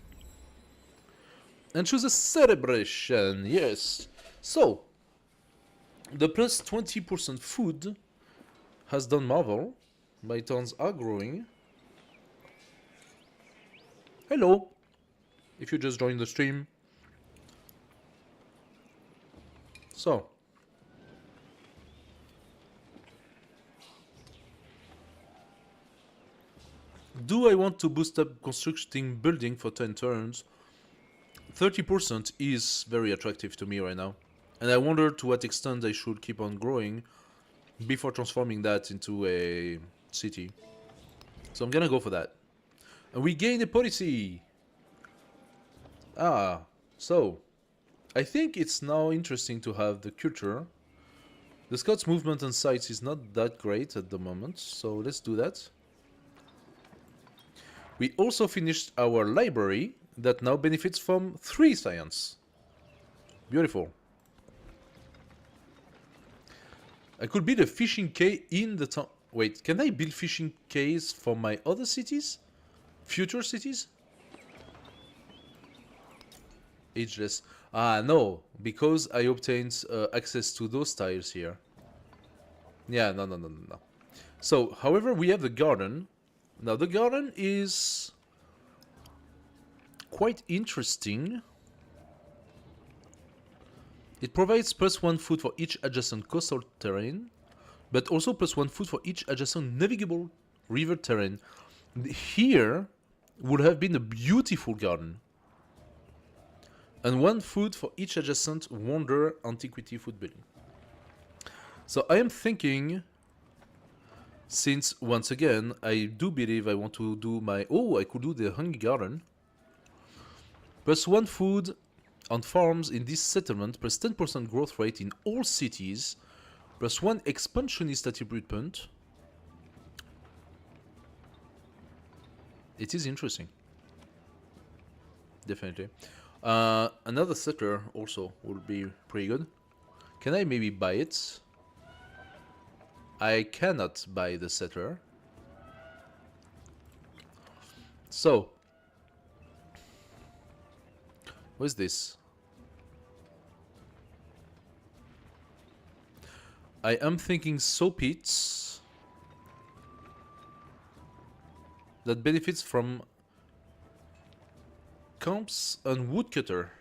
And choose a celebration. Yes. So, the plus 20% food has done marvel. My towns are growing. Hello. If you just joined the stream. So. Do I want to boost up constructing building for 10 turns? 30% is very attractive to me right now. And I wonder to what extent I should keep on growing before transforming that into a city. So I'm gonna go for that. And we gain a policy! Ah, so I think it's now interesting to have the culture. The Scots movement and sites is not that great at the moment, so let's do that. We also finished our library that now benefits from 3 science. Beautiful. I could build a fishing quay in the town. Wait, can I build fishing quays for my other cities? Future cities? Ageless. Ah, no, because I obtained access to those tiles here. Yeah, no. So, however, we have the garden. Now, the garden is quite interesting. It provides +1 food for each adjacent coastal terrain, but also +1 food for each adjacent navigable river terrain. Here would have been a beautiful garden. And 1 food for each adjacent wonder antiquity food building. So I am thinking, since once again, I do believe I want to do my... Oh, I could do the hungry garden. +1 food on farms in this settlement, +10% growth rate in all cities, +1 expansionist attribute point. It is interesting. Definitely. Another settler also would be pretty good. Can I maybe buy it? I cannot buy the settler. So, what is this? I am thinking soap pits that benefits from camps and woodcutter.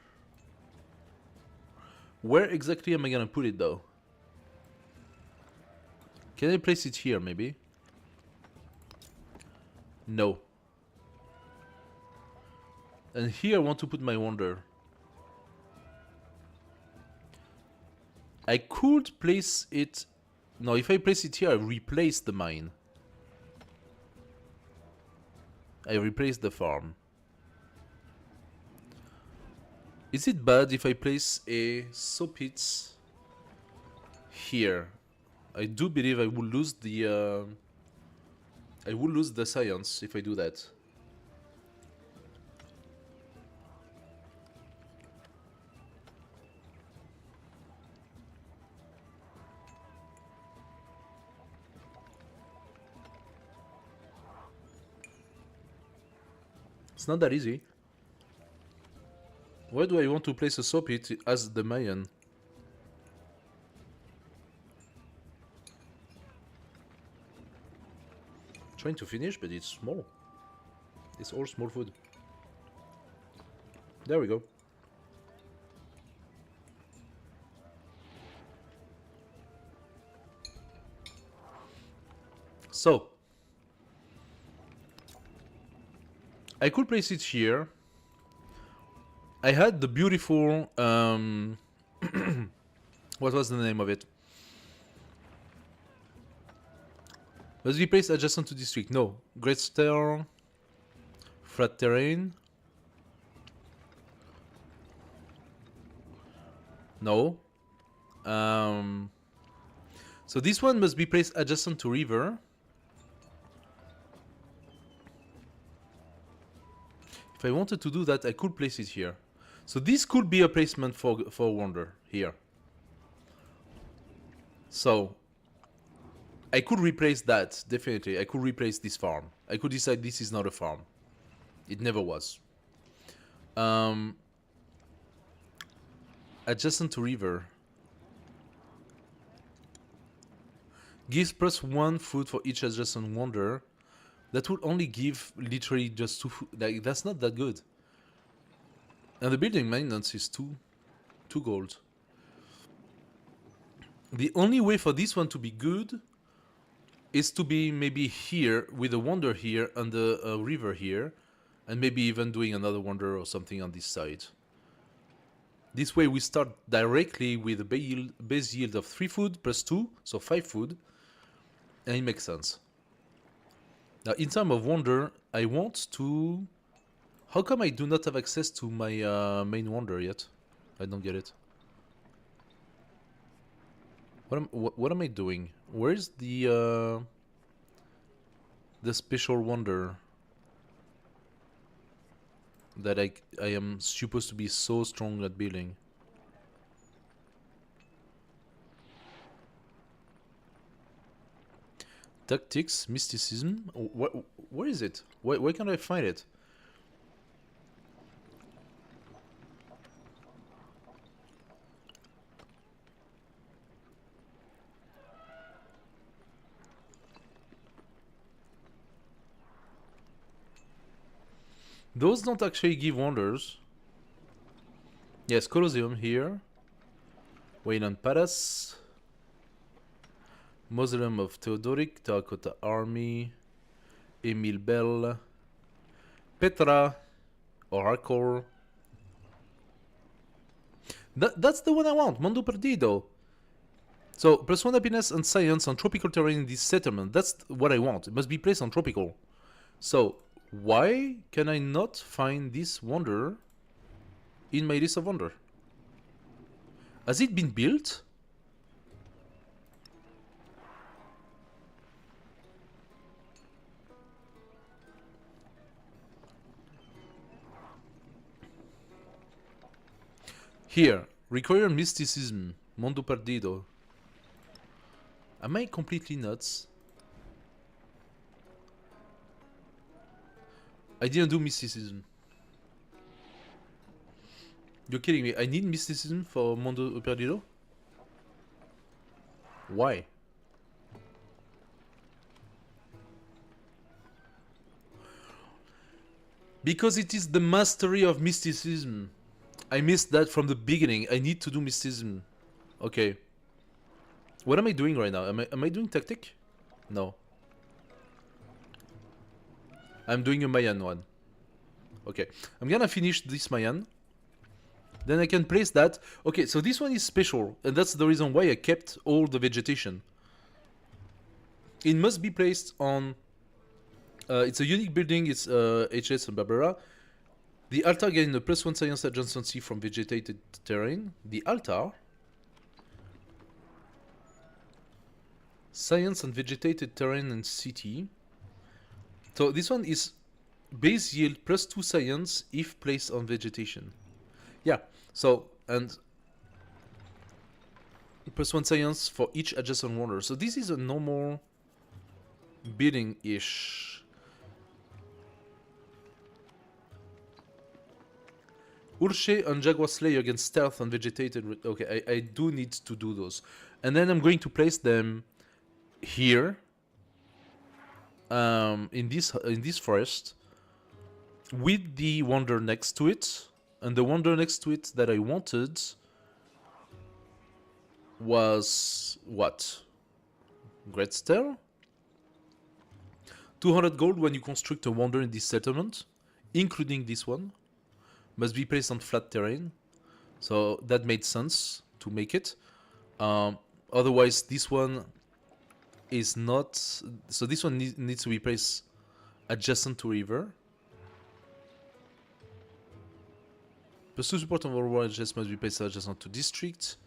Where exactly am I gonna put it though? Can I place it here maybe? No. And here I want to put my wonder. I could place it... No, if I place it here, I replace the mine. I replace the farm. Is it bad if I place a soap pit here? I do believe I will lose the... I will lose the science if I do that. It's not that easy. Where do I want to place a soap pit as the Mayan? Trying to finish, but it's small. It's all small food. There we go. So, I could place it here. I had the beautiful, what was the name of it? Must be placed adjacent to district. No. Great Stair, flat terrain. No. So this one must be placed adjacent to river. If I wanted to do that, I could place it here. So this could be a placement for wonder here. So I could replace that, definitely. I could replace this farm. I could decide this is not a farm. It never was. Adjacent to river. Gives +1 food for each adjacent wonder. That would only give literally just 2 food. Like, that's not that good. And the building maintenance is 2 gold. The only way for this one to be good is to be maybe here with a wonder here and a river here, and maybe even doing another wonder or something on this side. This way we start directly with a base yield of 3 food plus 2, so 5 food, and it makes sense. Now in terms of wonder, I want to... How come I do not have access to my main wonder yet? I don't get it. What am I doing? Where's the special wonder that I am supposed to be so strong at building? Tactics, mysticism. Where is it? Where can I find it? Those don't actually give wonders. Yes, Colosseum here. Wayland Palace. Mausoleum of Theodoric, Terracotta Army. Emil Bell. Petra. Oracle. That's the one I want, Mondo Perdido. So, +1 happiness and science on tropical terrain in this settlement. That's what I want. It must be placed on tropical. So, why can I not find this wonder in my list of wonder? Has it been built? Here, require mysticism, Mondo Perdido. Am I completely nuts? I didn't do mysticism. You're kidding me. I need mysticism for Mondo Perdido? Why? Because it is the mastery of mysticism. I missed that from the beginning. I need to do mysticism. Okay. What am I doing right now? Am I doing tactic? No. I'm doing a Mayan one. Okay. I'm gonna finish this Mayan. Then I can place that. Okay, so this one is special. And that's the reason why I kept all the vegetation. It must be placed on... it's a unique building. It's HS and Barbara. The altar gains a +1 science adjacency from vegetated terrain. The altar... Science and vegetated terrain and city. So this one is base yield +2 science if placed on vegetation. Yeah, so, and +1 science for each adjacent wonder. So this is a normal building-ish. Urshe and Jaguar Slayer against stealth and vegetated. Okay, I do need to do those. And then I'm going to place them here. In this forest, with the wonder next to it, and the wonder next to it that I wanted was what? Great Stare? 200 gold when you construct a wonder in this settlement, including this one, must be placed on flat terrain. So that made sense to make it. Otherwise, this one is not... So this one needs to be placed adjacent to river. +2 support of overall adjacent must be placed adjacent to district.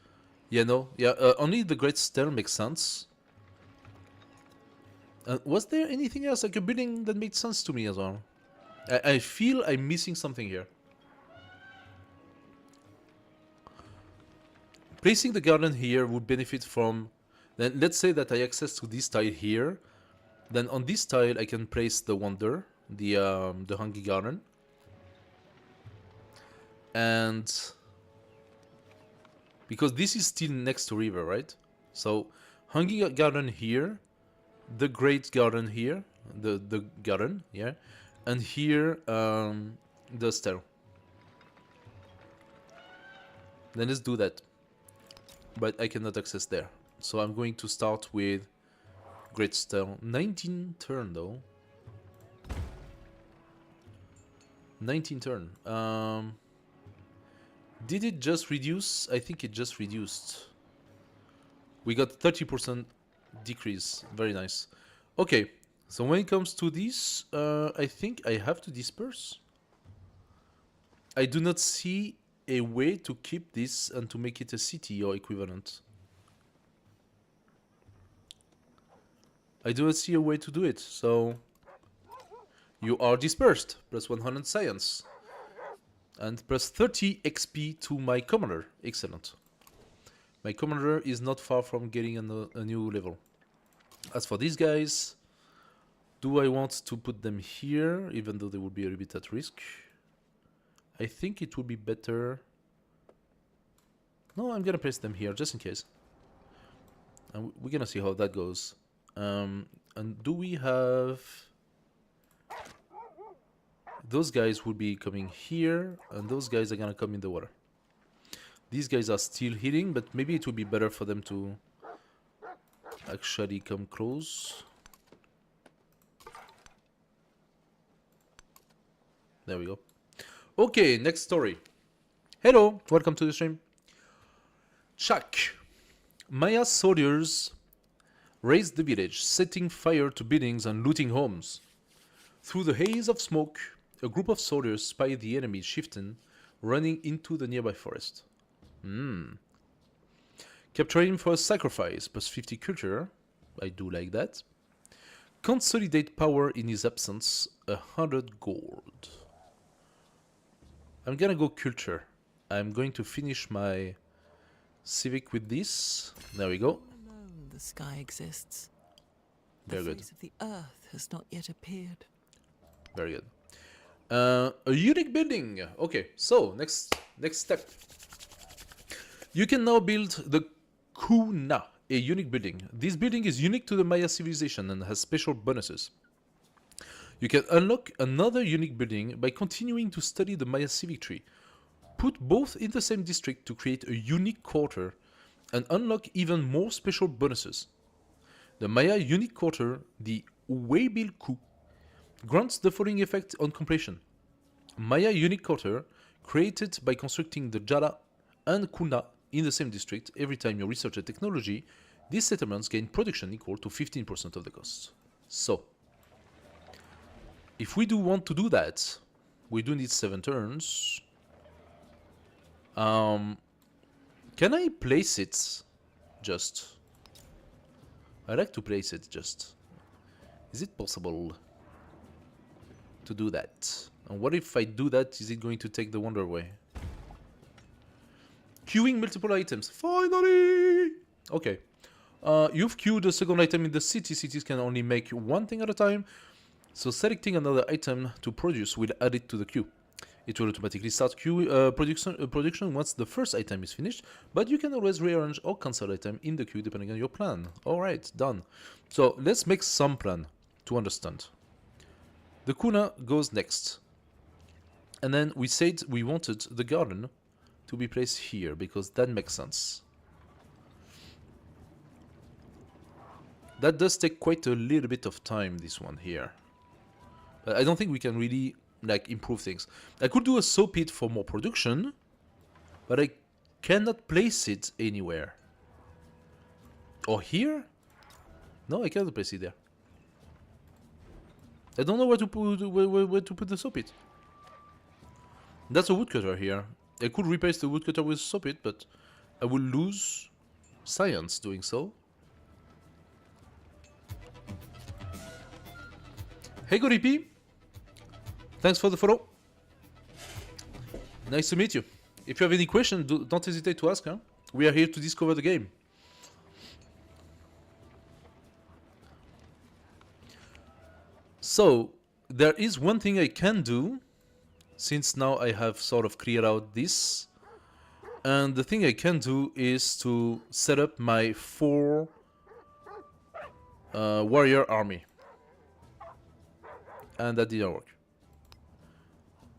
Yeah, no. Yeah, only the Great Stare makes sense. Was there anything else, like a building that made sense to me as well? I feel I'm missing something here. Placing the garden here would benefit from... Then let's say that I access to this tile here. Then on this tile I can place the wonder, the hungry garden. And... because this is still next to river, right? So, hungry garden here, the great garden here, the garden, yeah, and here the stair. Then let's do that. But I cannot access there. So I'm going to start with Great Stair. 19 turn though. 19 turn. Did it just reduce? I think it just reduced. We got 30% decrease. Very nice. Okay, so when it comes to this, I think I have to disperse. I do not see a way to keep this and to make it a city or equivalent. I do not see a way to do it, so... You are dispersed. Plus 100 science. And plus 30 XP to my commander. Excellent. My commander is not far from getting a new level. As for these guys, do I want to put them here, even though they would be a little bit at risk? I think it would be better... No, I'm gonna place them here, just in case. And we're gonna see how that goes. And do we have... Those guys will be coming here, and those guys are gonna come in the water. These guys are still healing, but maybe it would be better for them to actually come close. There we go. Okay, next story. Hello, welcome to the stream. Chak. Maya soldiers raised the village, setting fire to buildings and looting homes. Through the haze of smoke, a group of soldiers spied the enemy chieftain running into the nearby forest. Capture him for a sacrifice, plus 50 culture. I do like that. Consolidate power in his absence, 100 gold. I'm gonna go culture. I'm going to finish my civic with this. There we go. All alone the sky exists. The Very good. face of the earth has not yet appeared. Very good. A unique building. Okay, so next step. You can now build the Kuna, a unique building. This building is unique to the Maya civilization and has special bonuses. You can unlock another unique building by continuing to study the Maya civic tree. Put both in the same district to create a unique quarter and unlock even more special bonuses. The Maya unique quarter, the Uwebil Ku, grants the following effect on completion. Maya unique quarter, created by constructing the Jara and Kuna in the same district every time you research a technology, these settlements gain production equal to 15% of the cost. So, if we do want to do that, we do need 7 turns. Can I place it just? I like to place it just. Is it possible to do that? And what if I do that, is it going to take the wonder away? Queuing multiple items. Finally! Okay. You've queued a second item in the city. Cities can only make one thing at a time. So selecting another item to produce will add it to the queue. It will automatically start queue production once the first item is finished, but you can always rearrange or cancel item in the queue depending on your plan. Alright, done. So let's make some plan to understand. The Kuna goes next. And then we said we wanted the garden to be placed here, because that makes sense. That does take quite a little bit of time, this one here. I don't think we can really, like, improve things. I could do a soap pit for more production, but I cannot place it anywhere. Or here? No, I cannot place it there. I don't know where to put the soap pit. That's a woodcutter here. I could replace the woodcutter with soap pit, but I will lose science doing so. Hey Goripi! Thanks for the follow. Nice to meet you. If you have any questions, don't hesitate to ask. Huh? We are here to discover the game. So, there is one thing I can do, since now I have sort of cleared out this. And the thing I can do is to set up my 4 warrior army. And that didn't work.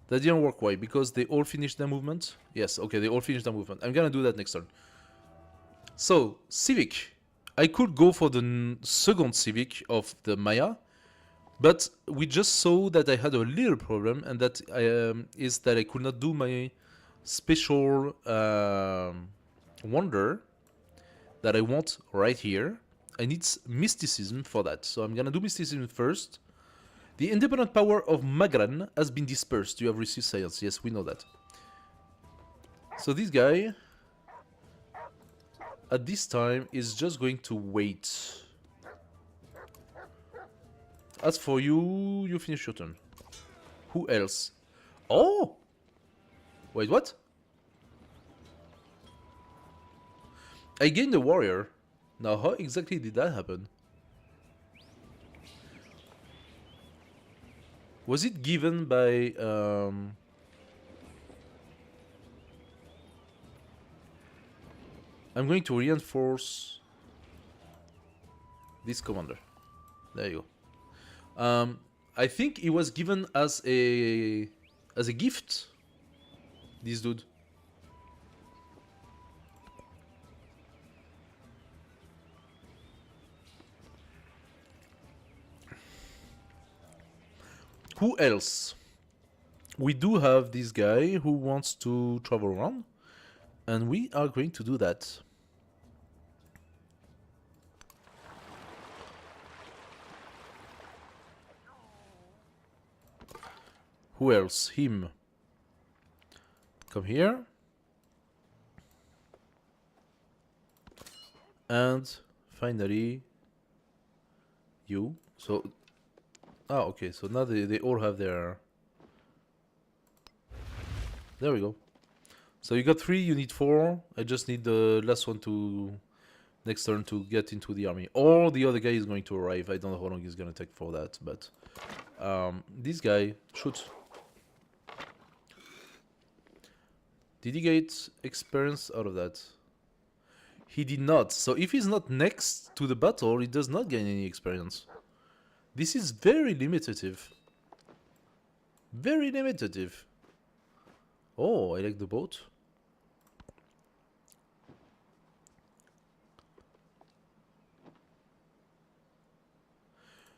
That didn't work. Why? Because they all finished their movement? Yes, okay, they all finished their movement. I'm gonna do that next turn. So, Civic. I could go for the second Civic of the Maya, but we just saw that I had a little problem, and that is that I could not do my special wonder that I want right here. I need mysticism for that, so I'm gonna do mysticism first. The independent power of Magran has been dispersed. You have received science. Yes, we know that. So this guy, at this time, is just going to wait. As for you, you finish your turn. Who else? Oh! Wait, what? I gained a warrior. Now, how exactly did that happen? Was it given by... I'm going to reinforce this commander. There you go. I think it was given as a gift. This dude. Who else? We do have this guy who wants to travel around, and we are going to do that. Who else? Him. Come here. And finally, you. So, okay, so now they all have their... There we go. So you got 3, you need 4. I just need the last one to... next turn to get into the army. Or the other guy is going to arrive. I don't know how long he's going to take for that, but... this guy, shoot. Did he get experience out of that? He did not. So if he's not next to the battle, he does not gain any experience. This is very limitative. Very limitative. Oh, I like the boat.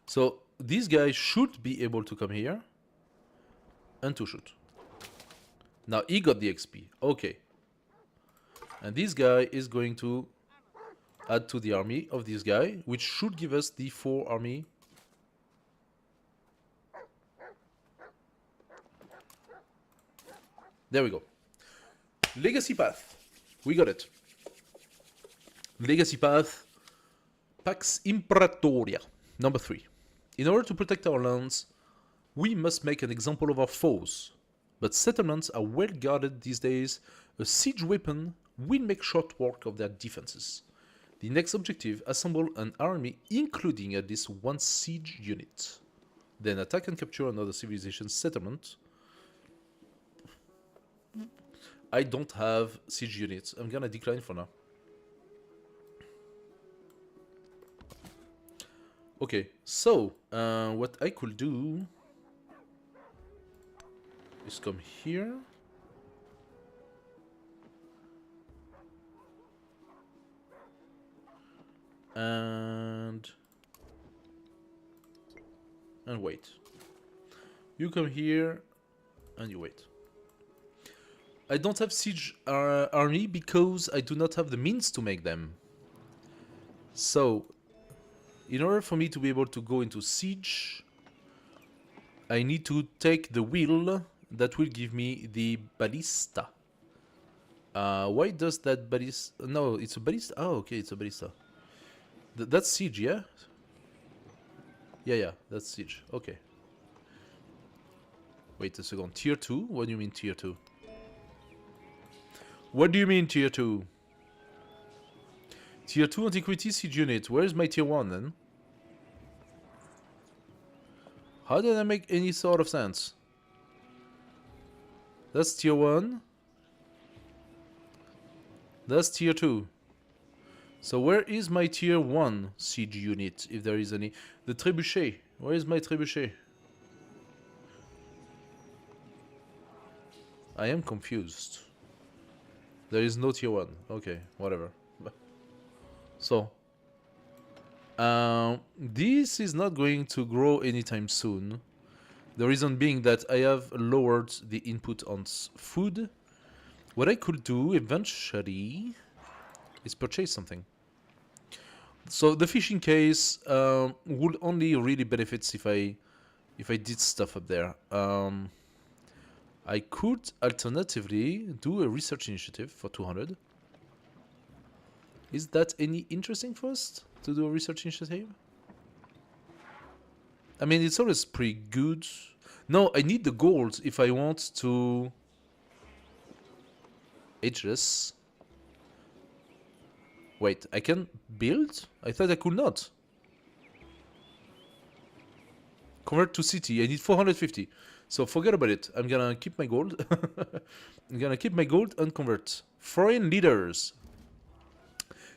So this guy should be able to come here and to shoot. Now he got the XP. Okay. And this guy is going to add to the army of this guy, which should give us the 4 army. There we go. Legacy Path. We got it. Legacy Path. Pax Imperatoria. Number 3. In order to protect our lands, we must make an example of our foes. But settlements are well guarded these days. A siege weapon will make short work of their defenses. The next objective, assemble an army including at least 1 siege unit. Then attack and capture another civilization settlement. I don't have siege units. I'm gonna decline for now. Okay, so what I could do is come here. And wait. You come here and you wait. I don't have siege army because I do not have the means to make them. So, in order for me to be able to go into siege, I need to take the wheel that will give me the ballista. Why does that ballista... No, it's a ballista. Oh, okay, it's a ballista. That's siege, yeah? Yeah, that's siege. Okay. Wait a second. Tier 2? What do you mean tier 2? What do you mean tier 2? Tier 2 antiquity siege unit. Where is my tier 1 then? How did that make any sort of sense? That's tier 1. That's tier 2. So where is my tier 1 siege unit, if there is any? The trebuchet. Where is my trebuchet? I am confused. There is no tier 1. Okay, whatever. So, this is not going to grow anytime soon. The reason being that I have lowered the input on food. What I could do eventually is purchase something. So the fishing case would only really benefits if I did stuff up there. I could alternatively do a research initiative for 200. Is that any interesting for us to do a research initiative? I mean, it's always pretty good. No, I need the gold if I want to age this. Wait, I can build? I thought I could not. Convert to city. I need 450. So forget about it. I'm gonna keep my gold. I'm gonna keep my gold and convert. Foreign leaders.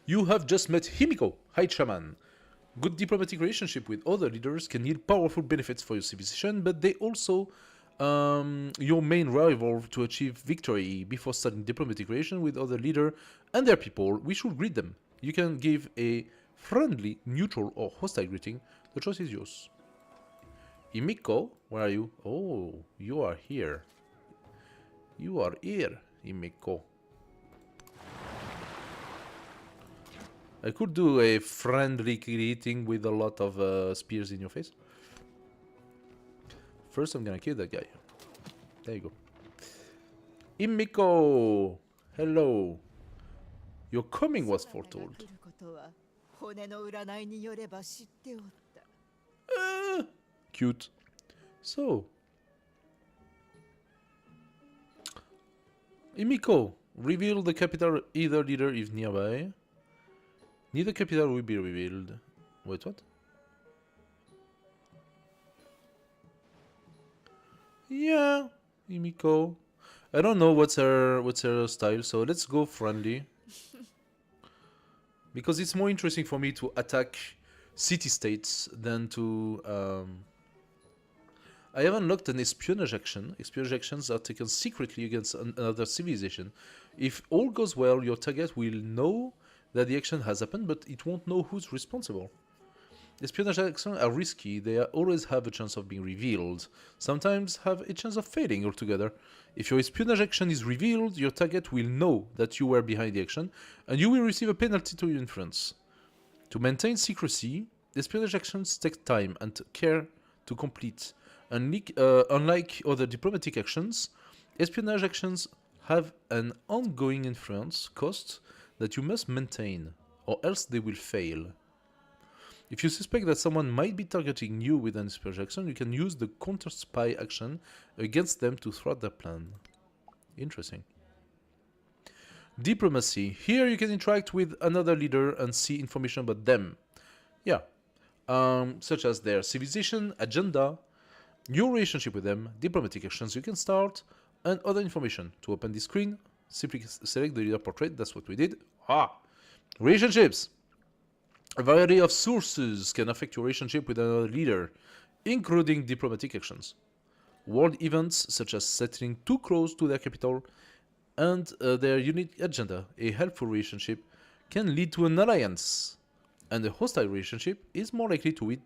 You have just met Himiko, High Shaman. Good diplomatic relationship with other leaders can yield powerful benefits for your civilization, but they also your main rival to achieve victory. Before starting diplomatic relation with other leader and their people, we should greet them. You can give a friendly, neutral, or hostile greeting. The choice is yours. Himiko, where are you? Oh, you are here. You are here, Himiko. I could do a friendly greeting with a lot of spears in your face. First, I'm gonna kill that guy. There you go. Himiko! Hello. Your coming was foretold. Cute. So. Himiko, reveal the capital either leader if nearby. Neither capital will be revealed. Wait, what? Yeah, Himiko. I don't know what's her style, so let's go friendly. Because it's more interesting for me to attack city-states than to... I have unlocked an espionage action. Espionage actions are taken secretly against another civilization. If all goes well, your target will know that the action has happened, but it won't know who's responsible. Espionage actions are risky. They always have a chance of being revealed. Sometimes have a chance of failing altogether. If your espionage action is revealed, your target will know that you were behind the action, and you will receive a penalty to your influence. To maintain secrecy, espionage actions take time and care to complete. Unlike other diplomatic actions, espionage actions have an ongoing influence cost that you must maintain, or else they will fail. If you suspect that someone might be targeting you with an espionage action, you can use the counter-spy action against them to thwart their plan. Interesting. Diplomacy. Here you can interact with another leader and see information about them. Yeah. Such as their civilization, agenda, your relationship with them, diplomatic actions you can start, and other information. To open this screen, simply select the leader portrait. That's what we did. Relationships. A variety of sources can affect your relationship with another leader, including diplomatic actions. World events, such as settling too close to their capital, and their unique agenda. A helpful relationship can lead to an alliance, and a hostile relationship is more likely to lead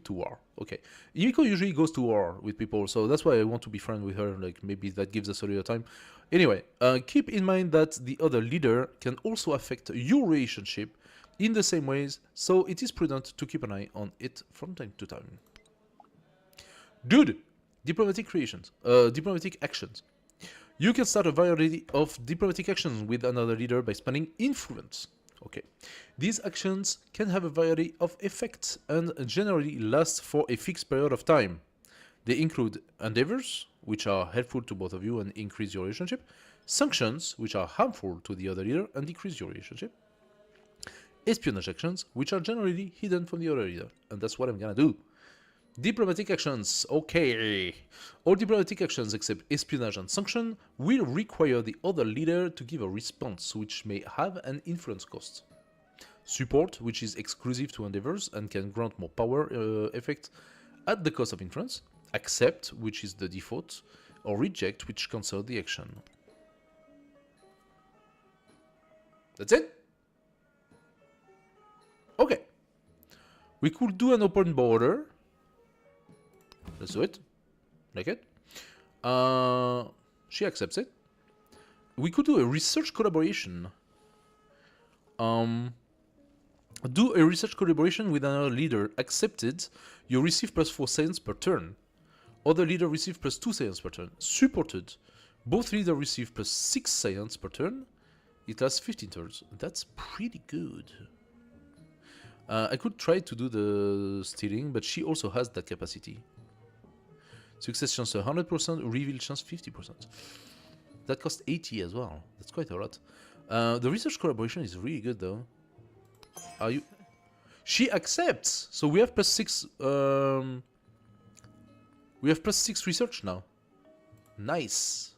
to war. Okay, Himiko usually goes to war with people, so that's why I want to be friends with her. Like, maybe that gives us a little time. Anyway, keep in mind that the other leader can also affect your relationship in the same ways, so it is prudent to keep an eye on it from time to time. Dude, diplomatic actions. You can start a variety of diplomatic actions with another leader by spending influence. Okay, these actions can have a variety of effects and generally last for a fixed period of time. They include endeavors, which are helpful to both of you and increase your relationship. Sanctions, which are harmful to the other leader and decrease your relationship. Espionage actions, which are generally hidden from the other leader. And that's what I'm gonna do. Diplomatic actions. Okay. All diplomatic actions except espionage and sanction will require the other leader to give a response, which may have an influence cost. Support, which is exclusive to endeavors and can grant more power effect at the cost of influence. Accept, which is the default. Or reject, which cancels the action. That's it? Okay. We could do an open border. Let's do it. Like it. She accepts it. We could do a research collaboration. Do a research collaboration with another leader. Accepted. You receive +4 science per turn. Other leader receive +2 science per turn. Supported. Both leaders receive +6 science per turn. It lasts 15 turns. That's pretty good. I could try to do the stealing, but she also has that capacity. Success chance 100%, reveal chance 50%. That costs 80 as well. That's quite a lot. The research collaboration is really good though. Are you? She accepts. So we have +6. We have +6 research now. Nice.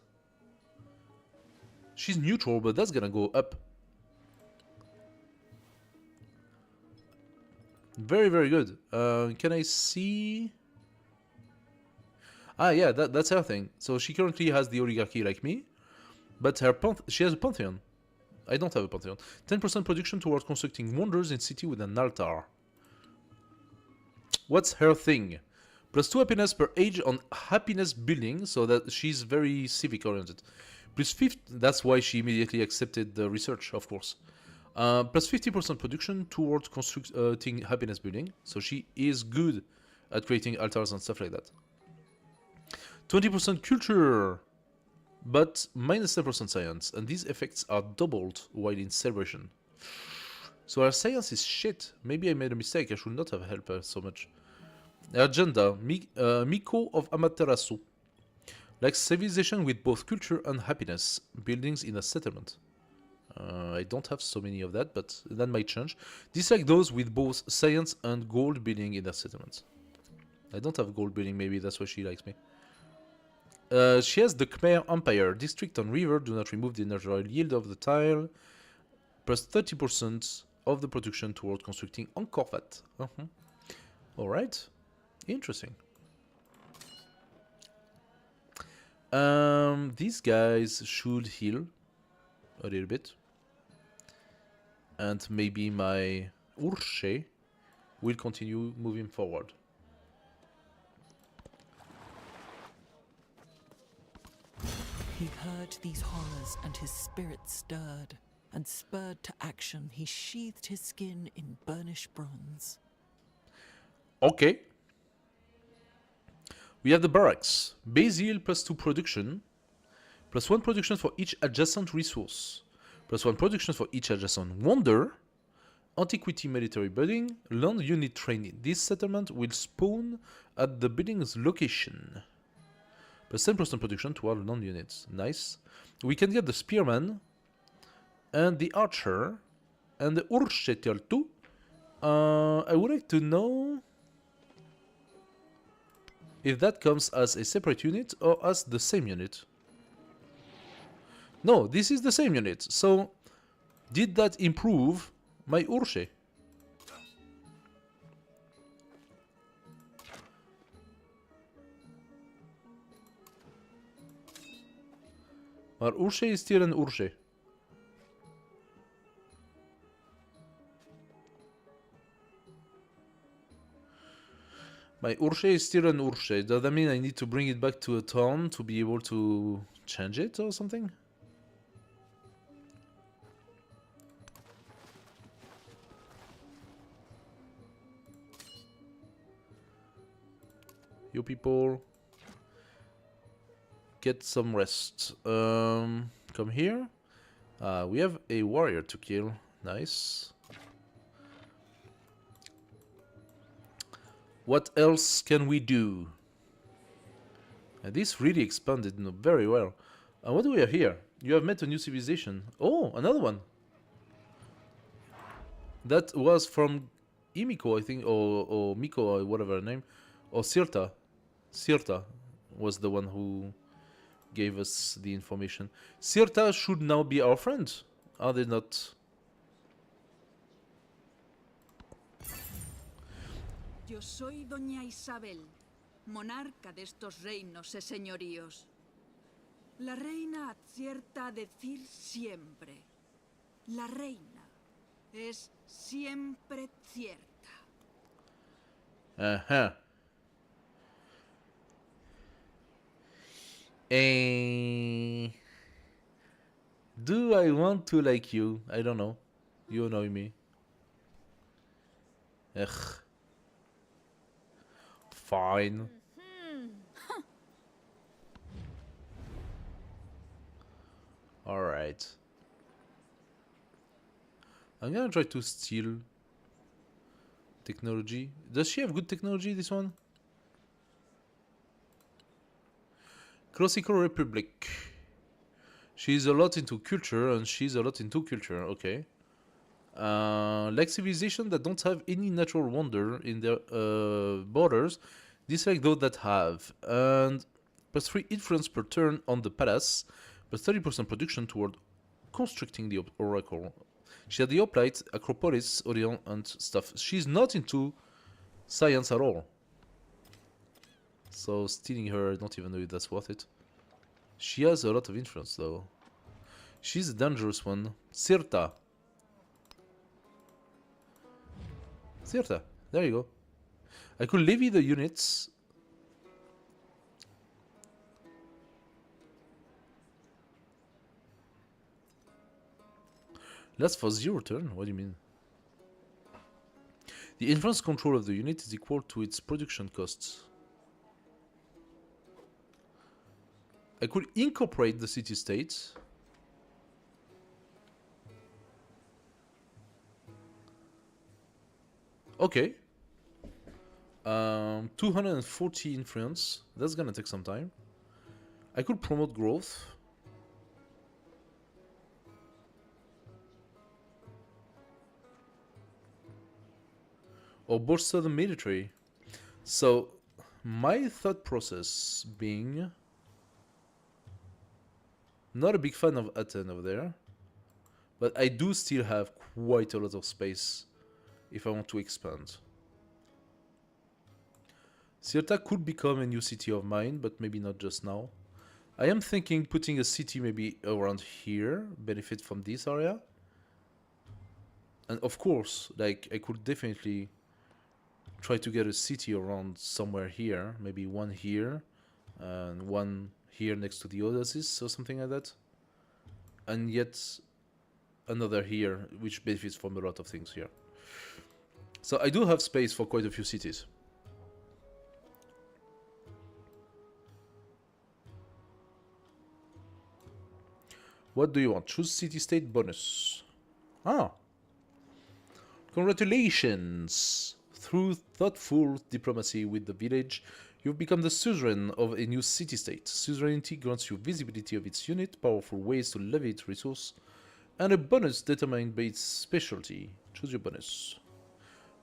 She's neutral, but that's gonna go up. Very, very good. Can I see? Ah, yeah, that's her thing. So she currently has the oligarchy like me, but she has a pantheon. I don't have a pantheon. 10% production towards constructing wonders in city with an altar. What's her thing? +2 happiness per age on happiness building, so that she's very civic oriented. +50, that's why she immediately accepted the research, of course. +50% production towards constructing happiness building, so she is good at creating altars and stuff like that. 20% culture, but -10% science, and these effects are doubled while in celebration. So her science is shit. Maybe I made a mistake. I should not have helped her so much. Agenda, Miko of Amaterasu. Like civilization with both culture and happiness. Buildings in a settlement. I don't have so many of that, but that might change. Dislike those with both science and gold building in their settlements. I don't have gold building, maybe that's why she likes me. She has the Khmer Empire. District on river, do not remove the natural yield of the tile. +30% of the production towards constructing Angkor Wat. Alright. Interesting. These guys should heal a little bit. And maybe my Urche will continue moving forward. He heard these horrors and his spirit stirred, and spurred to action he sheathed his skin in burnished bronze. Okay. We have the barracks. Base yield +2 production. +1 production for each adjacent resource. +1 production for each adjacent wonder. Antiquity military building. Land unit training. This settlement will spawn at the building's location. +10% production to our land units. Nice. We can get the spearman. And the archer. And the Urchetel too. I would like to know if that comes as a separate unit or as the same unit. No, this is the same unit. So, did that improve my Urche? Our Urche is still an Urche. My Urche is still an Urche. Does that mean I need to bring it back to a town to be able to change it or something? You people, get some rest. Come here. We have a warrior to kill. Nice. What else can we do? This really expanded very well. What do we have here? You have met a new civilization. Oh, another one. That was from Imiko, I think, or Miko, or whatever her name, or Sirta. Sirta was the one who gave us the information. Sirta should now be our friend, are they not? Yo soy doña Isabel, monarca de estos reinos y señoríos. La reina acierta a decir siempre. La reina es siempre cierta. Ajá. Do I want to like you? I don't know. You annoy me. Ugh. Fine. Alright. I'm gonna try to steal technology. Does she have good technology, this one? Classical Republic. She's a lot into culture, and she's a lot into culture, okay. Like civilization that don't have any natural wonder in their borders, dislike those that have. And +3 influence per turn on the palace, +30% production toward constructing the oracle. She had the Hoplite, Acropolis, Orion, and stuff. She's not into science at all. So stealing her, I don't even know if that's worth it. She has a lot of influence though. She's a dangerous one. Sirta. Sirta, there you go. I could levy the units. That's for 0 turn? What do you mean? The influence control of the unit is equal to its production costs. I could incorporate the city-state. Okay. 240 influence. That's gonna take some time. I could promote growth. Or bolster the military. So, my thought process being... Not a big fan of Aten over there. But I do still have quite a lot of space if I want to expand. Sirta could become a new city of mine, but maybe not just now. I am thinking putting a city maybe around here, benefit from this area. And of course, like, I could definitely try to get a city around somewhere here. Maybe one here, and one here next to the Oasis or something like that. And yet another here, which benefits from a lot of things here. So I do have space for quite a few cities. What do you want? Choose city-state bonus. Ah. Congratulations! Through thoughtful diplomacy with the village, you've become the suzerain of a new city-state. Suzerainty grants you visibility of its unit, powerful ways to levy its resource, and a bonus determined by its specialty. Choose your bonus.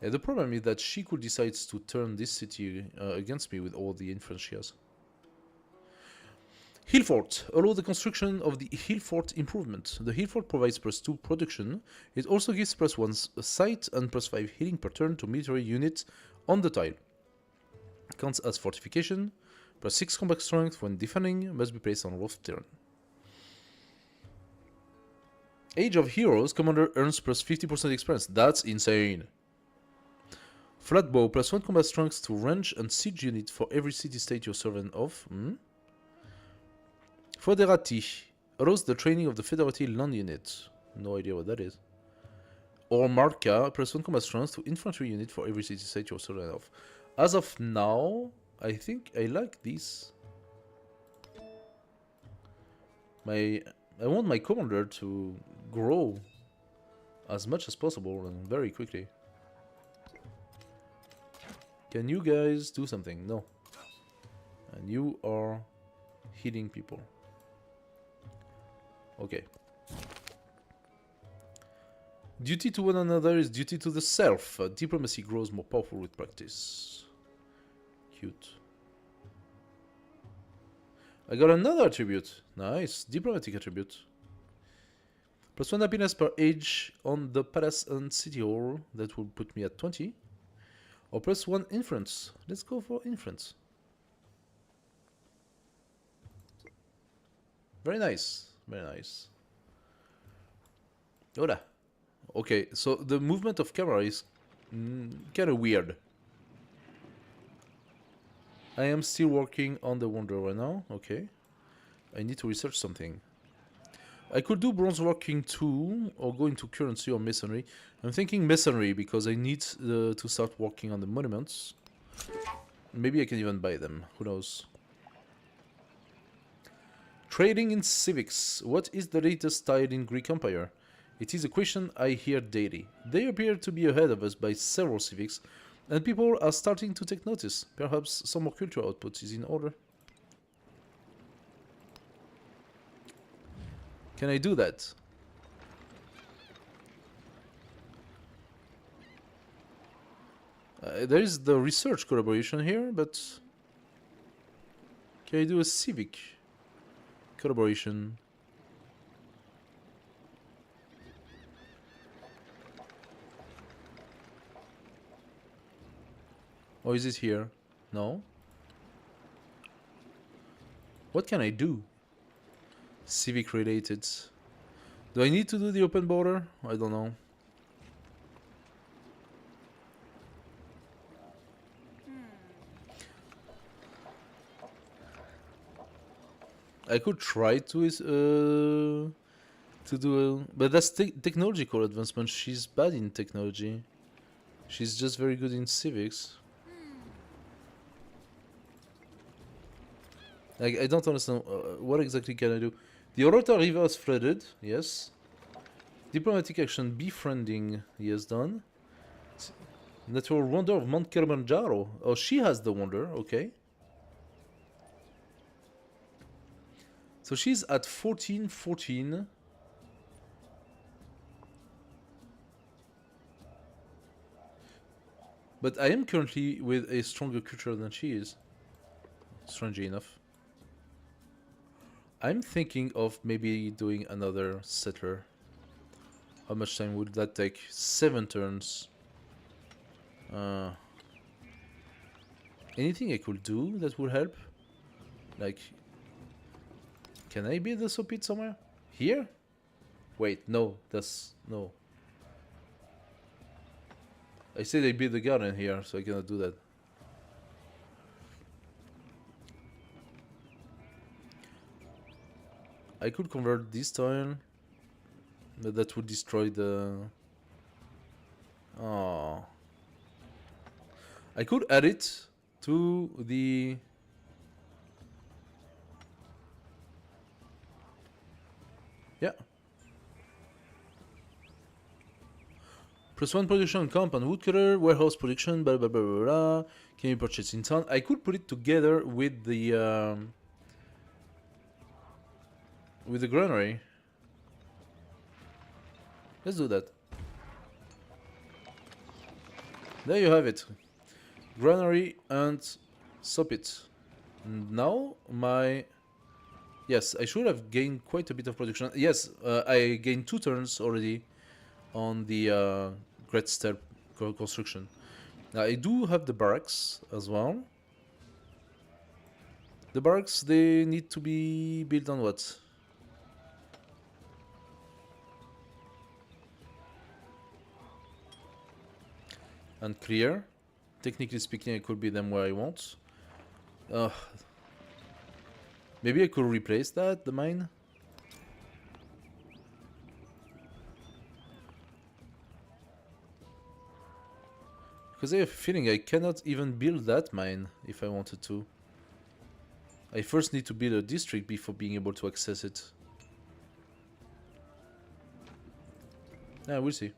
The problem is that she could decide to turn this city against me with all the influence she has. Hill Fort. Allow the construction of the Hill Fort improvement. The Hill Fort provides +2 production. It also gives +1 sight and +5 healing per turn to military units on the tile. Counts as fortification. +6 combat strength when defending. Must be placed on rough terrain. Age of Heroes. Commander earns +50% experience. That's insane. Flatbow. +1 combat strength to range and siege unit for every city-state you're servant of. Foderati allows the training of the Federati land unit. No idea what that is. Or Marca, +1 combat strength to infantry unit for every city-state you're servant of. As of now, I think I like this. I want my commander to grow as much as possible and very quickly. Can you guys do something? No. And you are healing people. Okay. Duty to one another is duty to the self. Diplomacy grows more powerful with practice. Cute. I got another attribute. Nice. Diplomatic attribute. +1 happiness per age on the palace and city hall. That will put me at 20. Or +1 influence. Let's go for influence. Very nice. Very nice. Hola. Okay, so the movement of camera is kind of weird. I am still working on the wonder right now. Okay. I need to research something. I could do bronze working too, or go into currency or masonry. I'm thinking masonry because I need to start working on the monuments. Maybe I can even buy them. Who knows? Trading in civics. What is the latest style in Greek Empire? It is a question I hear daily. They appear to be ahead of us by several civics, and people are starting to take notice. Perhaps some more cultural output is in order. Can I do that? There is the research collaboration here, but can I do a civic collaboration? Or is it here? No. What can I do? Civic related. Do I need to do the open border? I don't know. I could try to do, but that's technological advancement. She's bad in technology. She's just very good in civics. I don't understand. What exactly can I do? The Orota River is flooded. Yes. Diplomatic action. Befriending. Yes, done. Natural wonder of Mount Kilimanjaro. Oh, she has the wonder. Okay. So she's at 14. But I am currently with a stronger culture than she is. Strangely enough. I'm thinking of maybe doing another settler. How much time would that take? 7 turns. Anything I could do that would help? Like, can I build a soap pit somewhere? Here? Wait, no, that's... no. I said I build a garden here, so I cannot do that. I could convert this tile, but that would destroy the... Oh. I could add it to the... Yeah. +1 production compound, woodcutter, warehouse production, blah blah blah blah blah. Can you purchase in town? I could put it together with the granary. Let's do that. There you have it. Granary and soppit. Now my... Yes, I should have gained quite a bit of production. Yes, I gained 2 turns already on the Great Stair construction. Now I do have the barracks as well. The barracks, they need to be built on what? And clear. Technically speaking, I could build them where I want. Maybe I could replace that, the mine. Because I have a feeling I cannot even build that mine if I wanted to. I first need to build a district before being able to access it. Yeah, we'll see.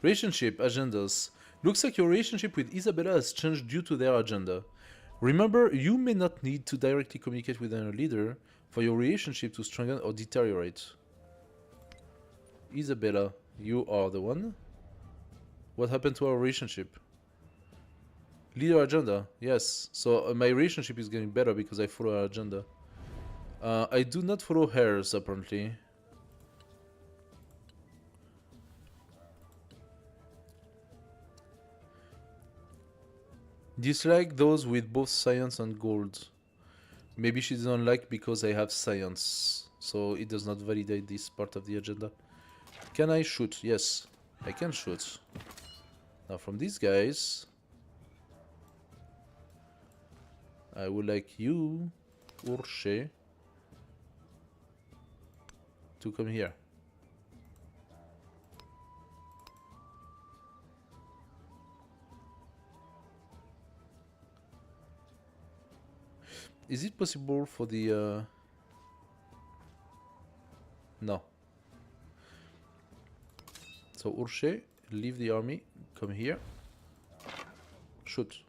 Relationship agendas. Looks like your relationship with Isabella has changed due to their agenda. Remember, you may not need to directly communicate with a leader for your relationship to strengthen or deteriorate. Isabella, you are the one. What happened to our relationship? Leader agenda, yes. So my relationship is getting better because I follow her agenda. I do not follow hers, apparently. Dislike those with both science and gold. Maybe she doesn't like because I have science. So it does not validate this part of the agenda. Can I shoot? Yes, I can shoot. Now from these guys, I would like you, Urshe, to come here. Is it possible for the no. So Urshe, leave the army, come here. Shoot.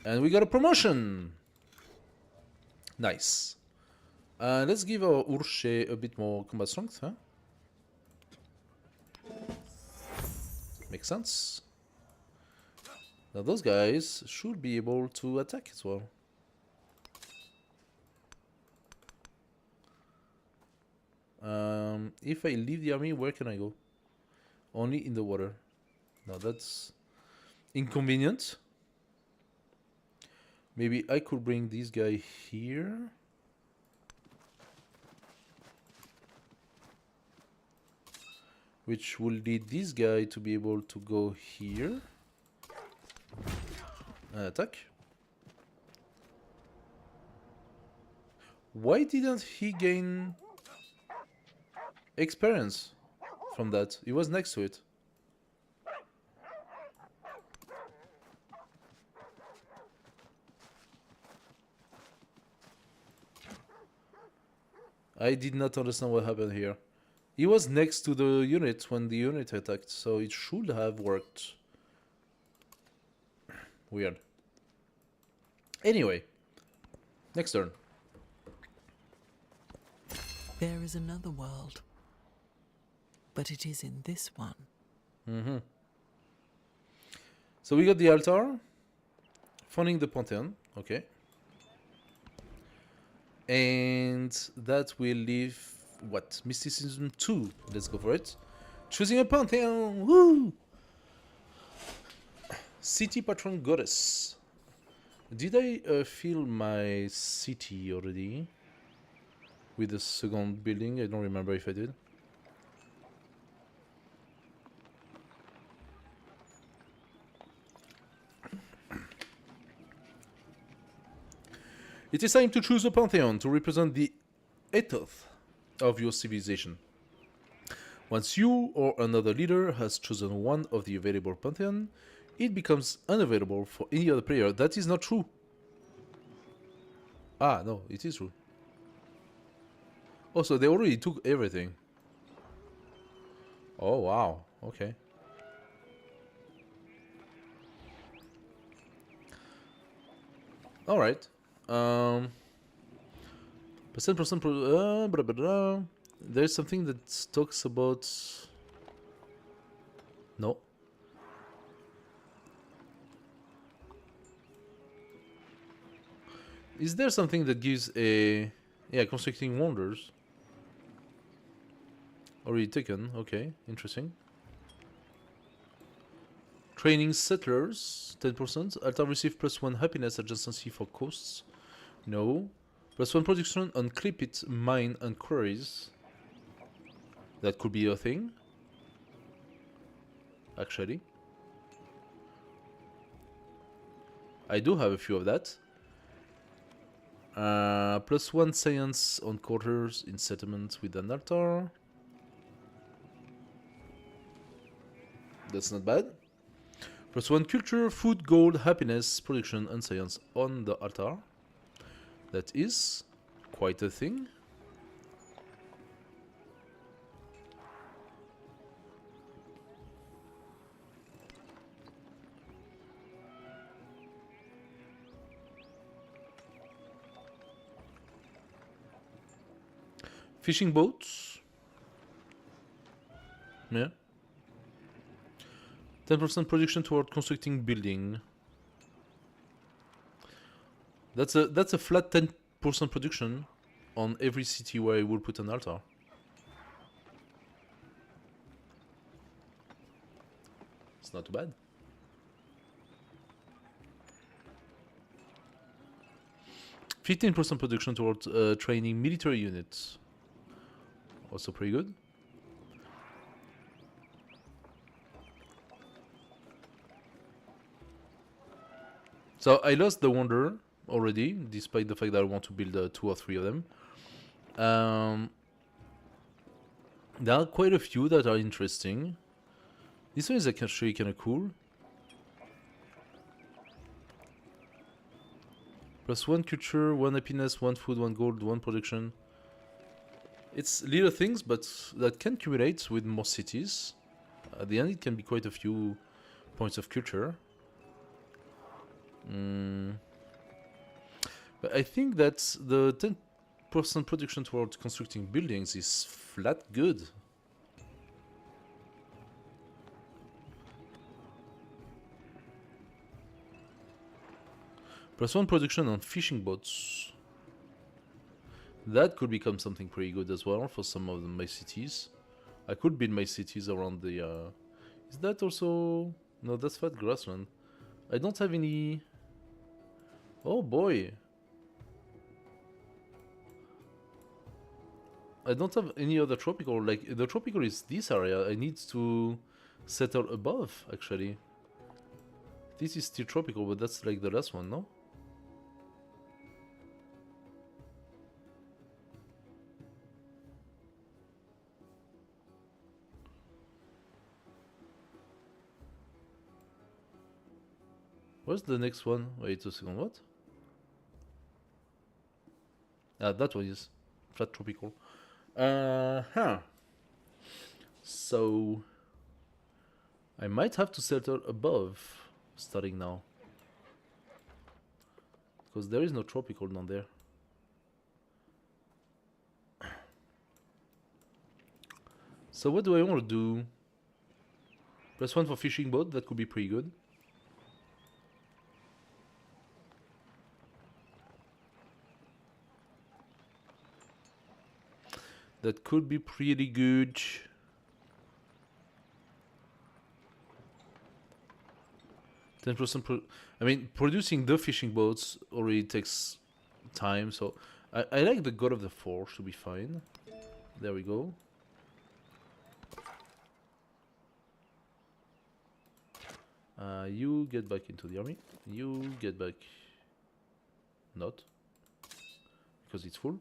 And we got a promotion! Nice. Let's give our Urshe a bit more combat strength, huh? Makes sense. Now those guys should be able to attack as well. If I leave the army, where can I go? Only in the water. Now that's inconvenient. Maybe I could bring this guy here. Which will lead this guy to be able to go here. Attack. Why didn't he gain experience from that? He was next to it. I did not understand what happened here. He was next to the unit when the unit attacked, so it should have worked. Weird. Anyway, next turn. There is another world, but it is in this one. So we got the altar, funding the Pantheon, okay. And that will leave, what, Mysticism 2. Let's go for it. Choosing a Pantheon, woo! City Patron Goddess. Did I fill my city already? With the second building? I don't remember if I did. It is time to choose a Pantheon to represent the ethos of your civilization. Once you or another leader has chosen one of the available Pantheon, it becomes unavailable for any other player. That is not true. Ah, no, it is true. Oh, so they already took everything. Oh, wow. Okay. Alright. Percent blah, blah, blah. There's something that talks about... No. Is there something that gives a... Yeah, constructing wonders? Already taken, okay, interesting. Training settlers, 10%. Altar receive +1 happiness adjacency for costs. No. +1 production on clip it, mine, and quarries. That could be a thing. Actually. I do have a few of that. +1 science on quarters in settlements with an altar. That's not bad. +1 culture, food, gold, happiness, production, and science on the altar. That is quite a thing. Fishing boats. Yeah. 10% production toward constructing building. That's a flat 10% production on every city where I will put an altar. It's not too bad. %15% production towards training military units. Also pretty good. So I lost the wonder already, despite the fact that I want to build 2 or 3 of them. There are quite a few that are interesting. This one is actually kind of cool. +1 culture, 1 happiness, 1 food, 1 gold, 1 production. It's little things, but that can accumulate with more cities. At the end, it can be quite a few points of culture. But I think that the 10% production towards constructing buildings is flat good. +1 production on fishing boats. That could become something pretty good as well for some of my cities. I could build my cities around the... Is that also... No, that's flat grassland. I don't have any... Oh boy! I don't have any other tropical. Like, the tropical is this area. I need to settle above, actually. This is still tropical, but that's like the last one, no? What's the next one? Wait a second, what? Ah, that one is flat tropical. So I might have to settle above starting now. Because there is no tropical down there. So what do I want to do? +1 for fishing boat, that could be pretty good. That could be pretty good. I mean, producing the fishing boats already takes time, so I like the God of the Forge to be fine. There we go. You get back into the army. You get back. Not. Because it's full.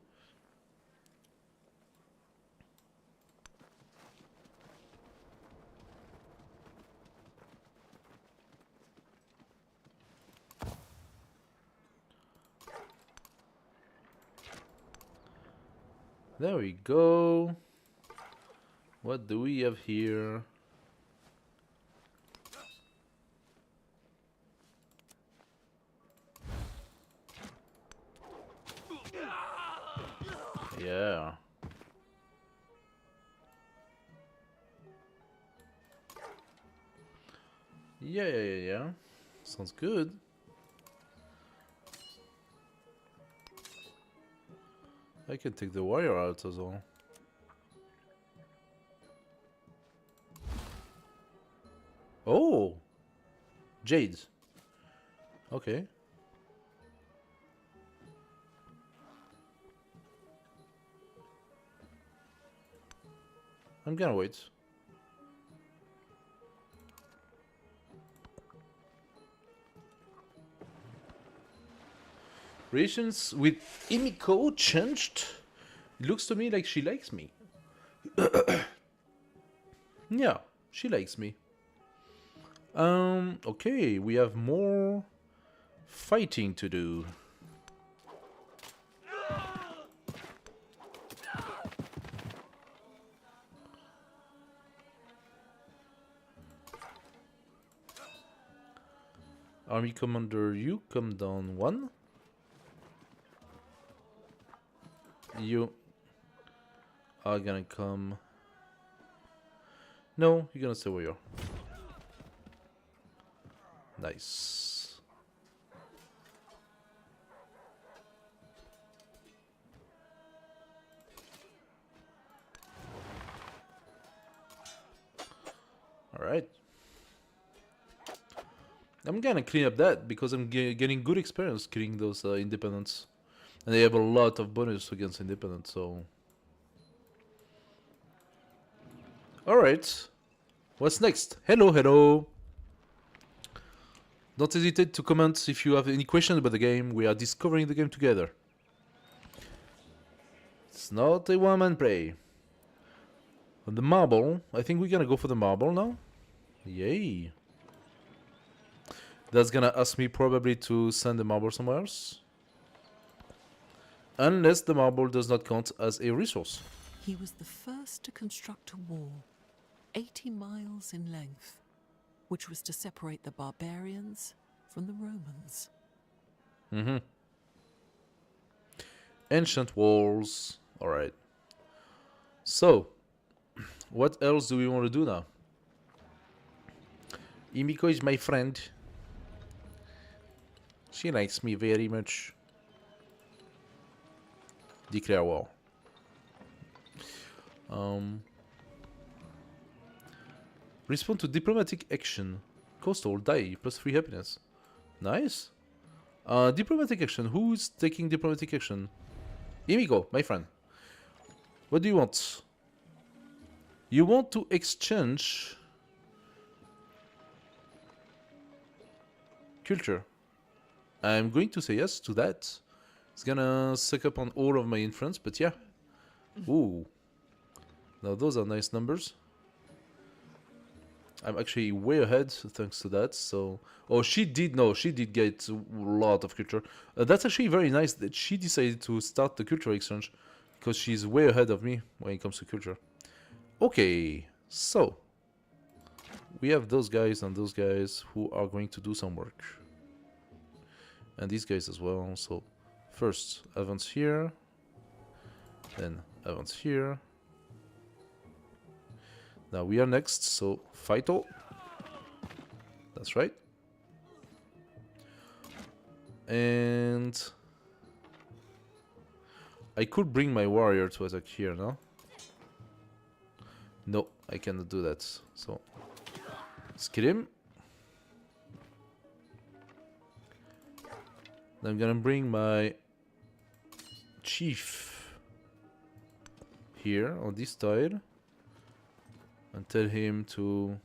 There we go. What do we have here? Yeah. Yeah. Sounds good. I can take the wire out as well. Oh! Jade. Okay. I'm gonna wait. Relations with Emiko changed. It looks to me like she likes me. Yeah, she likes me. Okay, we have more fighting to do. Army commander, you come down 1. You are gonna come. No, you're gonna stay where you are. Nice. Alright. I'm gonna clean up that because I'm getting good experience killing those independents. And they have a lot of bonus against independents, so... Alright. What's next? Hello, hello! Don't hesitate to comment if you have any questions about the game. We are discovering the game together. It's not a one-man play. The marble. I think we're gonna go for the marble now. Yay. That's gonna ask me probably to send the marble somewhere else. Unless the marble does not count as a resource. He was the first to construct a wall, 80 miles in length, which was to separate the barbarians from the Romans. Mm-hmm. Ancient walls. Alright. So, what else do we want to do now? Himiko is my friend. She likes me very much. Declare war. Respond to diplomatic action. Coastal die +3 happiness. Nice. Diplomatic action. Who is taking diplomatic action? Himiko, my friend. What do you want? You want to exchange culture. I'm going to say yes to that. It's gonna suck up on all of my influence, but yeah. Ooh. Now those are nice numbers. I'm actually way ahead thanks to that, so... Oh, she did get a lot of culture. That's actually very nice that she decided to start the culture exchange, because she's way ahead of me when it comes to culture. Okay, so... We have those guys and those guys who are going to do some work. And these guys as well, so... First, advance here. Then advance here. Now we are next, so Phyto. That's right. And I could bring my warrior to attack here, no? No, I cannot do that. So let's kill him. Then I'm gonna bring my chief here on this tile. And tell him to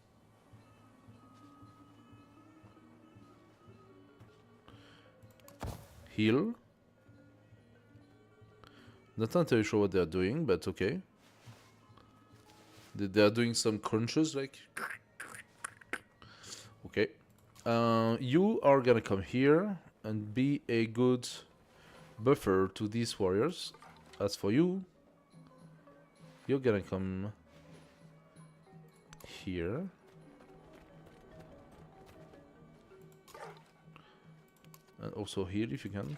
heal. Not entirely sure what they are doing, but okay. They are doing some crunches, like. Okay. You are gonna come here and be a good buffer to these warriors. As for you, you're gonna come here. And also here if you can.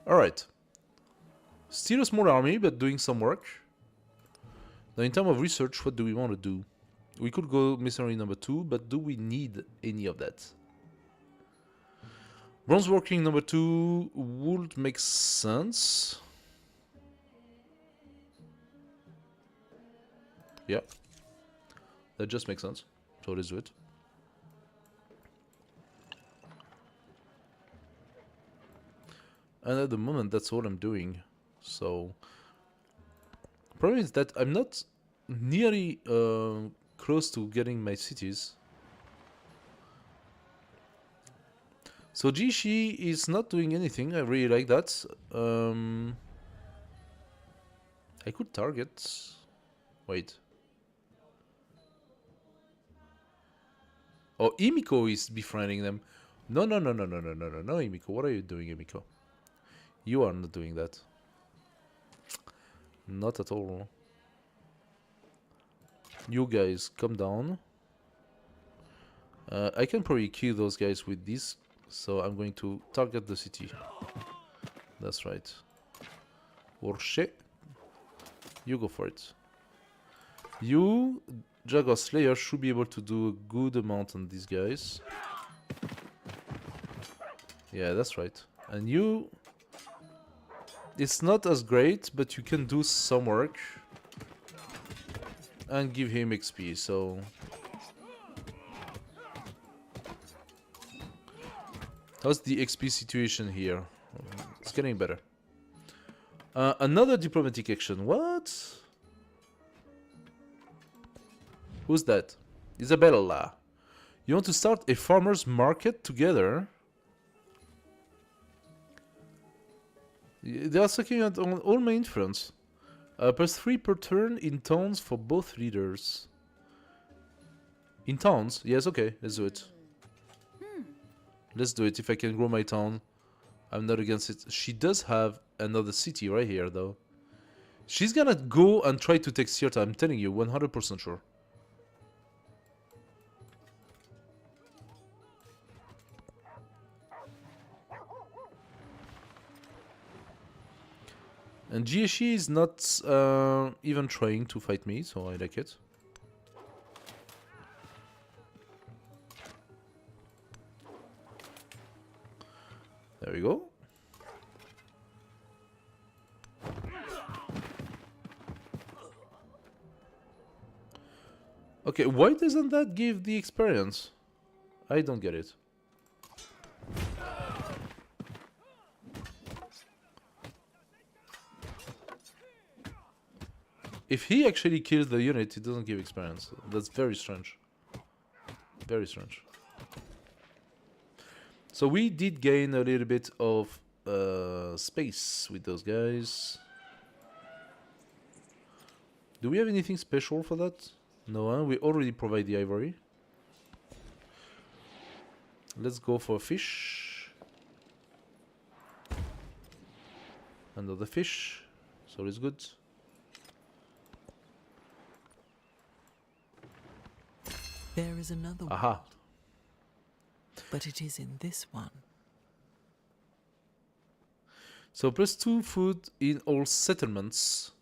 Alright. Still a small army, but doing some work. Now in terms of research, what do we want to do? We could go missionary number 2, but do we need any of that? Bronze working number 2 would make sense. Yeah, that just makes sense. So let's do it. And at the moment, that's all I'm doing. So, problem is that I'm not nearly close to getting my cities. So Jishi is not doing anything. I really like that. I could target. Wait. Oh, Himiko is befriending them. No, Himiko. What are you doing, Himiko? You are not doing that. Not at all. You guys, come down. I can probably kill those guys with this, so I'm going to target the city. That's right. Or shit. You go for it. You, Jaguar Slayer, should be able to do a good amount on these guys. Yeah, that's right. And you... It's not as great, but you can do some work. And give him XP, so... How's the XP situation here? It's getting better. Another diplomatic action. What? Who's that? Isabella. You want to start a farmer's market together? They are sucking at all my influence. +3 per turn in towns for both leaders. In towns? Yes, okay, let's do it. Let's do it. If I can grow my town, I'm not against it. She does have another city right here, though. She's gonna go and try to take Sirta, I'm telling you, 100% sure. And Jieshi is not even trying to fight me, so I like it. There we go. Okay, why doesn't that give the experience? I don't get it. If he actually kills the unit, it doesn't give experience. That's very strange. Very strange. So we did gain a little bit of space with those guys. Do we have anything special for that? No, huh? We already provide the ivory. Let's go for fish. Another fish. So it's good. There is another one, Aha. but it is in this one. So +2 food in all settlements.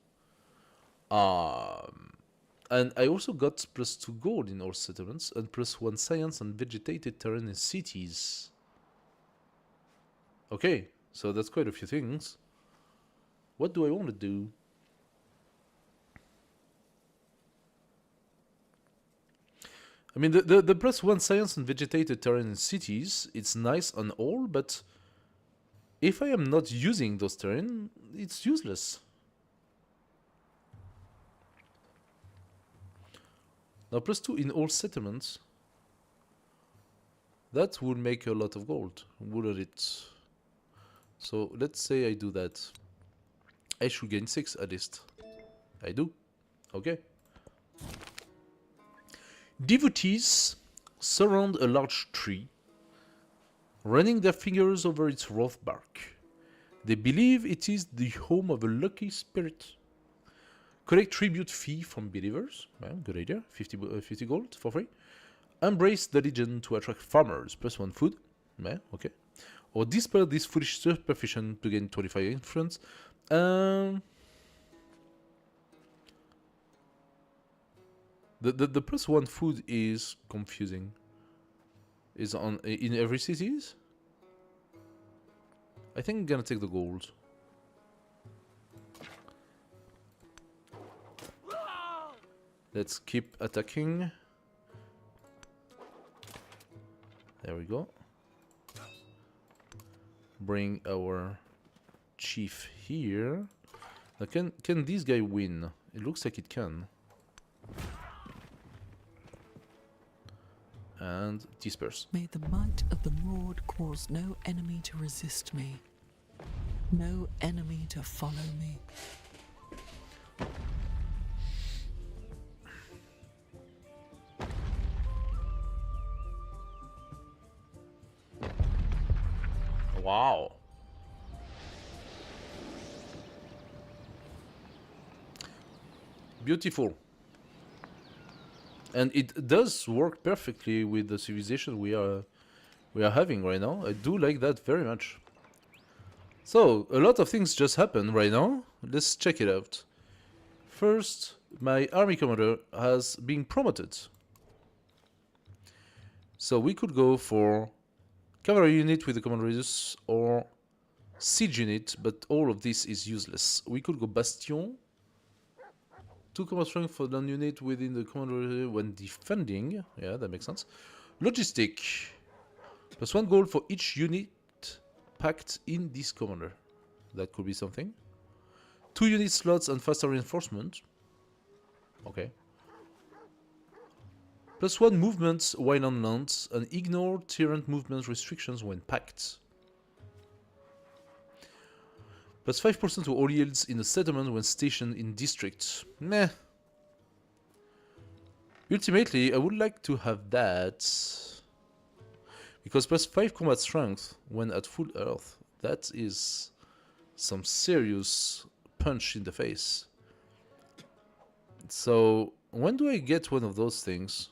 And I also got +2 gold in all settlements and +1 science and vegetated terrain in cities. Okay, so that's quite a few things. What do I want to do? I mean, the +1 science and vegetated terrain in cities, it's nice and all, but if I am not using those terrain, it's useless. Now, +2 in all settlements, that would make a lot of gold, wouldn't it? So, let's say I do that. I should gain 6 at least. I do. Okay. Devotees surround a large tree, running their fingers over its rough bark. They believe it is the home of a lucky spirit. Collect tribute fee from believers. Well, good idea. 50 gold for free. Embrace the legend to attract farmers. +1 food. Yeah, okay. Or dispel this foolish superstition to gain 25 influence. The +1 food is confusing. Is on in every cities? I think I'm gonna take the gold. Let's keep attacking. There we go. Bring our chief here. Now can this guy win? It looks like it can. And disperse. May the might of the Lord cause no enemy to resist me, no enemy to follow me. Wow. Beautiful. And it does work perfectly with the civilization we are having right now. I do like that very much. So, a lot of things just happened right now. Let's check it out. First, my army commander has been promoted. So we could go for cavalry unit with the command radius or siege unit, but all of this is useless. We could go bastion. 2 combat strength for land unit within the command radius when defending. Yeah, that makes sense. Logistic. +1 gold for each unit packed in this commander. That could be something. 2 unit slots and faster reinforcement. Okay. +1 movements while on land and ignore tyrant movement restrictions when packed. +5% to all yields in a settlement when stationed in district. Meh. Ultimately, I would like to have that. Because +5 combat strength when at full earth. That is some serious punch in the face. So, when do I get one of those things?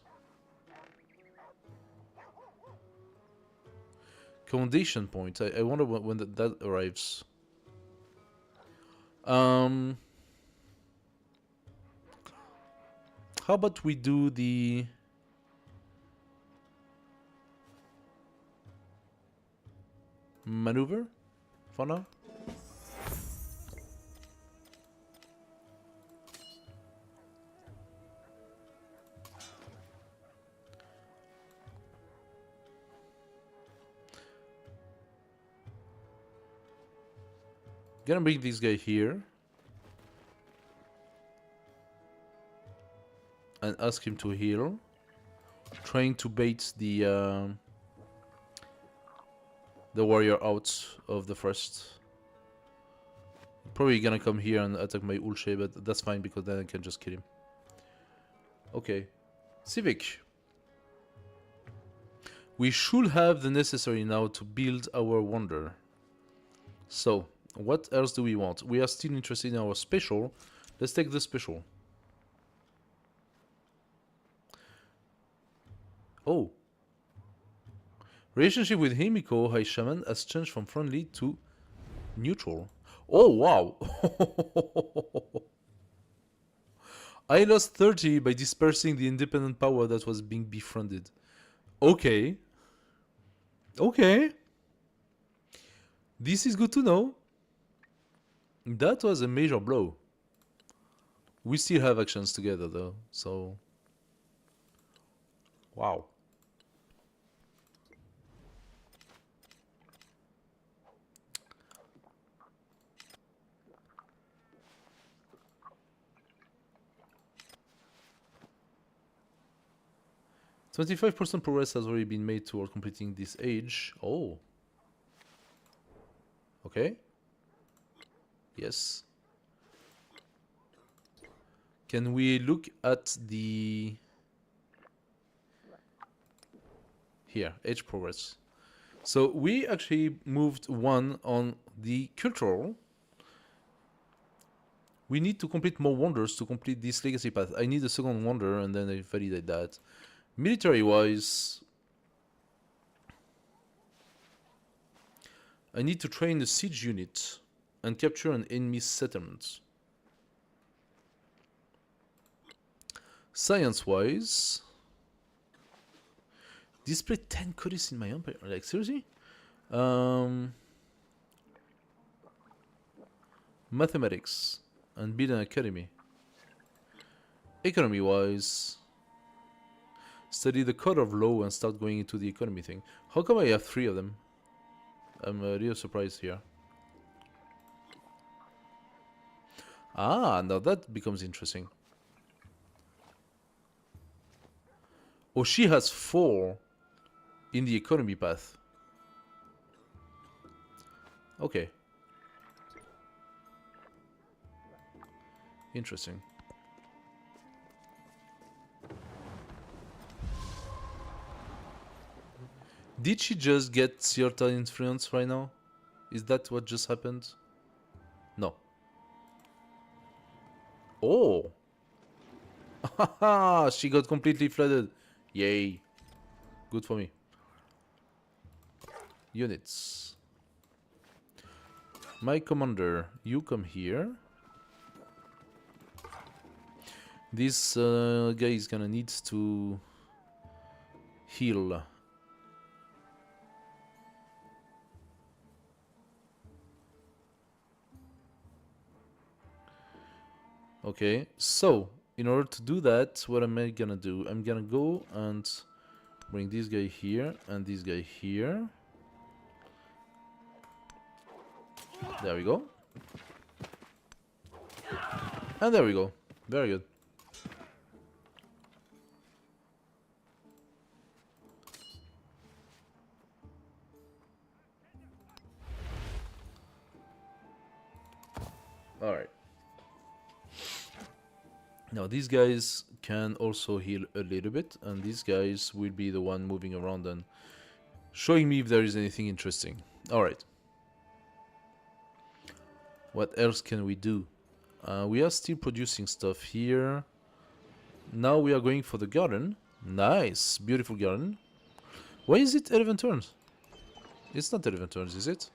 Commendation point. I wonder when that arrives. How about we do the maneuver for now? Gonna bring this guy here and ask him to heal, trying to bait the warrior out of the forest. Probably gonna come here and attack my Ulche, but that's fine because then I can just kill him. Okay, Civic. We should have the necessary now to build our wonder. So, what else do we want? We are still interested in our special. Let's take the special. Oh. Relationship with Himiko, High Shaman, has changed from friendly to neutral. Oh, wow. I lost 30 by dispersing the independent power that was being befriended. Okay. Okay. This is good to know. That was a major blow. We still have actions together though, so... Wow. %25% progress has already been made toward completing this age. Oh. Okay. Yes. Can we look at the... Here, age progress. So we actually moved one on the cultural. We need to complete more wonders to complete this legacy path. I need a second wonder and then I validate that. Military-wise, I need to train a siege unit and capture an enemy settlement. Science-wise, display 10 codices in my empire. Like, seriously? Mathematics and build an academy. Economy-wise, study the code of law and start going into the economy thing. How come I have 3 of them? I'm real surprised here. Ah, now that becomes interesting. Oh, she has 4 in the economy path. Okay. Interesting. Did she just get Cierta influence right now? Is that what just happened? No. Oh! Haha! She got completely flooded. Yay. Good for me. Units. My commander, you come here. This guy is gonna need to heal. Okay, so in order to do that, what am I gonna do? I'm gonna go and bring this guy here and this guy here. There we go. And there we go. Very good. Alright. Now these guys can also heal a little bit, and these guys will be the one moving around and showing me if there is anything interesting. Alright. What else can we do? We are still producing stuff here. Now we are going for the garden. Nice, beautiful garden. Why is it 11 turns? It's not 11 turns, is it?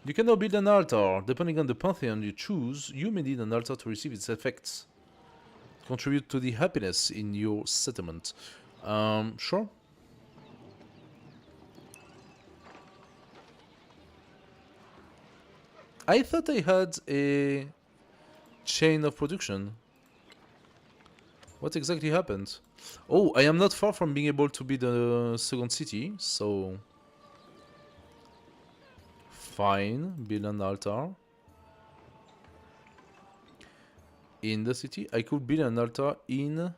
You can now build an altar. Depending on the pantheon you choose, you may need an altar to receive its effects. Contribute to the happiness in your settlement. Sure. I thought I had a chain of production. What exactly happened? Oh, I am not far from being able to be the second city, so... Fine, build an altar. In the city? I could build an altar in...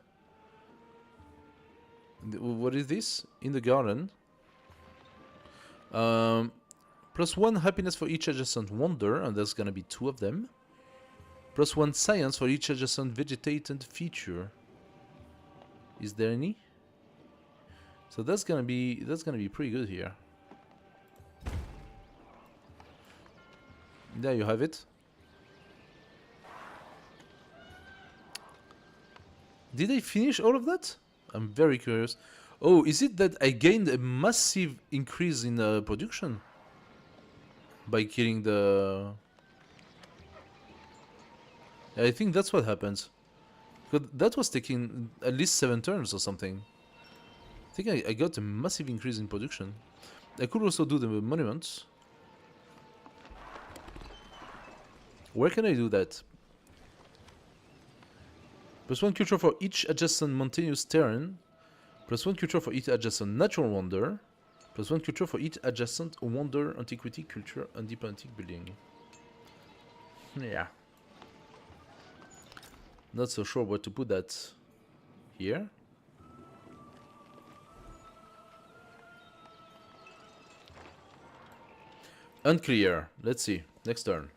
What is this? In the garden. Plus 1 happiness for each adjacent wonder, and there's gonna be 2 of them. Plus 1 science for each adjacent vegetated feature. Is there any? So that's gonna be pretty good here. There you have it. Did I finish all of that? I'm very curious. Oh, is it that I gained a massive increase in production? By killing the... I think that's what happens. Because that was taking at least 7 turns or something. I think I got a massive increase in production. I could also do the monuments. Where can I do that? Plus 1 culture for each adjacent mountainous terrain. Plus 1 culture for each adjacent natural wonder. Plus 1 culture for each adjacent wonder, antiquity, culture, and diplomatic building. Yeah. Not so sure where to put that. Here. Unclear. Let's see. Next turn.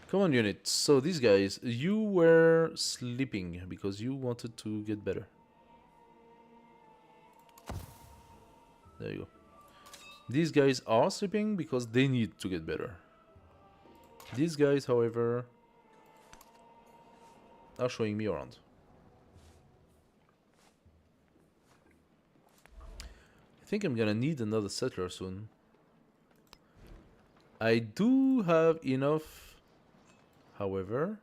Come on, unit. So these guys, you were sleeping because you wanted to get better. There you go. These guys are sleeping because they need to get better. These guys, however, are showing me around. I think I'm gonna need another settler soon. I do have enough, however,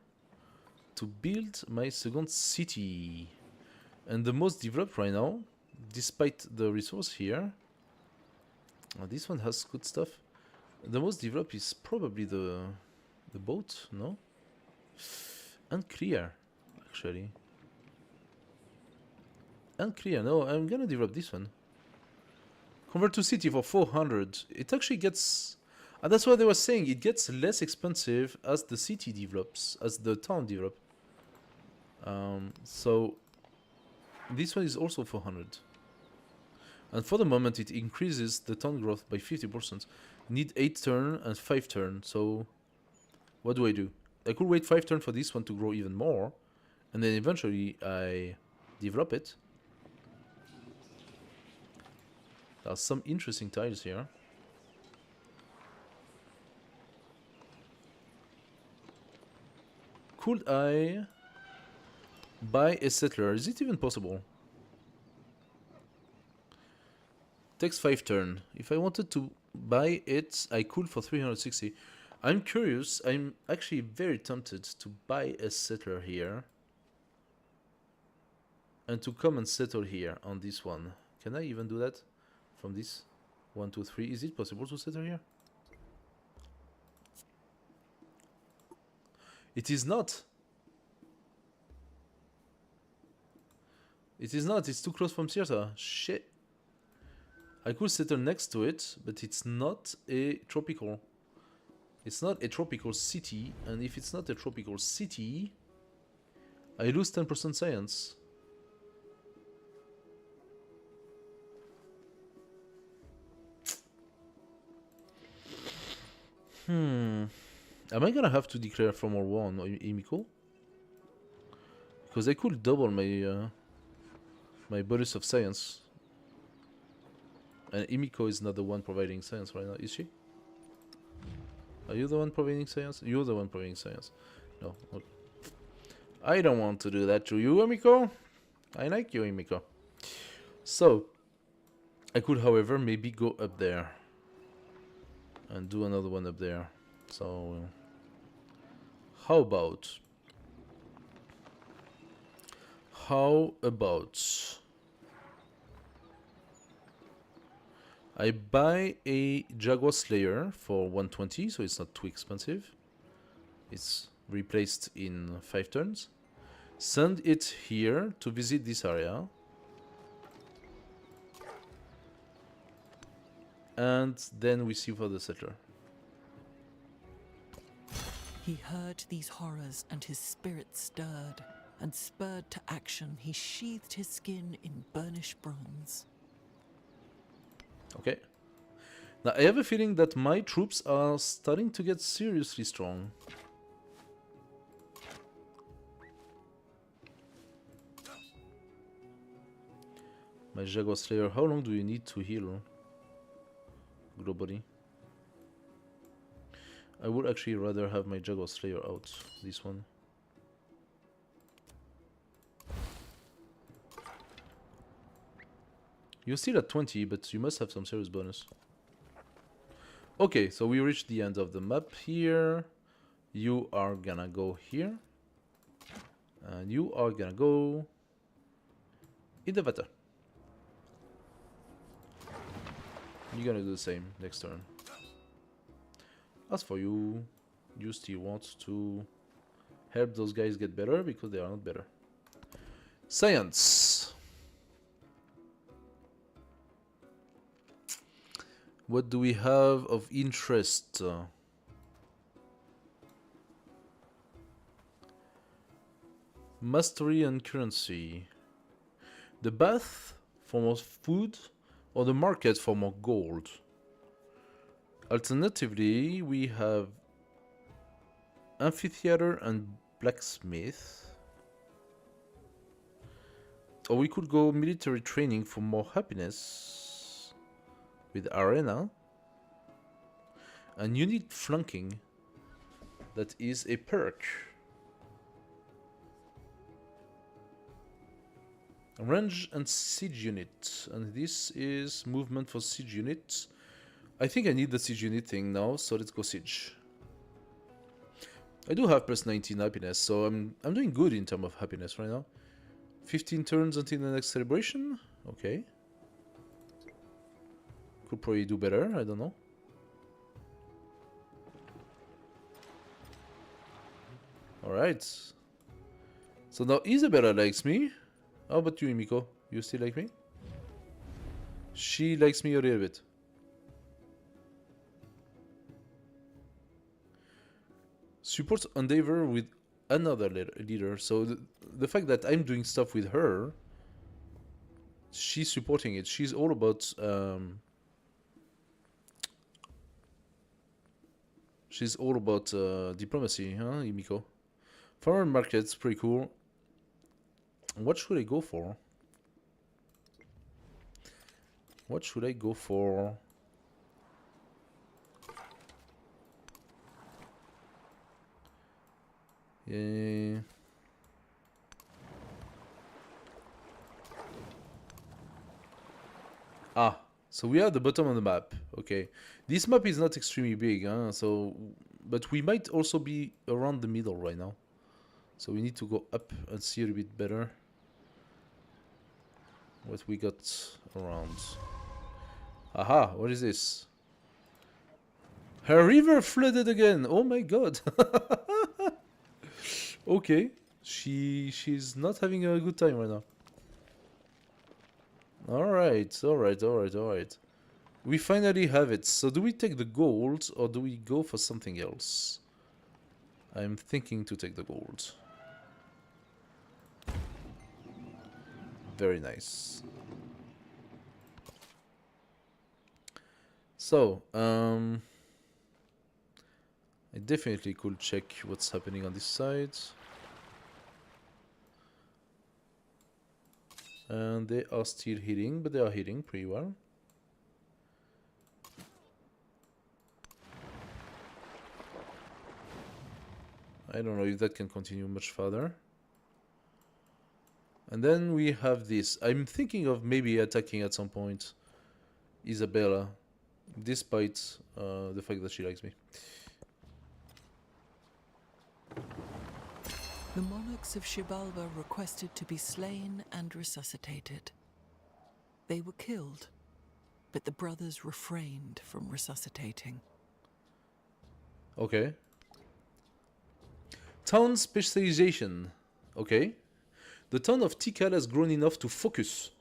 to build my second city. And the most developed right now, despite the resource here, this one has good stuff. The most developed is probably the boat, no? Unclear, actually. Unclear, no, I'm gonna develop this one. Convert to city for 400. It actually gets... that's what they were saying, it gets less expensive as the city develops, as the town develops. So, this one is also 400. And for the moment it increases the town growth by 50%. Need 8 turn and 5 turn, so... What do? I could wait 5 turn for this one to grow even more, and then eventually I develop it. There are some interesting tiles here. Could I buy a settler? Is it even possible? Takes 5 turn. If I wanted to buy it. I could for 360. I'm curious. I'm actually very tempted to buy a settler here. And to come and settle here on this one. Can I even do that? From this? 1, 2, 3. Is it possible to settle here? It is not. It is not. It's too close from theater. Shit. I could settle next to it, but it's not a tropical. It's not a tropical city, and if it's not a tropical city, I lose 10% science. Am I gonna have to declare formal war on Emiko? Because I could double my my bonus of science. And Emiko is not the one providing science right now, is she? Are you the one providing science? You're the one providing science. No. Okay. I don't want to do that to you, Emiko. I like you, Emiko. So, I could, however, maybe go up there. And do another one up there. So, how about... I buy a Jaguar Slayer for 120, so it's not too expensive. It's replaced in 5 turns. Send it here to visit this area. And then we see for the settler. He heard these horrors, and his spirit stirred, and spurred to action, he sheathed his skin in burnished bronze. Okay. Now I have a feeling that my troops are starting to get seriously strong. My Jaguar Slayer, how long do you need to heal? Globally. I would actually rather have my Jaguar Slayer out, this one. You're still at 20, but you must have some serious bonus. Okay, so we reached the end of the map here. You are gonna go here. And you are gonna go in the water. You're gonna do the same next turn. As for you, you still want to help those guys get better because they are not better. Science. What do we have of interest? Mastery and currency. The bath for more food or the market for more gold. Alternatively, we have amphitheater and blacksmith. Or we could go military training for more happiness. With arena and unit flanking, that is a perk. Range and siege unit, and this is movement for siege units. I think I need the siege unit thing now, so let's go siege. I do have plus 19 happiness, so I'm doing good in terms of happiness right now. 15 turns until the next celebration. Okay. Could probably do better, I don't know. Alright. So now Isabella likes me. How about you, Emiko? You still like me? She likes me a little bit. Support endeavor with another leader. So the fact that I'm doing stuff with her, she's supporting it. She's all about... She's all about diplomacy, huh, Emiko? Farmer market's pretty cool. What should I go for? What should I go for? Yeah. Ah, So we are at the bottom of the map. Okay, this map is not extremely big, huh? So, but we might also be around the middle right now. So we need to go up and see a little bit better what we got around. Aha, what is this? Her river flooded again. Oh my god. Okay, she's not having a good time right now. Alright. We finally have it. So do we take the gold or do we go for something else? I'm thinking to take the gold. Very nice. So, I definitely could check what's happening on this side. And they are still hitting, but they are hitting pretty well. I don't know if that can continue much further. And then we have this. I'm thinking of maybe attacking at some point Isabella, despite the fact that she likes me. The monarchs of Xibalba requested to be slain and resuscitated. They were killed, but the brothers refrained from resuscitating. Okay. Town specialization. Okay. The town of Tikal has grown enough to focus.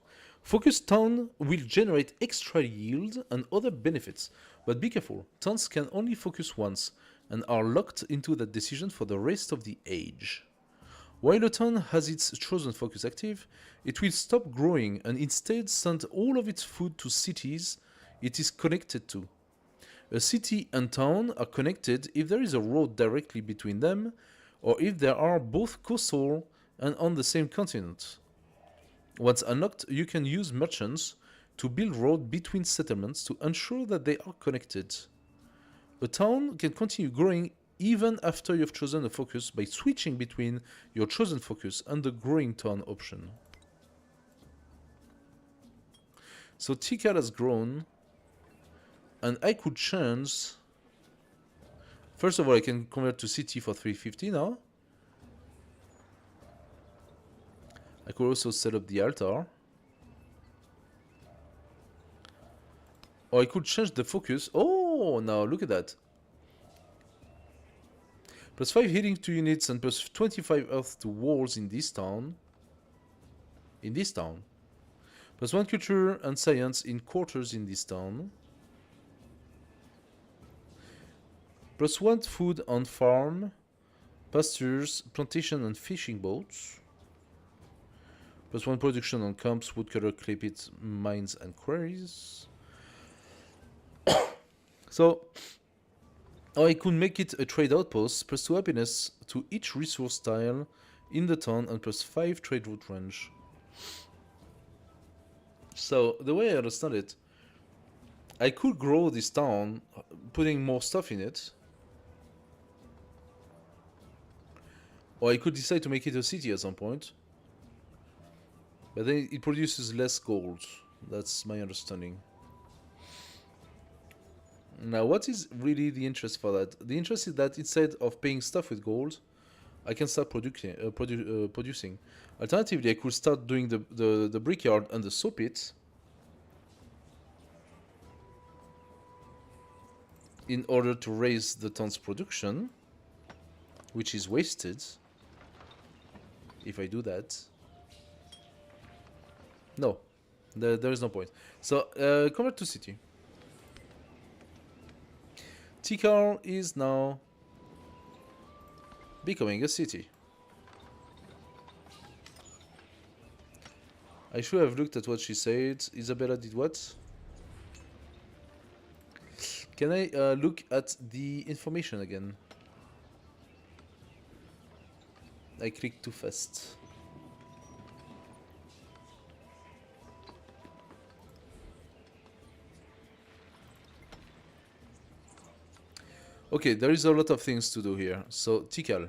Focused town will generate extra yield and other benefits. But be careful, towns can only focus once and are locked into that decision for the rest of the age. While a town has its chosen focus active, it will stop growing and instead send all of its food to cities it is connected to. A city and town are connected if there is a road directly between them, or if they are both coastal and on the same continent. Once unlocked, you can use merchants to build roads between settlements to ensure that they are connected. A town can continue growing even after you've chosen a focus by switching between your chosen focus and the growing town option. So Tikal has grown, and I could change. First of all, I can convert to city for 350 now. I could also set up the altar. Or I could change the focus. Oh, now look at that. Plus 5 hitting to units and plus 25 earth to walls in this town. Plus 1 culture and science in quarters in this town. Plus 1 food on farm, pastures, plantation and fishing boats. Plus 1 production on camps, woodcutter, clay pits, mines and quarries. So, or I could make it a trade outpost, plus 2 happiness to each resource tile in the town and plus 5 trade route range. So, the way I understand it, I could grow this town, putting more stuff in it. Or I could decide to make it a city at some point. But then it produces less gold. That's my understanding. Now, what is really the interest for that? The interest is that instead of paying stuff with gold, I can start producing. Alternatively, I could start doing the brickyard and the saw pit in order to raise the town's production, which is wasted if I do that. No, there is no point. So, convert to city. Tikal is now becoming a city. I should have looked at what she said. Isabella did what? Can I look at the information again? I clicked too fast. Okay, there is a lot of things to do here. So, Tikal.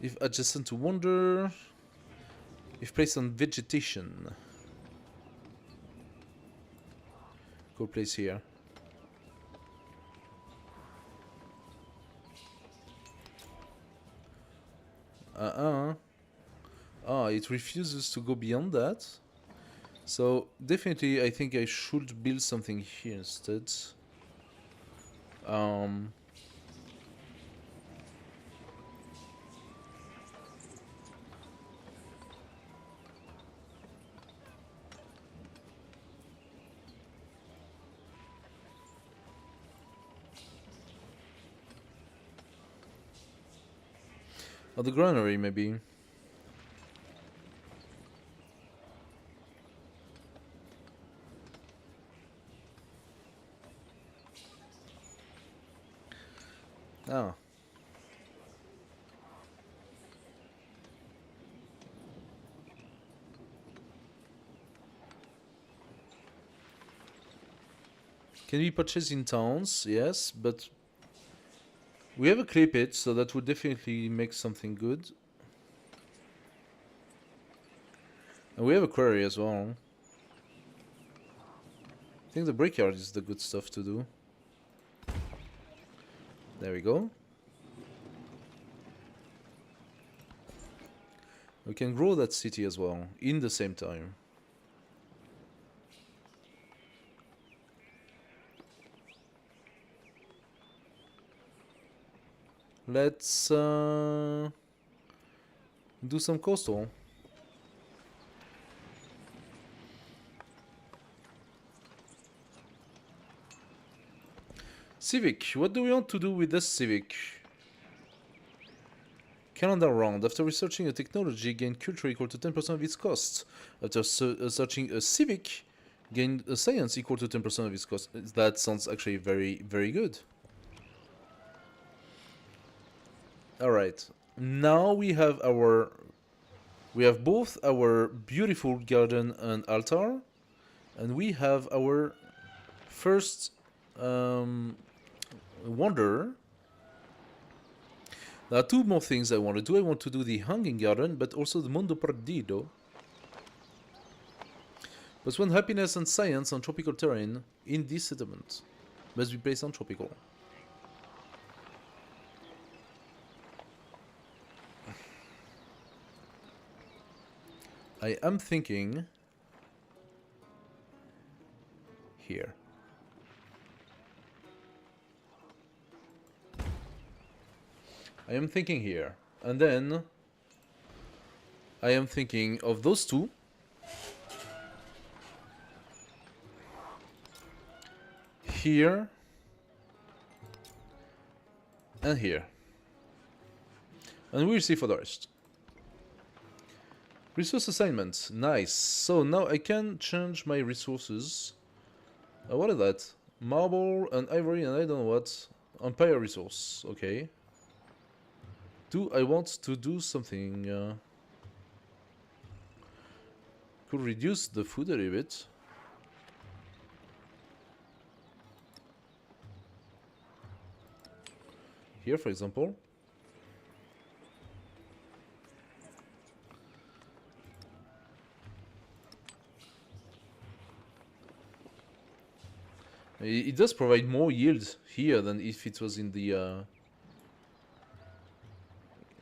If adjacent to wonder. If placed on vegetation. Go place here. It refuses to go beyond that. So definitely I think I should build something here instead. Or the granary maybe. Ah. Can we purchase in towns? Yes, but we have a clay pit, so that would definitely make something good. And we have a quarry as well. I think the brickyard is the good stuff to do. There we go. We can grow that city as well, in the same time. Let's do some coastal. Civic. What do we want to do with this civic? Calendar round. After researching a technology, gain culture equal to 10% of its cost. After searching a civic, gain a science equal to 10% of its cost. That sounds actually very, very good. Alright. Now we have our... We have both our beautiful garden and altar. And we have our first... wonder. There are two more things I want to do. I want to do the hanging garden, but also the Mondo Perdido. Plus one happiness and science on tropical terrain in this settlement. Must be placed on tropical. I am thinking here. I am thinking here, and then I am thinking of those two. Here and here. And we'll see for the rest. Resource assignment, nice. So now I can change my resources. What is that? Marble and ivory and I don't know what. Empire resource, okay. Do I want to do something? Could reduce the food a little bit. Here, for example. It does provide more yield here than if it was in the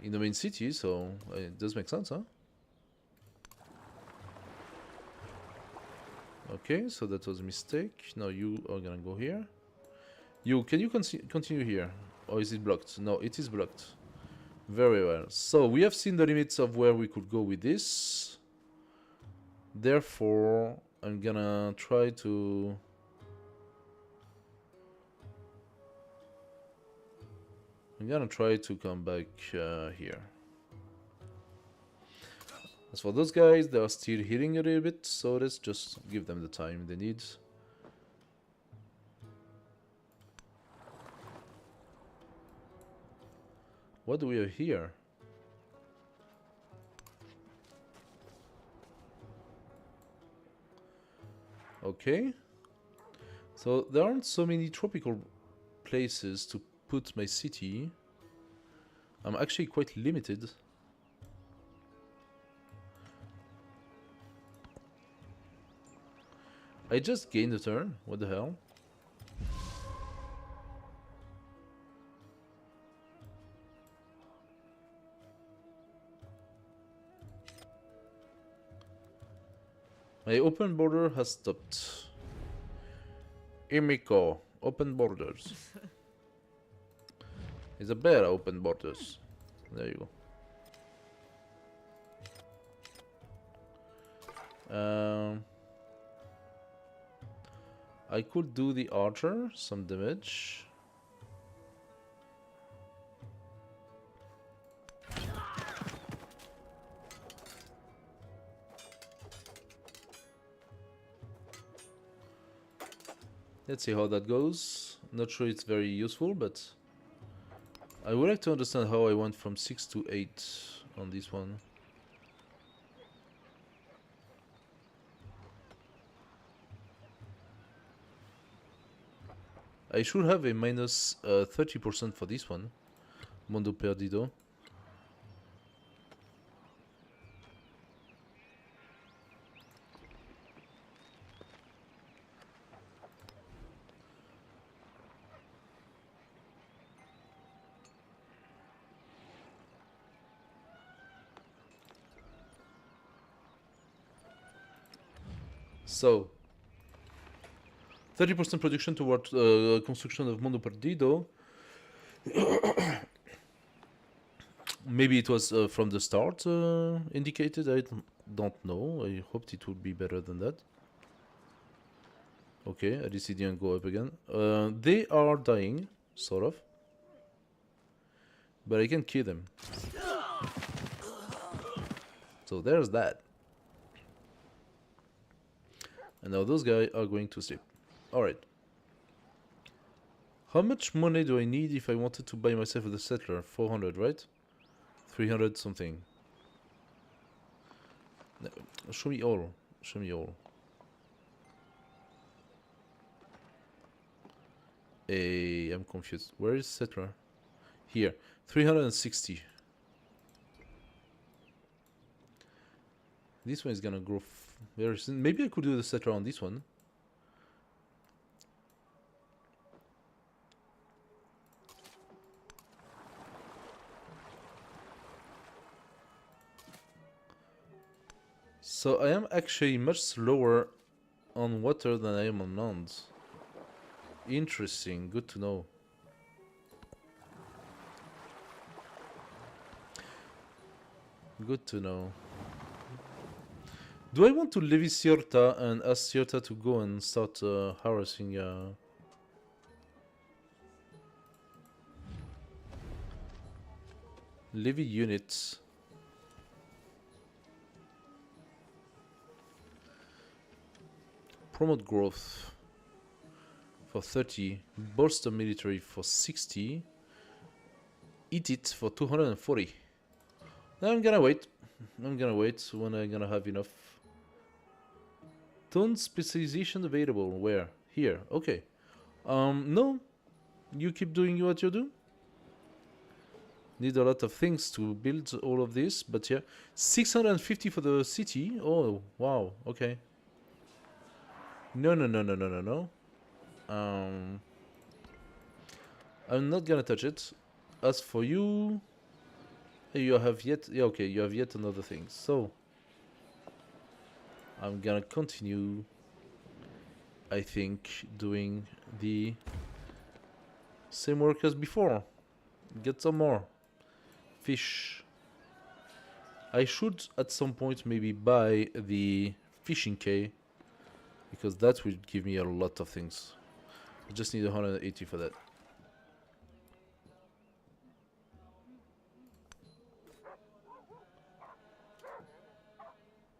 main city, so it does make sense, huh? Okay, so that was a mistake. Now you are gonna go here. You, can you continue here? Or is it blocked? No, it is blocked. Very well. So we have seen the limits of where we could go with this. Therefore, I'm gonna try to... I'm gonna try to come back here. As for those guys, they are still healing a little bit, so let's just give them the time they need. What do we have here? Okay. So there aren't so many tropical places to put my city. I'm actually quite limited. I just gained a turn. What the hell? My open border has stopped. Imiko, open borders. It's a better open borders. There you go. I could do the archer, some damage. Let's see how that goes. Not sure it's very useful, but I would like to understand how I went from 6 to 8 on this one. I should have a minus 30% for this one. Mundo Perdido. So, 30% production toward construction of Mundo Perdido. Maybe it was from the start indicated. I don't know. I hoped it would be better than that. Okay, at least it didn't go up again. They are dying, sort of. But I can kill them. So there's that. And now those guys are going to sleep. Alright. How much money do I need if I wanted to buy myself the settler? 400, right? 300 something. No, show me all. Show me all. I'm confused. Where is settler? Here. 360. This one is gonna grow very soon. Maybe I could do the settler on this one. So I am actually much slower on water than I am on land. Interesting, good to know. Good to know. Do I want to levy Cierta and ask Cierta to go and start harassing levy units? Promote growth for 30, bolster military for 60, eat it for 240. I'm gonna wait. I'm gonna wait when I'm gonna have enough. Tone specialization available. Where? Here. Okay. No. You keep doing what you do. Need a lot of things to build all of this, but yeah. 650 for the city. Oh, wow. Okay. No, no, no, no, no, no, no. I'm not gonna touch it. As for you, you have yet, yeah, okay, you have yet another thing. So I'm gonna continue, I think, doing the same work as before. Get some more fish. I should at some point maybe buy the fishing quay, because that will give me a lot of things. I just need 180 for that.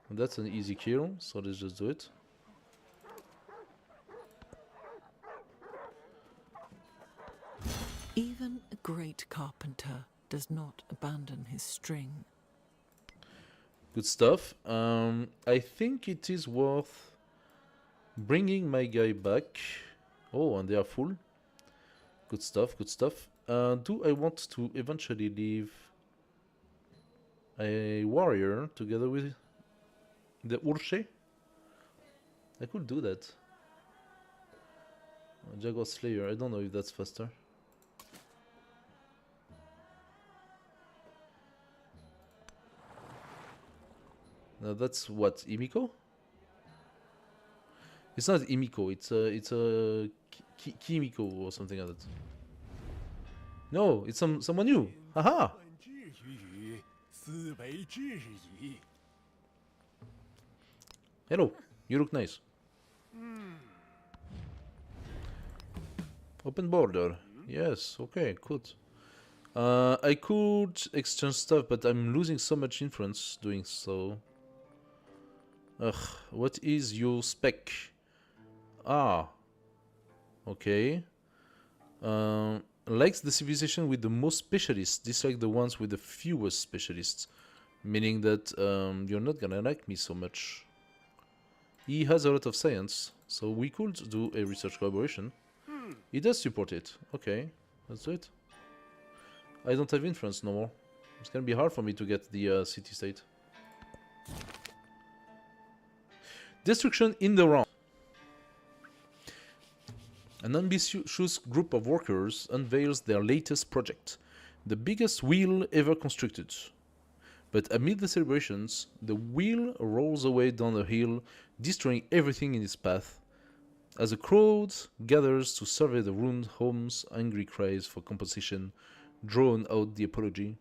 And that's an easy kill, so let's just do it. Even a great carpenter does not abandon his string. Good stuff. I think it is worth bringing my guy back. Oh, and they are full. Good stuff, good stuff. Do I want to eventually leave a warrior together with the Urche? I could do that. Jaguar Slayer, I don't know if that's faster. No, that's what, Imiko? It's not Imiko, it's a Kimiko or something like that. No, it's someone new. Haha! 至于斯为至矣。 Hello, you look nice. Open border. Yes, okay, good. I could exchange stuff, but I'm losing so much influence doing so. Ugh, what is your spec? Ah. Okay. Likes the civilization with the most specialists, dislike the ones with the fewest specialists. Meaning that you're not gonna like me so much. He has a lot of science, so we could do a research collaboration. He does support it. Okay, let's do it. I don't have influence no more. It's gonna be hard for me to get the city-state. Destruction in the round. An ambitious group of workers unveils their latest project, the biggest wheel ever constructed. But amid the celebrations, the wheel rolls away down the hill, destroying everything in its path. As a crowd gathers to survey the ruined homes, angry cries for compensation drown out the apology.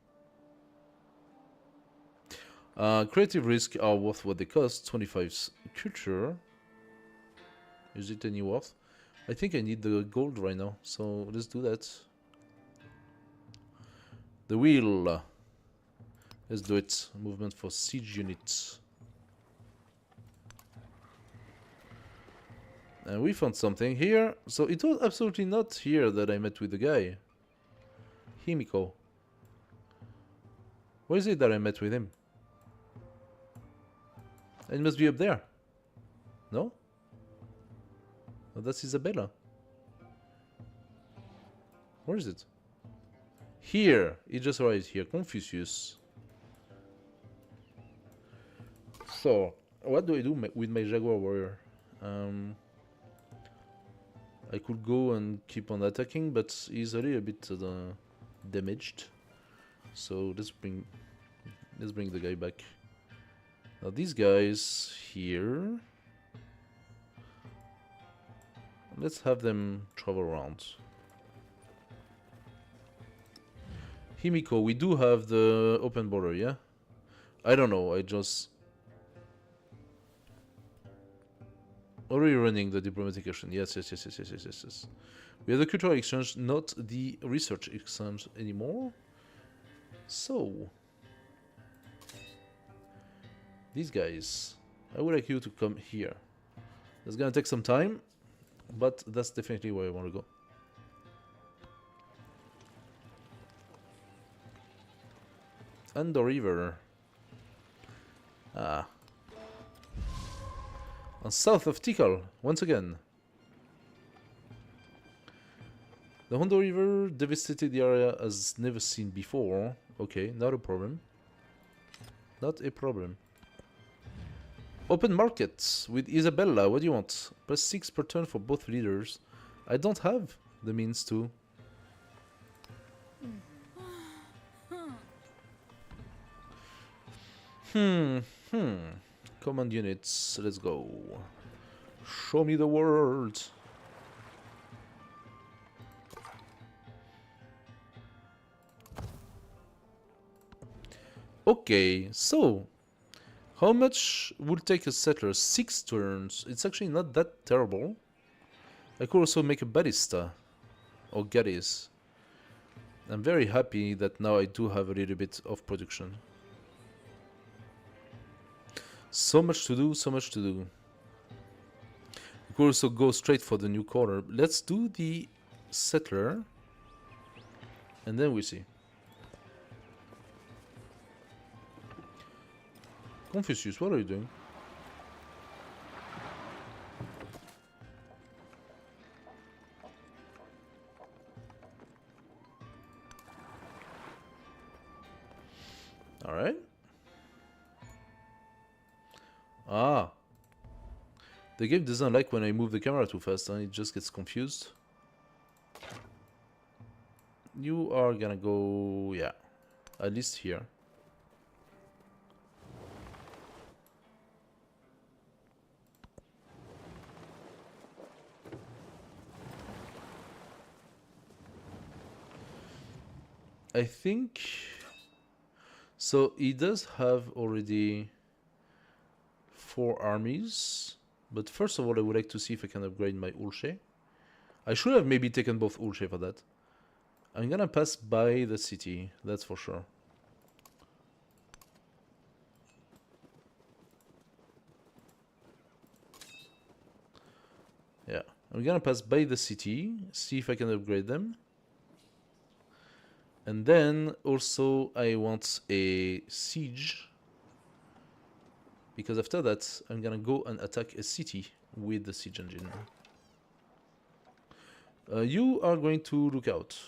Creative risks are worth what they cost. 25 culture. Is it any worth? I think I need the gold right now, so let's do that. The wheel. Let's do it. Movement for siege units. And we found something here. So it was absolutely not here that I met with the guy. Himiko. Where is it that I met with him? It must be up there. No? Oh, that's Isabella. Where is it? Here. It just arrived here. Confucius. So, what do I do with my Jaguar warrior? I could go and keep on attacking, but he's a little bit damaged. So let's bring the guy back. Now these guys here, let's have them travel around. Himiko, we do have the open border, yeah? I don't know, I just... Are we running the diplomatic action? Yes. We have the cultural exchange, not the research exchange anymore. So... These guys, I would like you to come here. It's gonna take some time, but that's definitely where I want to go. And the river. Ah. On south of Tikal, once again. The Hondo River devastated the area as never seen before. Okay, not a problem. Not a problem. Open markets with Isabella. What do you want? +6 per turn for both leaders. I don't have the means to. Command units. Let's go. Show me the world. Okay, so how much would take a settler? 6 turns. It's actually not that terrible. I could also make a ballista or Gadis. I'm very happy that now I do have a little bit of production. So much to do, so much to do. We could also go straight for the new corner. Let's do the settler and then we see. Confucius, what are you doing? All right. Ah. The game doesn't like when I move the camera too fast, and it just gets confused. You are gonna go, yeah, at least here. I think so. He does have already 4 armies, but first of all, I would like to see if I can upgrade my Ulche. I should have maybe taken both Ulche for that. I'm gonna pass by the city, that's for sure. Yeah, I'm gonna pass by the city, see if I can upgrade them. And then also I want a siege, because after that I'm gonna go and attack a city with the siege engine. You are going to look out.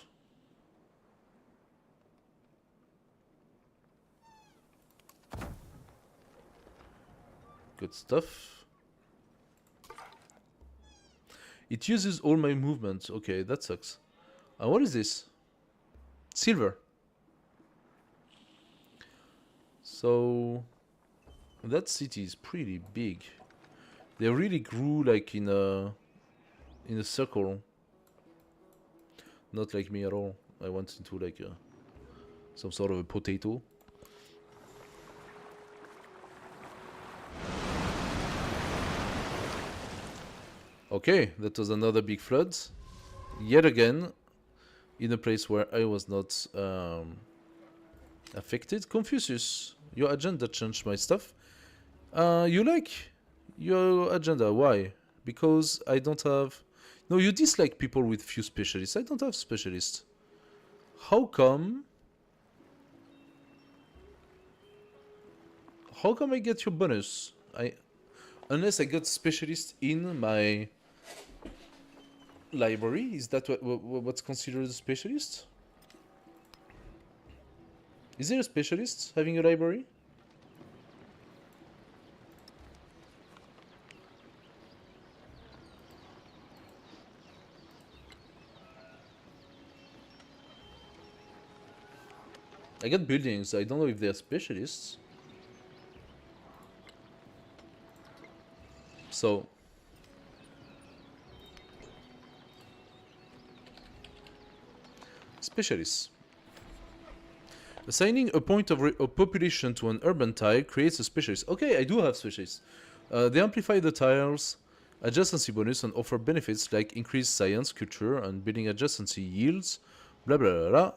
Good stuff. It uses all my movement. Okay, that sucks. What is this? Silver. So that city is pretty big. They really grew like in a circle. Not like me at all. I went into like some sort of a potato. Okay, that was another big flood. Yet again, in a place where I was not affected. Confucius, your agenda changed my stuff. You like your agenda, why? Because I don't have... No, you dislike people with few specialists. I don't have specialists. How come? How come I get your bonus? Unless I got specialist in my library, is that what's considered a specialist? Is there a specialist having a library? I got buildings, I don't know if they're specialists. So specialists. Assigning a point of population to an urban tile creates a specialist. Okay, I do have specialists. They amplify the tiles, adjacency bonus, and offer benefits like increased science, culture, and building adjacency yields. Blah blah blah blah.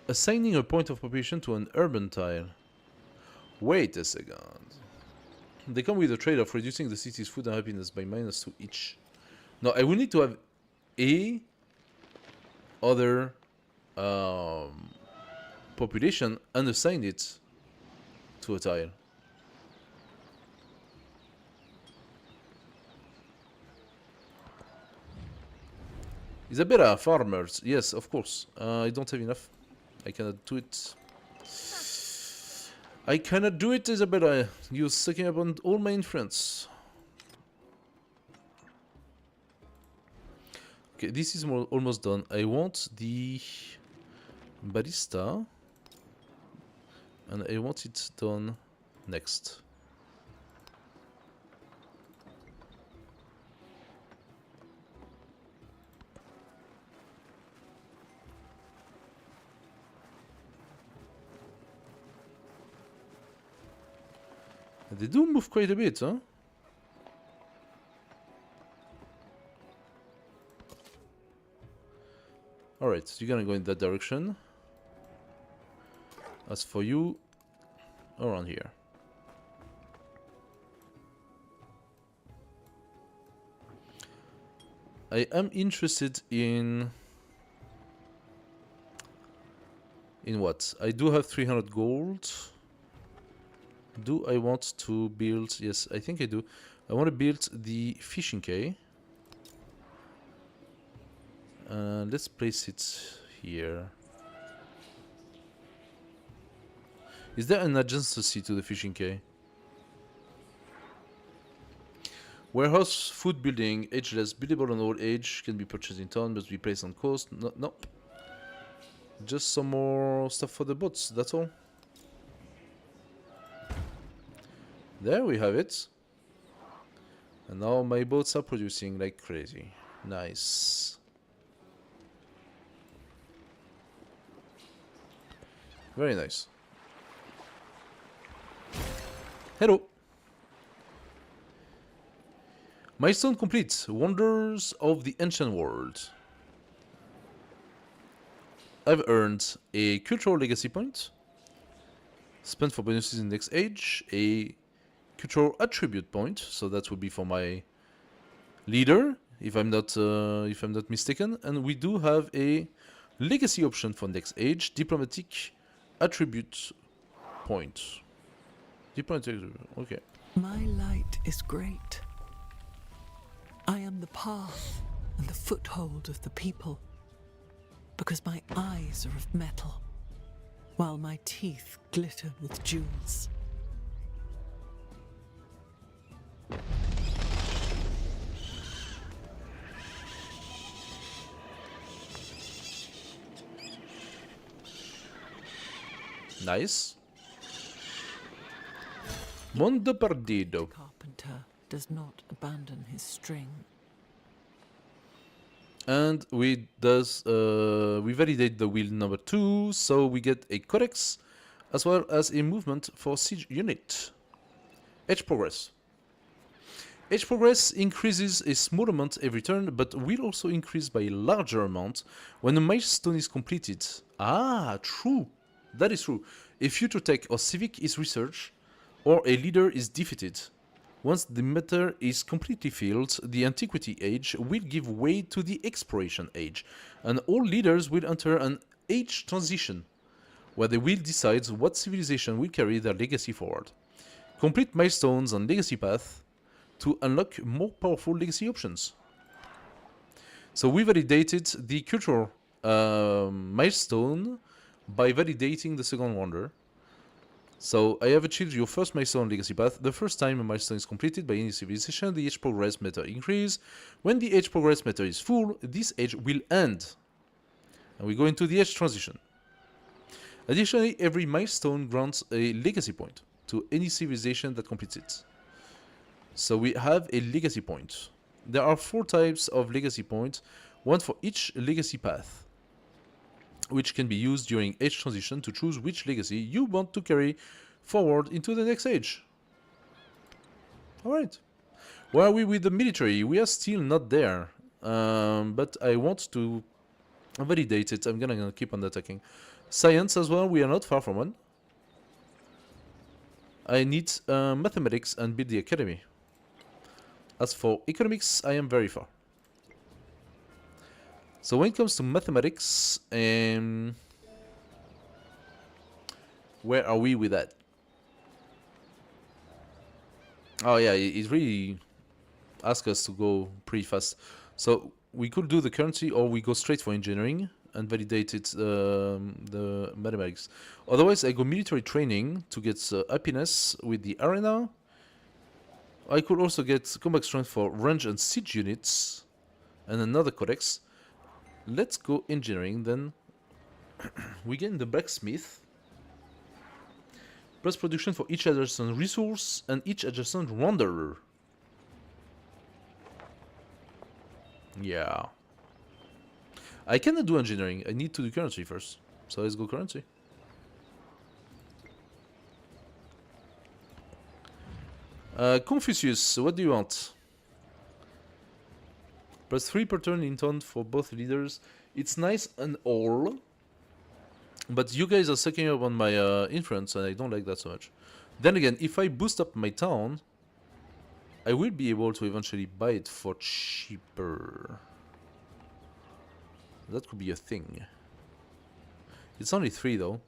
Assigning a point of population to an urban tile. Wait a second. They come with a trade of reducing the city's food and happiness by -2 each. Now, I will need to have a other population and assign it to a tile. Isabella, farmers. Yes, of course. I don't have enough. I cannot do it. I cannot do it, Isabella. You're sucking up on all my influence. Okay, this is almost done. I want the barista, and I want it done next. They do move quite a bit, huh? Alright, you're gonna go in that direction. As for you, around here. I am interested in what? I do have 300 gold. Do I want to build? Yes, I think I do. I want to build the fishing quay. Let's place it here. Is there an adjacency to the fishing quay? Warehouse, food building, ageless, buildable on old age, can be purchased in town, must be placed on coast. No, nope. Just some more stuff for the boats, that's all. There we have it. And now my boats are producing like crazy. Nice. Very nice. Hello. Milestone complete. Wonders of the Ancient World. I've earned a cultural legacy point. Spent for bonuses in next age. A cultural attribute point. So that would be for my leader, if I'm not mistaken. And we do have a legacy option for next age. Diplomatic attribute point. Diplomatic. Okay. My light is great. I am the path and the foothold of the people, because my eyes are of metal, while my teeth glitter with jewels. Nice. Mondo Perdido. Carpenter does not abandon his string. And we validate the wheel number 2, so we get a codex as well as a movement for siege unit. Age progress. Age progress increases a small amount every turn, but will also increase by a larger amount when a milestone is completed. Ah, true. That is true. A future tech or civic is researched, or a leader is defeated. Once the matter is completely filled, the Antiquity Age will give way to the Exploration Age, and all leaders will enter an age transition, where they will decide what civilization will carry their legacy forward. Complete milestones on Legacy Path to unlock more powerful legacy options. So we validated the cultural milestone by validating the second wonder. So, I have achieved your first milestone on Legacy Path. The first time a milestone is completed by any civilization, the age progress meter increases. When the age progress meter is full, this age will end. And we go into the age transition. Additionally, every milestone grants a legacy point to any civilization that completes it. So we have a legacy point. There are 4 types of legacy points, one for each legacy path, which can be used during age transition to choose which legacy you want to carry forward into the next age. Alright. Where are we with the military? We are still not there. But I want to validate it. I'm gonna keep on attacking. Science as well, we are not far from one. I need mathematics and build the academy. As for economics, I am very far. So when it comes to mathematics, where are we with that? Oh yeah, it really asks us to go pretty fast. So we could do the currency, or we go straight for engineering and validate it, the mathematics. Otherwise, I go military training to get happiness with the arena. I could also get combat strength for range and siege units, and another codex. Let's go engineering then. We get the blacksmith. Plus production for each adjacent resource and each adjacent wanderer. Yeah. I cannot do engineering. I need to do currency first. So let's go currency. Confucius, what do you want? +3 per turn in turn for both leaders. It's nice and all, but you guys are sucking up on my influence, and I don't like that so much. Then again, if I boost up my town, I will be able to eventually buy it for cheaper. That could be a thing. It's only 3 though.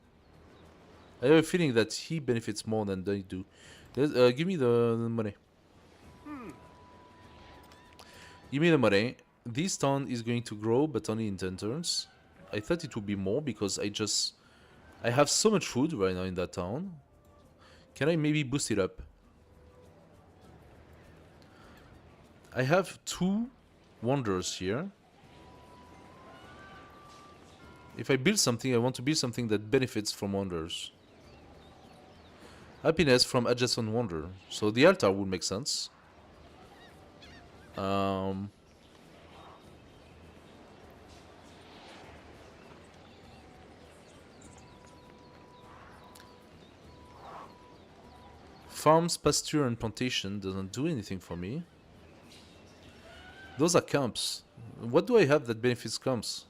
I have a feeling that he benefits more than they do. Give me the money. Give me the money. This town is going to grow, but only in 10 turns. I thought it would be more because I just I have so much food right now in that town. Can I maybe boost it up? I have 2 wonders here. If I build something, I want to build something that benefits from wonders. Happiness from adjacent wonder. So the altar would make sense. Farms, pasture, and plantation doesn't do anything for me. Those are camps. What do I have that benefits camps?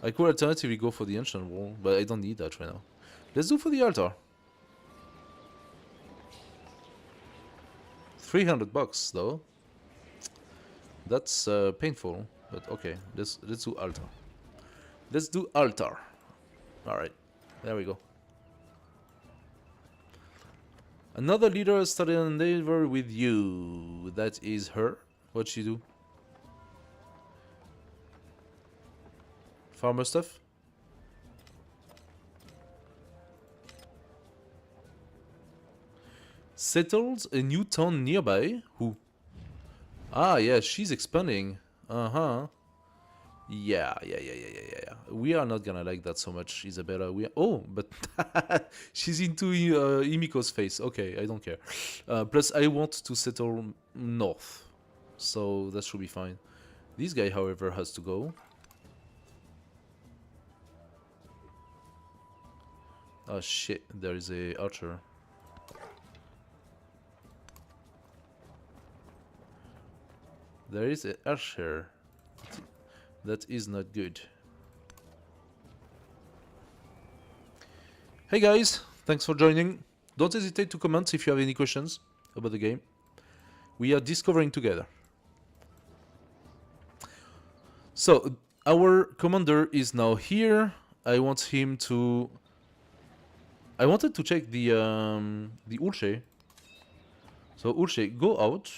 I could alternatively go for the ancient wall, but I don't need that right now. Let's do for the altar. 300 bucks though. That's painful, but okay. Let's do altar. Let's do altar. All right, there we go. Another leader started an endeavor with you. That is her. What'd she do? Farmer stuff? Settled a new town nearby? Who? Ah, yeah, she's expanding. Uh-huh. Yeah. We are not gonna like that so much, Isabella. Oh, but she's into Imiko's face. Okay, I don't care. Plus, I want to settle north, so that should be fine. This guy, however, has to go. Oh shit! There is a archer. There is an archer. That is not good. Hey guys, thanks for joining. Don't hesitate to comment if you have any questions about the game. We are discovering together. So, our commander is now here. I want him to... I wanted to check the Ulche. So, Ulche, go out.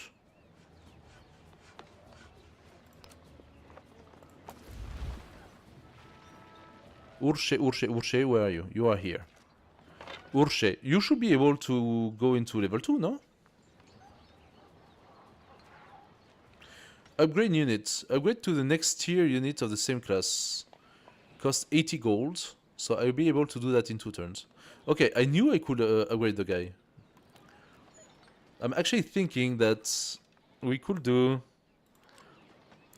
Urche, where are you? You are here. Urche, you should be able to go into level 2, no? Upgrade units. Upgrade to the next tier unit of the same class. Cost 80 gold, so I'll be able to do that in 2 turns. Okay, I knew I could upgrade the guy. I'm actually thinking that we could do...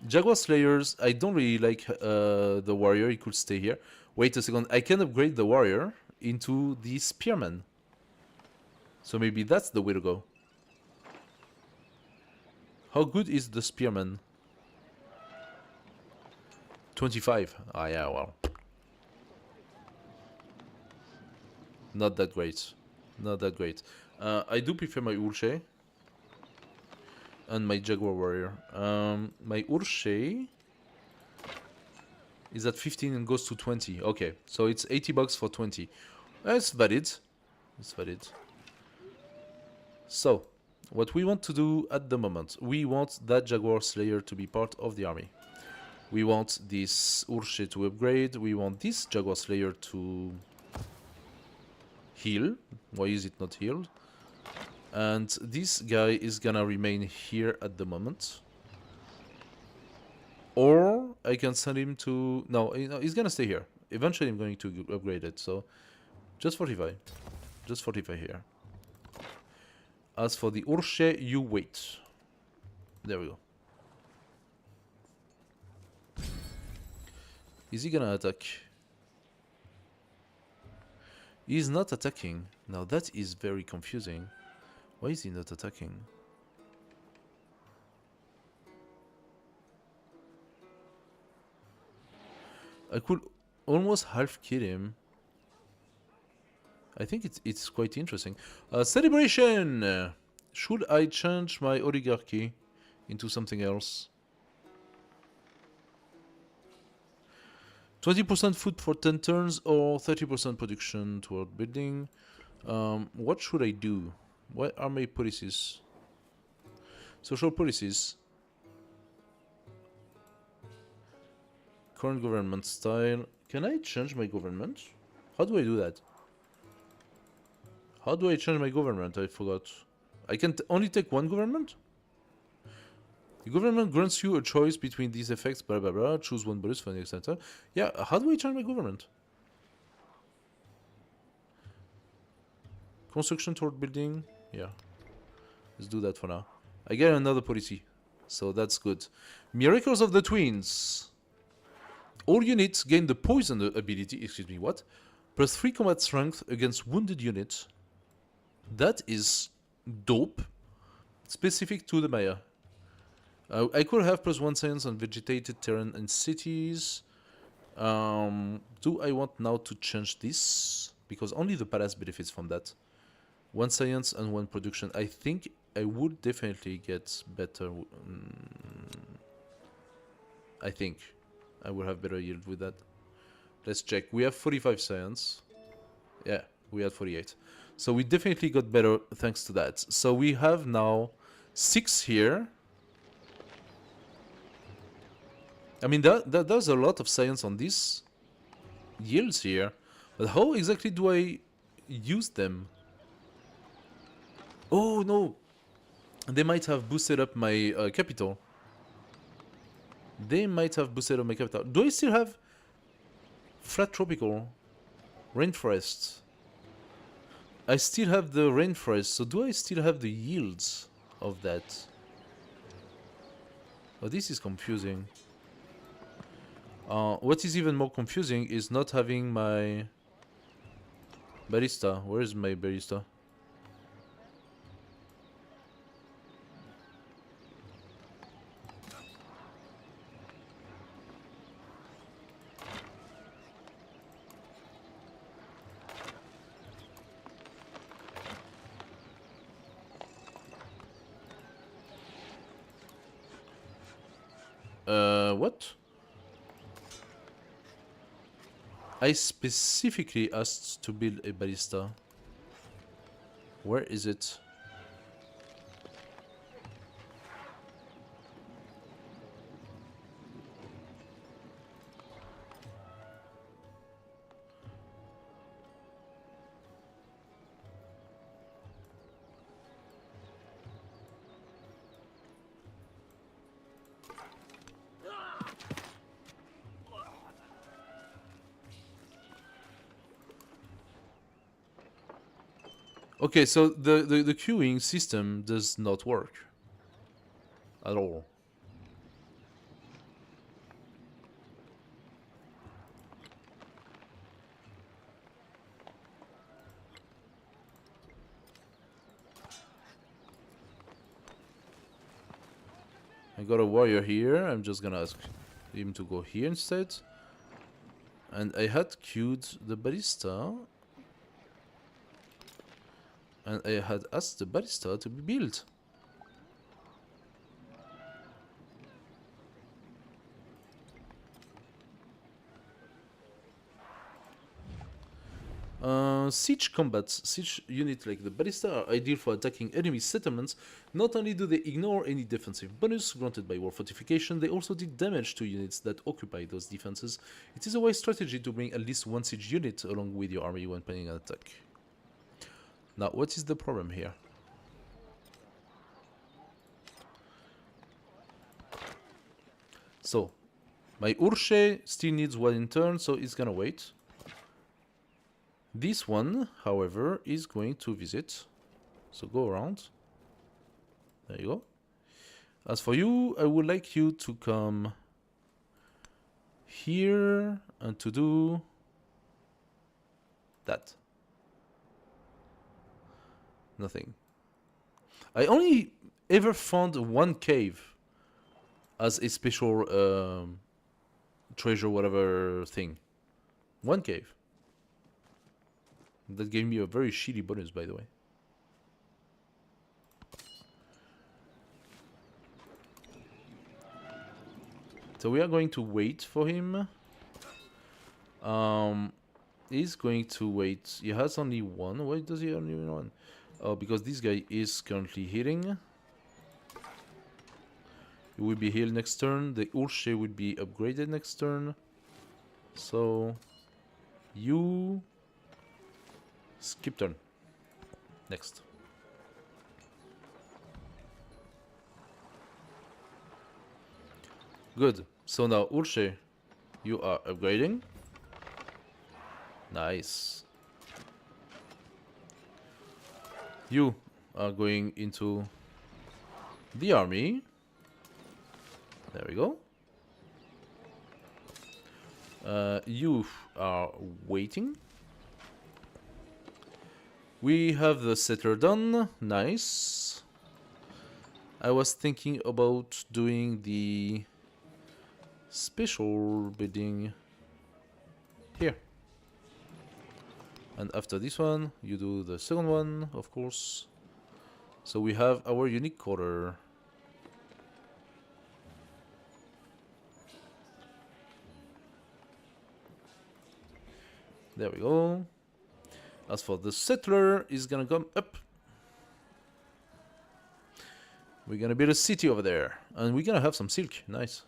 Jaguar Slayers. I don't really like the warrior, he could stay here. Wait a second, I can upgrade the warrior into the spearman. So maybe that's the way to go. How good is the spearman? 25. Ah yeah, well. Not that great. Not that great. I do prefer my Urche. And my Jaguar warrior. My Urche is at 15 and goes to 20. Okay, so it's 80 bucks for 20. That's valid. It's valid. So, what we want to do at the moment, we want that Jaguar Slayer to be part of the army. We want this Urche to upgrade. We want this Jaguar Slayer to heal. Why is it not healed? And this guy is gonna remain here at the moment. Or I can send him to... No, he's gonna stay here. Eventually I'm going to upgrade it, so... Just 45. Just 45 here. As for the Urche, you wait. There we go. Is he gonna attack? He's not attacking. Now that is very confusing. Why is he not attacking? I could almost half kill him. I think it's quite interesting. Celebration! Should I change my oligarchy into something else? 20% food for 10 turns or 30% production toward building. What should I do? What are my policies? Social policies. Current government style. Can I change my government? How do I do that? How do I change my government? I forgot. I can only take one government? The government grants you a choice between these effects, blah blah blah. Choose one bonus for the next center. Yeah, how do I change my government? Construction toward building. Yeah. Let's do that for now. I get another policy. So that's good. Miracles of the Twins. All units gain the poison ability, excuse me, what? Plus 3 combat strength against wounded units. That is dope. Specific to the Maya. I could have plus 1 science on vegetated terrain and cities. Do I want now to change this? Because only the palace benefits from that. 1 science and 1 production. I think I would definitely get better. I think I will have better yield with that. Let's check. We have 45 science. Yeah, we had 48. So we definitely got better thanks to that. So we have now 6 here. I mean, there's a lot of science on these yields here. But how exactly do I use them? Oh, no. They might have boosted up my capital. They might have boosted up my capital. Do I still have flat tropical rainforest? I still have the rainforest, so do I still have the yields of that? Oh, this is confusing. What is even more confusing is not having my barista. Where is my barista? What? I specifically asked to build a ballista. Where is it? Okay, so the queuing system does not work at all. I got a warrior here. I'm just gonna ask him to go here instead. And I had queued the ballista. And I had asked the ballista to be built. Siege combats. Siege units like the ballista are ideal for attacking enemy settlements. Not only do they ignore any defensive bonus granted by war fortification, they also deal damage to units that occupy those defenses. It is a wise strategy to bring at least one siege unit along with your army when planning an attack. Now, what is the problem here? So, my Urche still needs one in turn, so it's gonna wait. This one, however, is going to visit. So go around. There you go. As for you, I would like you to come here and to do that. Nothing. I only ever found one cave as a special treasure whatever thing. One cave. That gave me a very shitty bonus, by the way. So we are going to wait for him. He's going to wait. He has only one. Why does he only have one? Oh, because this guy is currently healing. He will be healed next turn. The Urche will be upgraded next turn. So you skip turn. Next. Good. So now Urche, you are upgrading. Nice. You are going into the army. There we go. You are waiting. We have the settler done. Nice. I was thinking about doing the special bidding here. And after this one, you do the second one, of course. So we have our unique quarter. There we go. As for the settler, is gonna come up. We're gonna build a city over there. And we're gonna have some silk. Nice.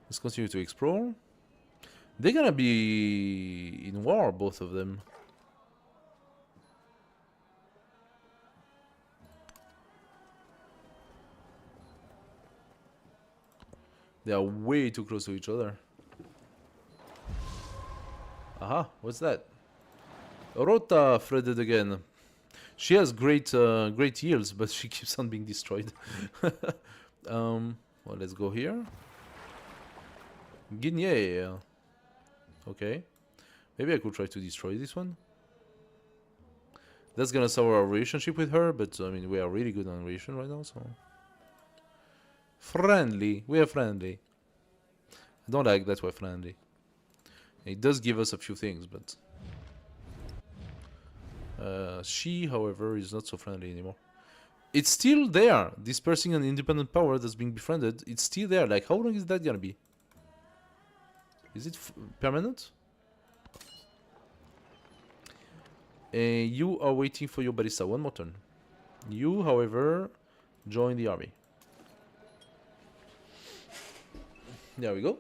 Let's continue to explore. They're gonna be in war, both of them. They are way too close to each other. Aha, what's that? Rota flooded again. She has great yields, but she keeps on being destroyed. Well, let's go here. Guinea. Okay. Maybe I could try to destroy this one. That's gonna sour our relationship with her, but I mean, we are really good on relation right now, so... Friendly. We are friendly. I don't like that we're friendly. It does give us a few things, but... she, however, is not so friendly anymore. It's still there. Dispersing an independent power that's being befriended. It's still there. Like, how long is that gonna be? Is it permanent? You are waiting for your barista. One more turn. You, however, join the army. There we go.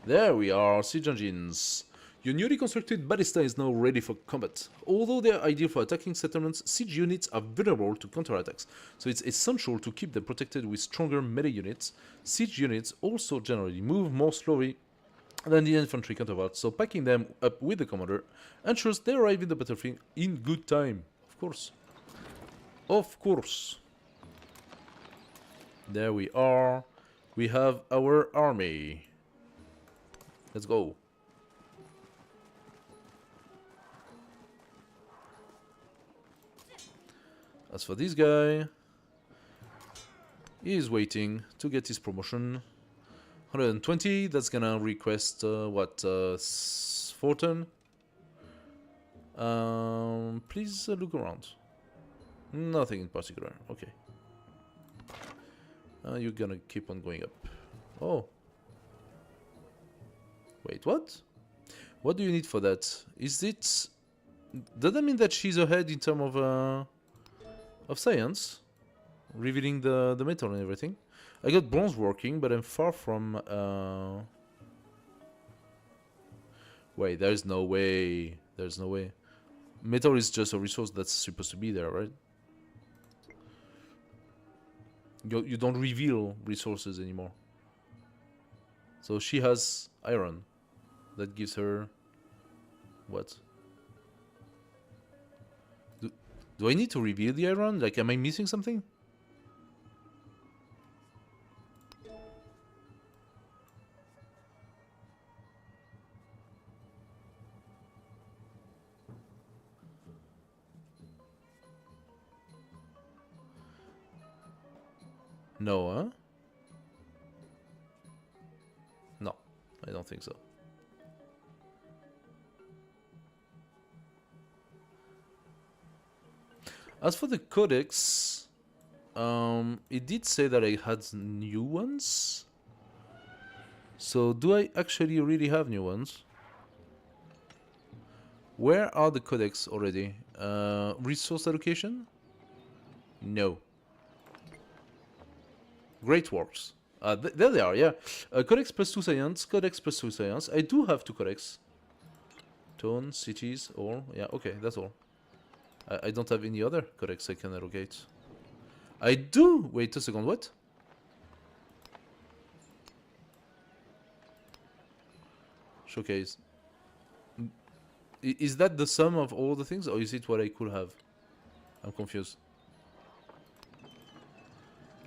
There we are, siege engines. Your newly constructed ballista is now ready for combat. Although they are ideal for attacking settlements, siege units are vulnerable to counterattacks, so it's essential to keep them protected with stronger melee units. Siege units also generally move more slowly than the infantry counterparts, so packing them up with the commander ensures they arrive in the battlefield in good time. Of course. Of course. There we are. We have our army. Let's go. As for this guy, he is waiting to get his promotion. 120, that's gonna request, what, 4 turn? Please look around. Nothing in particular, okay. You're gonna keep on going up. Oh. Wait, what? What do you need for that? Is it... Does that mean that she's ahead in terms of science? Revealing the metal and everything? I got bronze working, but I'm far from... Wait, there's no way. There's no way. Metal is just a resource that's supposed to be there, right? You don't reveal resources anymore. So she has iron. That gives her... What? Do I need to reveal the iron? Like, am I missing something? No, huh? No, I don't think so. As for the codex, it did say that I had new ones. So do I actually really have new ones? Where are the codex already? Resource allocation? No. Great works. There they are, yeah. Codex plus 2 science, codex plus 2 science. I do have 2 codex. Tone, cities, all. Yeah, okay, that's all. I don't have any other codex I can allocate. I do! Wait a second, what? Showcase. Is that the sum of all the things, or is it what I could have? I'm confused.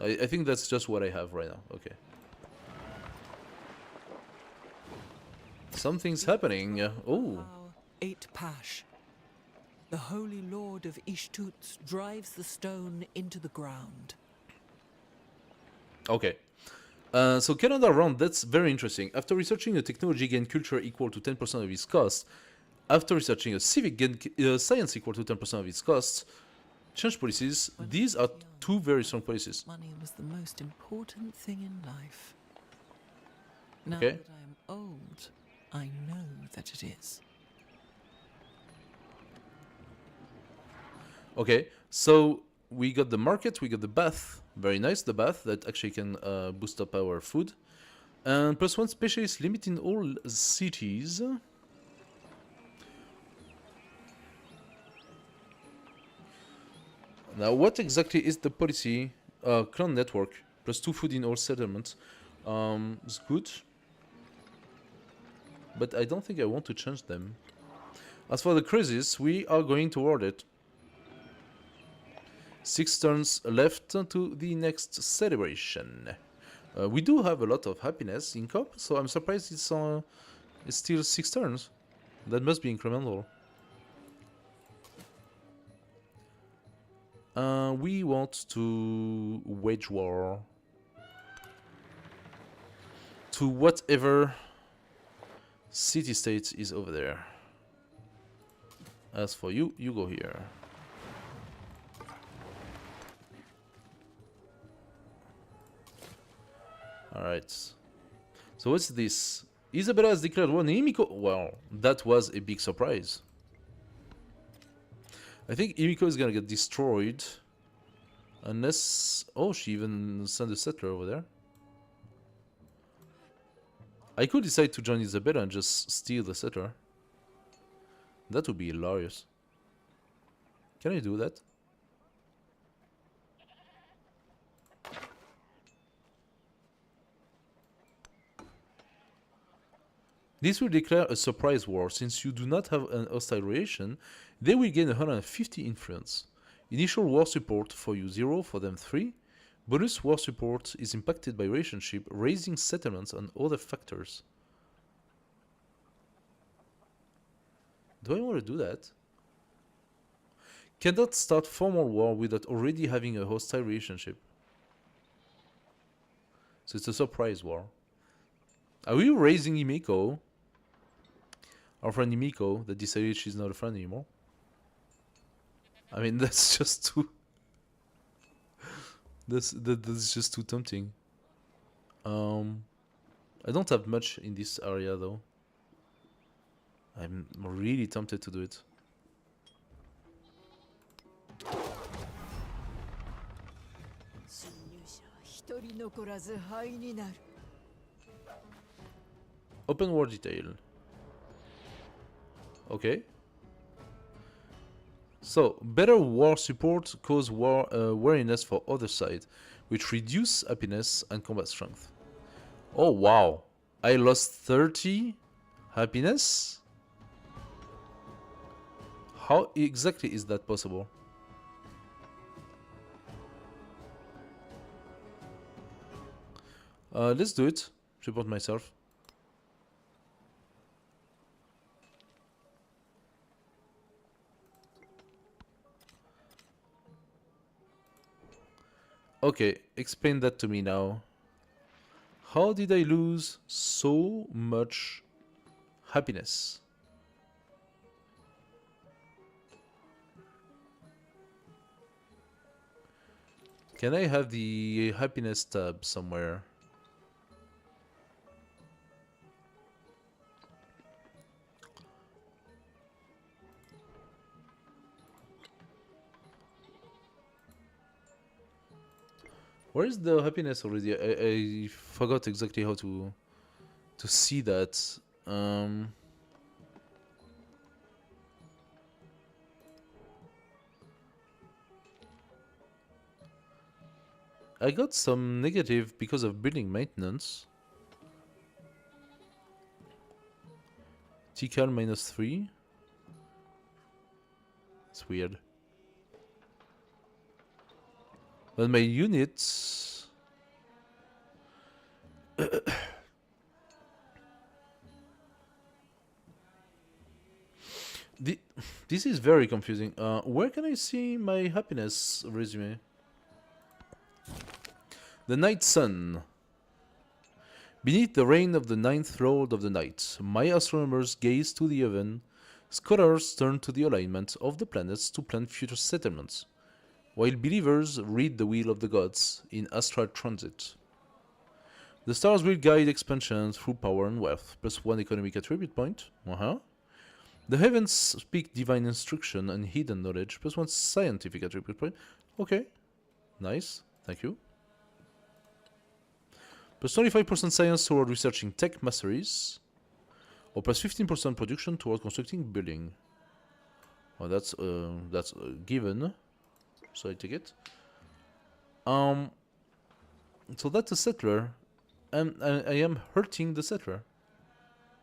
I think that's just what I have right now. Okay. Something's happening. Oh. 8 Pash. The Holy Lord of Ishtuts drives the stone into the ground. Okay. So Canada round, that's very interesting. After researching a technology gain culture equal to 10% of its cost, after researching a civic gain science equal to 10% of its costs, change policies. These are 2 very strong policies. Money was the most important thing in life. Now Okay. that I am old, I know that it is. Okay, so we got the market, we got the bath. Very nice, the bath that actually can boost up our food. And +1 specialist limit in all cities. Now, what exactly is the policy? Clan network, +2 food in all settlements. It's good. But I don't think I want to change them. As for the crisis, we are going toward it. 6 turns left to the next celebration. We do have a lot of happiness income, so I'm surprised it's still 6 turns. That must be incremental. We want to wage war to whatever city-state is over there. As for you, you go here. Alright. So what's this? Isabella has declared war on Himiko. Well, that was a big surprise. I think Himiko is gonna get destroyed. Unless... Oh, she even sent a settler over there. I could decide to join Isabella and just steal the settler. That would be hilarious. Can I do that? This will declare a surprise war. Since you do not have an hostile relation, they will gain 150 influence. Initial war support for you 0, for them 3. Bonus war support is impacted by relationship, raising settlements and other factors. Do I want to do that? Cannot start formal war without already having a hostile relationship. So it's a surprise war. Are we raising Himiko? Our friend Himiko that decided she's not a friend anymore. I mean, that's just too... that's just too tempting. I don't have much in this area though. I'm really tempted to do it. Open war detail. Okay. So, better war support cause war wariness for other side, which reduce happiness and combat strength. Oh wow. I lost 30 happiness? How exactly is that possible? Let's do it. Support myself. Okay, explain that to me now. How did I lose so much happiness? Can I have the happiness tab somewhere? Where is the happiness already? I forgot exactly how to see that. I got some negative because of building maintenance. Tikal -3. It's weird. But my units... This is very confusing. Where can I see my happiness resume? The Night Sun. Beneath the reign of the ninth lord of the night, my astronomers gaze to the heaven. Scholars turn to the alignment of the planets to plan future settlements, while believers read the will of the gods in astral transit. The stars will guide expansion through power and wealth, +1 economic attribute point. The heavens speak divine instruction and hidden knowledge, +1 scientific attribute point. Okay, nice, thank you. +25% science toward researching tech masteries, or +15% production toward constructing building. Well, that's given, so I take it. So that's a settler, and I am hurting the settler.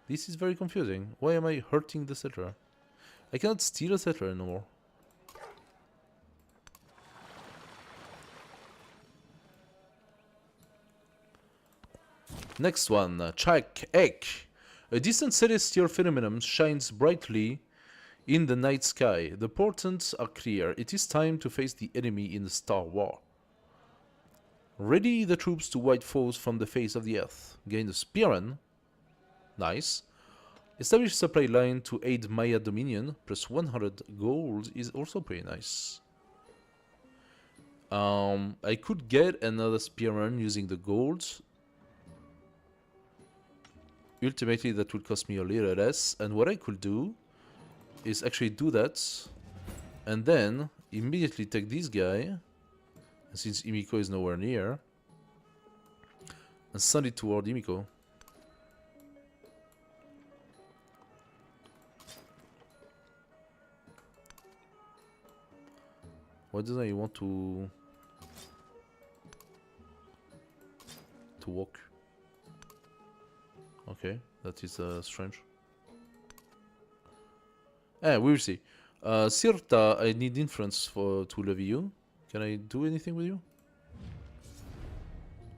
This is very confusing. Why am I hurting the settler? I cannot steal a settler anymore. Next one, Chak Ek. A distant celestial phenomenon shines brightly in the night sky. The portents are clear. It is time to face the enemy in the Star War. Ready the troops to wipe foes from the face of the earth. Gain a Spearman. Nice. Establish supply line to aid Maya Dominion. +100 gold is also pretty nice. I could get another Spearman using the gold. Ultimately, that would cost me a little less. And what I could do is actually do that. And then immediately take this guy. And since Himiko is nowhere near. And send it toward Himiko. Why doesn't he want to walk? Okay, that is strange. We will see. Sirta, I need influence to levy you. Can I do anything with you?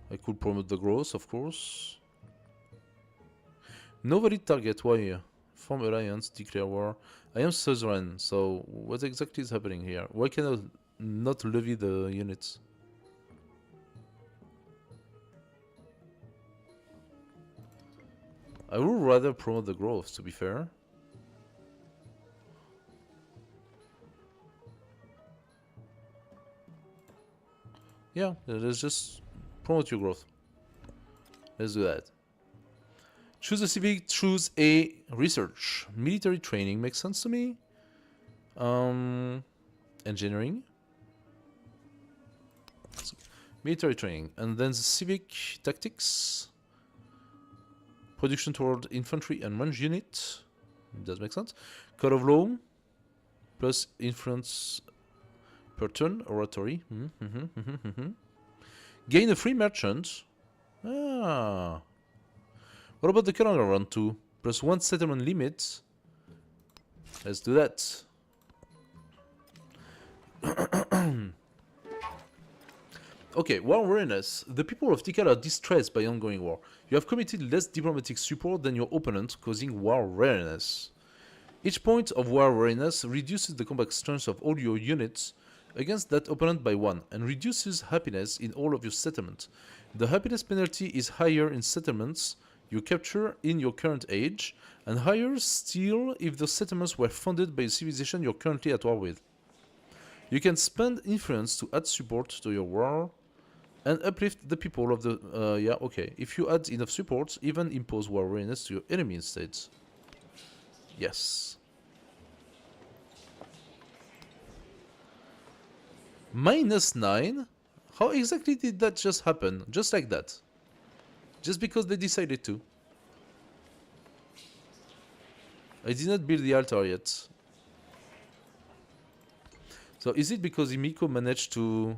I could promote the growth, of course. Nobody target, why? Form alliance, declare war. I am suzerain, so what exactly is happening here? Why can I not levy the units? I would rather promote the growth, to be fair. Yeah, let's just promote your growth. Let's do that. Choose a civic, choose a research. Military training makes sense to me. Engineering. Military training. And then the civic tactics. Production toward infantry and range unit. Does make sense. Code of law. Plus influence per turn. Oratory. Gain a free merchant. Ah. What about the calendar round 2? +1 settlement limit. Let's do that. Okay, war weariness. The people of Tikal are distressed by ongoing war. You have committed less diplomatic support than your opponent, causing war weariness. Each point of war weariness reduces the combat strength of all your units against that opponent by 1, and reduces happiness in all of your settlements. The happiness penalty is higher in settlements you capture in your current age, and higher still if the settlements were funded by a civilization you're currently at war with. You can spend influence to add support to your war, and uplift the people of the... yeah, okay. If you add enough support, even impose war weariness to your enemy instead. Yes. -9? How exactly did that just happen? Just like that? Just because they decided to? I did not build the altar yet. So is it because Himiko managed to...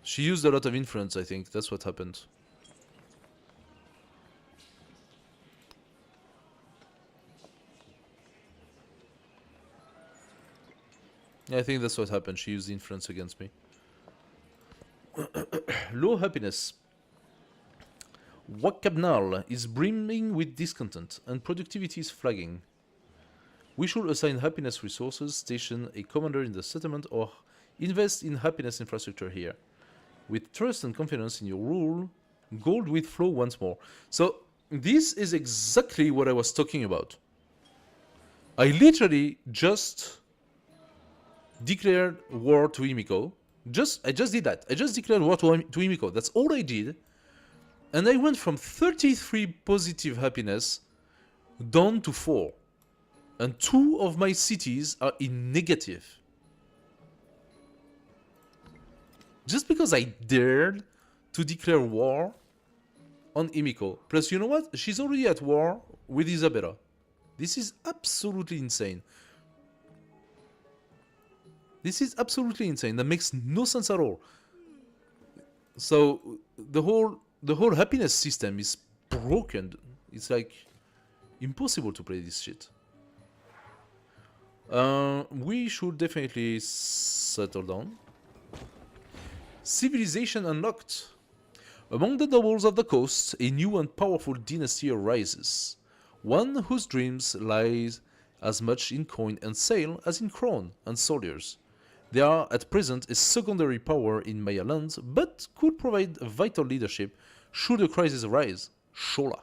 She used a lot of influence, I think. That's what happened. Yeah, I think that's what happened. She used influence against me. Low happiness. Wakabnal is brimming with discontent, and productivity is flagging. We should assign happiness resources, station a commander in the settlement, or invest in happiness infrastructure here. With trust and confidence in your rule, gold will flow once more. So, this is exactly what I was talking about. I literally just declared war to Himiko. I just did that. I just declared war to Himiko. That's all I did. And I went from 33 positive happiness down to 4. And 2 of my cities are in negative. Just because I dared to declare war on Himiko. Plus, you know what? She's already at war with Isabella. This is absolutely insane. This is absolutely insane. That makes no sense at all. So the whole happiness system is broken. It's like impossible to play this shit. We should definitely settle down. Civilization unlocked. Among the nobles of the coast, a new and powerful dynasty arises. One whose dreams lies as much in coin and sail as in crown and soldiers. They are at present a secondary power in Maya lands, but could provide vital leadership should a crisis arise. Shola.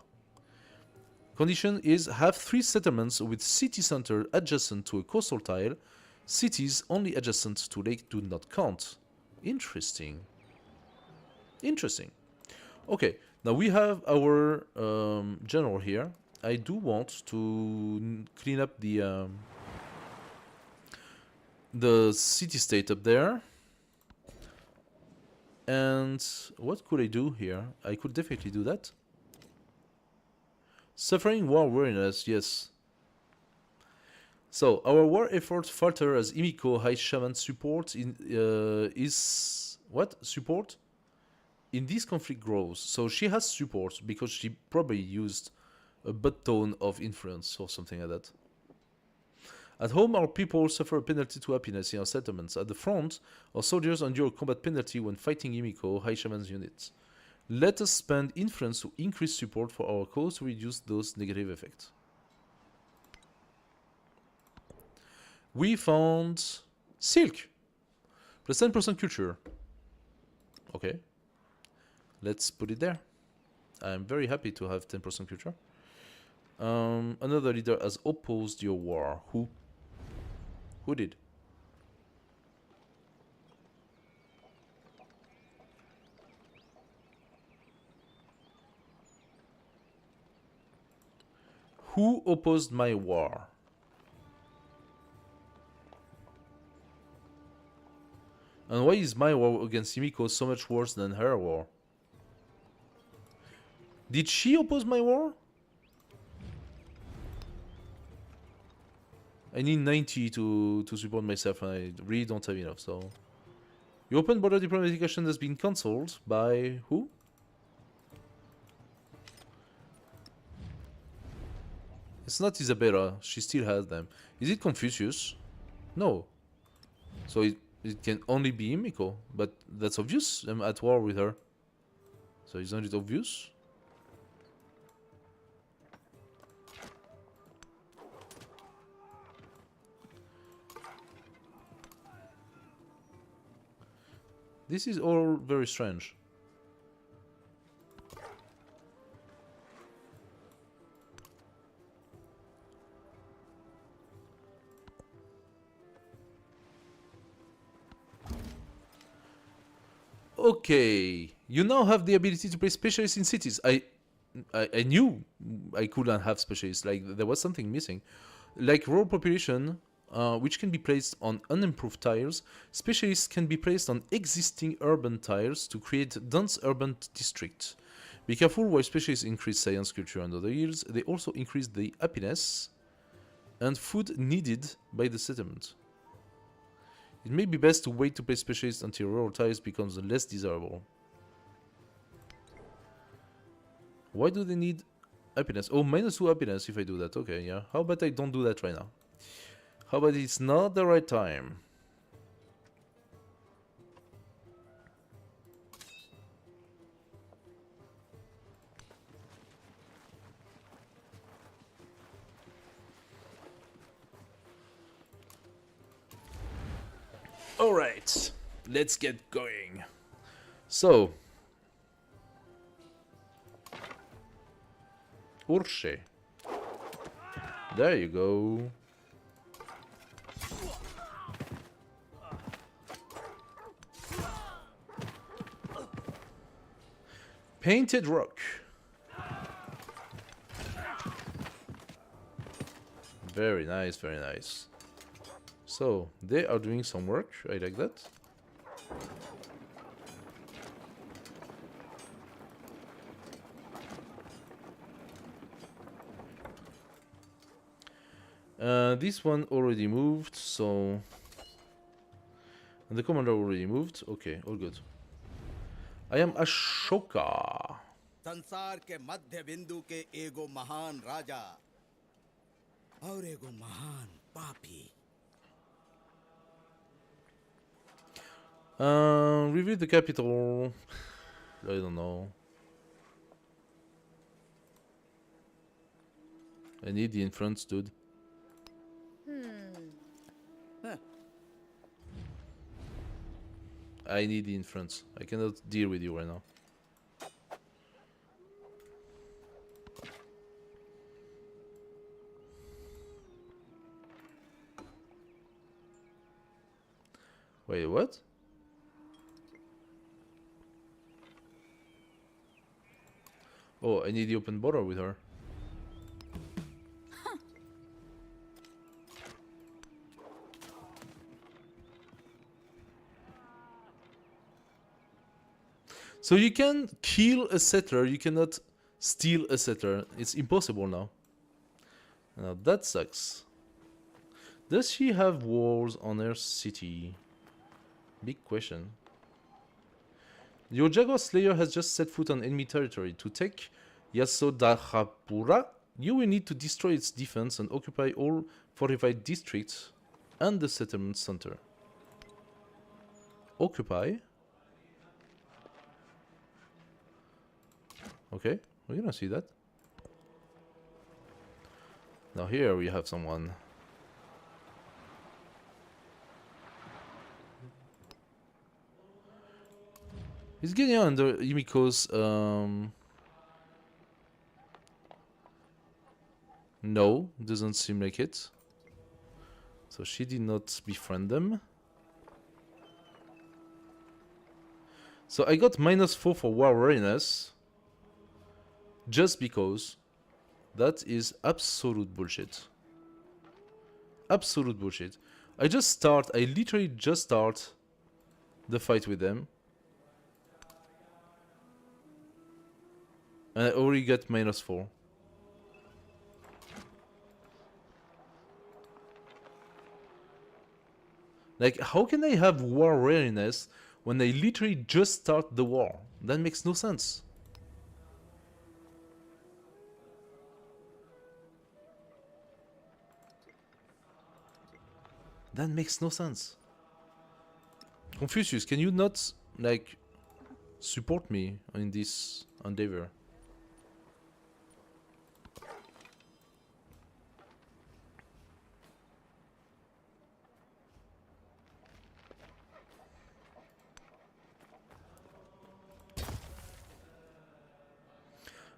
Condition is have 3 settlements with city center adjacent to a coastal tile. Cities only adjacent to lake do not count. Interesting. Interesting. Okay, now we have our general here. I do want to clean up the city-state up there. And what could I do here? I could definitely do that. Suffering war weariness, yes. So, our war effort falter as Himiko High Shaman support is... What? Support? In this conflict grows. So she has support because she probably used a butt tone of influence or something like that. At home, our people suffer a penalty to happiness in our settlements. At the front, our soldiers endure a combat penalty when fighting Himiko High Shaman's units. Let us spend influence to increase support for our cause to reduce those negative effects. We found silk. Plus 10% culture. Okay. Let's put it there. I'm very happy to have 10% culture. Another leader has opposed your war. Who? Who did? Who opposed my war? And why is my war against Himiko so much worse than her war? Did she oppose my war? I need 90 to support myself, and I really don't have enough, so... The open border diplomatic action has been cancelled by who? It's not Isabella, she still has them. Is it Confucius? No. So it can only be Himiko, but that's obvious, I'm at war with her. So isn't it obvious? This is all very strange. Okay, you now have the ability to play specialists in cities. I knew I couldn't have specialists, like there was something missing. Like rural population which can be placed on unimproved tiles. Specialists can be placed on existing urban tiles to create dense urban districts. Be careful, while specialists increase science, culture, and other yields, they also increase the happiness and food needed by the settlement. It may be best to wait to place specialists until rural tiles becomes less desirable. Why do they need happiness? Oh, -2 happiness if I do that. Okay, yeah. How about I don't do that right now? How about it's not the right time? Alright, let's get going. So, Urshe. There you go. Painted rock. Very nice, very nice. So, they are doing some work. I like that. This one already moved, so... And the commander already moved. Okay, all good. I am Ashoka. संसार के मध्य बिंदु के एगो महान राजा और एगो महान पापी. Review the capital. I don't know. I need the influence, dude. I need the influence. I cannot deal with you right now. Wait, what? Oh, I need the open border with her. So you can kill a settler, you cannot steal a settler. It's impossible now. Now that sucks. Does she have walls on her city? Big question. Your Jaguar Slayer has just set foot on enemy territory. To take Yasodhapura, you will need to destroy its defense and occupy all fortified districts and the settlement center. Occupy? Okay, we're gonna see that. Now here we have someone. He's getting under Yumiko's, no, doesn't seem like it. So she did not befriend them. So I got -4 for war readiness. Just because that is absolute bullshit. Absolute bullshit. I literally just start the fight with them. And I already got -4. Like, how can I have war readiness when I literally just start the war? That makes no sense. That makes no sense. Confucius, can you not, like, support me in this endeavor?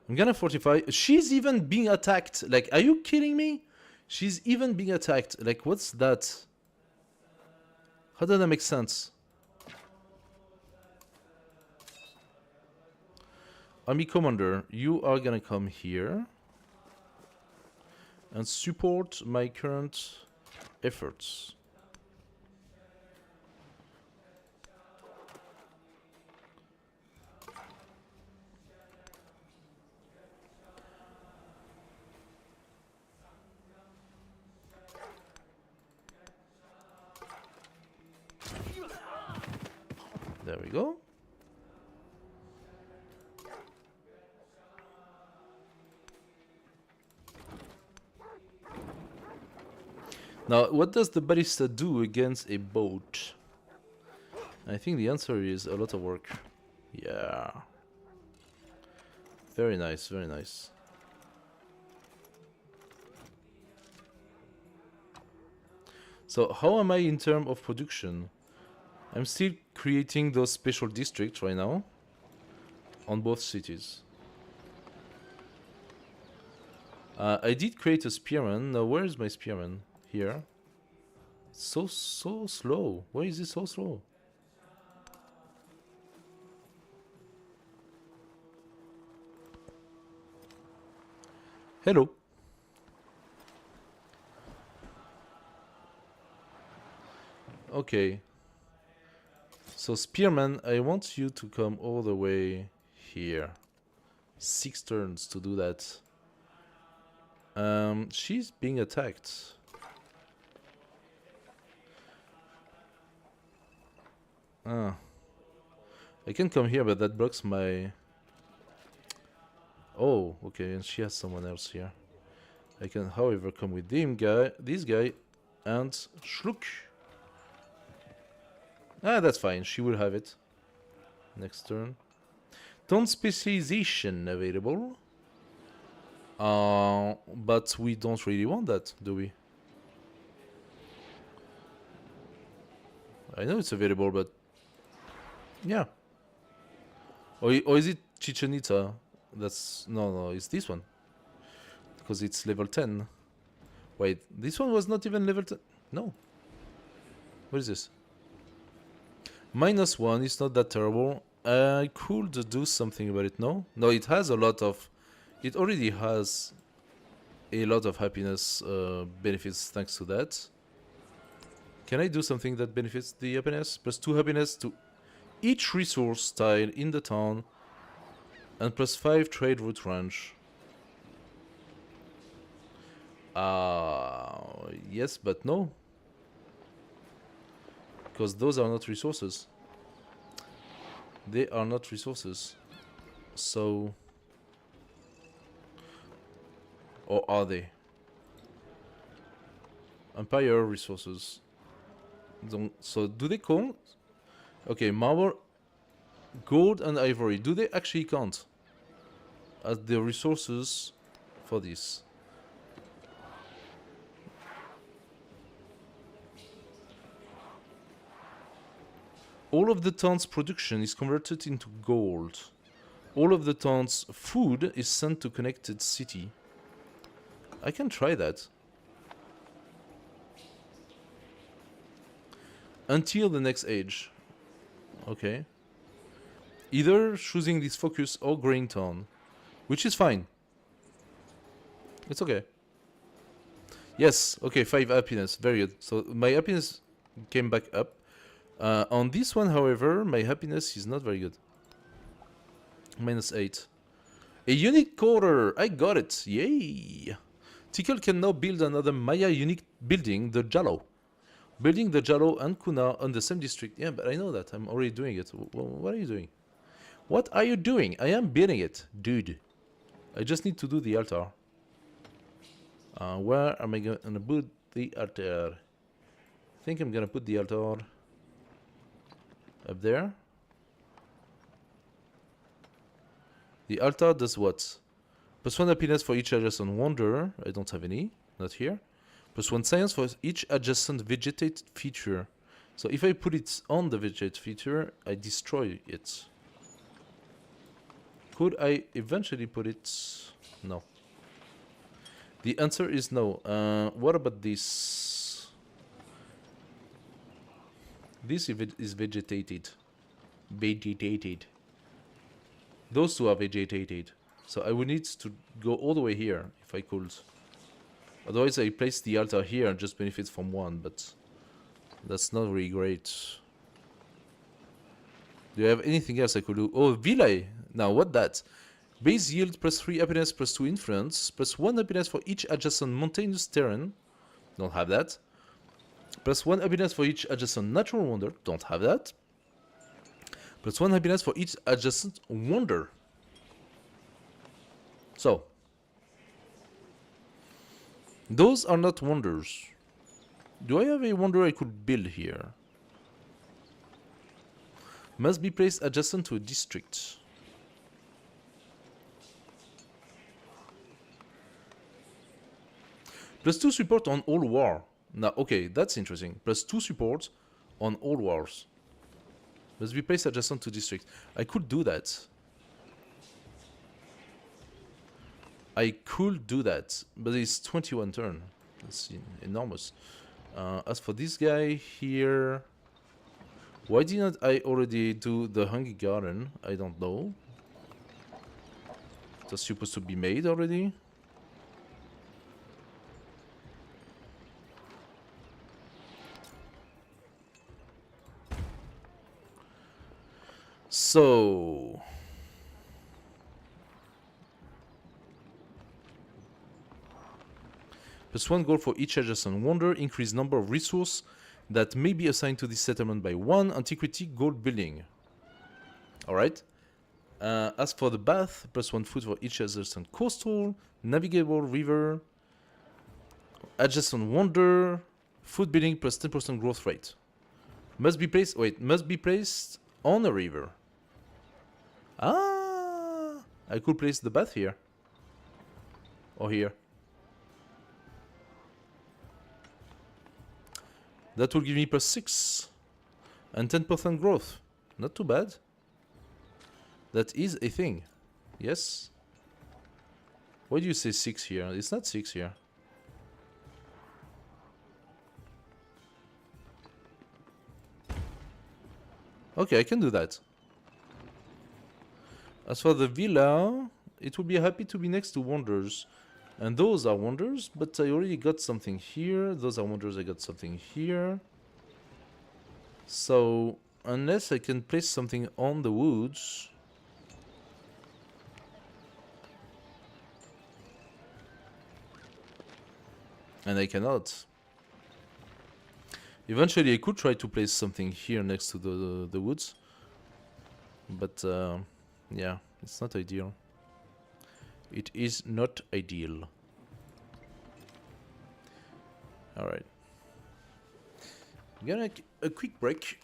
I'm gonna fortify. She's even being attacked. Like, are you kidding me? She's even being attacked. Like, what's that? How does that make sense? Army commander, you are gonna come here and support my current efforts. There we go. Now, what does the barista do against a boat? I think the answer is a lot of work. Yeah. Very nice, very nice. So, how am I in terms of production? I'm still creating those special districts right now on both cities. I did create a spearman. Now, where is my spearman? Here. So slow. Why is it so slow? Hello. Okay. So spearman, I want you to come all the way here. 6 turns to do that. She's being attacked. Ah. I can come here, but that blocks my... Oh, okay, and she has someone else here. I can, however, come with this guy, and Shlook. Ah, that's fine. She will have it. Next turn. Taunt specialization available. But we don't really want that, do we? I know it's available, but... Yeah. Or is it Chichen Itza? That's... No, it's this one. Because it's level 10. Wait, this one was not even level 10? No. What is this? -1 is not that terrible. I could do something about it, no? No, it has a lot of... It already has a lot of happiness benefits thanks to that. Can I do something that benefits the happiness? +2 happiness to each resource tile in the town and +5 trade route range. Yes, but no. Because those are not resources. They are not resources. So... Or are they? Empire resources. So do they count? Okay, marble, gold and ivory. Do they actually count as the resources for this? All of the town's production is converted into gold. All of the town's food is sent to connected city. I can try that. Until the next age. Okay. Either choosing this focus or growing town. Which is fine. It's okay. Yes, okay, 5 happiness. Very good. So my happiness came back up. On this one, however, my happiness is not very good. -8. A unique quarter! I got it! Yay! Tickle can now build another Maya unique building, the Jalo. Building the Jalo and Kuna on the same district. Yeah, but I know that. I'm already doing it. What are you doing? What are you doing? I am building it, dude. I just need to do the altar. Where am I gonna put the altar? I think I'm gonna put the altar up there. The altar does what? +1 happiness for each adjacent wonder. I don't have any. Not here. +1 science for each adjacent vegetated feature. So if I put it on the vegetated feature, I destroy it. Could I eventually put it? No. The answer is no. What about this? This is vegetated. Vegetated. Those two are vegetated. So I would need to go all the way here, if I could. Otherwise, I place the altar here and just benefit from one, but that's not really great. Do you have anything else I could do? Oh, Villae! Now, what that? Base yield plus 3 happiness plus 2 influence, plus 1 happiness for each adjacent mountainous terrain. Don't have that. Plus 1 happiness for each adjacent natural wonder. Don't have that. Plus 1 happiness for each adjacent wonder. So, those are not wonders. Do I have a wonder I could build here? Must be placed adjacent to a district. Plus 2 support on all war. Now, okay, that's interesting. Plus 2 support on all wars. Must be placed adjacent to district. I could do that. I could do that, but it's 21 turn. That's enormous. As for this guy here, why didn't I already do the Hungry Garden? I don't know. That's supposed to be made already. So, plus 1 gold for each adjacent wonder, increase number of resource that may be assigned to this settlement by 1, antiquity, gold building. Alright. As for the bath, plus 1 food for each adjacent coastal, navigable river, adjacent wonder, food building plus 10% growth rate. Must be placed, wait, must be placed on a river. Ah, I could place the bath here. Or here. That will give me plus 6. And 10% growth. Not too bad. That is a thing. Yes? Why do you say 6 here? It's not 6 here. Okay, I can do that. As for the villa, it would be happy to be next to wonders. And those are wonders, but I already got something here. Those are wonders, I got something here. So, unless I can place something on the woods... And I cannot. Eventually I could try to place something here next to the woods. But, yeah, it's not ideal. It is not ideal. Alright. I'm gonna a quick break.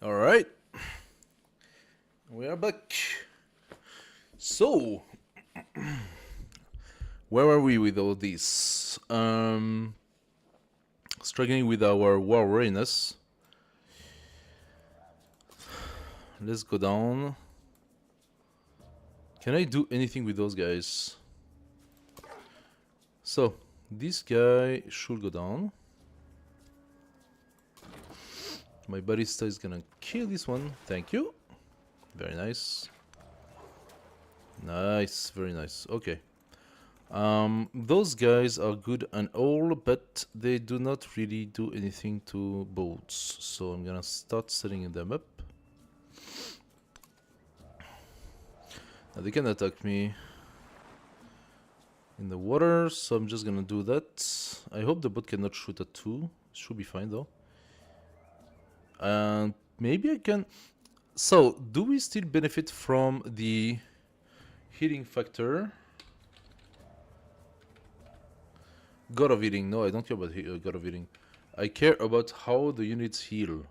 Alright. We are back. So, where are we with all this? Struggling with our war readiness. Let's go down. Can I do anything with those guys? So, this guy should go down. My ballista is gonna kill this one. Thank you. Very nice. Nice, very nice. Okay. Those guys are good and all, but they do not really do anything to boats. So I'm gonna start setting them up. Now they can attack me in the water, so I'm just gonna do that. I hope the boat cannot shoot at 2. Should be fine though. And maybe I can... So, do we still benefit from the healing factor? God of Healing. No, I don't care about God of Healing. I care about how the units heal.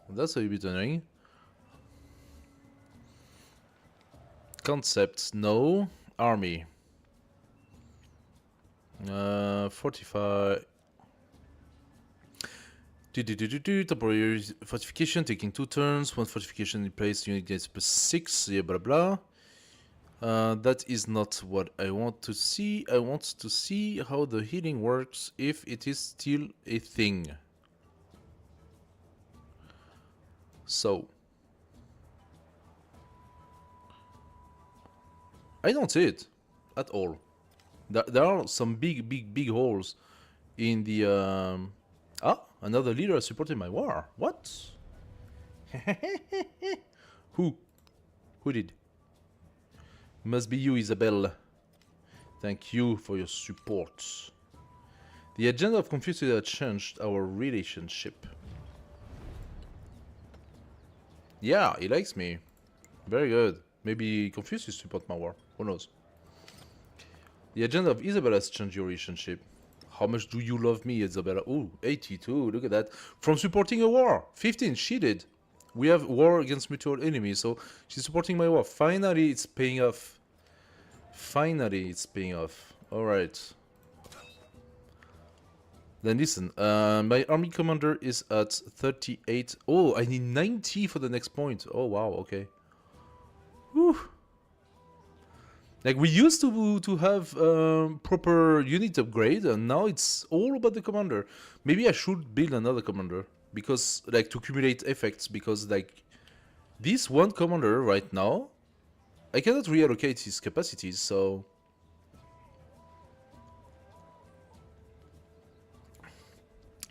That's a bit annoying. Concept, no. Army. Fortify. Temporary fortification taking 2 turns. 1 fortification in place. Unit gets +6. Yeah, blah blah. That is not what I want to see. I want to see how the healing works if it is still a thing. So. I don't see it at all. There are some big holes in the... another leader supported my war. What? Who? Who did? Must be you, Isabel. Thank you for your support. The agenda of Confucius has changed our relationship. Yeah, he likes me. Very good. Maybe Confucius support my war. Who knows? The agenda of Isabel has changed your relationship. How much do you love me, Isabella? Ooh, 82, look at that. From supporting a war. 15, she did. We have war against mutual enemies, so she's supporting my war. Finally, it's paying off. Finally, it's paying off. Alright. Then listen, my army commander is at 38. Oh, I need 90 for the next point. Oh, wow, okay. Whew. Like, we used to have proper unit upgrade, and now it's all about the commander. Maybe I should build another commander, because, like, to accumulate effects, because, like, this one commander right now, I cannot reallocate his capacities, so...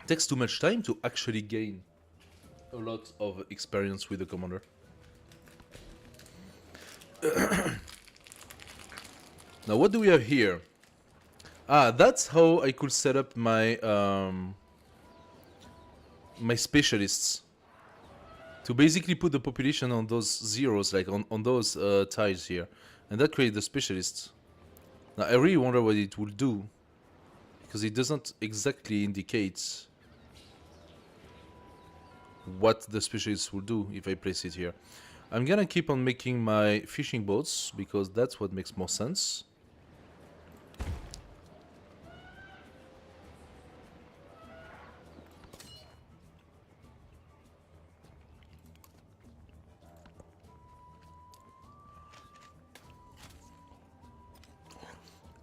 It takes too much time to actually gain a lot of experience with the commander. Now, what do we have here? Ah, that's how I could set up my my specialists. To basically put the population on those zeros, like on those tiles here. And that creates the specialists. Now, I really wonder what it will do. Because it doesn't exactly indicate what the specialists will do if I place it here. I'm gonna keep on making my fishing boats, because that's what makes more sense.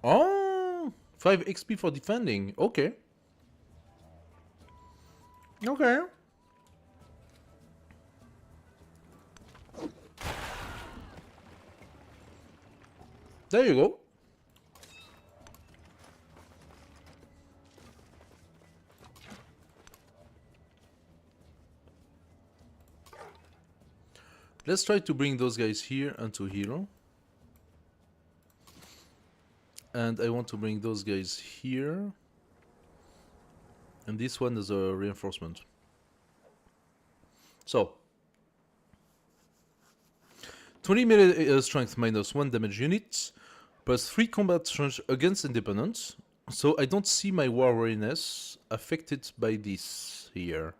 Oh, 5 XP for defending. Okay. Okay. There you go. Let's try to bring those guys here and to heal. And I want to bring those guys here. And this one is a reinforcement. So. 20 melee strength minus 1 damage unit. Plus 3 combat strength against independents. So I don't see my war readiness affected by this clear.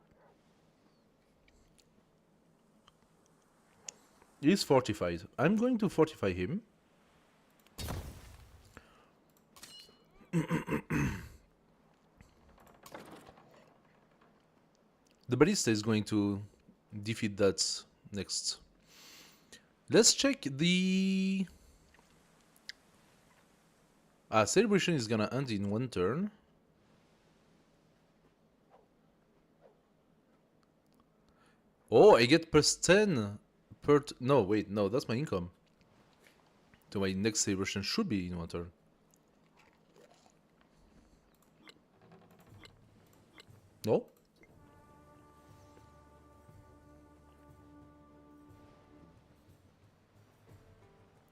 He's fortified. I'm going to fortify him. The ballista is going to defeat that next. Let's check the... celebration is gonna end in 1 turn. Oh, I get +10 per... No, wait, no, that's my income. So my next celebration should be in 1 turn. No?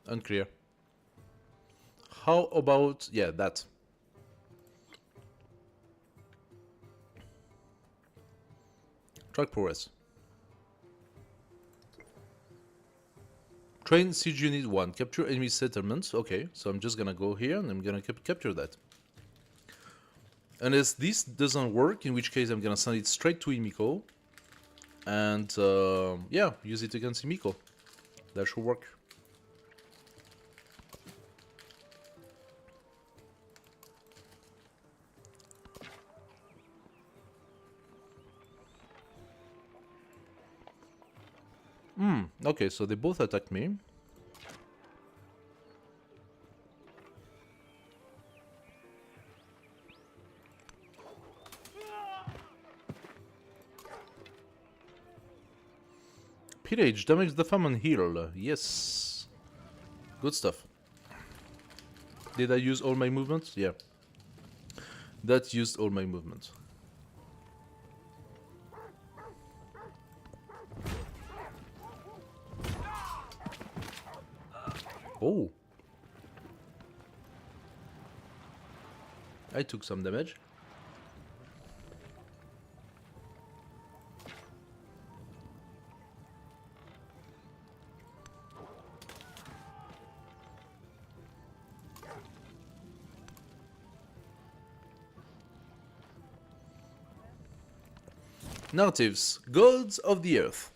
Unclear. How about... yeah, that. Track progress. Train siege unit 1. Capture enemy settlements. Okay, so I'm just gonna go here and I'm gonna capture that. Unless this doesn't work, in which case I'm gonna send it straight to Himiko. And yeah, use it against Himiko. That should work. Okay, so they both attacked me. Pillage, damage the farm and heal. Yes. Good stuff. Did I use all my movements? Yeah. That used all my movements. Oh. I took some damage. Narratives, gods of the earth.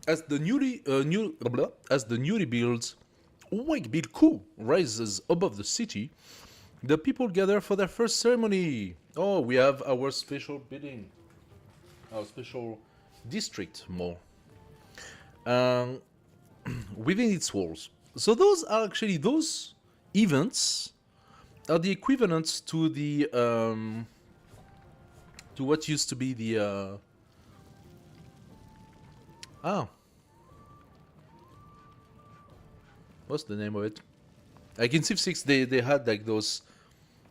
As the newly built Uwagbilku rises above the city, the people gather for their first ceremony. Oh, we have our special building, our special district more within its walls. So those are actually those events are the equivalent to the to what used to be the what's the name of it? Like in Civ 6, they had like those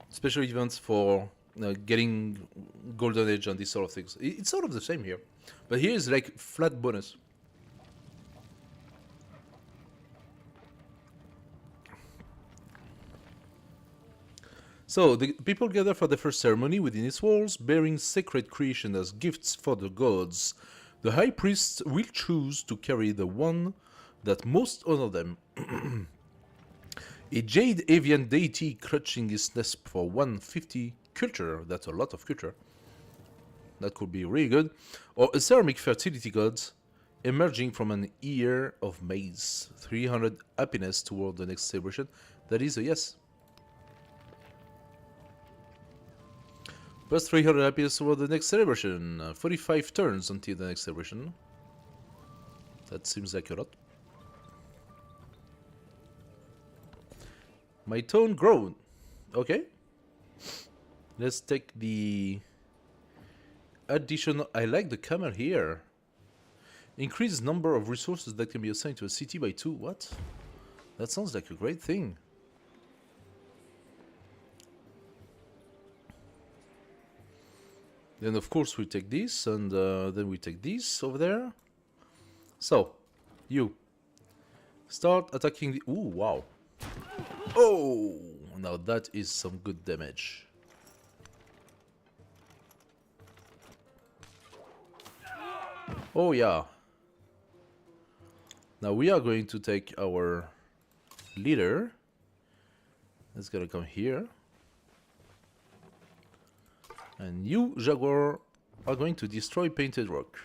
special events for getting Golden Age and these sort of things. It's sort of the same here, but here is like flat bonus. So, the people gather for the first ceremony within its walls, bearing sacred creation as gifts for the gods. The high priest will choose to carry the one that most honor them. A jade avian deity clutching his nest for 150 culture. That's a lot of culture. That could be really good. Or a ceramic fertility god emerging from an ear of maize. 300 happiness toward the next celebration. That is a yes. Plus 300 happiness toward the next celebration. 45 turns until the next celebration. That seems like a lot. My tone grown. Okay. Let's take the additional... I like the camel here. Increase number of resources that can be assigned to a city by 2. What? That sounds like a great thing. Then of course we take this, and then we take this over there. So, you start attacking the... Ooh, wow. Oh, now that is some good damage. Oh yeah. Now we are going to take our leader. It's gonna come here. And you, Jaguar, are going to destroy Painted Rock.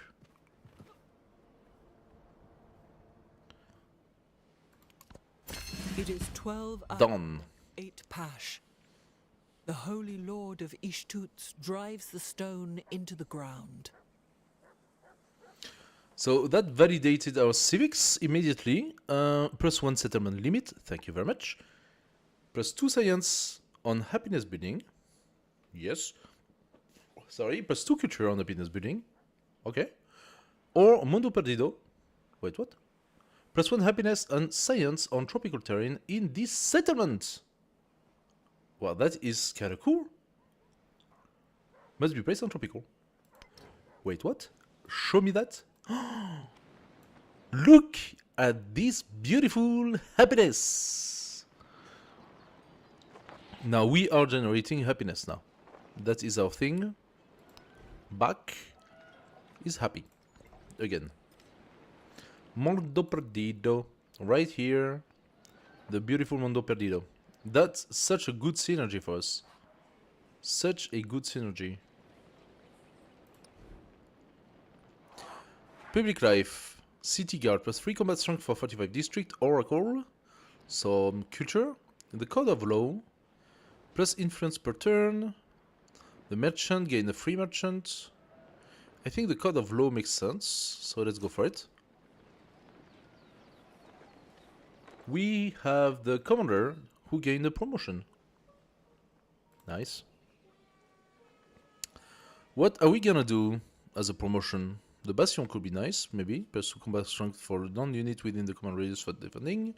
It is 12 hours. Done. 8 Pash. The Holy Lord of Ishtuts drives the stone into the ground. So that validated our civics immediately. +1 settlement limit, thank you very much. +2 science on happiness building. Yes. Sorry, +2 culture on happiness building. Okay. Or Mundo Perdido. Wait, what? +1 happiness and science on tropical terrain in this settlement. Well, that is kind of cool. Must be placed on tropical. Wait, what? Show me that. Look at this beautiful happiness. Now we are generating happiness now. That is our thing. Back is happy. Again. Mundo Perdido. Right here. The beautiful Mundo Perdido. That's such a good synergy for us. Such a good synergy. Public life. City guard +3 combat strength for 45 district. Oracle. Some culture. The code of law. Plus influence per turn. The merchant gain a free merchant. I think the code of law makes sense. So let's go for it. We have the commander who gained a promotion. Nice. What are we gonna do as a promotion? The Bastion could be nice, maybe. +2 combat strength for non-unit within the command radius for defending.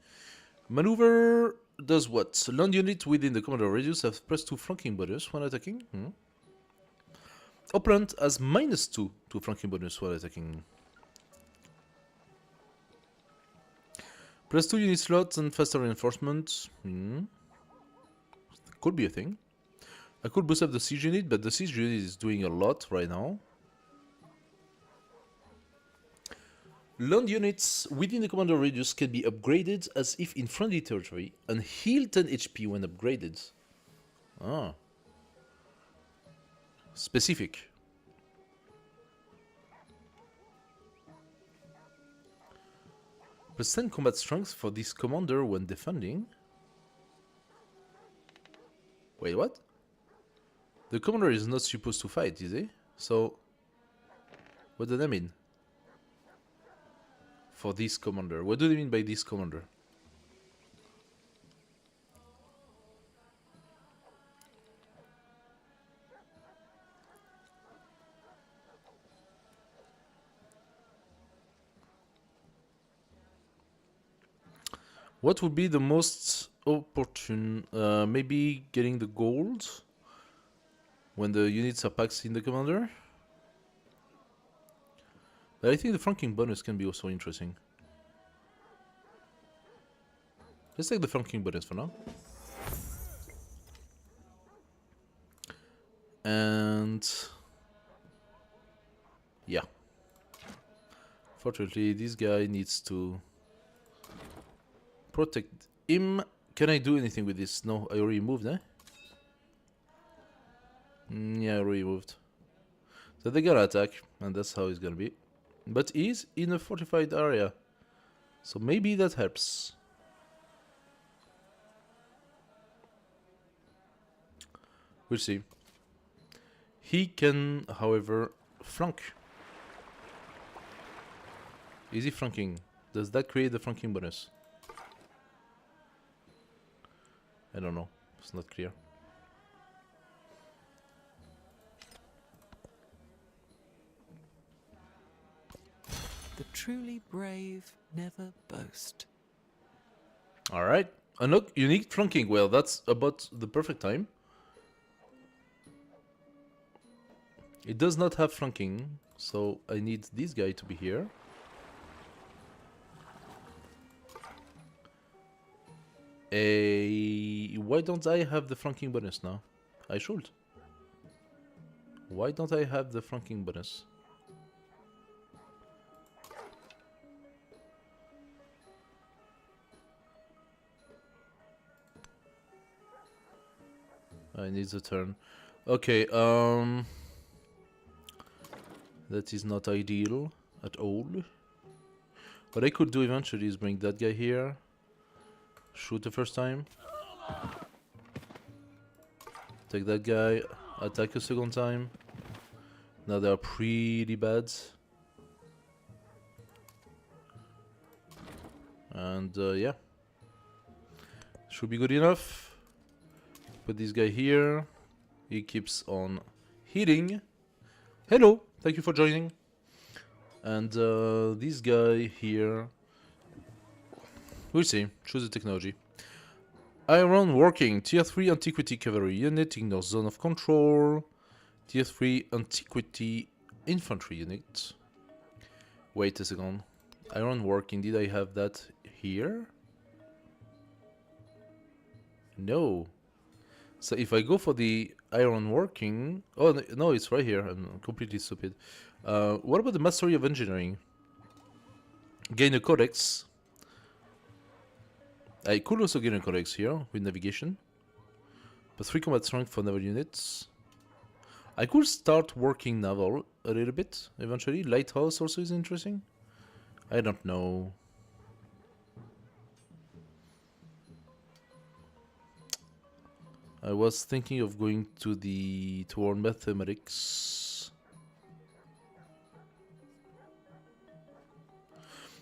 Maneuver does what? Land unit within the commander radius have +2 flanking bonus when attacking. Opponent has -2 to flanking bonus while attacking. +2 unit slots and faster reinforcement. Could be a thing. I could boost up the siege unit, but the siege unit is doing a lot right now. Land units within the commander radius can be upgraded as if in friendly territory and heal 10 HP when upgraded. Ah. Specific. +10 combat strength for this commander when defending. Wait, what? The commander is not supposed to fight, is he? So, what does that mean? For this commander. What do they mean by this commander? What would be the most opportune? Maybe getting the gold when the units are packed in the commander? But I think the flanking bonus can be also interesting. Let's take the flanking bonus for now. And yeah. Fortunately, this guy needs to protect him. Can I do anything with this? No, I already moved, eh? Yeah, I already moved. So they gotta attack, and that's how it's gonna be. But he's in a fortified area, so maybe that helps. We'll see. He can, however, flank. Is he flanking? Does that create the flanking bonus? I don't know. It's not clear. The truly brave never boast. Alright. Unlock unique flanking. Well, that's about the perfect time. It does not have flanking, so I need this guy to be here. Why don't I have the flanking bonus now? I should. Why don't I have the flanking bonus? I need the turn. Okay, that is not ideal at all. What I could do eventually is bring that guy here, shoot the first time, take that guy, attack a second time. Now they are pretty bad. And yeah, should be good enough. Put this guy here. He keeps on hitting. Hello, thank you for joining. And this guy here, we'll see. Choose the technology. Iron working. Tier 3 antiquity cavalry unit ignores zone of control. Tier 3 antiquity infantry unit. Wait a second. Iron working. Did I have that here? No. So if I go for the iron working... Oh, no, it's right here. I'm completely stupid. What about the mastery of engineering? Gain a codex. I could also gain a codex here with navigation. But 3 combat strength for naval units. I could start working naval a little bit eventually. Lighthouse also is interesting. I don't know. I was thinking of going toward mathematics.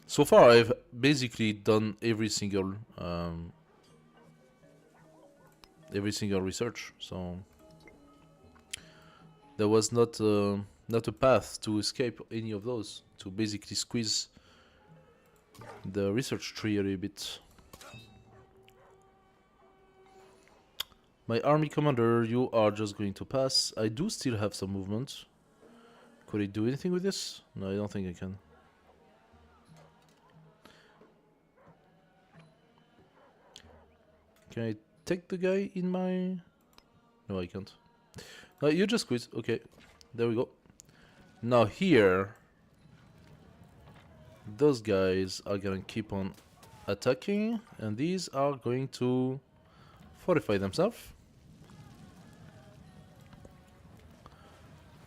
So far, I've basically done every single research. So there was not a path to escape any of those. To basically squeeze the research tree a little bit. My army commander, you are just going to pass. I do still have some movement. Could I do anything with this? No, I don't think I can. Can I take the guy in my... No, I can't. No, you just squeeze. Okay, there we go. Now here... Those guys are gonna keep on attacking. And these are going to fortify themselves.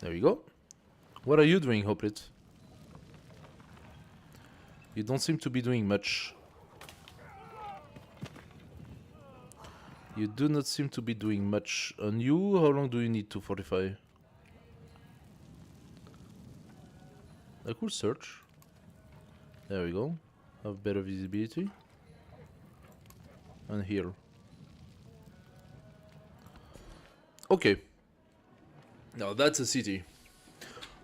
There we go. What are you doing, Hoprit? You don't seem to be doing much. You do not seem to be doing much. And you, how long do you need to fortify? I could search. There we go. Have better visibility. And here. Okay. Now that's a city.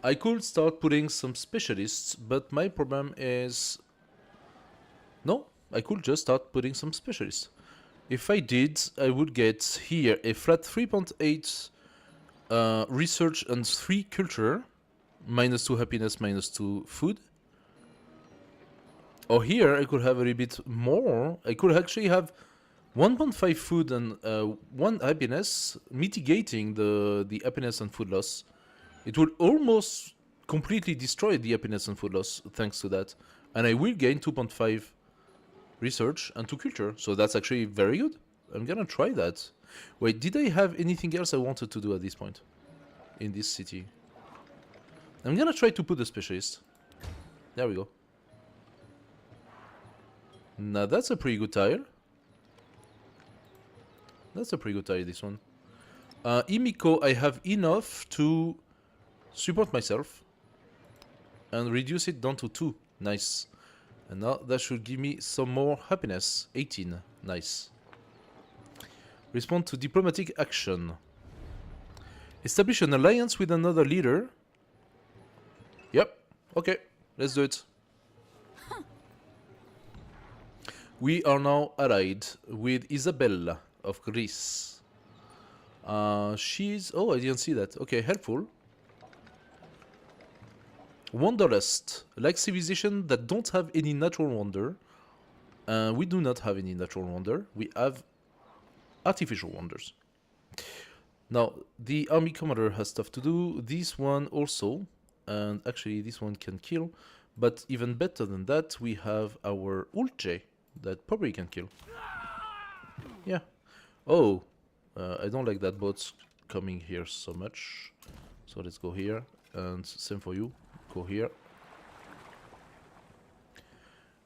I could start putting some specialists, but my problem is... No, I could just start putting some specialists. If I did, I would get here a flat 3.8 research and 3 culture, -2 happiness, -2 food. Or here I could have a little bit more. I could actually have 1.5 food and 1 happiness, mitigating the happiness and food loss. It would almost completely destroy the happiness and food loss thanks to that. And I will gain 2.5 research and 2 culture. So that's actually very good. I'm gonna try that. Wait, did I have anything else I wanted to do at this point? In this city? I'm gonna try to put a specialist. There we go. Now that's a pretty good tile. That's a pretty good tile, this one. Imiko, I have enough to support myself. And reduce it down to 2. Nice. And now that should give me some more happiness. 18. Nice. Respond to diplomatic action. Establish an alliance with another leader. Yep. Okay. Let's do it. We are now allied with Isabella of Greece. She's... Oh, I didn't see that. Okay, helpful. Wanderlust. Like civilization that don't have any natural wonder. We do not have any natural wonder. We have artificial wonders. Now, the army commander has stuff to do. This one also. And actually, this one can kill. But even better than that, we have our Ulche that probably can kill. Yeah. Oh, I don't like that boat coming here so much. So let's go here, and same for you. Go here.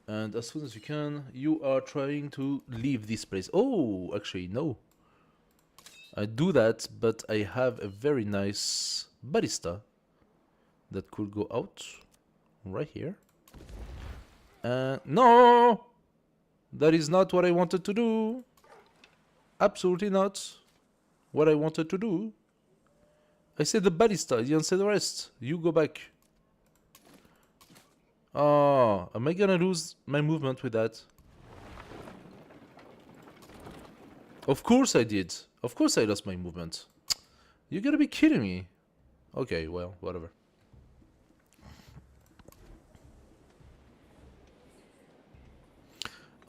And as soon as you can, you are trying to leave this place. Oh, actually, no. I do that, but I have a very nice ballista that could go out right here. No! That is not what I wanted to do. Absolutely not what I wanted to do. I said the ballista, I didn't say the rest. You go back. Oh, am I gonna lose my movement with that? Of course I did. Of course I lost my movement. You gotta be kidding me. Okay, well, whatever.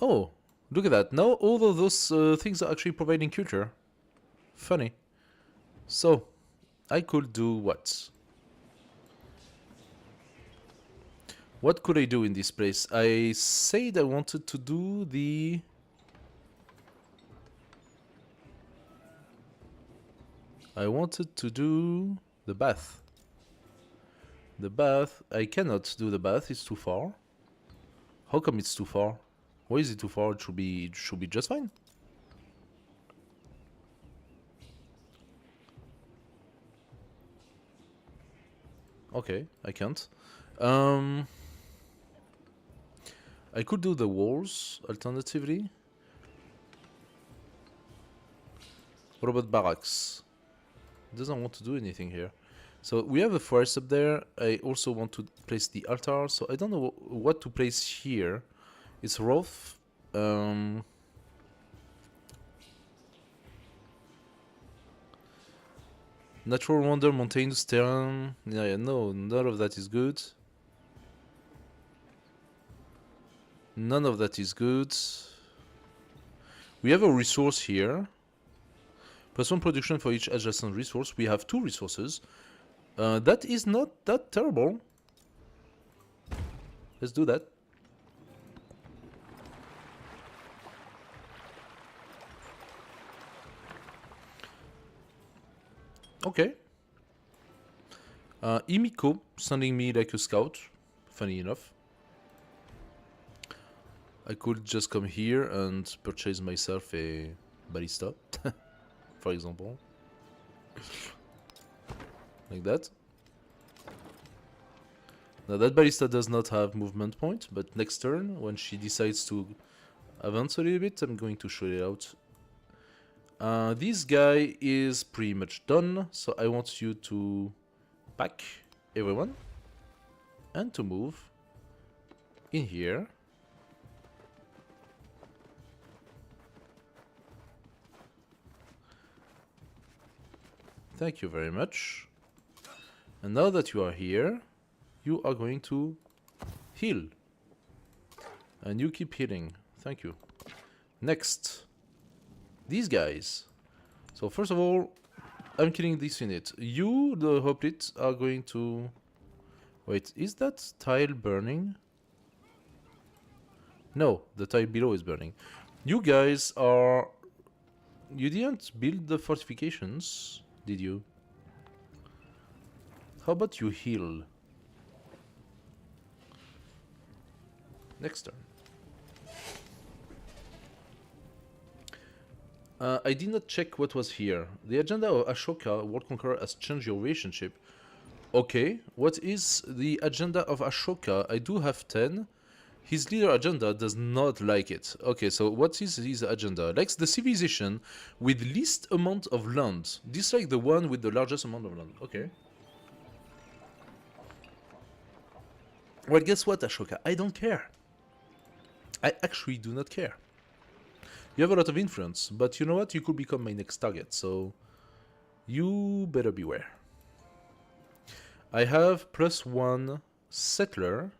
Oh, look at that. Now all of those things are actually providing culture. Funny. So, I could do what? What could I do in this place? I said I wanted to do the... I wanted to do the bath. The bath, I cannot do the bath, it's too far. How come it's too far? Why is it too far? It should be just fine. Okay, I can't. I could do the walls alternatively. What about barracks? Doesn't want to do anything here. So we have a forest up there. I also want to place the altar, so I don't know what to place here. It's rough. Natural wonder, mountains, terrain. Yeah, no, none of that is good. None of that is good. We have a resource here. +1 production for each adjacent resource. We have 2 resources. That is not that terrible. Let's do that. Okay. Imiko sending me like a scout. Funny enough. I could just come here and purchase myself a ballista. For example. Like that. Now that ballista does not have movement point, but next turn, when she decides to advance a little bit, I'm going to show it out. This guy is pretty much done, so I want you to pack everyone and to move in here. Thank you very much. And now that you are here, you are going to heal. And you keep healing. Thank you. Next. These guys. So first of all, I'm killing this unit. You, the hoplite, are going to... Wait, is that tile burning? No, the tile below is burning. You guys are... You didn't build the fortifications, did you? How about you heal? Next turn. I did not check what was here. The agenda of Ashoka, World Conqueror, has changed your relationship. Okay, what is the agenda of Ashoka? I do have 10. His leader agenda does not like it. Okay, so what is his agenda? Likes the civilization with least amount of land. Dislike the one with the largest amount of land. Okay. Well, guess what, Ashoka? I don't care. I actually do not care. You have a lot of influence, but you know what? You could become my next target, so you better beware. I have +1 settler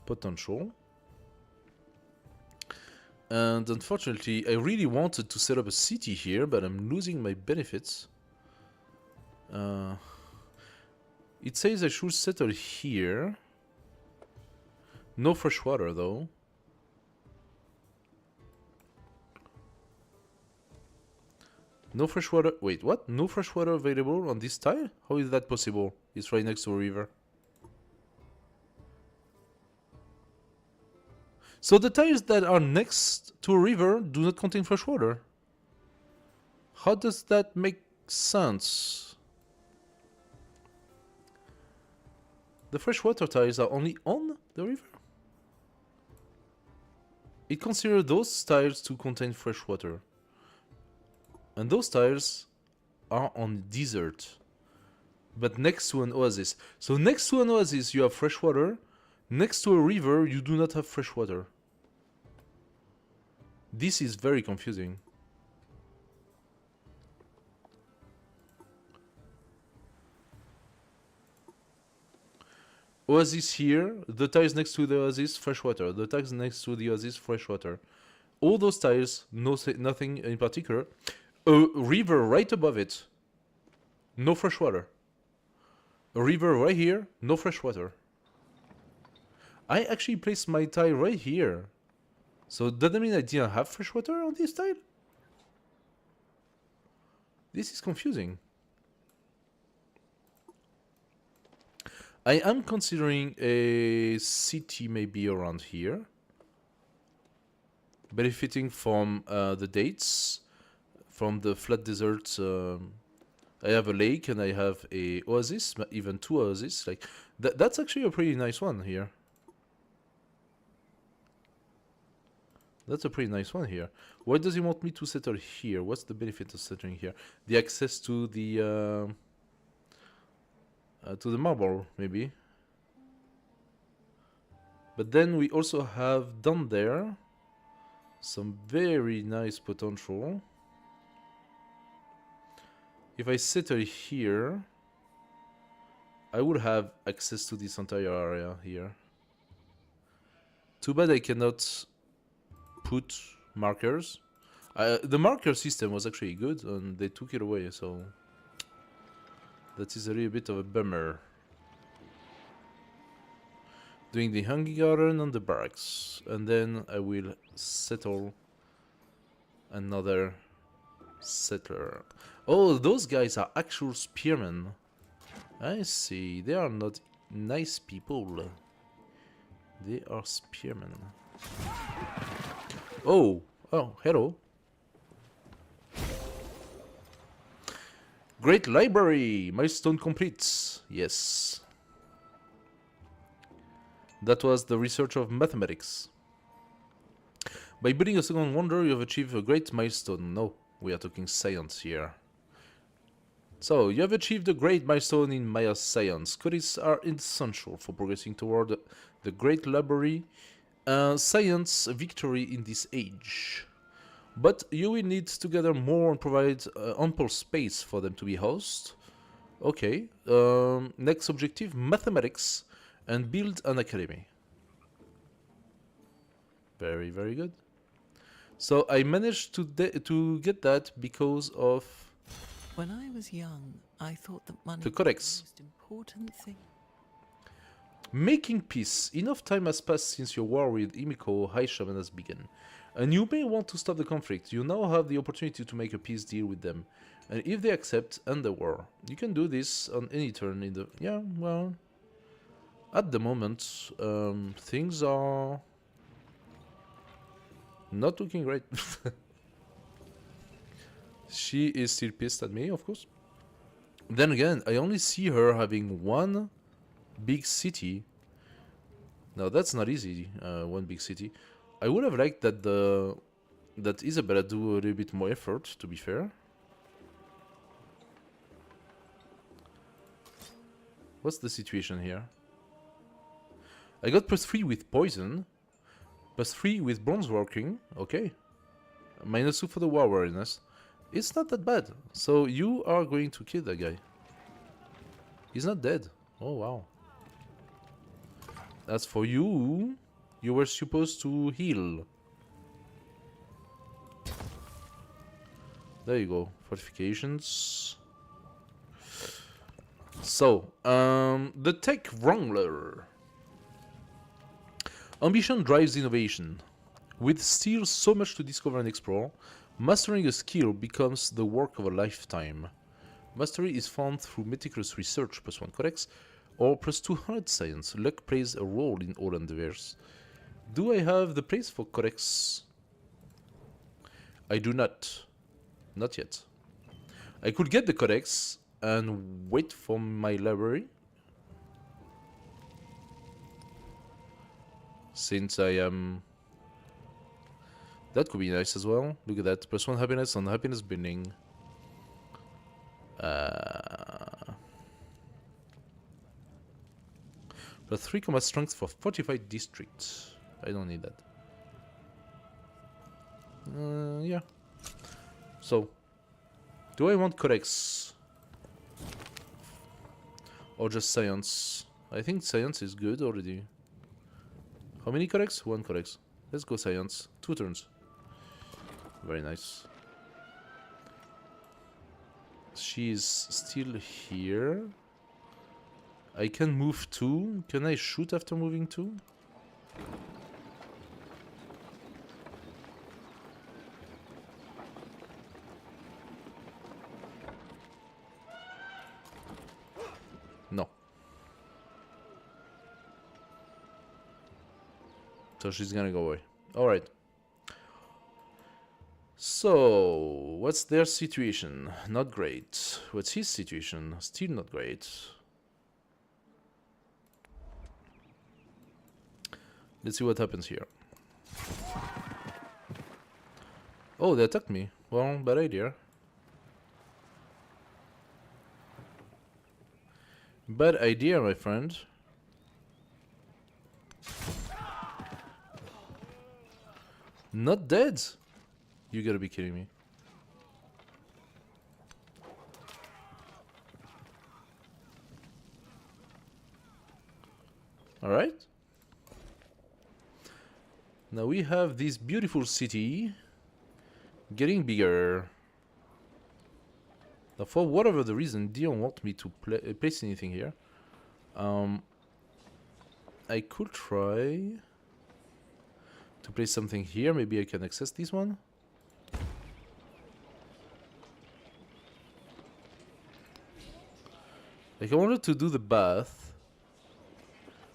potential. And unfortunately, I really wanted to set up a city here, but I'm losing my benefits. It says I should settle here. No fresh water, though. No fresh water. Wait, what? No fresh water available on this tile? How is that possible? It's right next to a river. So the tiles that are next to a river do not contain fresh water. How does that make sense? The freshwater tiles are only on the river? It considers those tiles to contain fresh water. And those tiles are on desert, but next to an oasis. So next to an oasis you have fresh water. Next to a river you do not have fresh water. This is very confusing. Oasis here, the tiles next to the oasis, fresh water. The tiles next to the oasis, fresh water. All those tiles, nothing in particular. A river right above it, no fresh water. A river right here, no fresh water. I actually placed my tile right here. So does that mean I didn't have fresh water on this tile? This is confusing. I am considering a city maybe around here, benefiting from the dates, from the flat desert. I have a lake and I have a oasis, even two oases. Like that's actually a pretty nice one here. That's a pretty nice one here. Why does he want me to settle here? What's the benefit of settling here? The access to the marble, maybe. But then we also have down there some very nice potential. If I settle here, I would have access to this entire area here. Too bad I cannot put markers. The marker system was actually good and they took it away, so that is a little bit of a bummer. Doing the hanging garden and the barracks, and then I will settle another settler. Oh, those guys are actual spearmen. I see. They are not nice people. They are spearmen. Oh, hello. Great library! Milestone complete. Yes. That was the research of mathematics. By building a second wonder, you have achieved a great milestone. No, we are talking science here. So, you have achieved a great milestone in Maya science. Credits are essential for progressing toward the great library science victory in this age. But you will need to gather more and provide ample space for them to be housed. Okay. Next objective, mathematics, and build an academy. Very, very good. So I managed to get that because of When I was young, I thought that money the was codex. the most important thing. Making peace. Enough time has passed since your war with Himiko High Shaman has begun. And you may want to stop the conflict. You now have the opportunity to make a peace deal with them. And if they accept, end the war. You can do this on any turn in the... Yeah, well... At the moment, things are... not looking great. She is still pissed at me, of course. Then again, I only see her having one big city. Now that's not easy, one big city. I would have liked that Isabella do a little bit more effort, to be fair. What's the situation here? I got +3 with poison, +3 with bronze working, okay. -2 for the war awareness. It's not that bad. So you are going to kill that guy. He's not dead. Oh wow. As for you, you were supposed to heal. There you go. Fortifications. So, the Tech Wrangler. Ambition drives innovation. With still so much to discover and explore, Mastering a skill becomes the work of a lifetime. Mastery is found through meticulous research, +1 codex, or +200 science. Luck plays a role in all endeavors. Do I have the place for codex? I do not. Not yet. I could get the codex and wait for my library. Since I am... That could be nice as well. Look at that. +1 happiness on happiness binding. +3 combat strength for fortified districts. I don't need that. Yeah. So, do I want codex? Or just science? I think science is good already. How many codex? 1 codex. Let's go science. 2 turns. Very nice. She is still here. I can move too. Can I shoot after moving too? No. So she's gonna go away. Alright. So, what's their situation? Not great. What's his situation? Still not great. Let's see what happens here. Oh, they attacked me. Well, bad idea. Bad idea, my friend. Not dead? You gotta be kidding me. Alright. Now we have this beautiful city getting bigger. Now for whatever the reason, they don't want me to place anything here. I could try to place something here. Maybe I can access this one. Like I wanted to do the bath.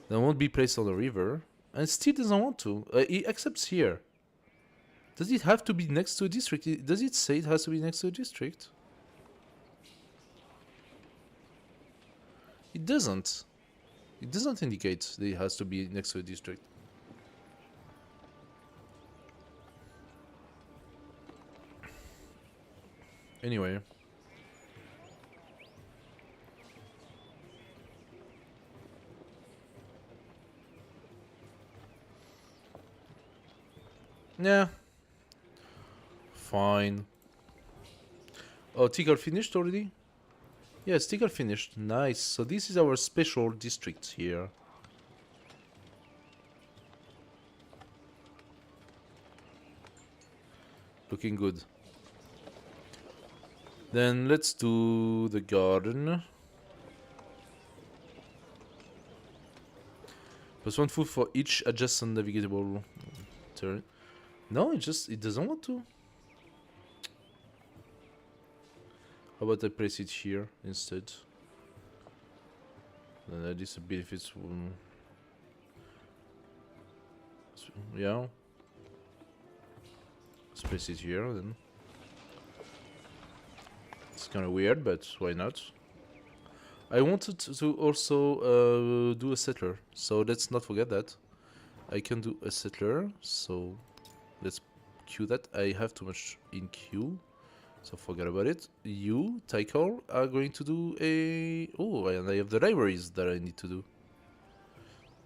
That won't be placed on the river. And it still doesn't want to. It accepts here. Does it have to be next to a district? Does it say it has to be next to a district? It doesn't. It doesn't indicate that it has to be next to a district. Anyway. Yeah. Fine. Oh, Tikal finished already? Yes, Tikal finished. Nice. So this is our special district here. Looking good. Then let's do the garden. +1 food for each adjacent navigable turn. No, it doesn't want to. How about I place it here instead? Then that is a benefits. Yeah. Let's place it here then. It's kind of weird, but why not? I wanted to also do a settler, so let's not forget that. I can do a settler, so let's queue that. I have too much in queue, so forget about it. You, Tychol, are going to do a... Oh, and I have the libraries that I need to do.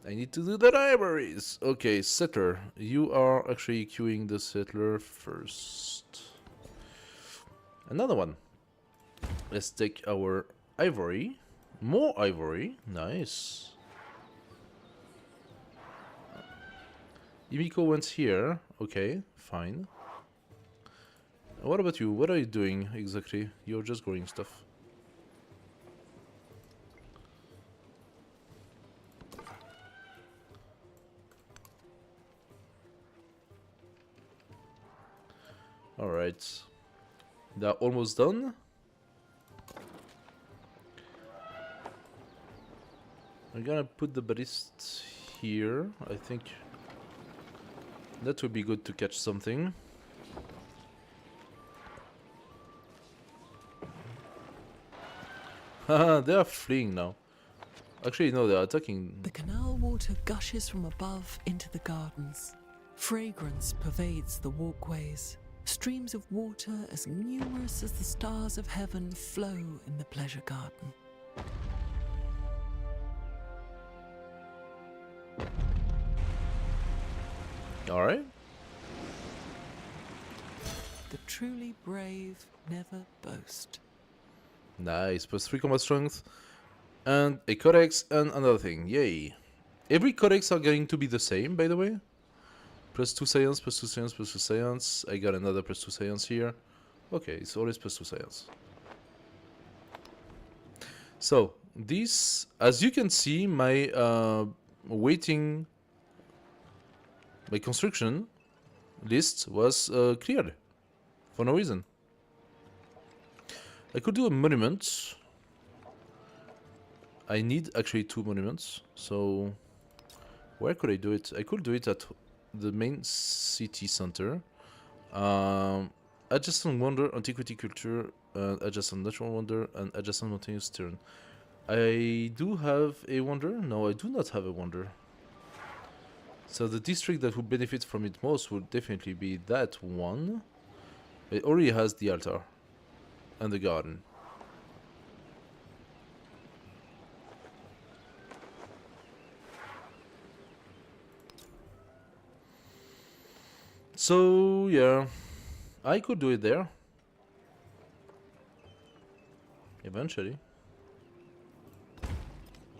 I need to do the libraries! Okay, settler. You are actually queuing the settler first. Another one. Let's take our ivory. More ivory. Nice. Yumiko went here. Okay, fine. What about you? What are you doing exactly? You're just growing stuff. Alright. They're almost done. I'm gonna put the ballist here. I think that would be good to catch something. Haha, they are fleeing now. Actually, no, they are attacking. The canal water gushes from above into the gardens. Fragrance pervades the walkways. Streams of water as numerous as the stars of heaven flow in the pleasure garden. Alright. The truly brave never boast. Nice. +3 combat strength. And a codex and another thing. Yay. Every codex are going to be the same, by the way. +2 science, +2 science, +2 science. I got another +2 science here. Okay, it's always +2 science. So, this, as you can see, my waiting, my construction list was cleared for no reason. I could do a monument. I need actually 2 monuments. So, where could I do it? I could do it at the main city center. Adjacent wonder, antiquity culture, adjacent natural wonder, and adjacent mountainous turn. I do have a wonder? No, I do not have a wonder. So the district that would benefit from it most would definitely be that one. It already has the altar and the garden. So yeah, I could do it there. Eventually.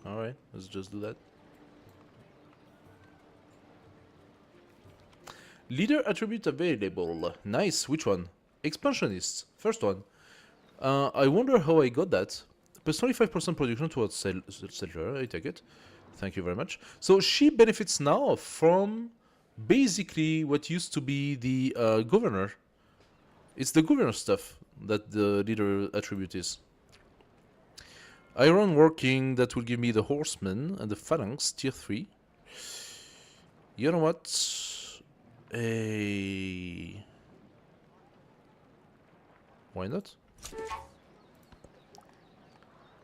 Alright, let's just do that. Leader attribute available. Nice, which one? Expansionist. First one. I wonder how I got that. Plus 25% production towards settler, I take it. Thank you very much. So she benefits now from basically what used to be the governor. It's the governor stuff that the leader attribute is. Iron working, that will give me the horseman and the phalanx, tier 3. You know what? Why not?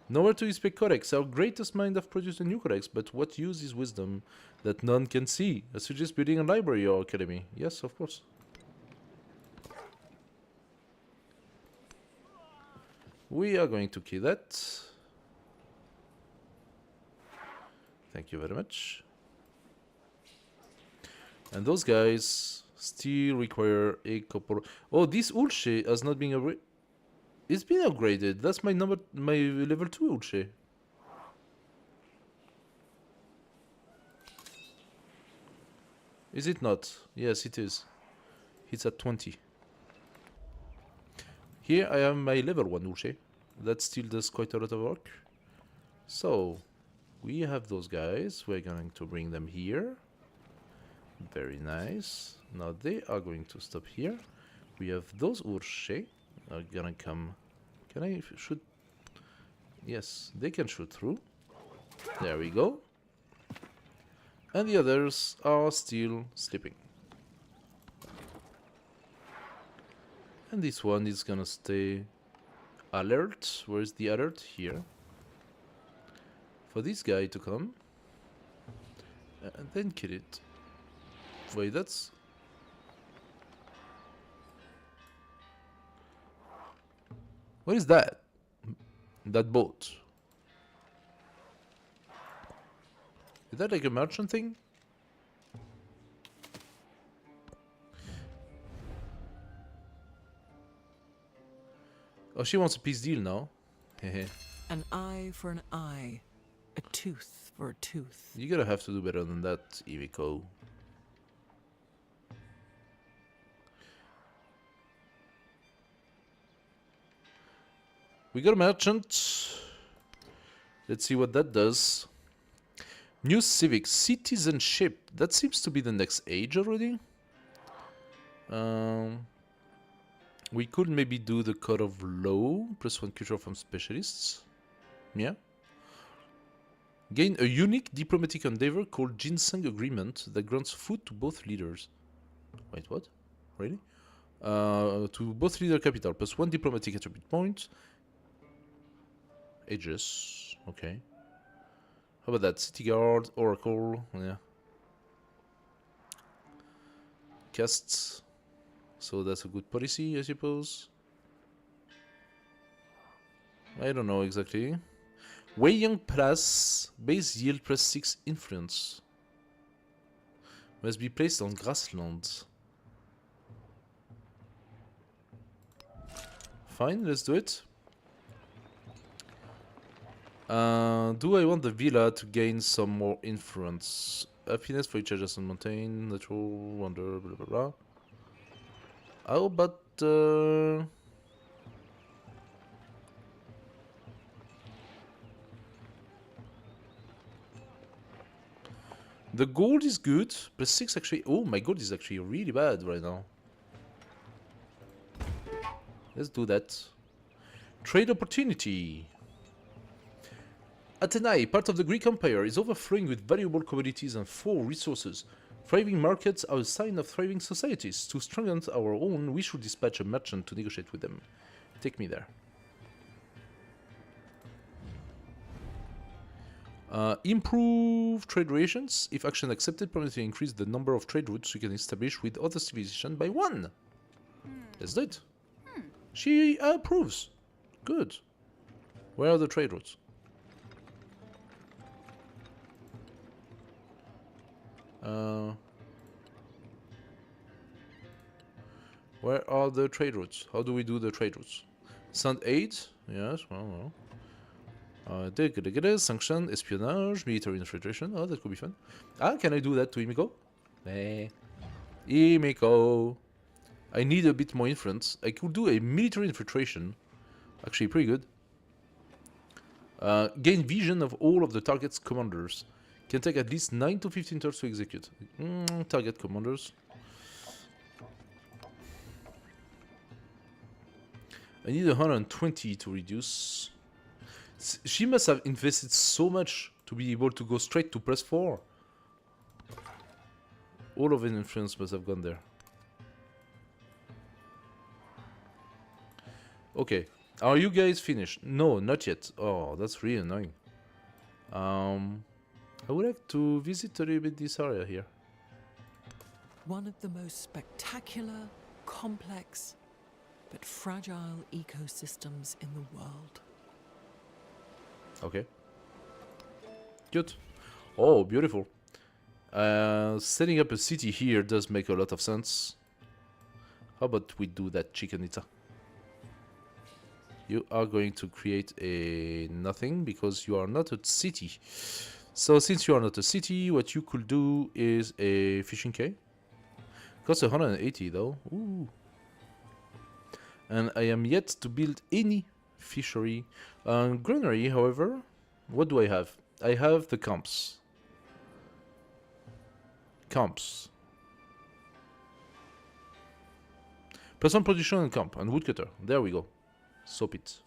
Nowhere to inspect codex. Our greatest mind have produced a new codex, but what use is wisdom that none can see? I suggest building a library or academy. Yes, of course. We are going to key that. Thank you very much. And those guys still require a couple. Oh, this Ulche has not been upgraded. It's been upgraded. That's my level 2 Ulche. Is it not? Yes, it is. It's at 20. Here I have my level 1 Ulche. That still does quite a lot of work. So, we have those guys. We're going to bring them here. Very nice. Now they are going to stop here. We have those Urche are gonna come. Can I shoot? Yes, they can shoot through. There we go. And the others are still sleeping. And this one is gonna stay alert. Where is the alert? Here. For this guy to come. And then kill it. Wait, that's... What is that? That boat? Is that like a merchant thing? Oh, she wants a peace deal now. Hehe. An eye for an eye, a tooth for a tooth. You're gonna have to do better than that, Ivico. We got a merchant. Let's see what that does. New civic citizenship. That seems to be the next age already. We could maybe do the Code of Law, +1 culture from specialists. Yeah. Gain a unique diplomatic endeavor called Ginseng Agreement that grants food to both leaders. Wait, what? Really? To both leader capital, +1 diplomatic attribute point. Aegis. Okay. How about that? City Guard, Oracle, yeah. Casts. So that's a good policy, I suppose. I don't know exactly. Weiyang Pass, base yield +6 influence. Must be placed on grassland. Fine, let's do it. Do I want the villa to gain some more influence? Happiness for each adjacent mountain, natural wonder, blah blah blah. How about the gold is good, +6 actually. Oh, my gold is actually really bad right now. Let's do that. Trade opportunity. Athenai, part of the Greek Empire, is overflowing with valuable commodities and 4 resources. Thriving markets are a sign of thriving societies. To strengthen our own, we should dispatch a merchant to negotiate with them. Take me there. Improve trade relations. If action accepted, permanently increase the number of trade routes you can establish with other civilizations by 1. Let's do it. She approves. Good. Where are the trade routes? Where are the trade routes? How do we do the trade routes? Send aid? Yes, well. Sanction, espionage, military infiltration. Oh, that could be fun. Ah, can I do that to Himiko? Himiko. I need a bit more influence. I could do a military infiltration. Actually, pretty good. Gain vision of all of the target's commanders. Can take at least 9 to 15 turns to execute. Target commanders. I need 120 to reduce. She must have invested so much to be able to go straight to +4. All of an influence must have gone there. Okay. Are you guys finished? No, not yet. Oh, that's really annoying. I would like to visit a little bit this area here. One of the most spectacular, complex, but fragile ecosystems in the world. Okay. Good. Oh, beautiful. Setting up a city here does make a lot of sense. How about we do that, Chicanita? You are going to create a nothing because you are not a city. So since you are not a city, what you could do is a fishing quay. Costs 180 though. Ooh. And I am yet to build any fishery. Granary, however, what do I have? I have the camps. Camps. Person production and camp and woodcutter. There we go. Soap it.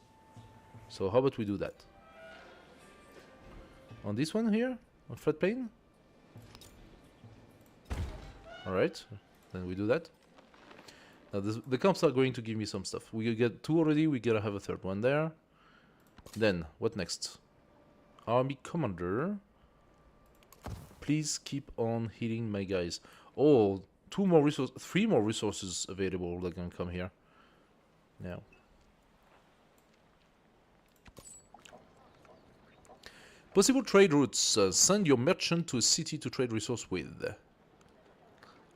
So how about we do that? On this one here? On flat plane? Alright. Then we do that. Now the camps are going to give me some stuff. We get 2 already, we gotta have a 3rd one there. Then, what next? Army commander. Please keep on healing my guys. Oh, 3 more resources available that can come here. Yeah. Possible trade routes. Send your merchant to a city to trade resource with.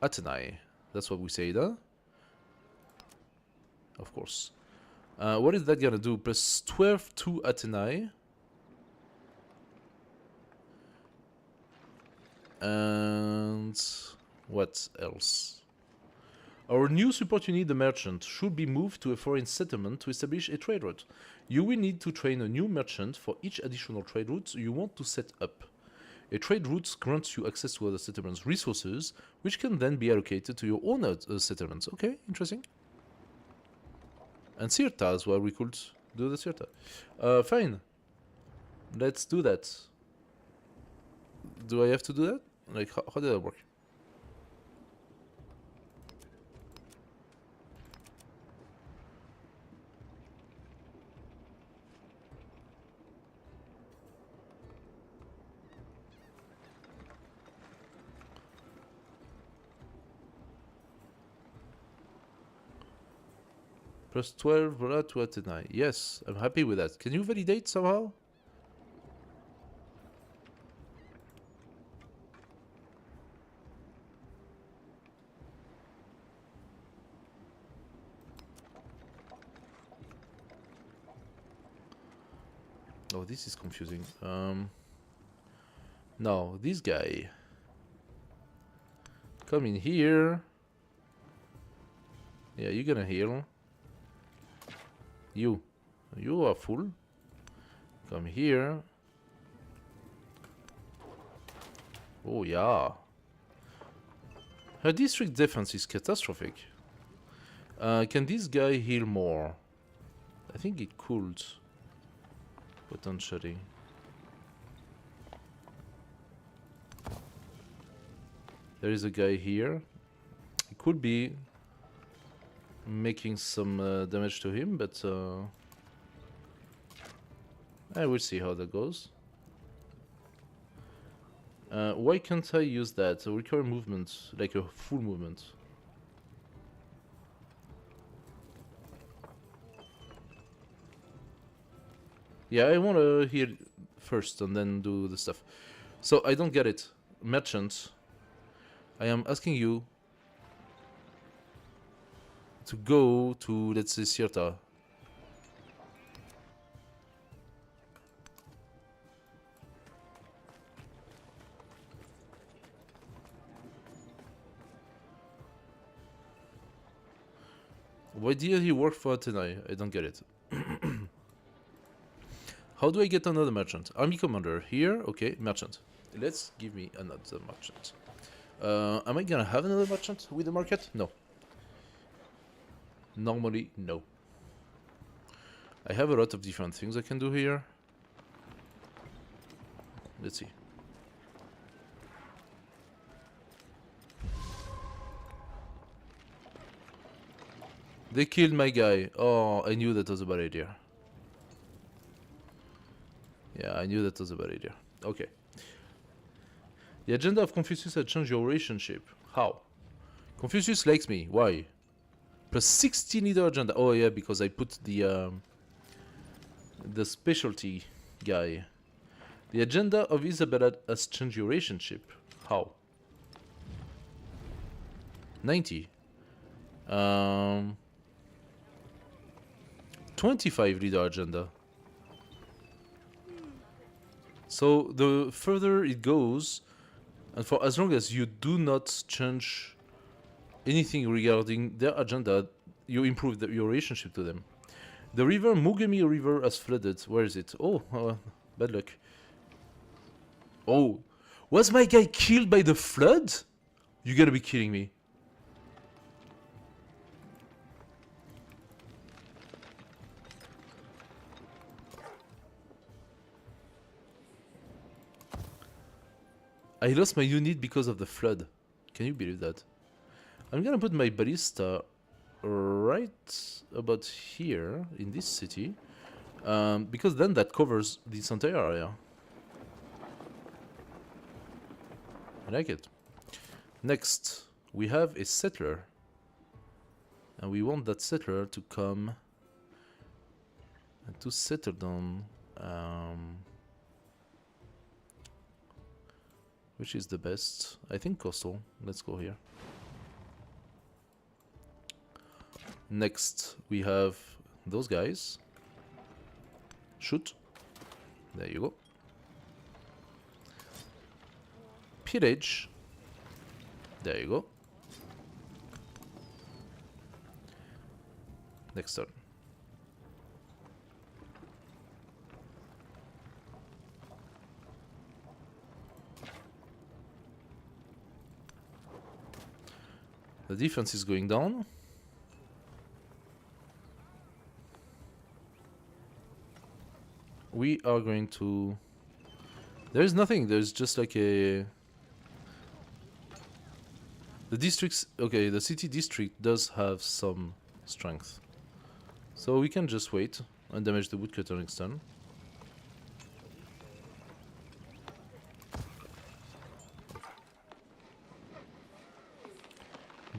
Athenai. That's what we say, huh? Of course. What is that gonna do? Plus 12 to Athenai. And what else? Our new support unit, the merchant, should be moved to a foreign settlement to establish a trade route. You will need to train a new merchant for each additional trade route you want to set up. A trade route grants you access to other settlements' resources, which can then be allocated to your own settlements. Okay, interesting. And Sirta as well, we could do the Sirta. Fine. Let's do that. Do I have to do that? Like, how did that work? Plus 12, blah, to Atenai. Yes, I'm happy with that. Can you validate somehow? Oh, this is confusing. Now, this guy. Come in here. Yeah, you're gonna heal. You are full. Come here. Oh yeah. Her district defense is catastrophic. Can this guy heal more? I think it could. Potentially. There is a guy here. It could be making some damage to him, but I will see how that goes. Why can't I use that? A recurrent movement, like a full movement. Yeah, I want to heal first and then do the stuff. So I don't get it. Merchant, I am asking you to go to, let's say, Sirta. Why did he work for Atenai? I don't get it. How do I get another merchant? Army commander here. Okay, merchant. Let's give me another merchant. Am I gonna have another merchant with the market? No. Normally, no. I have a lot of different things I can do here. Let's see. They killed my guy. Oh, I knew that was a bad idea. Yeah, I knew that was a bad idea. Okay. The agenda of Confucius had changed your relationship. How? Confucius likes me. Why? Plus 16 leader agenda. Oh yeah, because I put the specialty guy. The agenda of Isabella has changed your relationship. How? 90. 25 leader agenda. So the further it goes, and for as long as you do not change anything regarding their agenda, you improve your relationship to them. The river, Mugami River, has flooded. Where is it? Oh, bad luck. Oh, was my guy killed by the flood? You gotta be kidding me. I lost my unit because of the flood. Can you believe that? I'm gonna put my ballista right about here in this city, because then that covers this entire area. I like it. Next, we have a settler, and we want that settler to come and to settle down. Which is the best? I think coastal. Let's go here. Next, we have those guys. Shoot. There you go. Pillage. There you go. Next turn. The defense is going down. we are going to... There's nothing, there's just like a... The districts... Okay, the city district does have some strength. So we can just wait and damage the woodcutter next turn.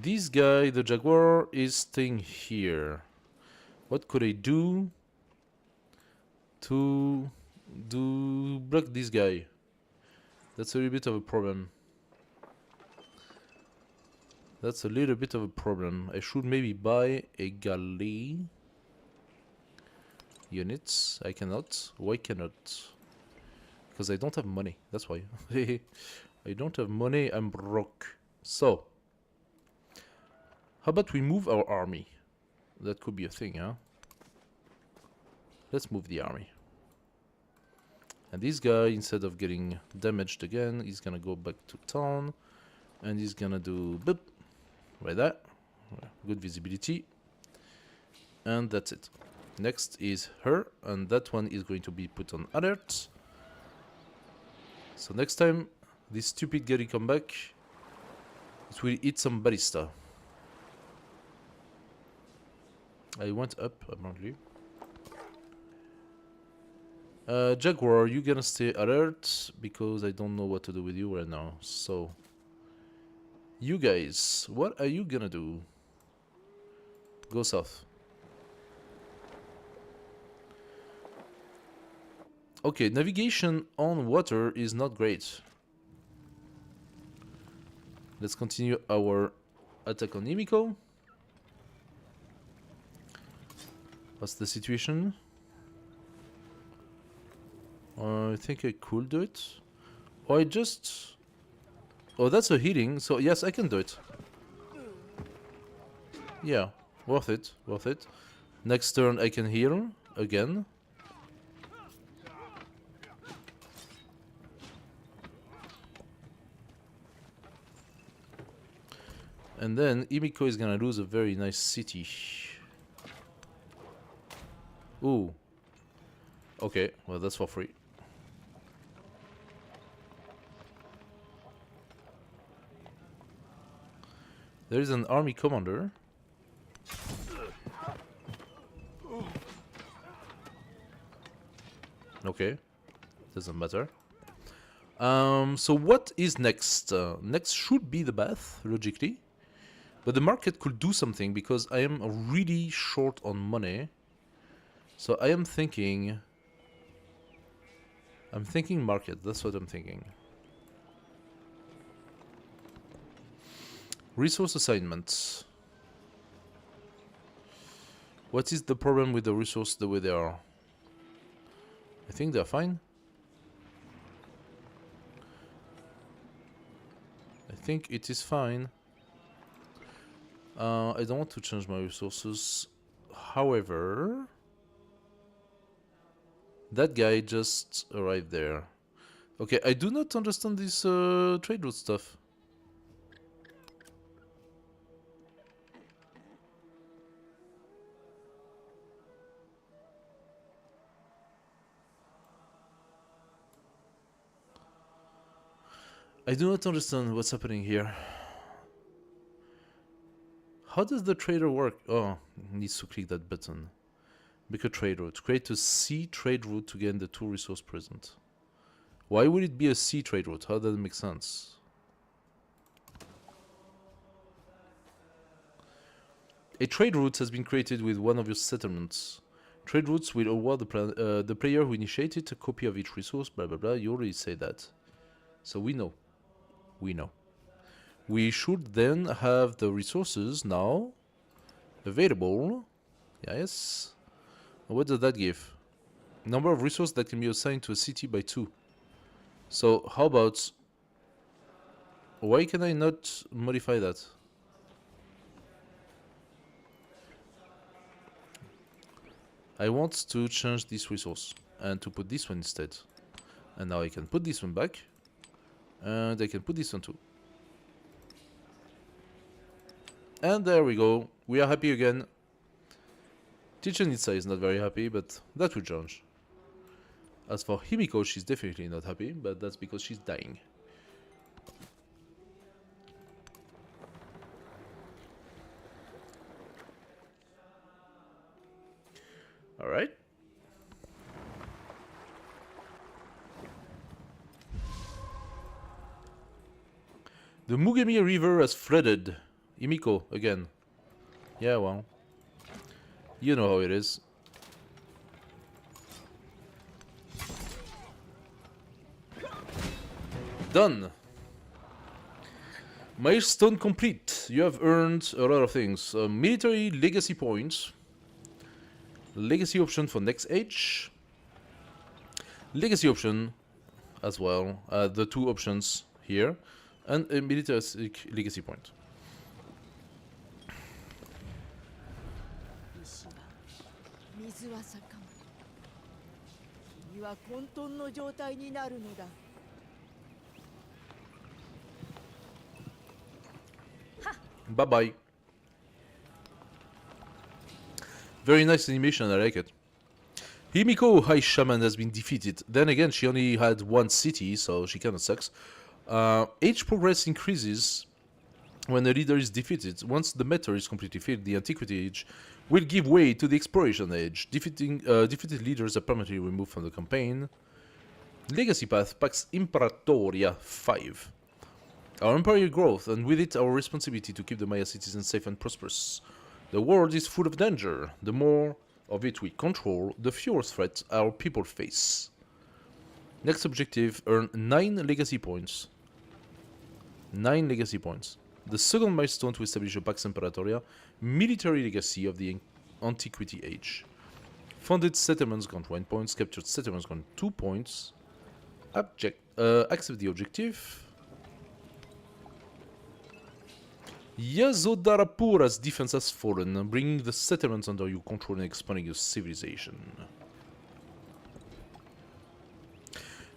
This guy, the jaguar, is staying here. What could I do to block this guy? That's a little bit of a problem. That's a little bit of a problem. I should maybe buy a galley units. I cannot. Why cannot? Because I don't have money. That's why. I don't have money. I'm broke. So, how about we move our army? That could be a thing, huh? Let's move the army. And this guy, instead of getting damaged again, he's gonna go back to town. And he's gonna do boop. Right there. Good visibility. And that's it. Next is her. And that one is going to be put on alert. So next time this stupid guy come back, it will eat some ballista. I went up, apparently. Jaguar, you gonna stay alert, because I don't know what to do with you right now. So, you guys, what are you gonna do? Go south. Okay, navigation on water is not great. Let's continue our attack on Himiko. What's the situation? I think I could do it. Or I just... Oh, that's a healing, so yes, I can do it. Yeah, worth it, worth it. Next turn I can heal again. And then Himiko is gonna lose a very nice city. Ooh. Okay, well that's for free. There is an army commander. Okay, doesn't matter. So what is next? Next should be the bath, logically. But the market could do something because I am really short on money. So I am thinking... I'm thinking market, that's what I'm thinking. Resource assignments. What is the problem with the resource the way they are? I think they're fine. I think it is fine. I don't want to change my resources. However, that guy just arrived there. Okay, I do not understand this trade route stuff. I do not understand what's happening here. How does the trader work? Oh, needs to click that button. Make a trade route. Create a C trade route to gain the 2 resource present. Why would it be a C trade route? How does it make sense? A trade route has been created with one of your settlements. Trade routes will award the player who initiated a copy of each resource, blah blah blah. You already say that. So we know. We know. We should then have the resources now available. Yes. What does that give? Number of resources that can be assigned to a city by 2. So how about... Why can I not modify that? I want to change this resource and to put this one instead. And now I can put this one back. And I can put this one too. And there we go. We are happy again. Chichen Itza is not very happy, but that will change. As for Himiko, she's definitely not happy, but that's because she's dying. Alright. The Mugemi River has flooded. Himiko, again. Yeah, well. You know how it is. Done. Milestone complete. You have earned a lot of things. Military legacy points. Legacy option for next age. Legacy option as well. The two options here. And a militaristic legacy point. 水は盛ん。国は混沌の状態になるのだ。 Bye bye. Very nice animation, I like it. Himiko, High Shaman, has been defeated. Then again, she only had one city, so she kinda sucks. Age progress increases when a leader is defeated. Once the matter is completely filled, the Antiquity Age will give way to the Exploration Age. Defeated leaders are permanently removed from the campaign. Legacy Path, Pax Imperatoria 5. Our empire growth, and with it our responsibility to keep the Maya citizens safe and prosperous. The world is full of danger. The more of it we control, the fewer threats our people face. Next objective, earn 9 legacy points. 9 legacy points. The second milestone to establish a Pax Imperatoria, military legacy of the Antiquity Age. Founded settlements grant 1 point, captured settlements grant 2 points. Accept the objective. Yasodarapura's defense has fallen, bringing the settlements under your control and expanding your civilization.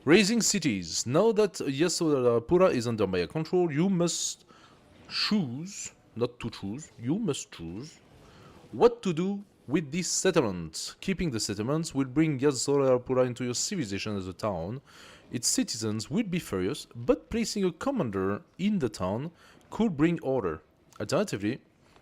Raising cities. Now that Yasodarapura is under Maya control, you must choose, not to choose, you must choose what to do with these settlements. Keeping the settlements will bring Yasodarapura into your civilization as a town. Its citizens will be furious, but placing a commander in the town could bring order. Alternatively,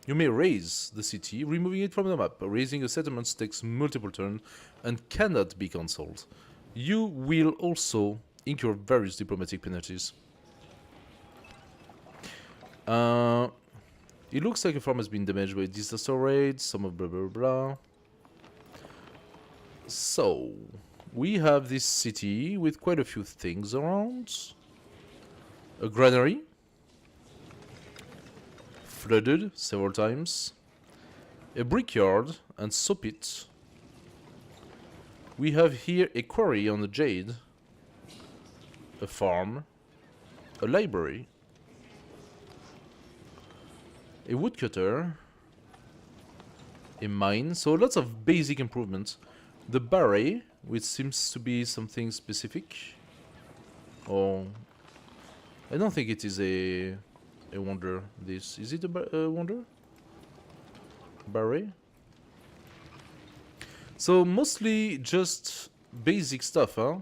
you may raise the city, removing it from the map. Raising a settlement takes multiple turns and cannot be cancelled. You will also incur various diplomatic penalties. It looks like a farm has been damaged by disaster raids, some of blah blah blah. So, we have this city with quite a few things around. A granary. Flooded several times. A brickyard and soap pit. We have here a quarry on the jade. A farm. A library. A woodcutter. A mine. So lots of basic improvements. The barret, which seems to be something specific. Or I don't think it is a wonder. This is it a wonder? Barret? So mostly just basic stuff, huh?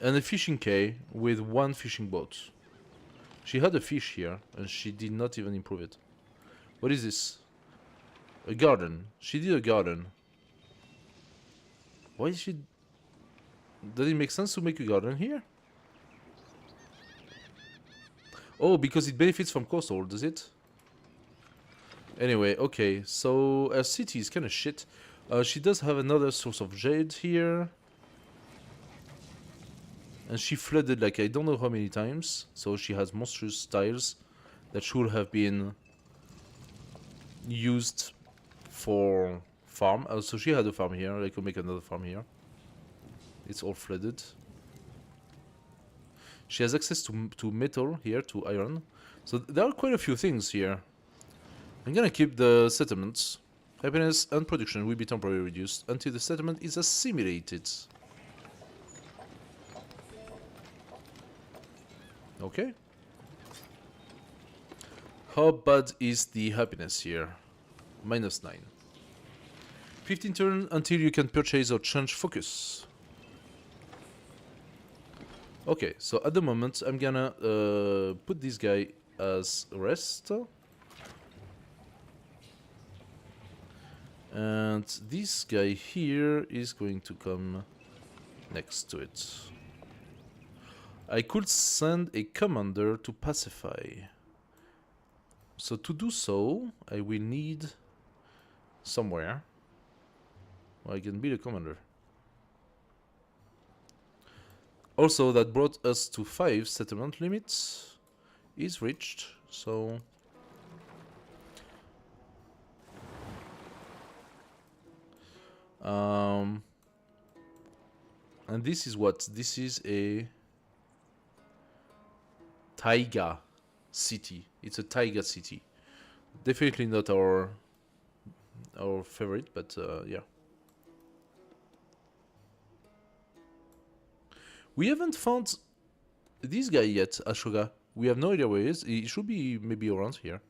And a fishing quay with 1 fishing boat. She had a fish here and she did not even improve it. What is this? A garden. She did a garden. Why is she... Does it make sense to make a garden here? Oh, because it benefits from coastal, does it? Anyway, okay, so her city is kind of shit. She does have another source of jade here. And she flooded like I don't know how many times. So she has monstrous tiles that should have been used for farm. So she had a farm here. I could make another farm here. It's all flooded. She has access to metal here, to iron. So there are quite a few things here. I'm gonna keep the settlements. Happiness and production will be temporarily reduced until the settlement is assimilated. Okay. How bad is the happiness here? -9. 15 turns until you can purchase or change focus. Okay, so at the moment I'm gonna put this guy as rest. And this guy here is going to come next to it. I could send a commander to pacify. So to do so, I will need somewhere where I can be the commander. Also, that brought us to 5 settlement limits is reached, so and this is what? This is a taiga city. It's a taiga city. Definitely not our favorite, but yeah. We haven't found this guy yet, Ashoka. We have no idea where he is. He should be maybe around here.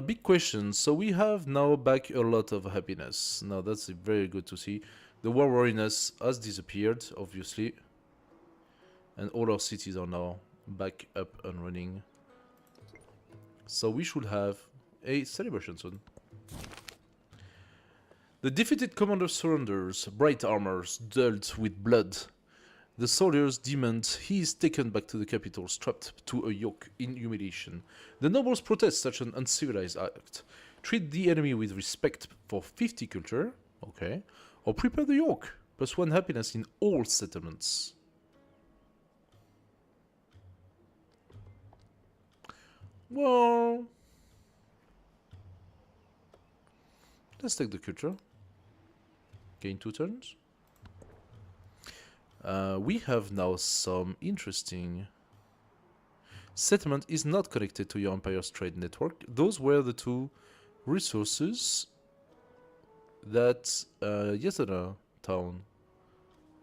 Big question. So we have now back a lot of happiness. Now that's very good to see. The war weariness has disappeared, obviously. And all our cities are now back up and running. So we should have a celebration soon. The defeated commander surrenders, bright armors dulled with blood. The soldiers demand he is taken back to the capital, strapped to a yoke in humiliation. The nobles protest such an uncivilized act. Treat the enemy with respect for 50 culture, okay, or prepare the yoke, +1 happiness in all settlements. Well, let's take the culture. Gain 2 turns. We have now some interesting... Settlement is not connected to your empire's trade network. Those were the 2 resources that Yesana town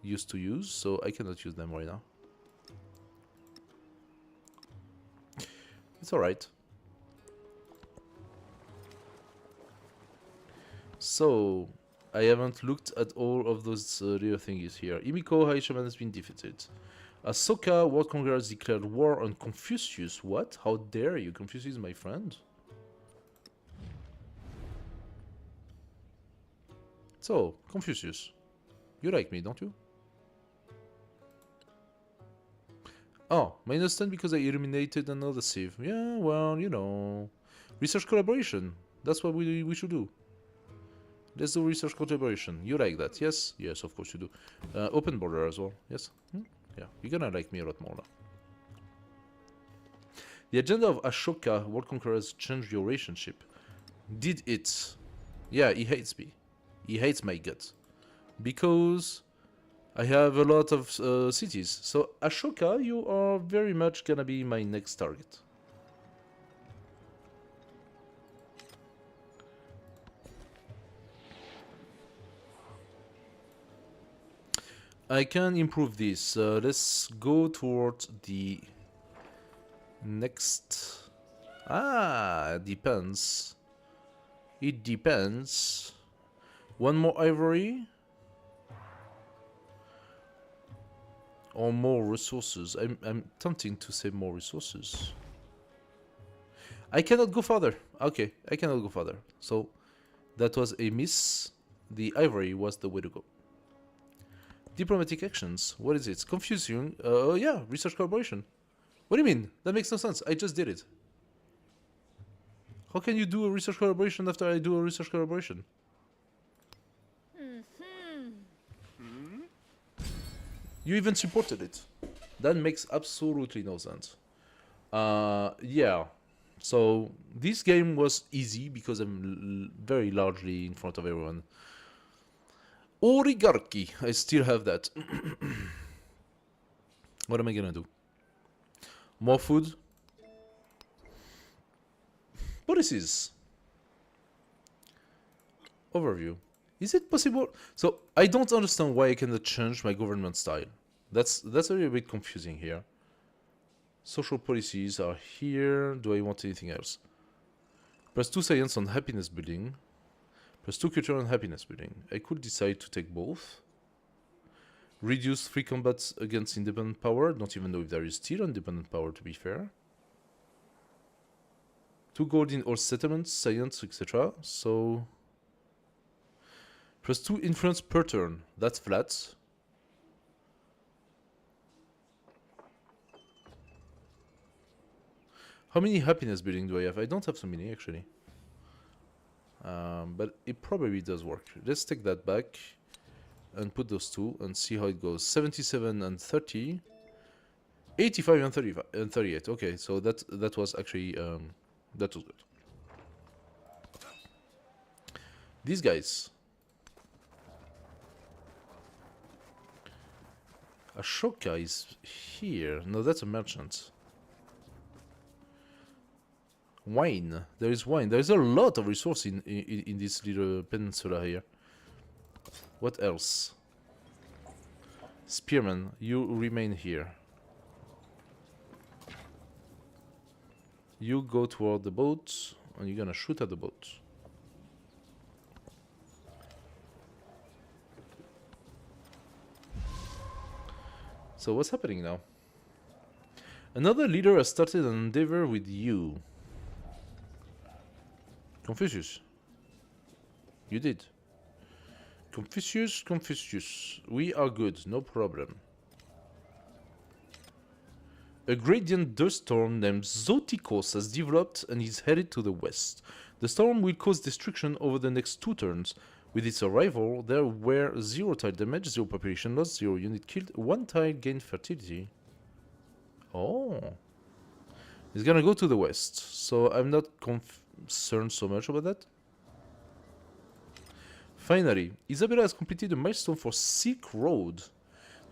used to use, so I cannot use them right now. It's alright. So, I haven't looked at all of those little thingies here. Himiko High Shaman has been defeated. Ahsoka, World Conqueror, has declared war on Confucius. What? How dare you? Confucius is my friend. So, Confucius. You like me, don't you? Oh, -10 because I eliminated another Civ. Yeah, well, you know. Research collaboration. That's what we should do. Let's do research collaboration. You like that, yes? Yes, of course you do. Open border as well, yes? Yeah, you're gonna like me a lot more now. The agenda of Ashoka, World Conqueror, has changed your relationship. Did it? Yeah, he hates me. He hates my guts. Because I have a lot of cities. So, Ashoka, you are very much gonna be my next target. I can improve this. Let's go towards the next... Ah, depends. It depends. One more ivory? Or more resources? I'm tempting to say more resources. I cannot go further. Okay, I cannot go further. So, that was a miss. The ivory was the way to go. Diplomatic actions. What is it? Confusing. Yeah, research collaboration. What do you mean? That makes no sense. I just did it. How can you do a research collaboration after I do a research collaboration? You even supported it. That makes absolutely no sense. Yeah. So, this game was easy because I'm very largely in front of everyone. Oligarchy. I still have that. What am I gonna do? More food? Policies. Overview. Is it possible? So, I don't understand why I cannot change my government style. That's a little bit confusing here. Social policies are here. Do I want anything else? +2 science on happiness building. +2 culture on happiness building. I could decide to take both. Reduce free combats against independent power. Don't even know if there is still independent power, to be fair. 2 gold in all settlements, science, etc. So... +2 influence per turn. That's flat. How many happiness building do I have? I don't have so many, actually. But it probably does work. Let's take that back and put those two and see how it goes. 77 and 30. 85 and 35 and 38. Okay, so that was actually that was good. These guys. Ashoka is here. No, that's a merchant. Wine. There is wine. There is a lot of resource in this little peninsula here. What else? Spearman, you remain here. You go toward the boat, and you're gonna shoot at the boat. So what's happening now? Another leader has started an endeavor with you. Confucius. You did. Confucius. We are good, no problem. A gradient dust storm named Zotikos has developed and is headed to the west. The storm will cause destruction over the next 2 turns. With its arrival, there were 0 tile damage, 0 population loss, 0 unit killed, 1 tile gained fertility. Oh. It's gonna go to the west, so I'm not concerned so much about that. Finally, Isabella has completed a milestone for Silk Road.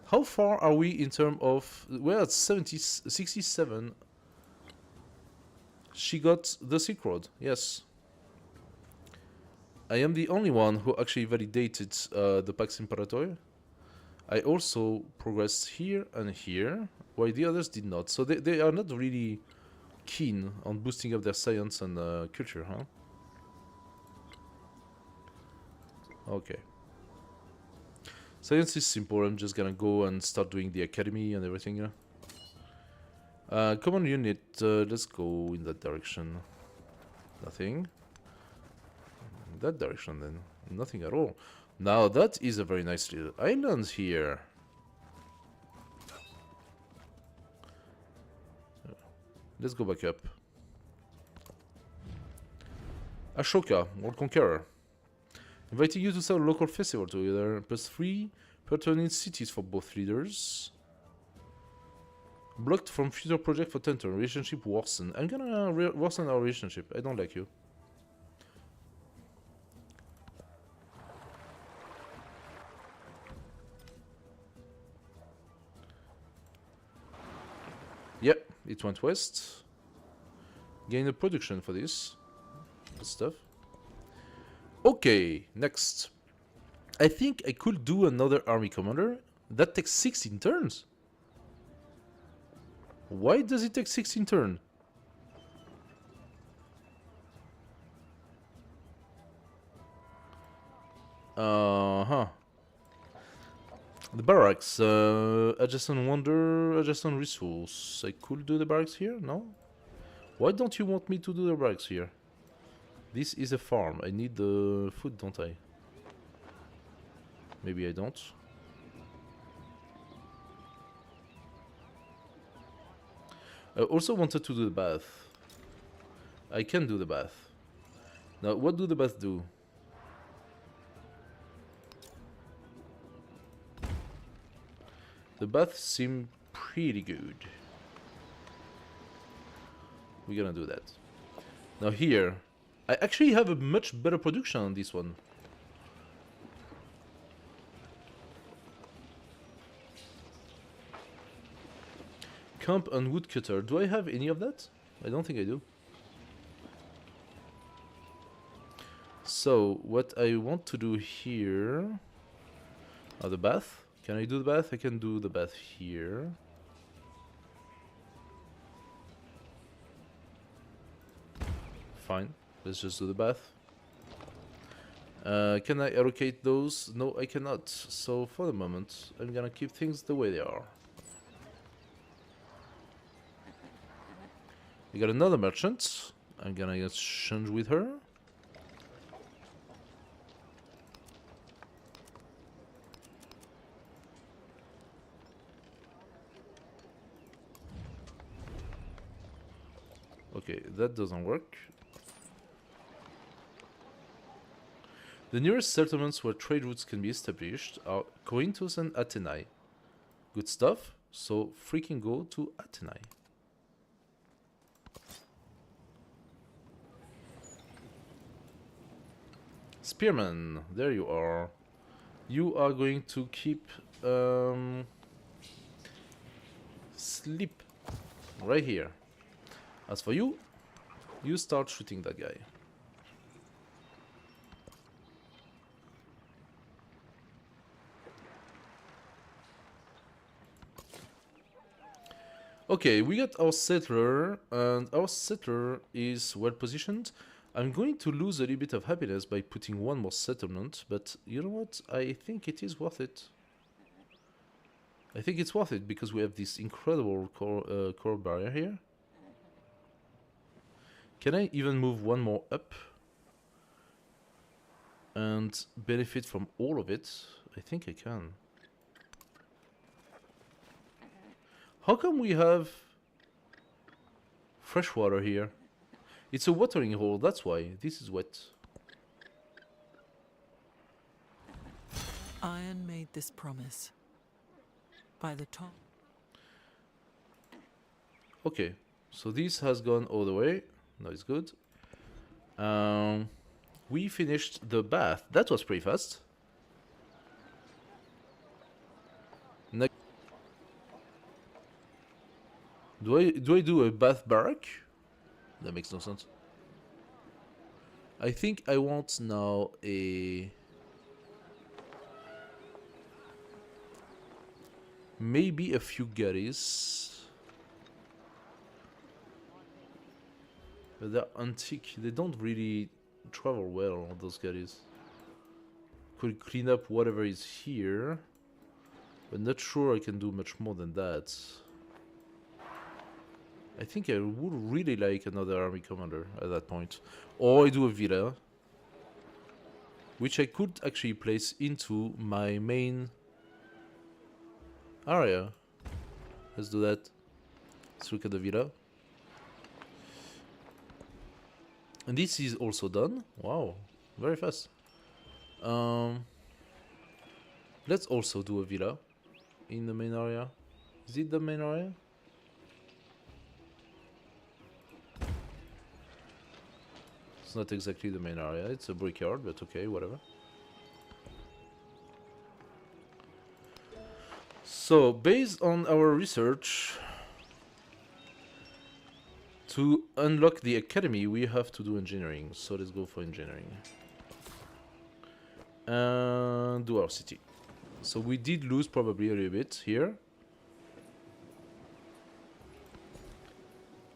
How far are we in terms of... We're at 67. She got the Silk Road, yes. I am the only one who actually validated the Pax Imperator. I also progressed here and here, while the others did not. So they are not really keen on boosting up their science and culture, huh? Okay. Science is simple. I'm just gonna go and start doing the academy and everything. Common unit, let's go in that direction. Nothing. That direction then. Nothing at all. Now that is a very nice little island here. Let's go back up. Ashoka, World Conqueror. Inviting you to sell a local festival together. +3 per turn in cities for both leaders. Blocked from future project for 10 turn. Relationship worsen. I'm gonna worsen our relationship. I don't like you. Yep, it went west. Gain a production for this. Good stuff. Okay, next. I think I could do another army commander. That takes 16 turns. Why does it take 16 turns? Uh-huh. The barracks, adjacent wonder, adjacent resource. I could do the barracks here? No? Why don't you want me to do the barracks here? This is a farm. I need the food, don't I? Maybe I don't. I also wanted to do the bath. I can do the bath. Now, what do the bath do? The baths seem pretty good. We're gonna do that. Now here, I actually have a much better production on this one. Camp and woodcutter. Do I have any of that? I don't think I do. So, what I want to do here... the bath. Can I do the bath? I can do the bath here. Fine. Let's just do the bath. Can I allocate those? No, I cannot. So for the moment, I'm gonna keep things the way they are. We got another merchant. I'm gonna exchange with her. Okay, that doesn't work. The nearest settlements where trade routes can be established are Corinthos and Athenae. Good stuff, so freaking go to Athenae. Spearman, there you are. You are going to keep sleep right here. As for you, you start shooting that guy. Okay, we got our settler, and our settler is well positioned. I'm going to lose a little bit of happiness by putting one more settlement, but you know what? I think it is worth it. I think it's worth it because we have this incredible coral barrier here. Can I even move one more up and benefit from all of it? I think I can. How come we have fresh water here? It's a watering hole, that's why. This is wet. Iron made this promise. By the top. Okay, so this has gone all the way. No, it's good. We finished the bath. That was pretty fast. Next. Do I do a bath barrack? That makes no sense. I think I want now maybe a few galleys. But they're antique. They don't really travel well, those galleys. Could clean up whatever is here. But not sure I can do much more than that. I think I would really like another army commander at that point. Or I do a villa. Which I could actually place into my main area. Let's do that. Let's look at the villa. And this is also done. Wow, very fast. Let's also do a villa in the main area. Is it the main area? It's not exactly the main area. It's a brickyard, but okay, whatever. So, based on our research, to unlock the academy, we have to do engineering. So let's go for engineering. And do our city. So we did lose probably a little bit here.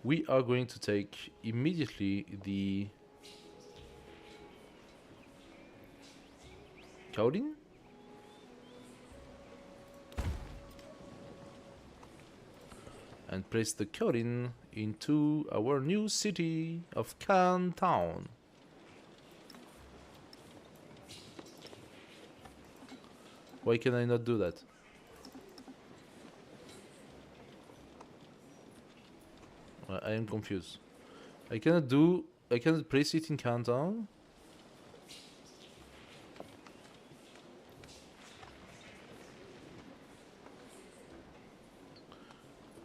We are going to take immediately the Cowdin. And place the Cowdin into our new city of Khan Town. Why can I not do that? I am confused. I cannot place it in Khan Town.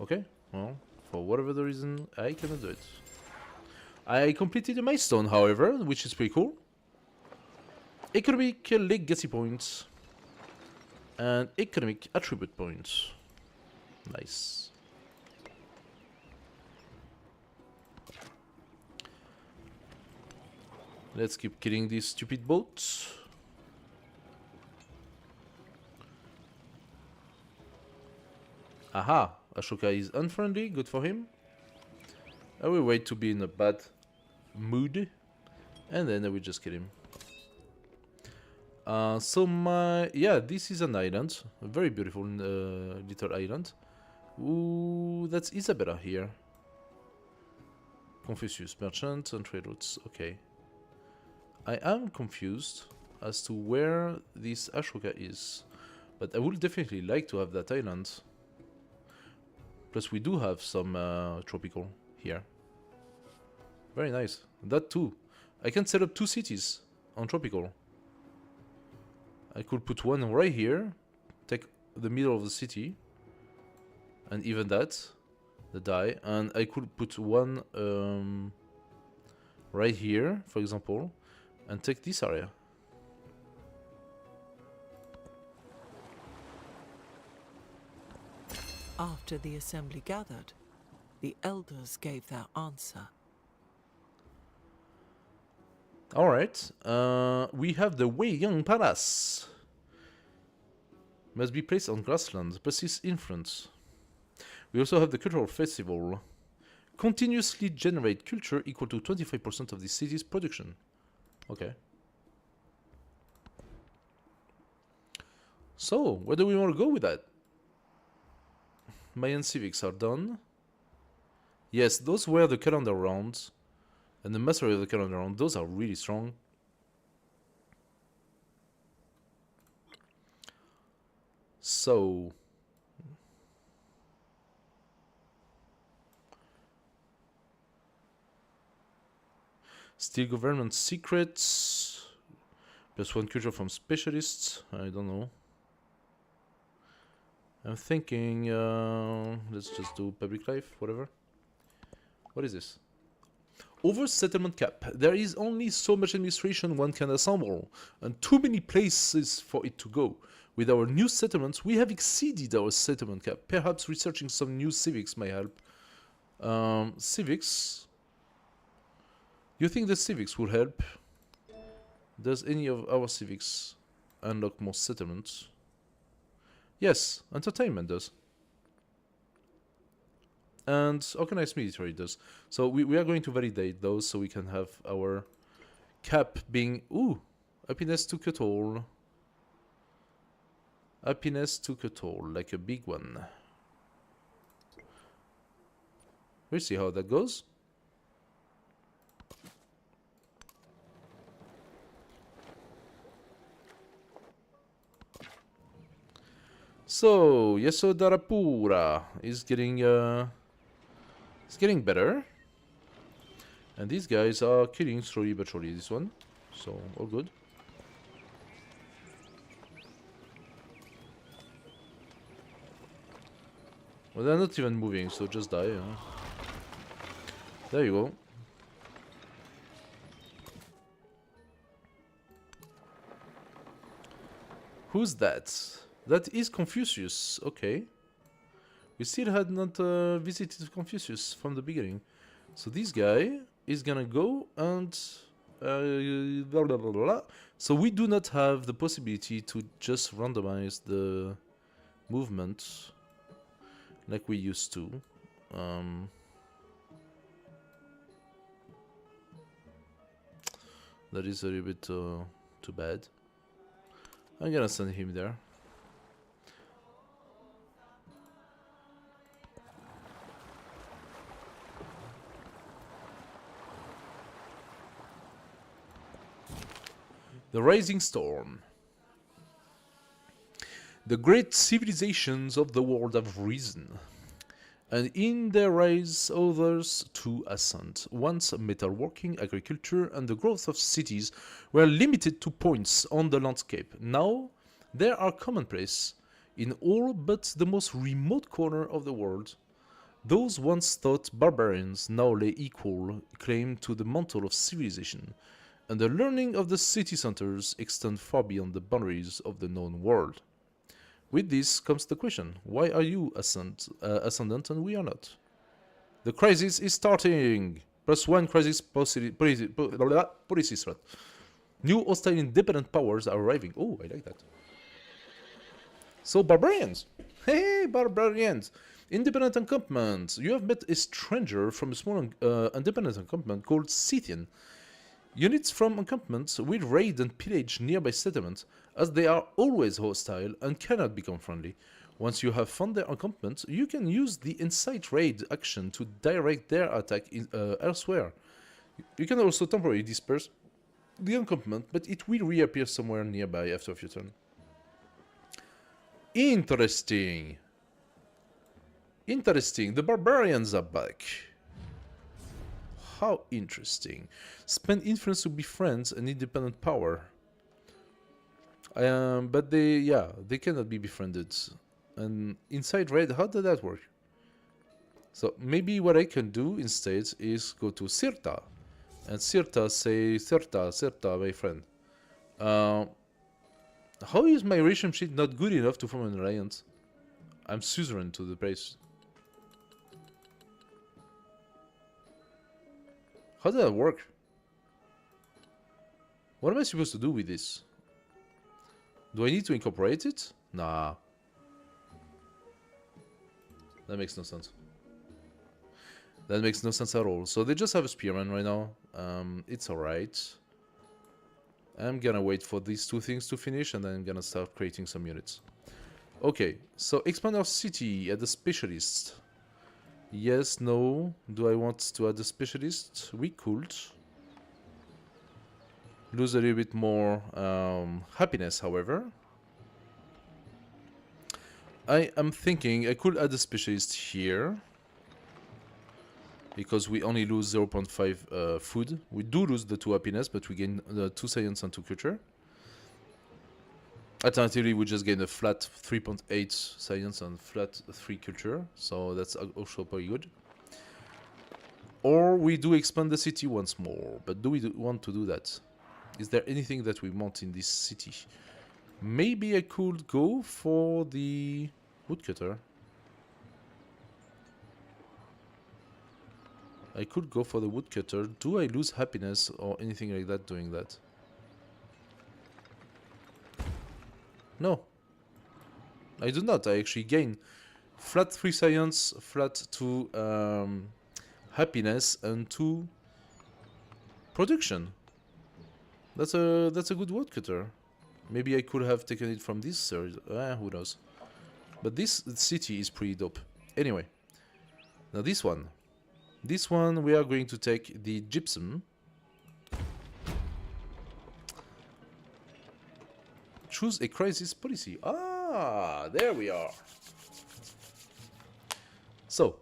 Okay, well, for whatever the reason, I cannot do it. I completed a milestone, however, which is pretty cool. Economic legacy points. And economic attribute points. Nice. Let's keep killing these stupid boats. Aha! Ashoka is unfriendly, good for him. I will wait to be in a bad mood, and then I will just kill him. Yeah, this is an island, a very beautiful little island. Ooh, that's Isabella here. Confucius, merchant and trade routes. Okay. I am confused as to where this Ashoka is, but I would definitely like to have that island. Plus, we do have some tropical here. Very nice. That too. I can set up 2 cities on tropical. I could put one right here, take the middle of the city, and even that, the die, and I could put one right here, for example, and take this area. After the assembly gathered, the elders gave their answer. Alright, we have the Wei Yang Palace. Must be placed on grassland, persists influence. We also have the Cultural Festival. Continuously generate culture equal to 25% of the city's production. Okay. So, where do we want to go with that? Mayan civics are done. Yes, those were the calendar rounds. And the mastery of the calendar round, those are really strong. So... Steal government secrets. +1 culture from specialists. I don't know. I'm thinking, let's just do public life, whatever. What is this? Over settlement cap. There is only so much administration one can assemble, and too many places for it to go. With our new settlements, we have exceeded our settlement cap. Perhaps researching some new civics may help. Civics. You think the civics will help? Does any of our civics unlock more settlements? Yes, entertainment does. And organized military does. So we are going to validate those so we can have our cap being... Ooh! Happiness took a toll. Happiness took a toll, like a big one. We'll see how that goes. So, Yesodharapura is getting it's getting better. And these guys are killing slowly but surely this one. So, all good. Well, they're not even moving, so just die. There you go. Who's that? That is Confucius. Okay. We still had not visited Confucius from the beginning. So this guy is gonna go and... blah, blah, blah, blah. So we do not have the possibility to just randomize the movement like we used to. That is a little bit too bad. I'm gonna send him there. The Rising Storm. The great civilizations of the world have risen, and in their rise others too ascend. Once metalworking, agriculture, and the growth of cities were limited to points on the landscape. Now they are commonplace in all but the most remote corner of the world. Those once thought barbarians now lay equal claim to the mantle of civilization, and the learning of the city centers extend far beyond the boundaries of the known world. With this comes the question, why are you ascendant and we are not? The crisis is starting! +1 crisis policy threat. New hostile independent powers are arriving. Oh, I like that. So, barbarians! Hey, barbarians! Independent encampment. You have met a stranger from a small independent encampment called Scythian. Units from encampments will raid and pillage nearby settlements, as they are always hostile and cannot become friendly. Once you have found their encampment, you can use the Incite Raid action to direct their attack elsewhere. You can also temporarily disperse the encampment, but it will reappear somewhere nearby after a few turns. Interesting. Interesting. The barbarians are back. How interesting. Spend influence to befriend an independent power. But they cannot be befriended. And inside raid, how does that work? So maybe what I can do instead is go to Cirta. And Cirta say, Cirta, my friend. How is my relationship not good enough to form an alliance? I'm suzerain to the place. How does that work? What am I supposed to do with this? Do I need to incorporate it? Nah. That makes no sense. That makes no sense at all. So they just have a spearman right now. It's alright. I'm gonna wait for these two things to finish and then I'm gonna start creating some units. Okay, so expand our city, add a specialist. Yes, no. Do I want to add a specialist? We could. Lose a little bit more happiness, however. I am thinking I could add a specialist here. Because we only lose 0.5 food. We do lose the 2 happiness, but we gain 2 science and 2 culture. Alternatively, we just gain a flat 3.8 science and flat 3 culture. So that's also pretty good. Or we do expand the city once more. But do we want to do that? Is there anything that we want in this city? Maybe I could go for the woodcutter. I could go for the woodcutter. Do I lose happiness or anything like that doing that? No. I do not. I actually gain flat 3 science, flat 2 happiness, and 2 production. That's a good woodcutter. Maybe I could have taken it from this third. Who knows? But this city is pretty dope. Anyway. Now this one. This one we are going to take the gypsum. Choose a crisis policy. Ah, there we are. So,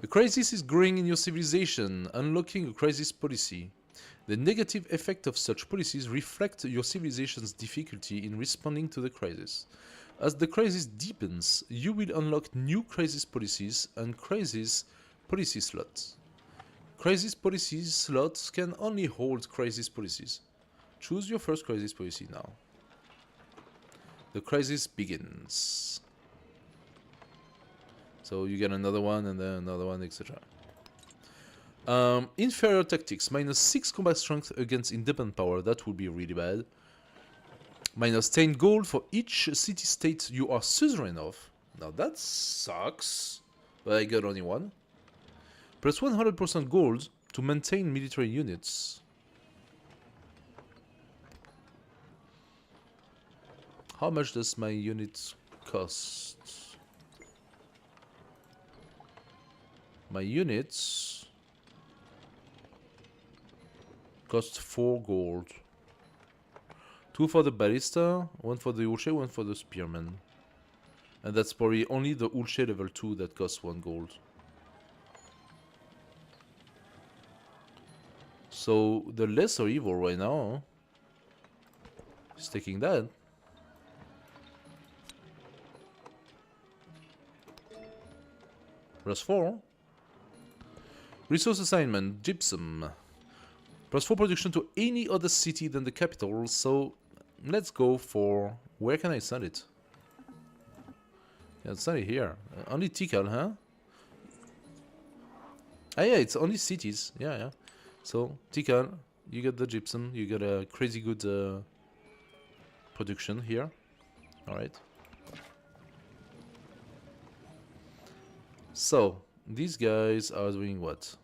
a crisis is growing in your civilization, unlocking a crisis policy. The negative effect of such policies reflect your civilization's difficulty in responding to the crisis. As the crisis deepens, you will unlock new crisis policies and crisis policy slots. Crisis policy slots can only hold crisis policies. Choose your first crisis policy now. The crisis begins. So you get another one and then another one, etc. Inferior tactics. -6 combat strength against independent power. That would be really bad. -10 gold for each city-state you are suzerain of. Now that sucks. But I got only one. Plus 100% gold to maintain military units. How much does my unit cost? My units cost 4 gold. 2 for the ballista, 1 for the Ulche, 1 for the spearman. And that's probably only the Ulche level 2 that costs 1 gold. So the lesser evil right now is taking that. Plus 4. Resource assignment, gypsum. Plus 4 production to any other city than the capital, so let's go for... Where can I send it? Yeah, send it here. Only Tikal, huh? Ah yeah, it's only cities. Yeah, yeah. So, Tikal, you get the gypsum, you get a crazy good production here. Alright. So, these guys are doing what?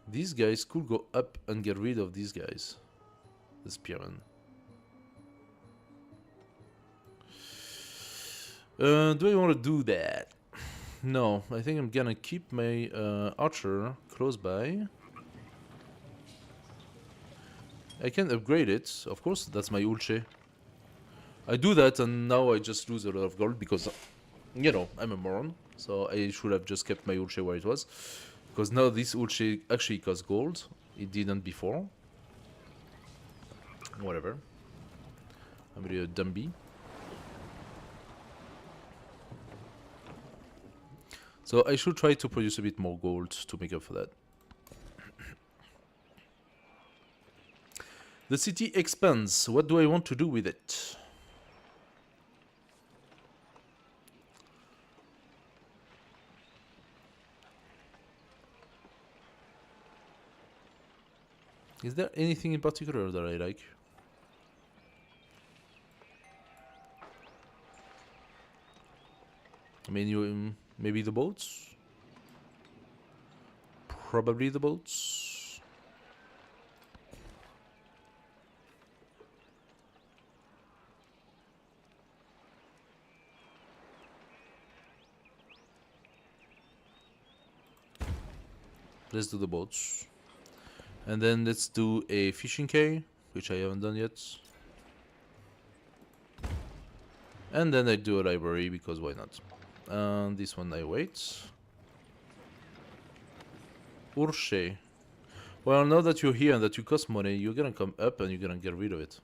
These guys could go up and get rid of these guys. The spearmen. Do I want to do that? No, I think I'm gonna keep my archer close by. I can upgrade it, of course, that's my Ulche. I do that and now I just lose a lot of gold because, you know, I'm a moron. So I should have just kept my Ulche where it was. Because now this Ulche actually costs gold. It didn't before. Whatever. I'm really a dumby. So I should try to produce a bit more gold to make up for that. The city expands. What do I want to do with it? Is there anything in particular that I like? I mean, maybe the boats? Probably the boats. Let's do the boats. And then let's do a fishing quay, which I haven't done yet. And then I do a library, because why not? And this one I wait. Urche. Well, now that you're here and that you cost money, you're gonna come up and you're gonna get rid of it.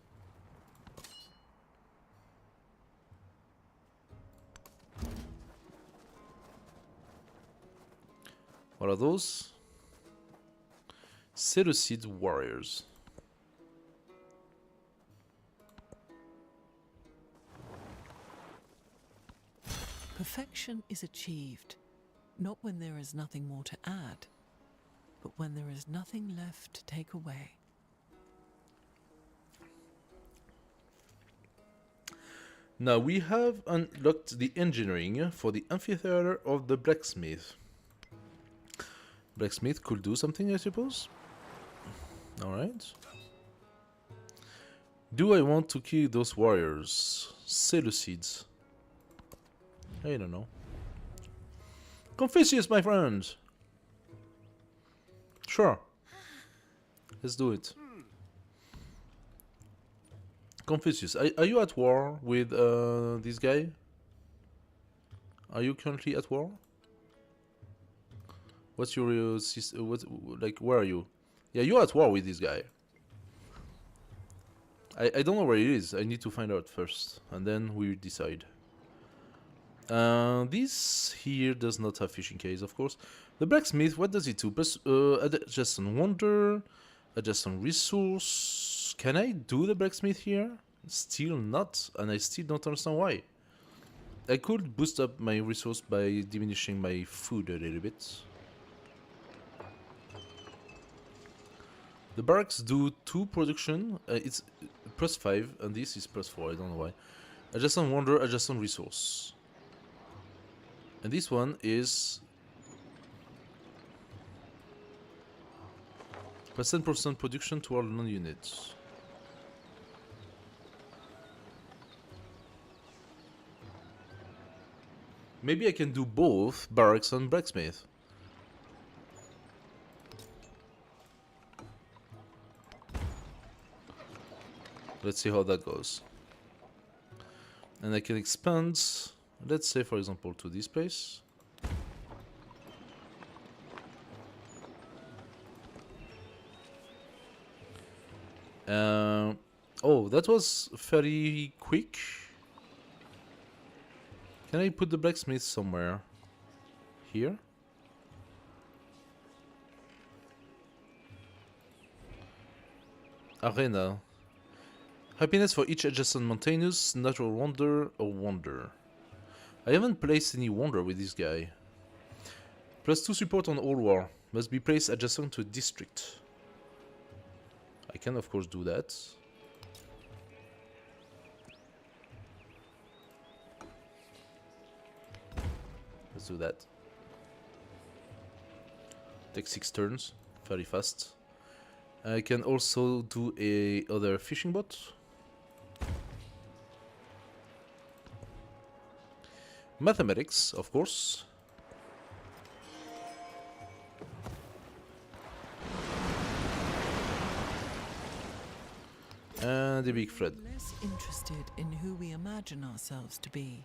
What are those? Seleucid warriors. Perfection is achieved, not when there is nothing more to add, but when there is nothing left to take away. Now we have unlocked the engineering for the amphitheater of the blacksmith. Blacksmith could do something, I suppose. Alright. Do I want to kill those warriors? Seleucids. I don't know. Confucius, my friend! Sure. Let's do it. Confucius, are you at war with this guy? Are you currently at war? What's your where are you? Yeah, you're at war with this guy. I don't know where it is. I need to find out first, and then we decide. This here does not have fishing case, of course. The blacksmith, what does it do? Adjacent wonder, adjacent resource. Can I do the blacksmith here? Still not, and I still don't understand why. I could boost up my resource by diminishing my food a little bit. The barracks do 2 production. It's +5, and this is +4. I don't know why. Adjacent wonder, adjacent resource. And this one is +10% production to all non-units. Maybe I can do both barracks and blacksmith. Let's see how that goes. And I can expand, let's say for example to this place. Oh, that was fairly quick. Can I put the blacksmith somewhere? Here? Arena. Happiness for each adjacent mountainous, natural wonder, or wonder. I haven't placed any wonder with this guy. +2 support on all war. Must be placed adjacent to a district. I can of course do that. Let's do that. Take 6 turns. fairly fast. I can also do a other fishing boat. Mathematics, of course. And a big flood. Less interested in who we imagine ourselves to be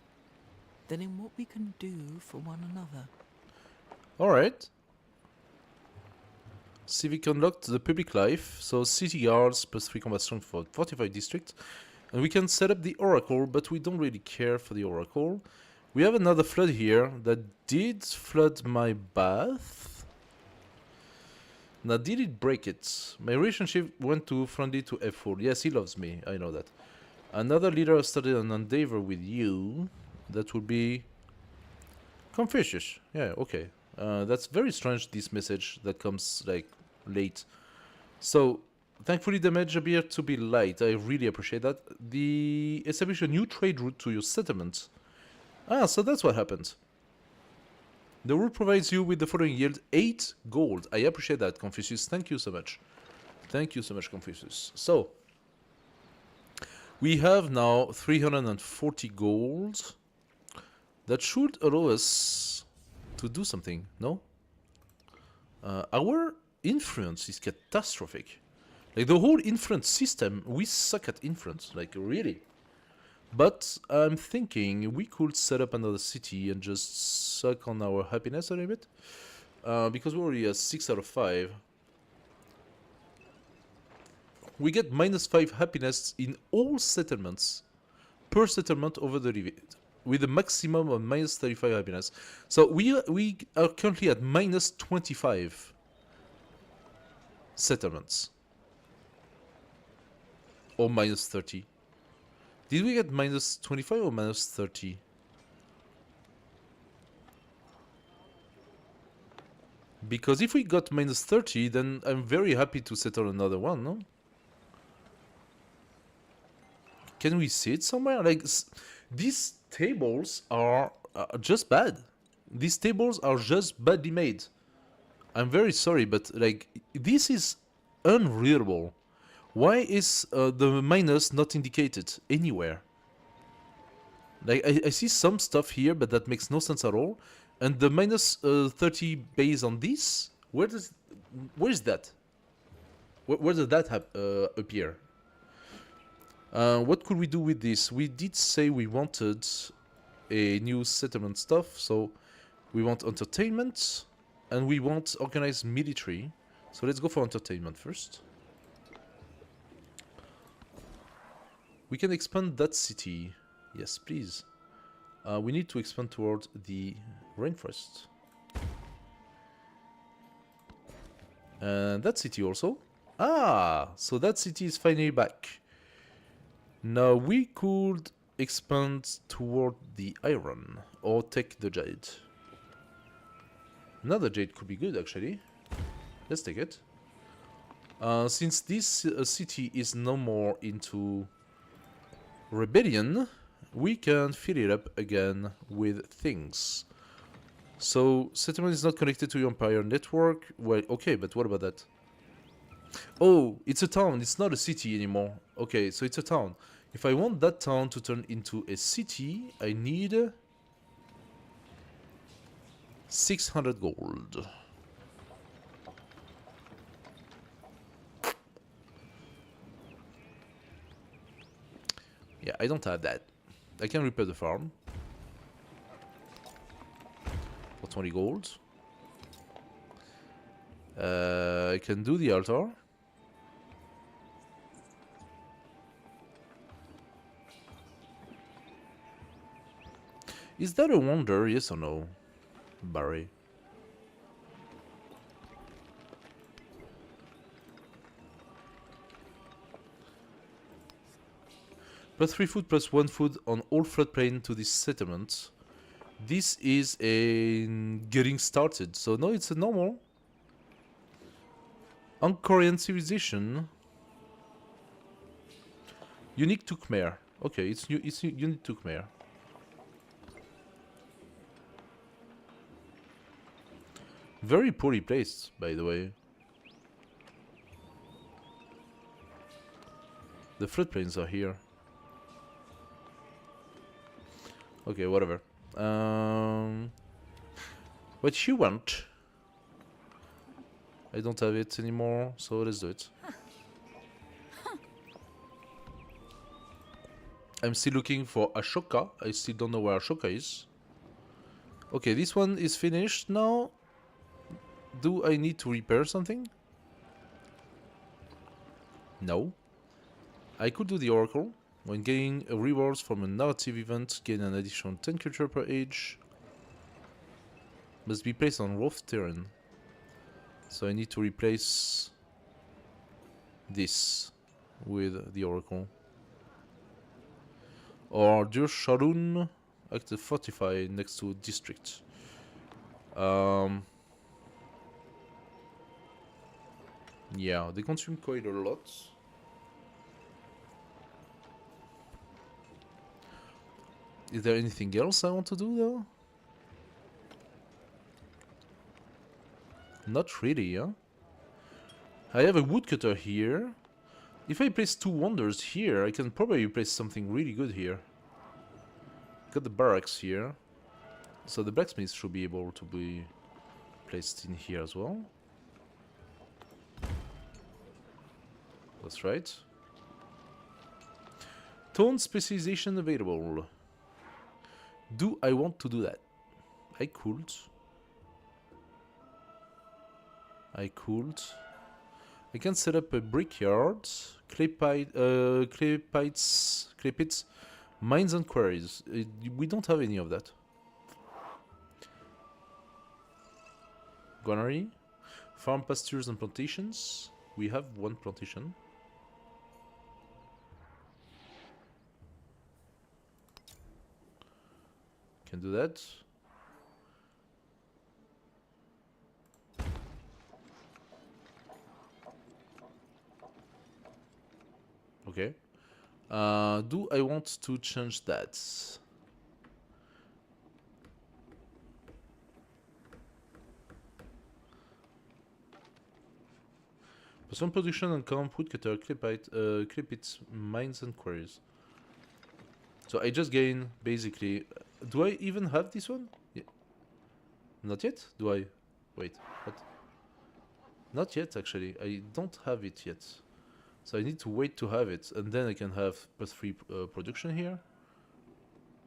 than in what we can do for one another. Alright. Civic unlocked the public life, so city guards plus 3 combat strength for 45 districts. And we can set up the oracle, but we don't really care for the oracle. We have another flood here that did flood my bath. Now, did it break it? My relationship went to friendly to F4. Yes, he loves me, I know that. Another leader started an endeavor with you. That would be Confucius. Yeah, okay. That's very strange, this message that comes like late. So, thankfully the damage appeared to be light. I really appreciate that. Establish a new trade route to your settlement. Ah, so that's what happened. The route provides you with the following yield: 8 gold. I appreciate that, Confucius. Thank you so much. Thank you so much, Confucius. So, we have now 340 gold. That should allow us to do something, no? Our influence is catastrophic. Like, the whole influence system, we suck at influence, like, really. But I'm thinking we could set up another city and just suck on our happiness a little bit. Because we're already at 6 out of 5. We get -5 happiness in all settlements per settlement over the limit, with a maximum of -35 happiness. So we are currently at -25 settlements. Or -30. Did we get -25 or -30? Because if we got -30, then I'm very happy to settle another one, no? Can we see it somewhere? Like, these tables are just bad. These tables are just badly made. I'm very sorry, but like, this is unreadable. Why is the minus not indicated anywhere? Like, I see some stuff here, but that makes no sense at all. And the -30 based on this, where is that? Where does that appear? What could we do with this? We did say we wanted a new settlement stuff, so we want entertainment, and we want organized military. So let's go for entertainment first. We can expand that city. Yes, please. We need to expand toward the rainforest. And that city also. Ah, so that city is finally back. Now we could expand toward the iron or take the jade. Another jade could be good, actually. Let's take it. Since this city is no more into rebellion, we can fill it up again with things. So, settlement is not connected to your empire network. Well, okay, but what about that? Oh, it's a town. It's not a city anymore. Okay, so it's a town. If I want that town to turn into a city, I need 600 gold. Yeah, I don't have that. I can repair the farm for 20 gold. I can do the altar. Is that a wonder, yes or no, Barry? +3 food +1 food on all floodplain to this settlement. This is a getting started, so no, it's a normal. Angkorian civilization. Unique to Khmer. Okay, it's unique to Khmer. Very poorly placed, by the way. The floodplains are here. Okay, whatever. What you want? I don't have it anymore, so let's do it. I'm still looking for Ashoka. I still don't know where Ashoka is. Okay, this one is finished now. Do I need to repair something? No. I could do the Oracle. When getting rewards from a narrative event, gain an additional 10 culture per age. Must be placed on rough terrain. So I need to replace this with the Oracle. Or Dur Sharun, active fortify next to district. Yeah, they consume quite a lot. Is there anything else I want to do though? Not really, huh? I have a woodcutter here. If I place 2 wonders here, I can probably place something really good here. Got the barracks here. So the blacksmith should be able to be placed in here as well. That's right. Tone specialization available. Do I want to do that? I could. I can set up a brickyard, clay pits, mines and quarries. We don't have any of that. Granary, farm pastures and plantations. We have 1 plantation. Can do that. Okay. Do I want to change that? Some production and camp, woodcutter, clip it, mines and quarries. So I just gain basically. Do I even have this one? Yeah. Not yet? Do I? Wait, what? Not yet actually. I don't have it yet. So I need to wait to have it, and then I can have +3 production here.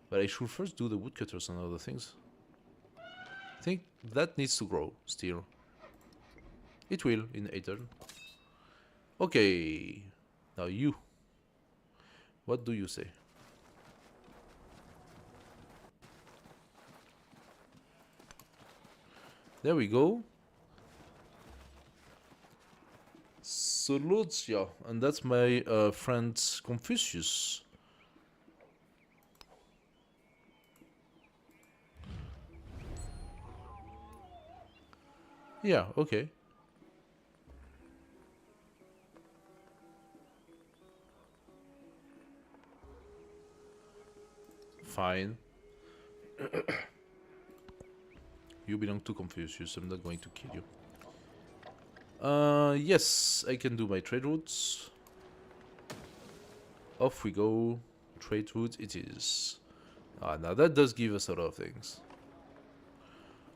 But I should first do the woodcutters and other things. I think that needs to grow still. It will in 8 turn. Okay. Now you. What do you say? There we go. Solotia, and that's my friend Confucius. Yeah, okay. Fine. You belong to Confucius, I'm not going to kill you. Yes, I can do my trade routes. Off we go. Trade route it is. Now that does give us a lot of things.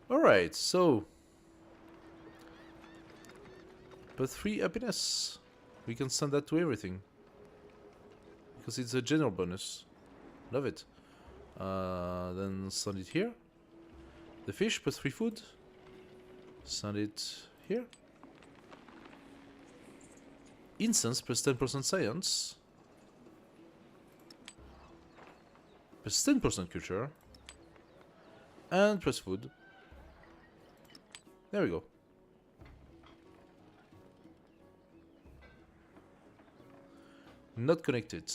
Alright, so. +3 happiness. We can send that to everything. Because it's a general bonus. Love it. Then send it here. The fish +3 food. Send it here. Incense +10% science. +10% culture. And +food. There we go. Not connected.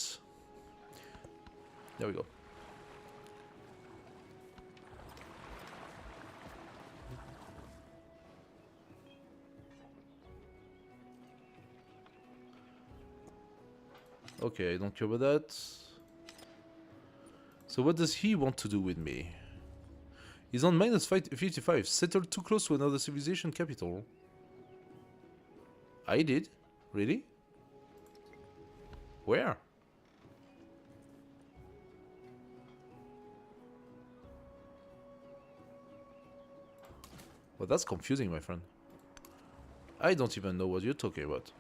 There we go. Okay, I don't care about that. So what does he want to do with me? He's on -55. Settled too close to another civilization capital. I did? Really? Where? Well, that's confusing, my friend. I don't even know what you're talking about.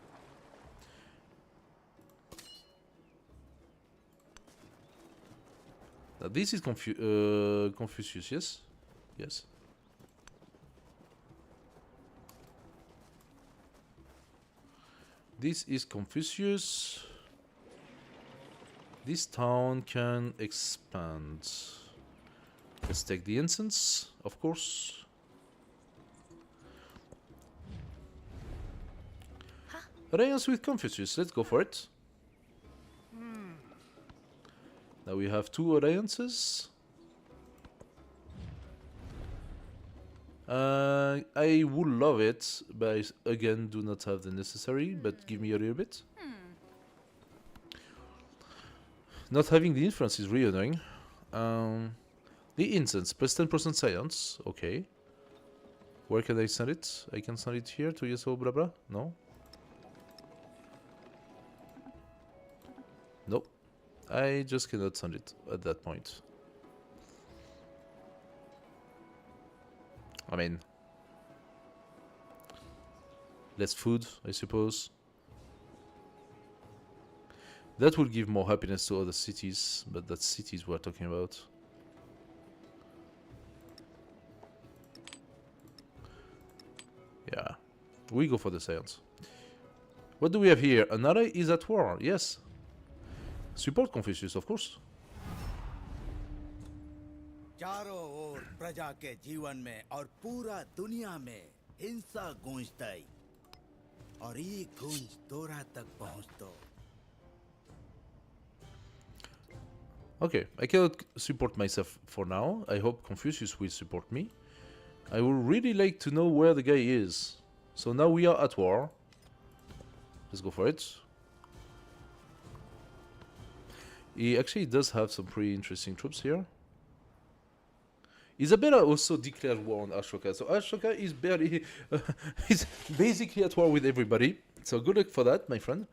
Now, this is Confucius, yes? Yes. This is Confucius. This town can expand. Let's take the incense, of course. Alliance with Confucius, let's go for it. Now we have 2 alliances. I would love it, but I again do not have the necessary, but give me a little bit. Not having the influence is really annoying. The incense, plus 10% science, okay. Where can I send it? I can send it here to Yeso blah blah? No? Nope. I just cannot send it at that point. I mean, less food, I suppose. That will give more happiness to other cities, but that's cities we're talking about. Yeah, we go for the science. What do we have here? Another is at war, yes. Support Confucius, of course. चारों ओर प्रजा के जीवन में और पूरा दुनिया में हिंसा गूंजताई और ये गूंज दोरा तक पहुंचतो. Okay, I cannot support myself for now. I hope Confucius will support me. I would really like to know where the guy is. So now we are at war. Let's go for it. He actually does have some pretty interesting troops here. Isabella also declared war on Ashoka. So Ashoka is barely... he's basically at war with everybody. So good luck for that, my friend.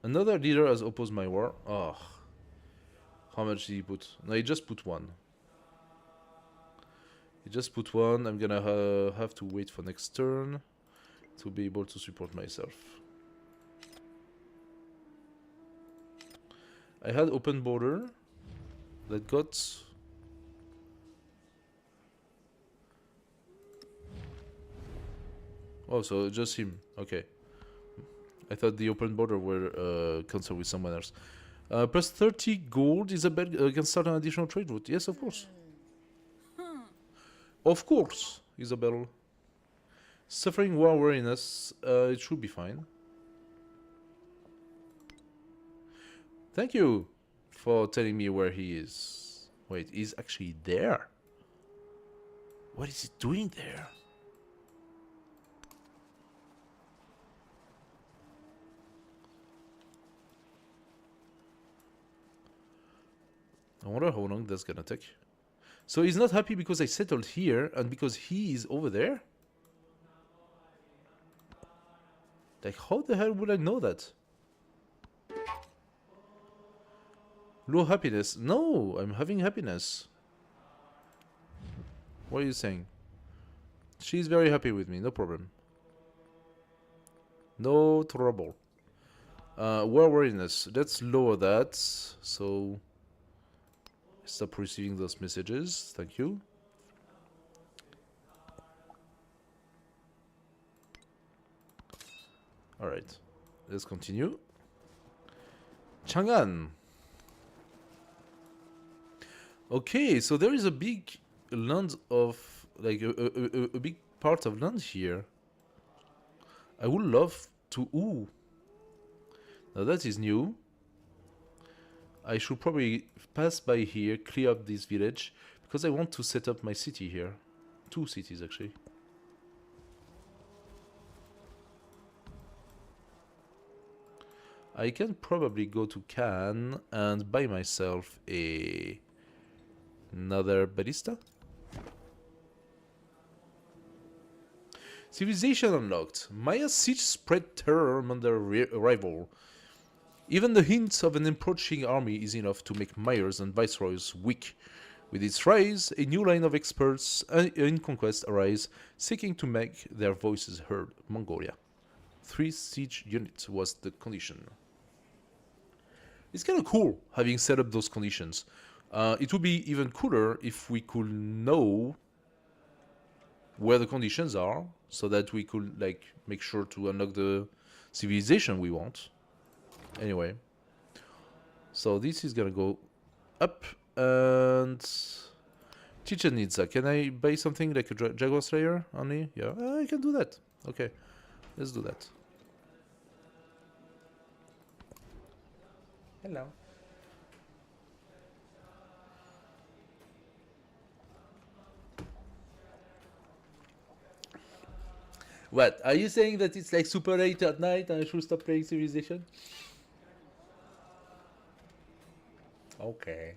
Another leader has opposed my war. Oh. How much did he put? No, he just put 1. He just put 1. I'm gonna have to wait for next turn to be able to support myself. I had open border that got... Oh, so just him. Okay. I thought the open border were concerned with someone else. Plus 30 gold, Isabel can start an additional trade route. Yes, of course. Of course, Isabel. Suffering war weariness, it should be fine. Thank you for telling me where he is. Wait, he's actually there? What is he doing there? I wonder how long that's gonna take. So he's not happy because I settled here and because he is over there? Like, how the hell would I know that? Low happiness. No, I'm having happiness. What are you saying? She's very happy with me, no problem. No trouble. War weariness. Let's lower that. So... stop receiving those messages. Thank you. Alright. Let's continue. Chang'an. Okay, so there is a big land of... like a big part of land here. I would love to... Ooh. Now that is new. I should probably pass by here, clear up this village, because I want to set up my city here. 2 cities, actually. I can probably go to Cannes and buy myself another ballista. Civilization unlocked. Maya's siege spread terror among their rival. Even the hint of an approaching army is enough to make mayors and viceroys weak. With its rise, a new line of experts in conquest arise, seeking to make their voices heard. Mongolia. 3 siege units was the condition. It's kind of cool having set up those conditions. It would be even cooler if we could know where the conditions are, so that we could like make sure to unlock the civilization we want. Anyway, so this is gonna go up, and Chichen Itza. Can I buy something like a Jaguar Slayer only? Yeah, I can do that. Okay, let's do that. Hello. What? Are you saying that it's like super late at night and I should stop playing Civilization? Okay.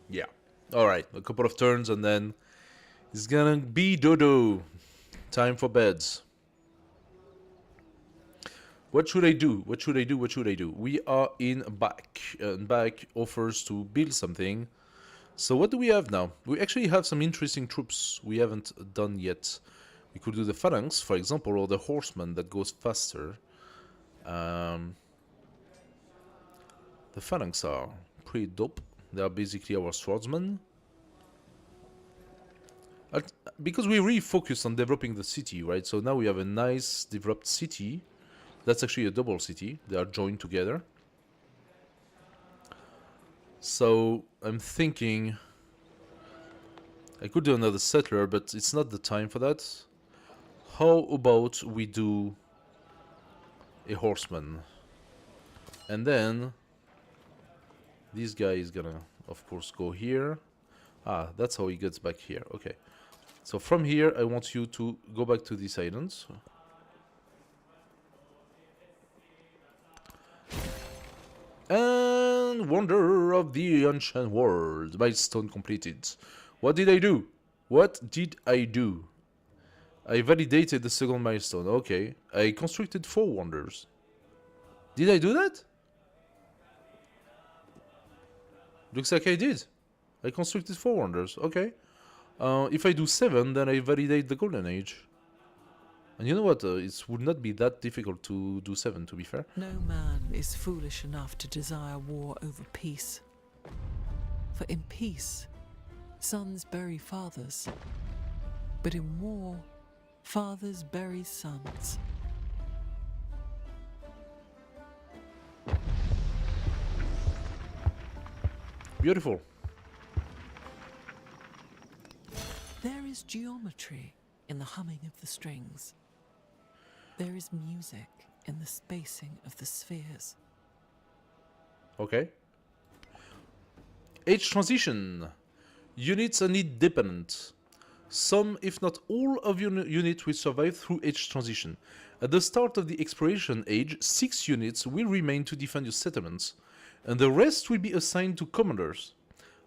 Yeah. Alright, a couple of turns and then it's gonna be dodo. Time for beds. What should I do? What should I do? What should I do? We are in back. And back offers to build something. So what do we have now? We actually have some interesting troops we haven't done yet. We could do the phalanx, for example, or the horseman that goes faster. The phalanx are pretty dope. They are basically our swordsmen. Because we really focused on developing the city, right? So now we have a nice developed city. That's actually a double city. They are joined together. So I'm thinking I could do another settler, but it's not the time for that. How about we do a horseman? And then this guy is gonna, of course, go here. Ah, that's how he gets back here. Okay. So from here, I want you to go back to these islands. And Wonder of the Ancient World. Milestone completed. What did I do? What did I do? I validated the second milestone. Okay. I constructed 4 wonders. Did I do that? Looks like I did. I constructed 4 wonders. Okay. If I do 7, then I validate the Golden Age. And you know what? It would not be that difficult to do 7, to be fair. No man is foolish enough to desire war over peace. For in peace, sons bury fathers. But in war, fathers bury sons. Beautiful. There is geometry in the humming of the strings. There is music in the spacing of the spheres. Okay. Age transition. Units are need dependent. Some, if not all, of your units will survive through age transition. At the start of the exploration age, 6 units will remain to defend your settlements, and the rest will be assigned to commanders,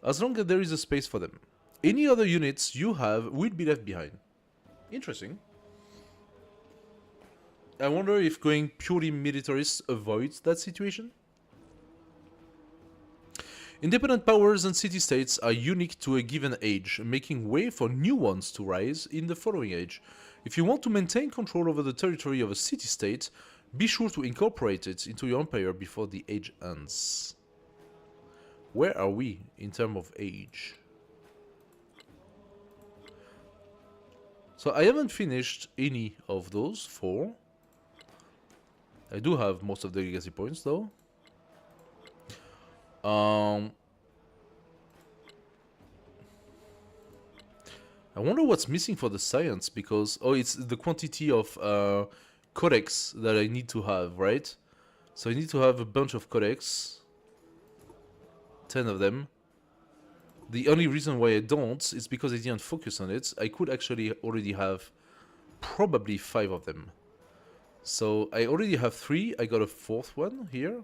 as long as there is a space for them. Any other units you have will be left behind. Interesting. I wonder if going purely militarist avoids that situation? Independent powers and city-states are unique to a given age, making way for new ones to rise in the following age. If you want to maintain control over the territory of a city-state, be sure to incorporate it into your empire before the age ends. Where are we in terms of age? So I haven't finished any of those 4. I do have most of the legacy points though. I wonder what's missing for the science, because it's the quantity of codex that I need to have, right? So I need to have a bunch of codex, 10 of them. The only reason why I don't is because I didn't focus on it. I could actually already have probably 5 of them. So I already have 3. I got a 4th one here.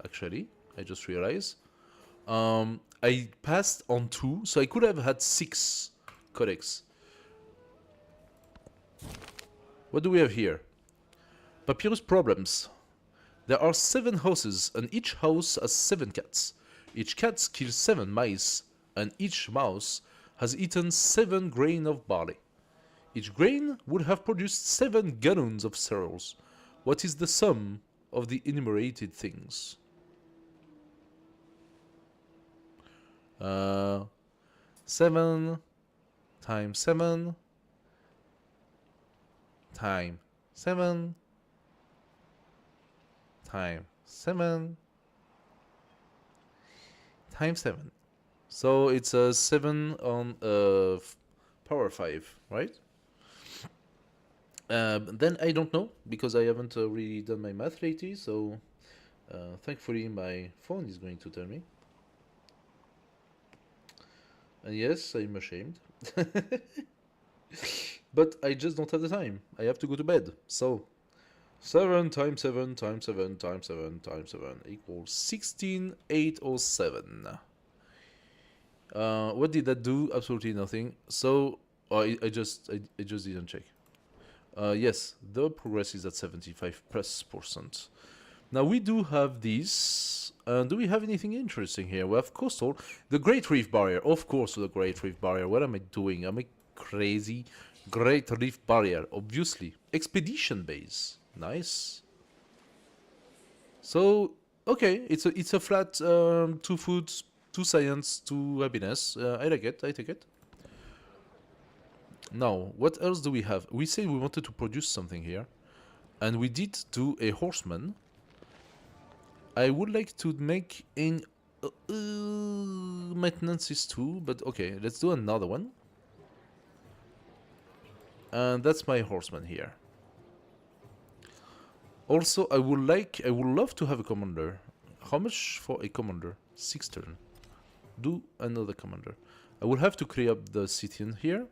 Actually, I just realized. I passed on 2, so I could have had 6 codex. What do we have here? Papyrus problems. There are 7 houses, and each house has 7 cats. Each cat kills 7 mice, and each mouse has eaten 7 grain of barley. Each grain would have produced 7 gallons of cereals. What is the sum of the enumerated things? 7 times 7 times 7 times 7 times 7. So it's a 7 on power 5, right? Then I don't know, because I haven't really done my math lately, so thankfully my phone is going to tell me. And yes, I'm ashamed. But I just don't have the time. I have to go to bed. So 7 times 7 times 7 times 7 times 7 equals 16,807. What did that do? Absolutely nothing. So I just didn't check. Yes, the progress is at 75+%. Now we do have these. Do we have anything interesting here? We have coastal, the Great Reef Barrier. Of course, the Great Reef Barrier. What am I doing? Am I crazy? Great Reef Barrier, obviously. Expedition base. Nice. So okay, it's a flat 2 food, 2 science, 2 happiness. I like it. I take it. Now, what else do we have? We said we wanted to produce something here, and we did do a horseman. I would like to make an maintenance is 2, but okay, let's do another one. And that's my horseman here. Also, I would love to have a commander. How much for a commander? 6 turn. Do another commander. I will have to clear up the city in here.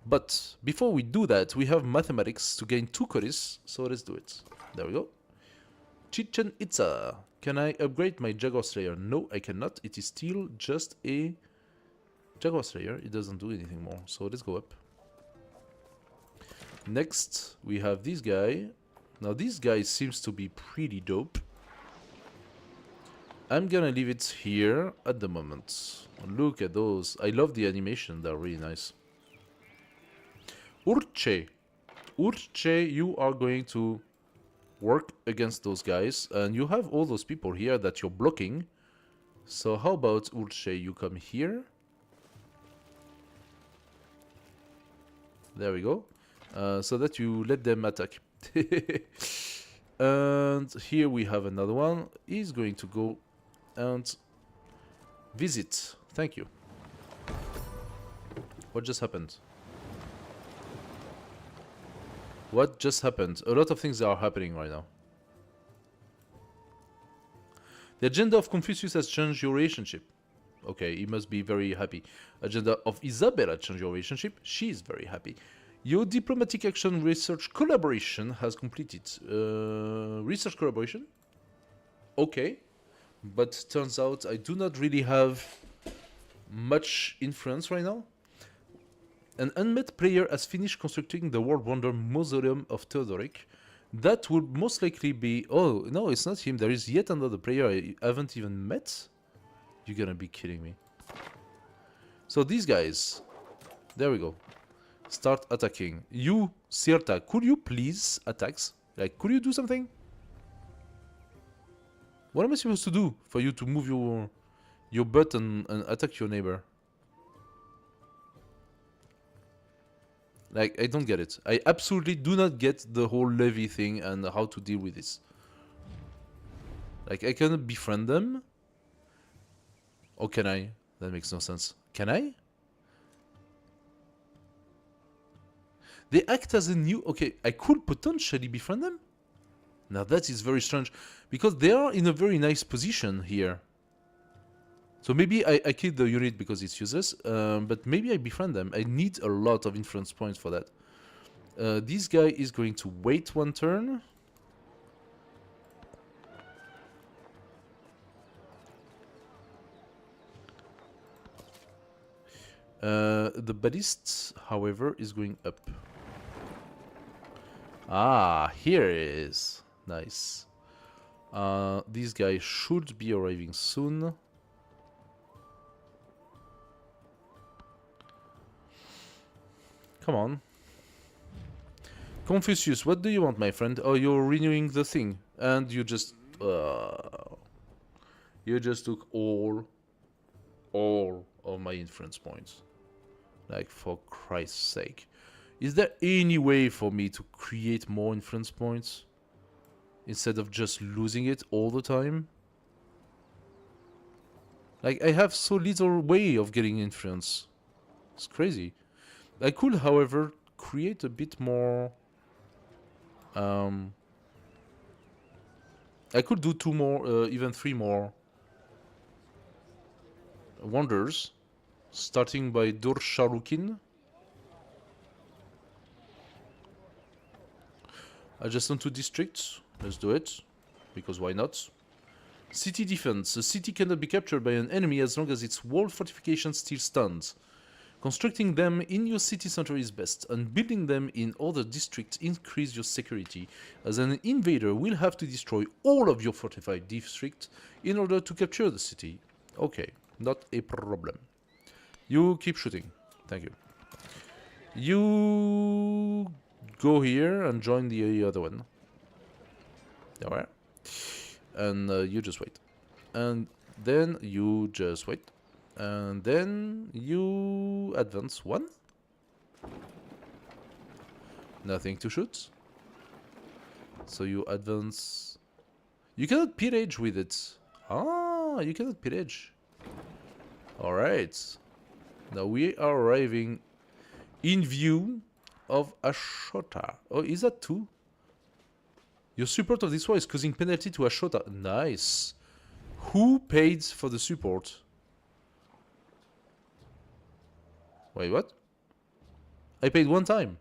But before we do that, we have mathematics to gain 2 codis, so let's do it. There we go. Chichen Itza. Can I upgrade my Jaguar Slayer? No, I cannot. It is still just a Jaguar Slayer. It doesn't do anything more, so let's go up. Next, we have this guy. Now, this guy seems to be pretty dope. I'm gonna leave it here at the moment. Look at those. I love the animation. They're really nice. Urche. Urche, you are going to work against those guys. And you have all those people here that you're blocking. So how about Urche, you come here. There we go. So that you let them attack. And here we have another one. He's going to go and visit. Thank you. What just happened? What just happened? A lot of things are happening right now. The agenda of Confucius has changed your relationship. Okay, he must be very happy. Agenda of Isabella changed your relationship. She is very happy. Your diplomatic action research collaboration has completed. Research collaboration? Okay. But turns out I do not really have much influence right now. An unmet player has finished constructing the World Wonder Mausoleum of Theodoric. That would most likely be... Oh, no, it's not him. There is yet another player I haven't even met. You're gonna be kidding me. So these guys... There we go. Start attacking. You, Sirta, could you please attack? Like, could you do something? What am I supposed to do for you to move your butt and attack your neighbor? Like, I don't get it. I absolutely do not get the whole levy thing and how to deal with this. Like, I cannot befriend them? Or can I? That makes no sense. Can I? They act as a new... Okay, I could potentially befriend them? Now that is very strange. Because they are in a very nice position here. So maybe I kill the unit because it's useless. But maybe I befriend them. I need a lot of influence points for that. This guy is going to wait 1 turn. The ballist, however, is going up. Ah, here it is. Nice. This guy should be arriving soon. Come on. Confucius, what do you want, my friend? Oh, you're renewing the thing. And you just... you just took all of my influence points. Like, for Christ's sake. Is there any way for me to create more influence points? Instead of just losing it all the time? Like, I have so little way of getting influence. It's crazy. I could, however, create a bit more... I could do 2 more, even 3 more wonders. Starting by Dur Sharukin. Adjacent to districts. Let's do it. Because why not? City defense. A city cannot be captured by an enemy as long as its wall fortification still stands. Constructing them in your city center is best, and building them in other districts increase your security, as an invader will have to destroy all of your fortified districts in order to capture the city. Okay, not a problem. You keep shooting. Thank you. You go here and join the other one. There we are. And you just wait. And then you just wait. And then you advance 1. Nothing to shoot. So you advance. You cannot pillage with it. Ah, you cannot pillage. Alright. Now we are arriving in view of Ashota. Oh, is that 2? Your support of this war is causing penalty to Ashota. Nice. Who paid for the support? Wait, what? I paid 1 time.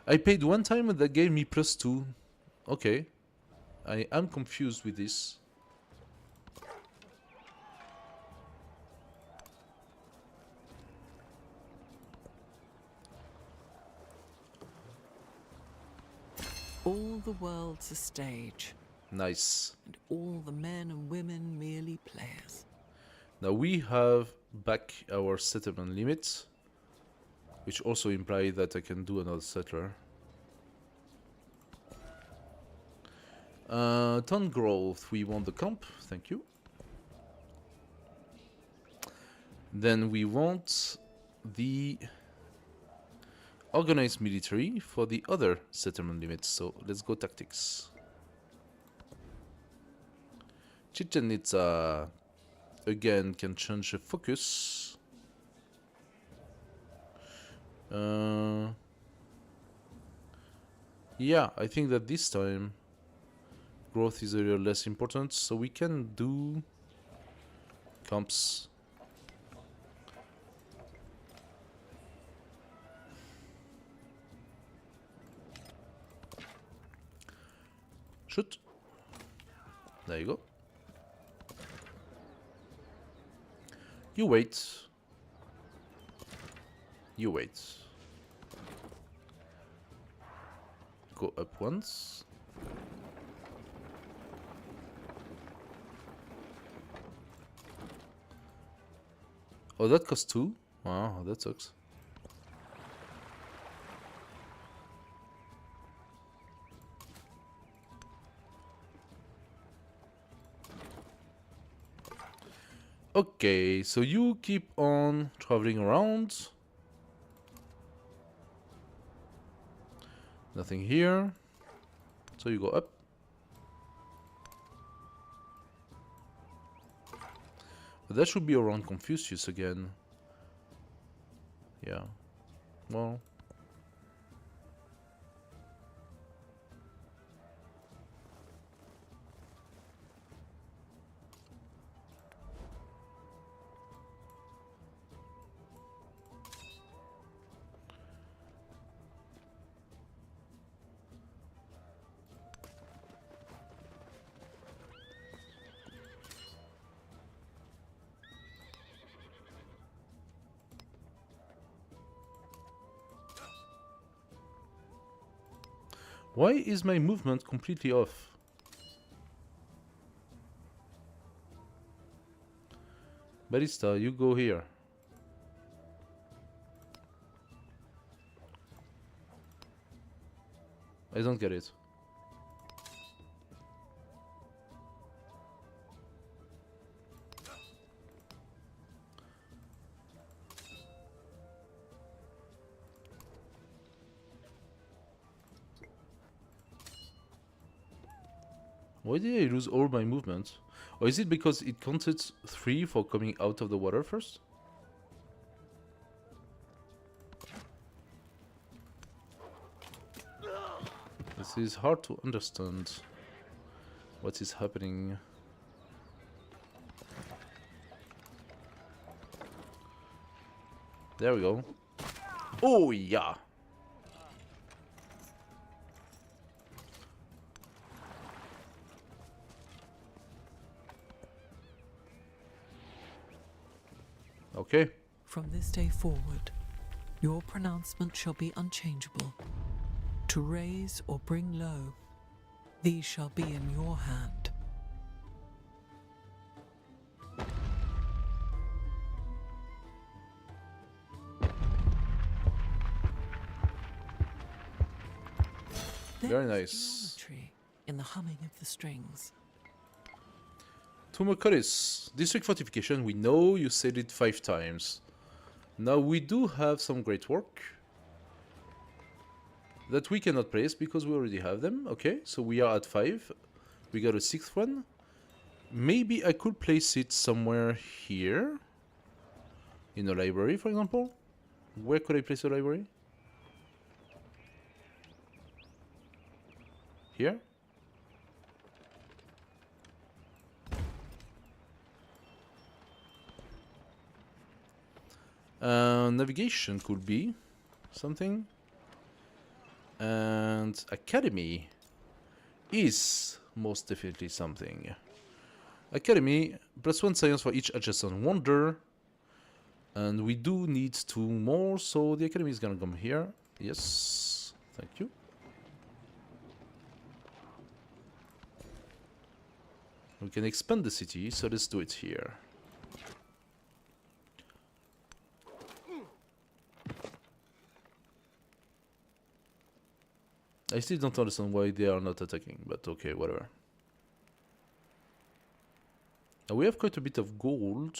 I paid 1 time and that gave me +2. Okay. I am confused with this. All the world's a stage, Nice. and all the men and women merely players. Now we have back our settlement limit, which also implies that I can do another settler. Town growth, we want the camp, thank you. Then we want the organized military for the other settlement limits, so let's go tactics. Chichen Itza again can change the focus. Yeah, I think that this time growth is a little less important, so we can do camps. Shoot. There you go. You wait. You wait. Go up once. Oh, that costs 2? Wow, that sucks. Okay, so you keep on traveling around. Nothing here. So you go up. But that should be around Confucius again. Yeah. Well. Why is my movement completely off? Barista, you go here. I don't get it. Why did I lose all my movement? Or is it because it counted 3 for coming out of the water first? This is hard to understand. What is happening? There we go. Oh yeah! Okay. From this day forward, your pronouncement shall be unchangeable. To raise or bring low, these shall be in your hand. Very There is nice. geometry in the humming of the strings. Tumacoris, district fortification, we know you said it 5 times. Now we do have some great work that we cannot place because we already have them. Okay, so we are at 5. We got a 6th one. Maybe I could place it somewhere here. In a library, for example. Where could I place a library? Here? Navigation could be something. And academy is most definitely something. Academy, +1 science for each adjacent wonder. And we do need 2 more, so the academy is gonna come here. Yes, thank you. We can expand the city, so let's do it here. I still don't understand why they are not attacking, but okay, whatever. Now we have quite a bit of gold,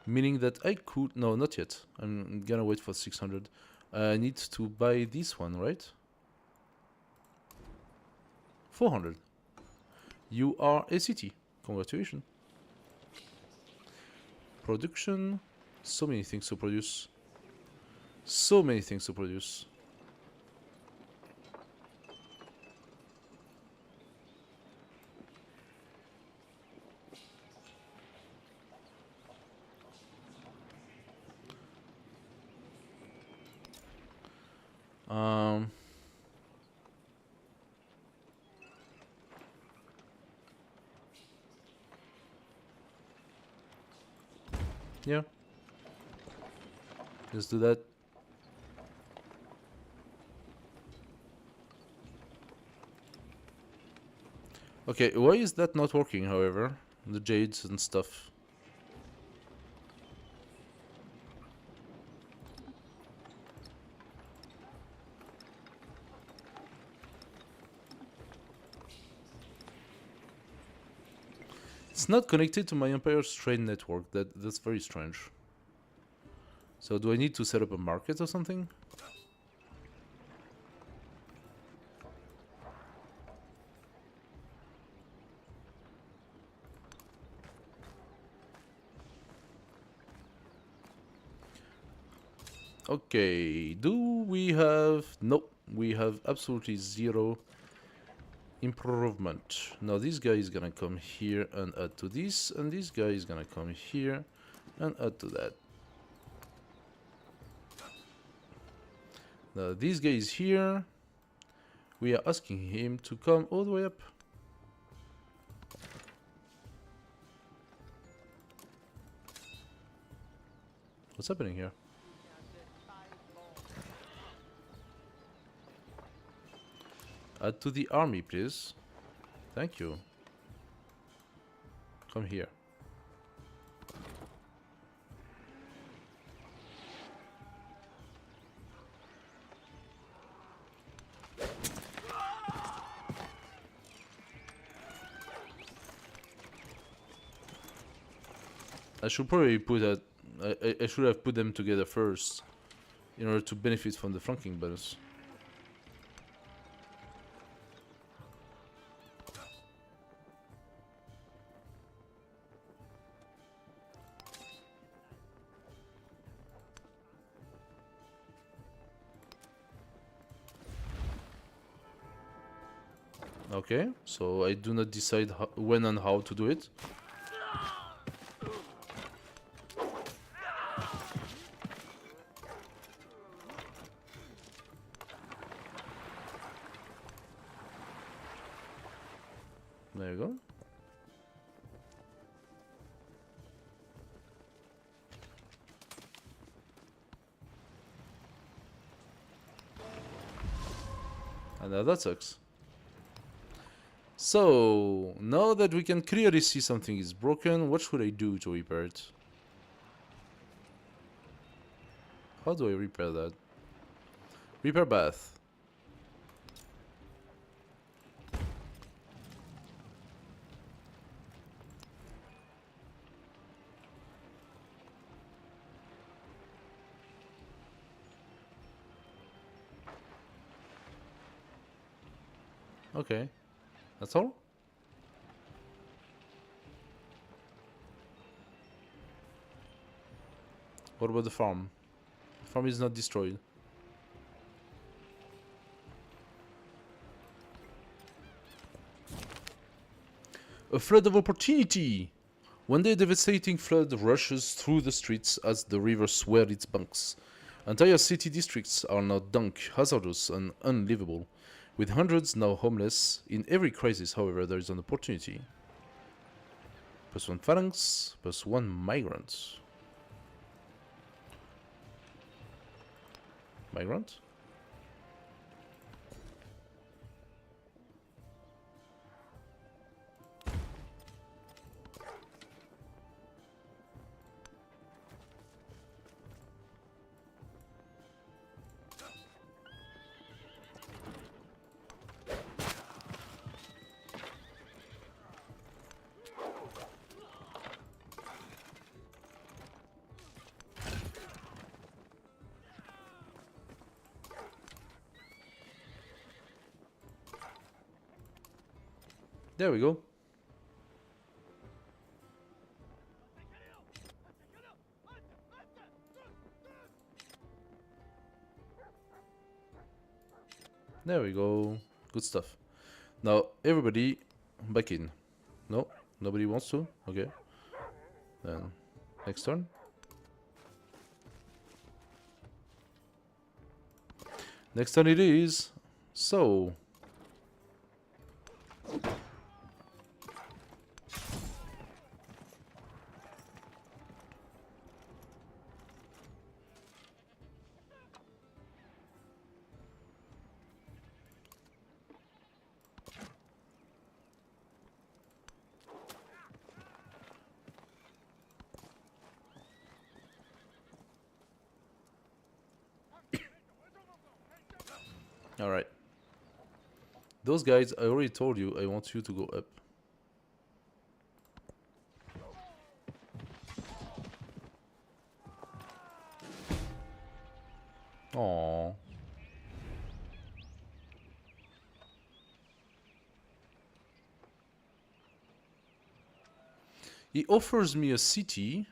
meaning that I could... No, not yet. I'm gonna wait for 600. I need to buy this one, right? 400. You are a city. Congratulations. Production. So many things to produce. So many things to produce. Yeah. Let's do that. Okay, why is that not working, however? The jades and stuff. It's not connected to my Empire's trade network. That's very strange. So do I need to set up a market or something? Okay, do we have... Nope, we have absolutely 0 improvement. Now this guy is gonna come here and add to this, and this guy is gonna come here and add to that. Now this guy is here. We are asking him to come all the way up. What's happening here? Add to the army, please. Thank you. Come here. I should probably put that. I should have put them together first, in order to benefit from the flanking bonus. Okay, so I do not decide when and how to do it. There you go. And now that sucks. So, now that we can clearly see something is broken, what should I do to repair it? How do I repair that? Repair bath. Okay. That's all? What about the farm? The farm is not destroyed. A flood of opportunity! One day a devastating flood rushes through the streets as the river swells its banks. Entire city districts are now dank, hazardous, and unlivable. With hundreds now homeless, in every crisis, however, there is an opportunity. +1 phalanx, +1 migrant. Migrant? There we go. There we go. Good stuff. Now, everybody back in. No? Nobody wants to? Okay. Then, next turn. Next turn it is. So. Alright. Those guys, I already told you, I want you to go up. Aww. He offers me a city.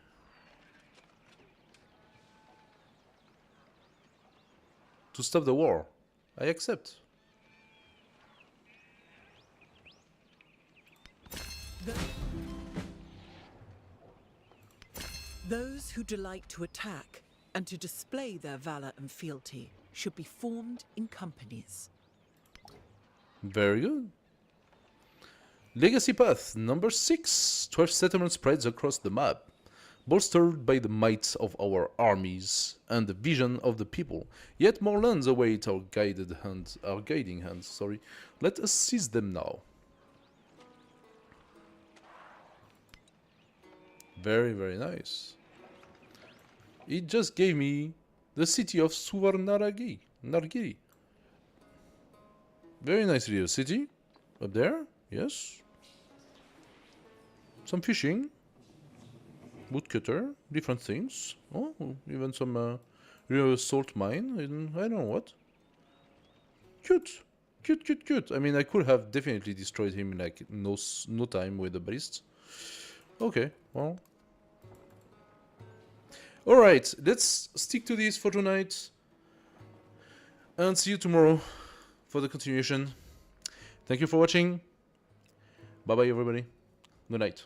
To stop the war. I accept. Those who delight to attack and to display their valor and fealty should be formed in companies. Very good. Legacy Path number 6. 12 settlement spreads across the map. bolstered by the might of our armies and the vision of the people. Yet more lands await our guiding hands. Sorry, let us seize them now. Very, very nice. It just gave me the city of Nargiri. Very nice little city up there. Yes. Some fishing. Woodcutter, different things. Oh, even some real salt mine, and I don't know what. Cute. Cute. I mean, I could have definitely destroyed him in like no time with the ballists. Okay, well. Alright, let's stick to this for tonight. And see you tomorrow for the continuation. Thank you for watching. Bye bye everybody. Good night.